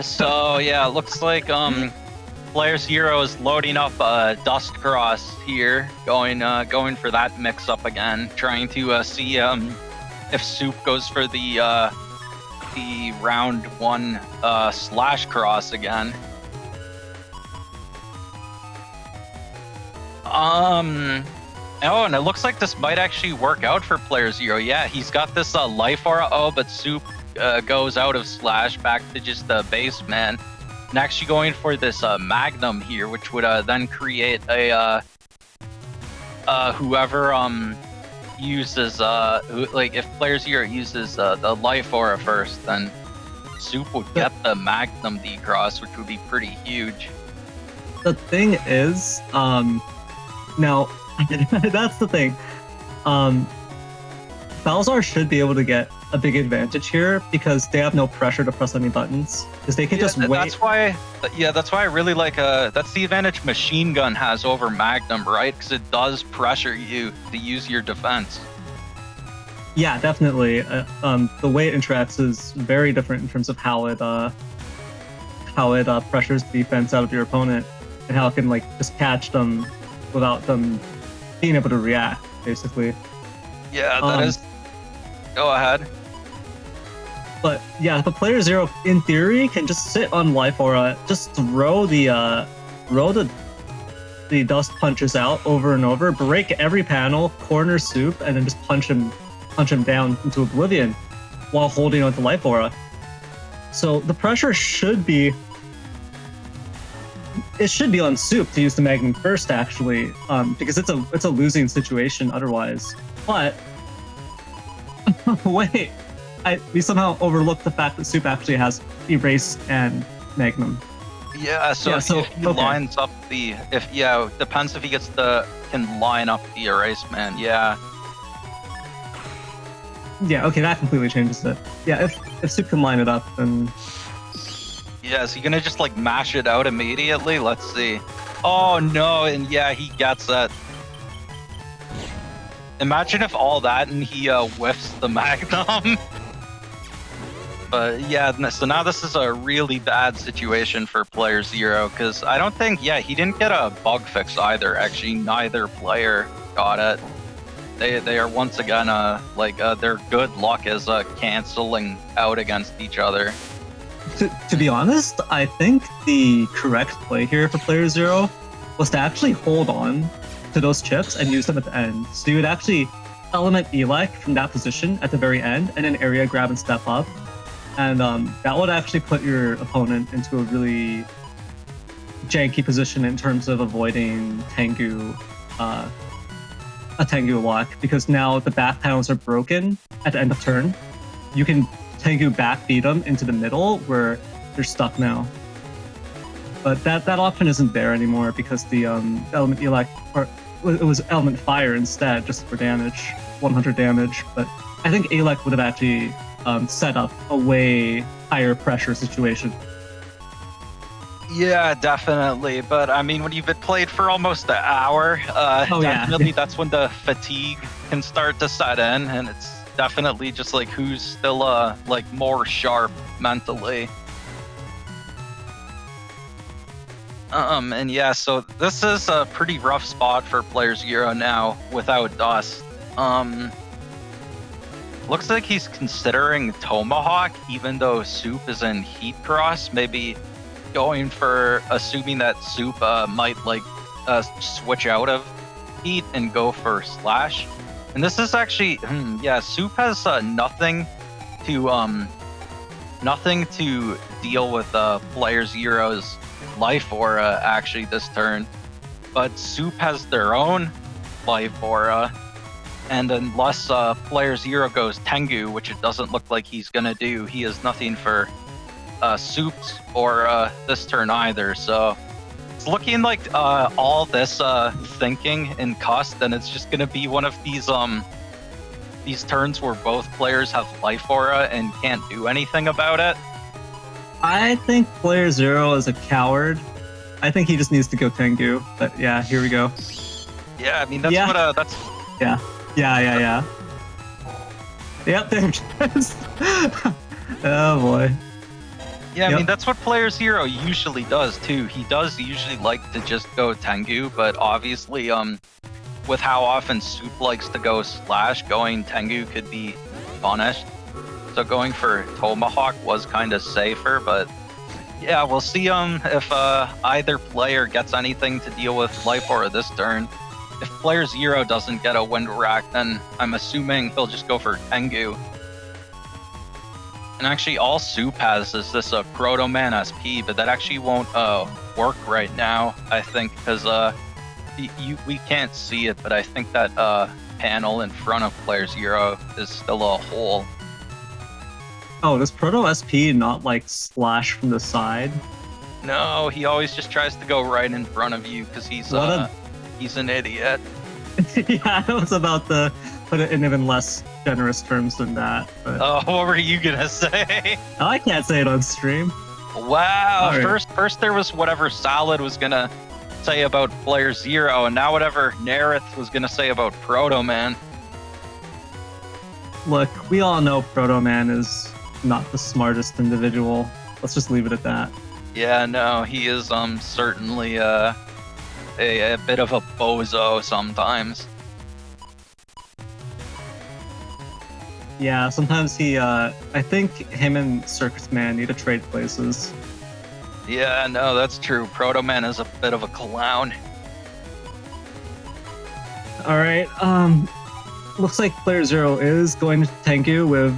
So yeah, it looks like playerzero is loading up Dust Cross here, going for that mix up again, trying to see if Soup goes for the round 1 slash cross again. Oh, and it looks like this might actually work out for playerzero. Yeah, he's got this life aura. Oh, but Soup goes out of slash back to just the base man, and actually going for this magnum here, which would then create a whoever uses like if playerzero uses the life aura first, then Soup would get the magnum decross, which would be pretty huge. The thing is, now that's the thing. Balzar should be able to get a big advantage here because they have no pressure to press any buttons. Because they can just wait. That's why I really like that's the advantage Machine Gun has over Magnum, right? Because it does pressure you to use your defense. Yeah, definitely. The way it interacts is very different in terms of how it pressures the defense out of your opponent and how it can like just catch them without them being able to react, basically. Yeah, that is. Go ahead. But yeah, the playerzero in theory can just sit on life aura, just throw the the dust punches out over and over, break every panel, corner Soup, and then just punch him down into oblivion while holding onto Life Aura. So the pressure should be on Soup to use the Magnum first, actually, because it's a losing situation otherwise. But wait, we somehow overlooked the fact that Soup actually has Erase and Magnum. Yeah, so if he lines up depends if he can line up the Erase Man. Yeah, okay, that completely changes it. Yeah, if Soup can line it up, then yeah, is he gonna just like mash it out immediately? Let's see. Oh no, and yeah, he gets it. Imagine if all that and he whiffs the Magnum. But yeah, so now this is a really bad situation for player zero, because I don't think, he didn't get a bug fix either. Actually, neither player got it. They are once again, their good luck is canceling out against each other. To be honest, I think the correct play here for player zero was to actually hold on to those chips and use them at the end. So you would actually element Elec from that position at the very end, and then area grab and step up. And that would actually put your opponent into a really janky position in terms of avoiding Tengu, a Tengu lock, because now the back panels are broken at the end of turn. You can Tengu backbeat them into the middle where they're stuck now. But that option isn't there anymore because the element Elec, or it was element Fire instead, just for damage, 100 damage. But I think Elec would have actually set up a way higher pressure situation. Yeah, definitely. But I mean, when you've been played for almost an hour, definitely that's when the fatigue can start to set in, and it's definitely just like who's still more sharp mentally. And yeah, so this is a pretty rough spot for player zero now without Dust. Looks like he's considering Tomahawk, even though Soup is in Heat Cross. Maybe going for assuming that Soup might switch out of Heat and go for Slash. And this is actually, Soup has nothing to deal with player zero's Life Aura actually this turn, but Soup has their own Life Aura. And unless player zero goes Tengu, which it doesn't look like he's gonna do, he has nothing for Soup or this turn either. So it's looking like all this thinking in Cust, and it's just gonna be one of these turns where both players have Life Aura and can't do anything about it. I think player zero is a coward. I think he just needs to go Tengu. But yeah, here we go. Yeah, I mean that's Yeah. Yep, there it is. Oh boy. Yeah, I mean that's what player zero usually does too. He does usually like to just go Tengu, but obviously with how often Soup likes to go Slash, going Tengu could be punished. So going for Tomahawk was kind of safer, but yeah, we'll see if either player gets anything to deal with Life Aura this turn. If player zero doesn't get a Wind Rack, then I'm assuming he'll just go for Tengu. And actually, all Soup has is this Proto Man SP, but that actually won't work right now, I think, because we can't see it, but I think that panel in front of player zero is still a hole. Oh, does Proto SP not Slash from the side? No, he always just tries to go right in front of you because he's an idiot. Yeah, I was about to put it in even less generous terms than that. But... Oh, what were you gonna say? Oh, I can't say it on stream. Wow. Right. First there was whatever Salad was gonna say about player zero, and now whatever Neryth was gonna say about Proto Man. Look, we all know Proto Man is not the smartest individual. Let's just leave it at that. Yeah, no, he is certainly a bit of a bozo sometimes. Yeah, sometimes he, I think him and Circus Man need to trade places. Yeah, no, that's true. Proto Man is a bit of a clown. All right. Looks like player 0 is going to tank you with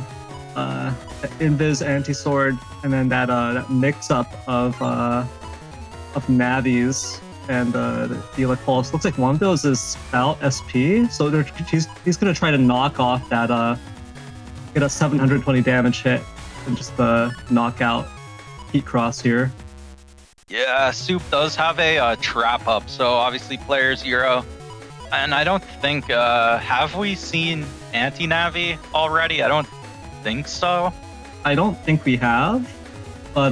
Invis anti-sword, and then that mix-up of navies and the Elec Pulse. Looks like one of those is Spout SP, so he's gonna try to knock off that get a 720 damage hit and just knock out Heat Cross here. Yeah, Soup does have a trap up, so obviously player 0. And I don't think, have we seen anti-Navi already? I don't think so. I don't think we have, but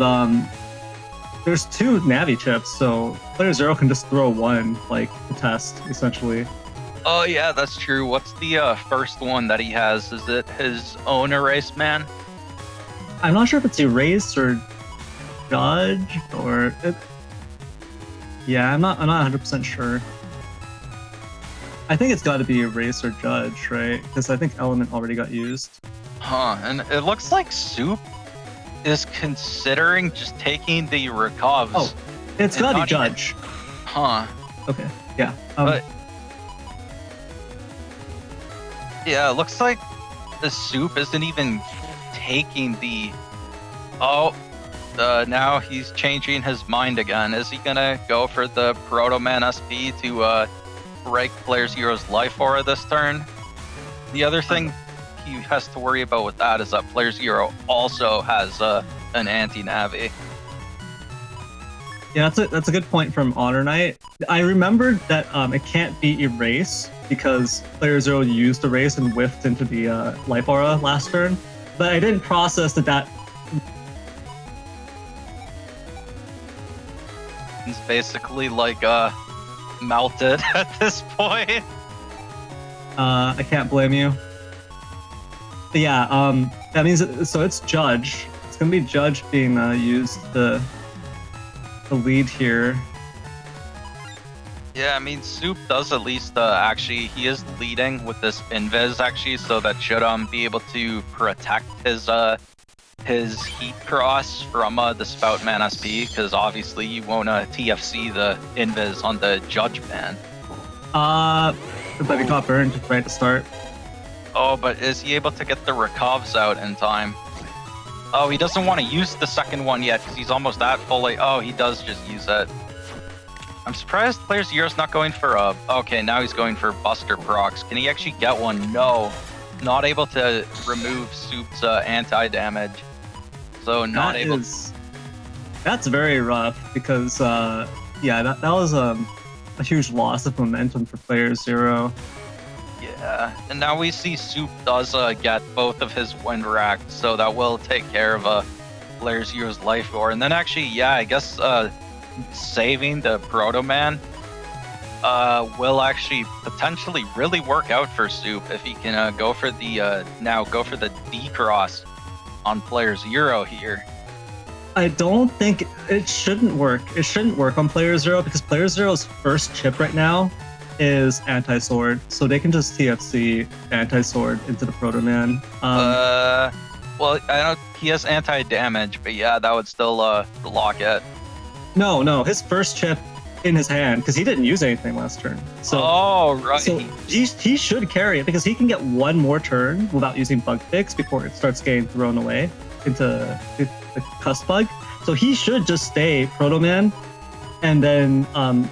there's 2 Navi chips, so player 0 can just throw one, like, to test, essentially. Oh yeah, that's true. What's the first one that he has? Is it his own Erase Man? I'm not sure if it's Erase or Judge, or... Yeah, I'm not 100% sure. I think it's got to be Erase or Judge, right? Because I think Element already got used. Huh, and it looks like Soup is considering just taking the Recovs. Oh, it's got to be Judge. Huh. Okay, yeah. But yeah, it looks like the Soup isn't even taking the... Oh, now he's changing his mind again. Is he gonna go for the Proto Man SP to break player 0's life aura this turn? The other thing he has to worry about with that is that player 0 also has an anti-Navi. Yeah, that's a good point from Honor Knight. I remembered that it can't be Erase because player 0 used Erase and whiffed into the life aura last turn, but I didn't process that He's basically like melted at this point. I can't blame you. But yeah, that means so it's Judge. It's gonna be Judge being used to lead here. Yeah, I mean, Soup does at least actually, he is leading with this Invis actually, so that should be able to protect his Heat Cross from the Spout Man SP, because obviously you won't TFC the Invis on the Judge ban. But he got burned right at the start. Oh, but is he able to get the Recovs out in time? Oh, he doesn't want to use the second one yet because he's almost at fully. Oh, he does just use it. I'm surprised player 0's not going for a... Okay, now he's going for Buster Procs. Can he actually get one? No. Not able to remove Soup's anti-damage. So not able... That's very rough because, yeah, that was a huge loss of momentum for player 0. Yeah, and now we see Soup does get both of his wind racked, so that will take care of player 0's life aura. And then actually, yeah, I guess saving the Proto Man will actually potentially really work out for Soup if he can go for the D cross on player 0 here. I don't think it shouldn't work. It shouldn't work on player 0 because player 0's first chip right now is anti-sword, so they can just TFC anti-sword into the Proto Man. Well, I know he has anti-damage, but yeah, that would still lock it. No, his first chip in his hand, because he didn't use anything last turn. So, oh, right. So he should carry it because he can get one more turn without using Bug Fix before it starts getting thrown away into the Cuss Bug. So he should just stay Proto Man, and then the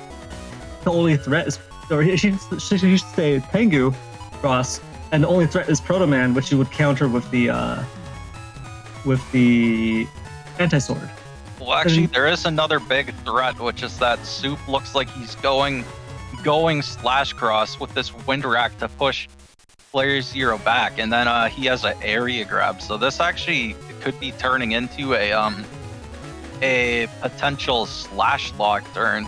only threat is, or he should stay Tengu Cross, and the only threat is Proto Man, which you would counter with the anti-sword. Well, actually, there is another big threat, which is that Soup looks like he's going slash cross with this wind rack to push player 0 back, and then he has an area grab. So this actually could be turning into a potential slash lock turn.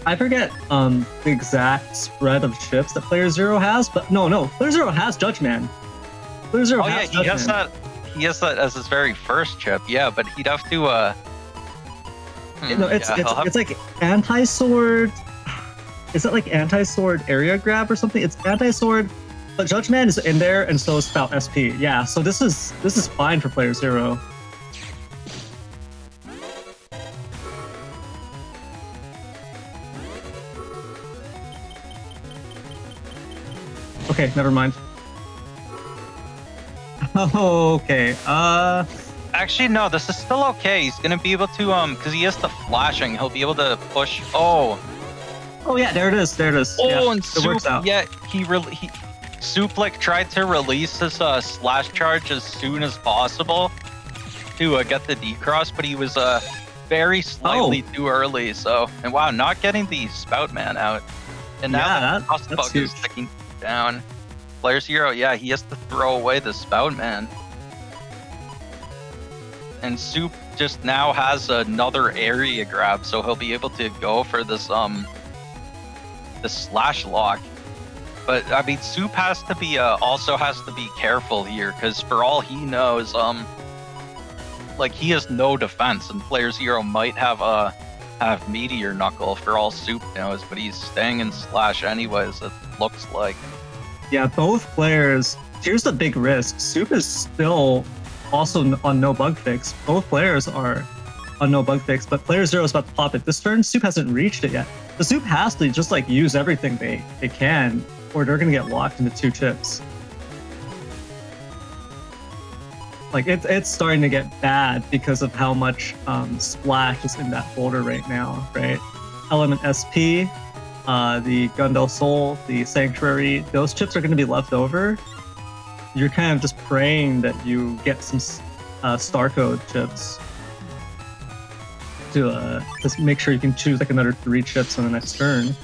I forget the exact spread of chips that player 0 has, but no, player 0 has Judge Man. Player 0 has Judge Man. He has that as his very first chip, yeah, but he'd have to no, it's like anti-sword. Is that like anti-sword area grab or something? It's anti-sword, but Judge Man is in there, and so is Spout SP. Yeah, so this is fine for player 0. Okay, never mind. Okay, Actually, no, this is still okay. He's gonna be able to, because he has the flashing, he'll be able to push. Oh, yeah, there it is. oh, Yeah, and it Soup, works out. yeah, Soup like tried to release his slash charge as soon as possible to get the decross, but he was very slightly too early. So, and wow, not getting the Spout Man out, and now the crossbug is sticking down. playerzero, yeah, he has to throw away the Spout Man. And Soup just now has another area grab, so he'll be able to go for this the slash lock. But I mean, Soup has to be also has to be careful here, because for all he knows, like he has no defense, and playerzero might have Meteor Knuckle for all Soup knows, but he's staying in slash anyways. It looks like. Yeah, both players. Here's the big risk. Soup is still also on no bug fix. Both players are on no bug fix, but playerzero is about to pop it this turn. Soup hasn't reached it yet. The Soup has to just like use everything they can, or they're gonna get locked into 2 chips. Like it's starting to get bad because of how much splash is in that folder right now, right? Element SP, the Gundel Soul, the Sanctuary, those chips are going to be left over. You're kind of just praying that you get some star code chips to just make sure you can choose like another 3 chips on the next turn.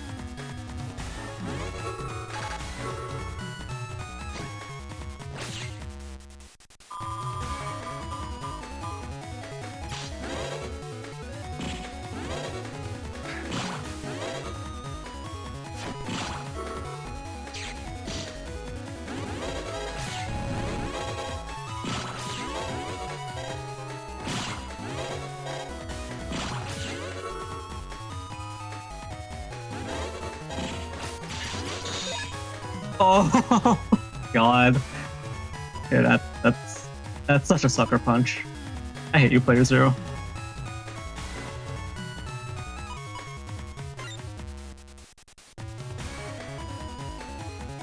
Oh God! Yeah, that's such a sucker punch. I hate you, playerzero.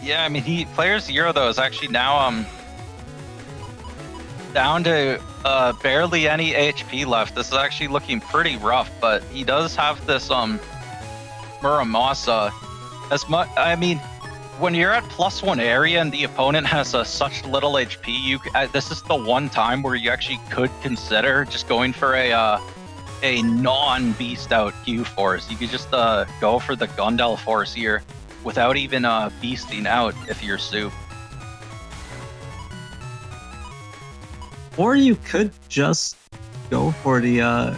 Yeah, I mean, playerzero though is actually now down to barely any HP left. This is actually looking pretty rough, but he does have this Muramasa. As much, I mean, when you're at +1 area and the opponent has such little HP, this is the one time where you actually could consider just going for a non-beast out Q force. You could just go for the Gundel force here without even beasting out if you're Soup. Or you could just go for the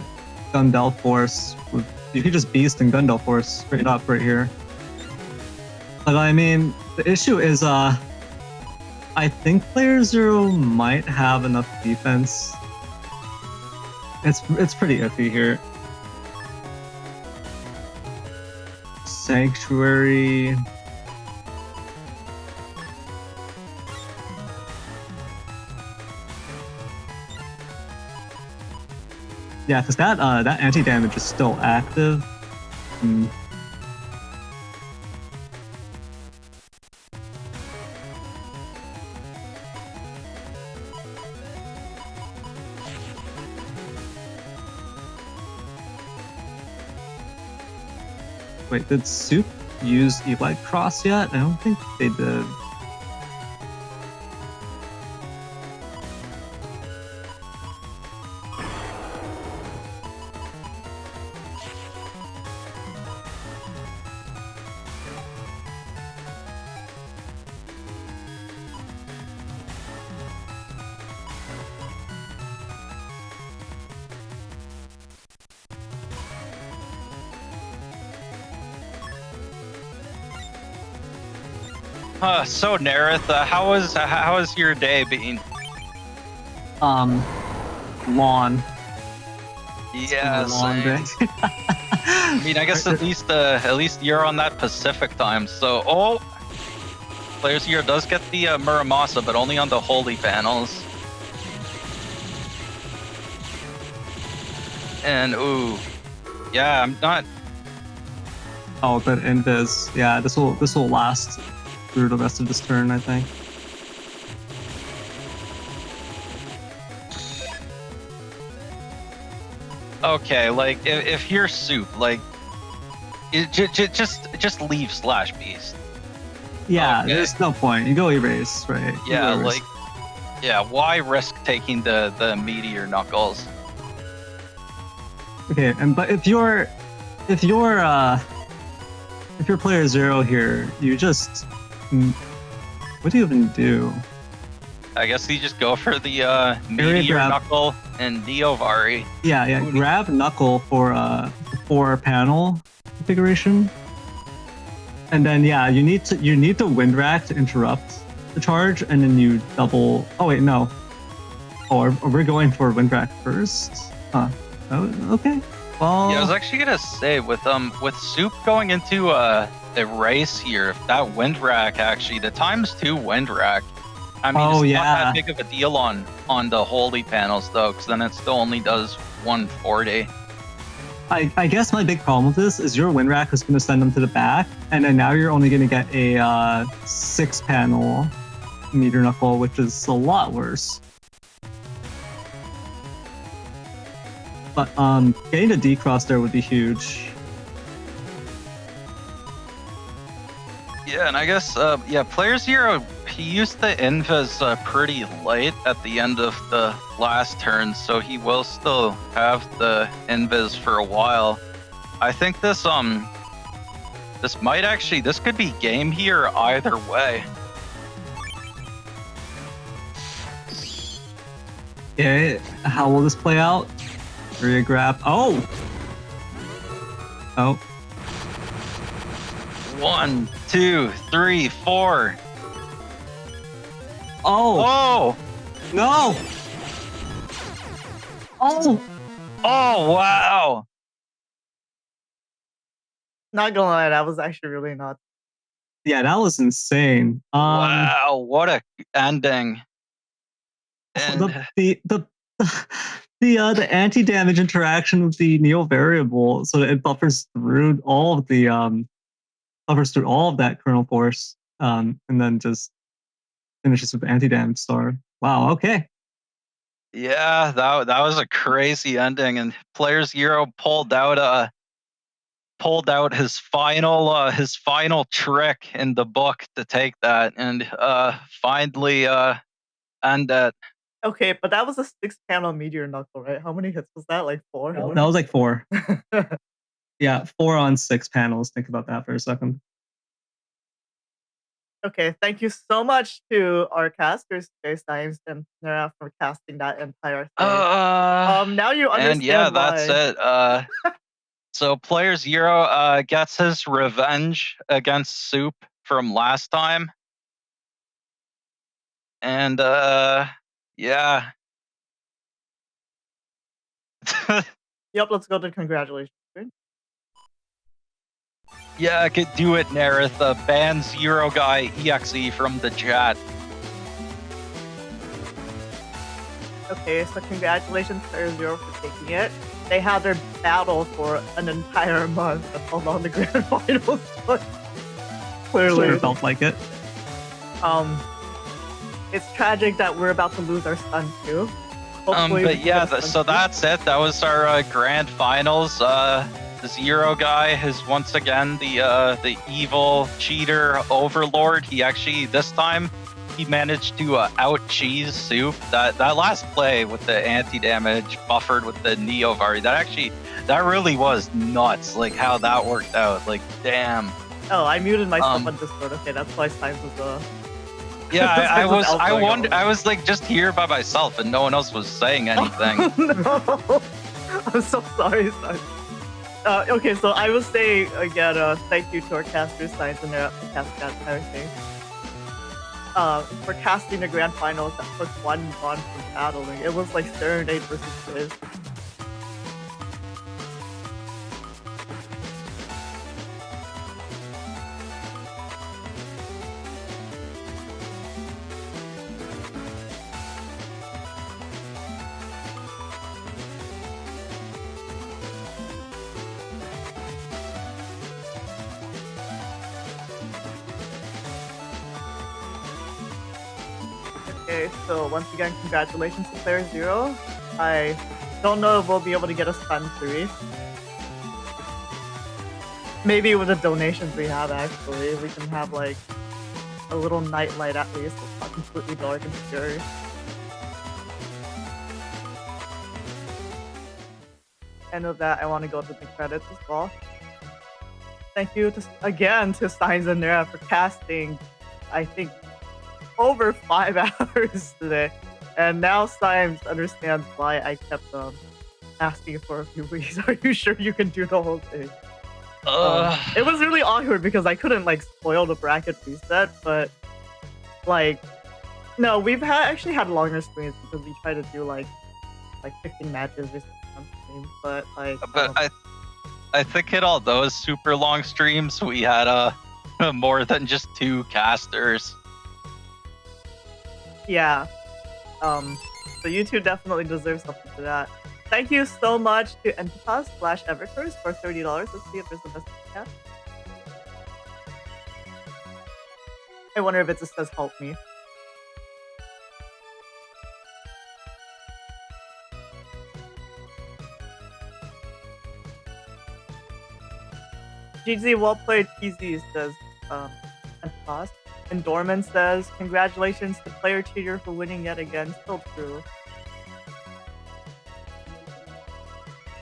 Gundel force. You could just beast and Gundel force straight up right here. But I mean, the issue is, I think playerzero might have enough defense. It's pretty iffy here. Sanctuary. Yeah, because that anti-damage is still active. Wait, did Soup use Elite Cross yet? I don't think they did. So Neryth, how has your day been? Lawn. Yeah, long day. I mean, I guess at least you're on that Pacific time. So, playerzero does get the Muramasa, but only on the holy panels. And ooh, yeah, I'm not. Oh, but invis. Yeah, this will last through the rest of this turn, I think. Okay, like if you're Soup, like just leave Slash Beast. Yeah, Okay. there's no point. You go erase, right? You Yeah, go erase. like yeah, why risk taking the Meteor Knuckles? Okay, but if you're player 0 here, you just what do you even do? I guess you just go for the Meteor grab. Knuckle and Neovari. Yeah, grab Knuckle for 4-panel configuration. And then yeah, you need the Wind Rack to interrupt the charge, and then you double. Oh wait, no. Oh, we're going for Wind Rack first. Huh. Oh, okay. Well. Yeah, I was actually gonna say with Soup going into a race here, if that Wind Rack actually the ×2 Wind Rack. I mean, it's not that big of a deal on the holy panels though, because then it still only does 140. I guess my big problem with this is your Wind Rack is going to send them to the back, and then now you're only going to get a 6-panel Meteor Knuckle, which is a lot worse. But getting the D-Cross there would be huge. Yeah, and I guess player 0, he used the Invis pretty late at the end of the last turn, so he will still have the Invis for a while. I think this could be game here either way. Okay, how will this play out? Area grab. Oh! 1, 2, 3, 4. Oh! Oh! No! Oh! Oh, wow! Not gonna lie, that was actually really not. Yeah, that was insane. Wow, what a ending. And the anti-damage interaction with the Neo variable, so it buffers through all of the that kernel force, and then just finishes with anti-damage star. Wow, okay. yeah, that was a crazy ending, and player 0 pulled out his final trick in the book to take that, and finally end it. Okay, but that was a 6-panel Meteor Knuckle, right? How many hits was that? Like 4? That was like 4. Yeah, 4 on 6 panels. Think about that for a second. Okay, thank you so much to our casters, Symes and Neryth, for casting that entire thing. Now you understand and yeah, why. that's it. So player 0 gets his revenge against Soup from last time. And yeah. Yep, let's go to congratulations. Yeah, I could do it, Neryth. Ban 0 guy EXE from the chat. Okay, so congratulations, player 0, for taking it. They had their battle for an entire month until the grand finals. Clearly, Sure felt like it. It's tragic that we're about to lose our son too. Hopefully but yeah, so that's it. That was our grand finals. The 0 guy is once again the evil cheater overlord. He actually this time he managed to out cheese Soup. That last play with the anti-damage buffered with the Neovari, that really was nuts. Like how that worked out. Like damn. Oh, I muted myself on Discord. Okay, that's why Symes was Yeah, I was like just here by myself and no one else was saying anything. No, I'm so sorry, Symes. Okay, so I will say again, thank you to our casters, Symes and Neryth, for casting that entire thing. For casting the grand finals that took 1 month from battling. It was like Serenade versus Quiz. Okay, so once again, congratulations to playerzero. I don't know if we'll be able to get a stun 3. Maybe with the donations we have, actually, we can have like a little night light at least. It's not completely dark and scary. And with that, I want to go to the credits as well. Thank you again to Symes and Neryth for casting, I think, over 5 hours today. And now Symes understands why I kept asking for a few weeks. Are you sure you can do the whole thing? It was really awkward because I couldn't like spoil the bracket reset, but like, no, we've actually had longer streams because we try to do like 15 matches or something. But like, I think in all those super long streams we had more than just 2 casters. Yeah. So you two definitely deserve something for that. Thank you so much to Entitas/Evercurse for $30. Let's see if there's a message chat. I wonder if it just says help me. GG, well played, PZ, says Entitas. And Dorman says, congratulations to Player Cheater for winning yet again. Still true.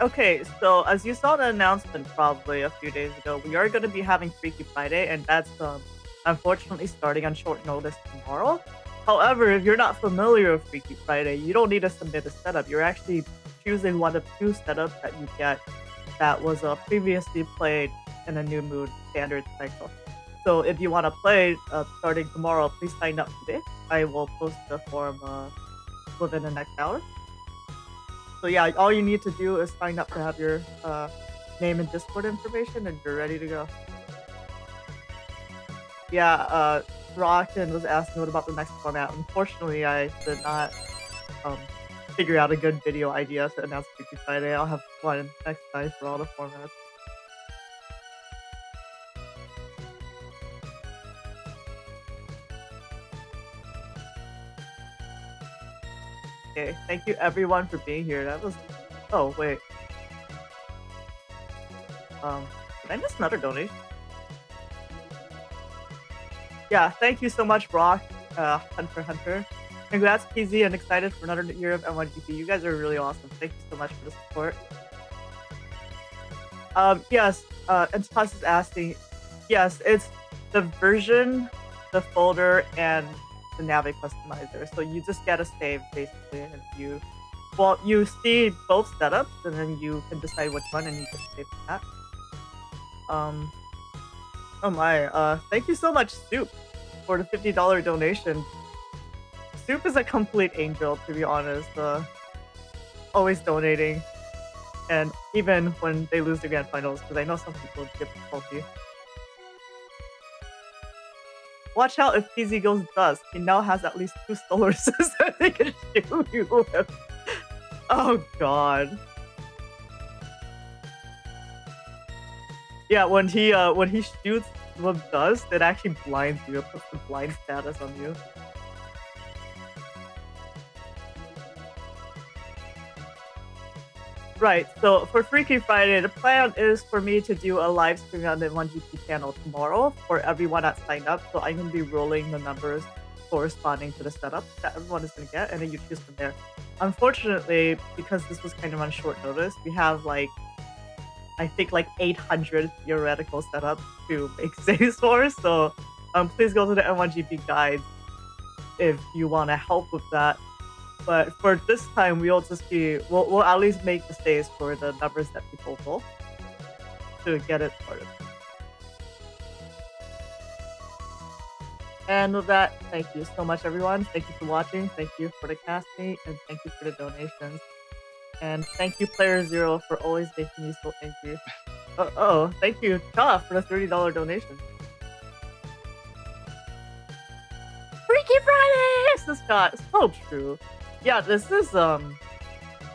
Okay, so as you saw the announcement probably a few days ago, we are going to be having Freaky Friday, and that's unfortunately starting on short notice tomorrow. However, if you're not familiar with Freaky Friday, you don't need to submit a setup. You're actually choosing one of 2 setups that you get that was previously played in a new mood standard cycle. So if you want to play starting tomorrow, please sign up today. I will post the form within the next hour. So yeah, all you need to do is sign up to have your name and Discord information, and you're ready to go. Yeah, Rocku was asking what about the next format. Unfortunately, I did not figure out a good video idea to announce Freaky Friday. I'll have one next time for all the formats. Okay, thank you everyone for being here. That was... Oh, wait. Did I miss another donation? Yeah, thank you so much, Brock, Hunter. Congrats, PZ, and excited for another year of N1GP. You guys are really awesome. Thank you so much for the support. Yes, Entitas is asking. Yes, it's the version, the folder, and the Navi customizer. So you just get a save basically, and you see both setups, and then you can decide which one, and you can save that. Oh my, thank you so much, Soup, for the $50 donation. Soup is a complete angel, to be honest. Always donating, and even when they lose the grand finals, because I know some people get difficulty. Watch out if PZ goes dust. He now has at least 2 Stolorses that they can shoot you with. Oh god. Yeah, when he shoots with dust, it actually blinds you. It puts the blind status on you. Right, so for Freaky Friday, the plan is for me to do a live stream on the N1GP channel tomorrow for everyone that signed up, so I'm going to be rolling the numbers corresponding to the setup that everyone is going to get, and then you choose from there. Unfortunately, because this was kind of on short notice, we have like, I think like 800 theoretical setups to make saves for, so please go to the N1GP guides if you want to help with that. But for this time, we'll at least make the saves for the numbers that people pull to get it started. And with that, thank you so much, everyone. Thank you for watching. Thank you for the casting, and thank you for the donations. And thank you, playerzero, for always making me so angry. Thank you, Cha, for the $30 donation. Freaky Friday! This is so true. Yeah, this is,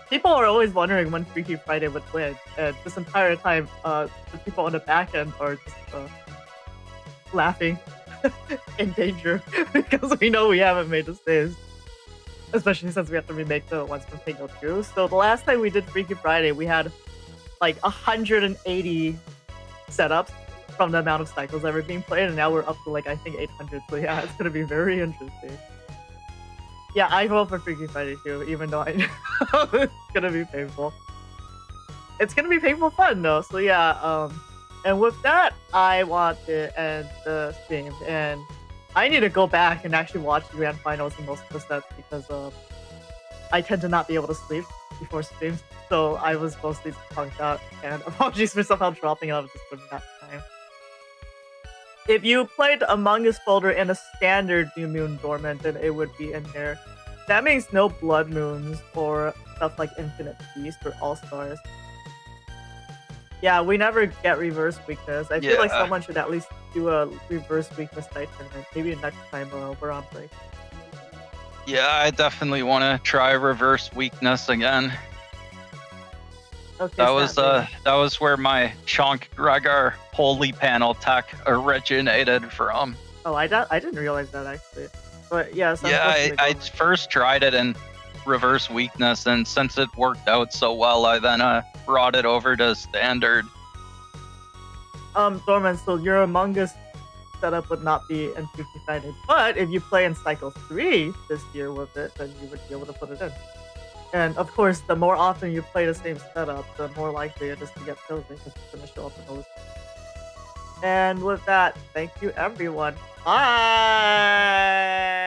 people are always wondering when Freaky Friday would win, and this entire time, the people on the back end are just, laughing in danger, because we know we haven't made the saves. especially since we have to remake the ones from Tango 2. So the last time we did Freaky Friday, we had like 180 setups from the amount of cycles that were being played, and now we're up to like I think 800. So yeah, it's gonna be very interesting. Yeah, I vote for Freaky Friday too, even though I know it's gonna be painful. It's gonna be painful fun though. So yeah, and with that, I want to end the stream, and I need to go back and actually watch the grand finals in most of the sets because I tend to not be able to sleep before streams, so I was mostly punked out, and apologies for somehow dropping out of the stream that time. If you played Among Us folder in a standard New Moon Dormant, then it would be in there. That means no Blood Moons or stuff like Infinite Feast or All-Stars. Yeah, we never get Reverse Weakness. I feel like someone should at least do a Reverse Weakness night tournament. Maybe next time we're on break. Yeah, I definitely want to try Reverse Weakness again. Okay, that was where my Chonk Gregor Holy Panel tech originated from. Oh, I didn't realize that actually. But yeah, so I first tried it in Reverse Weakness, and since it worked out so well, I then brought it over to Standard. Dorman, so your Among Us setup would not be in Freaky Friday, but if you play in Cycle 3 this year with it, then you would be able to put it in. And of course, the more often you play the same setup, the more likely it is to get chosen because it's going to show up in those. And with that, thank you everyone. Bye!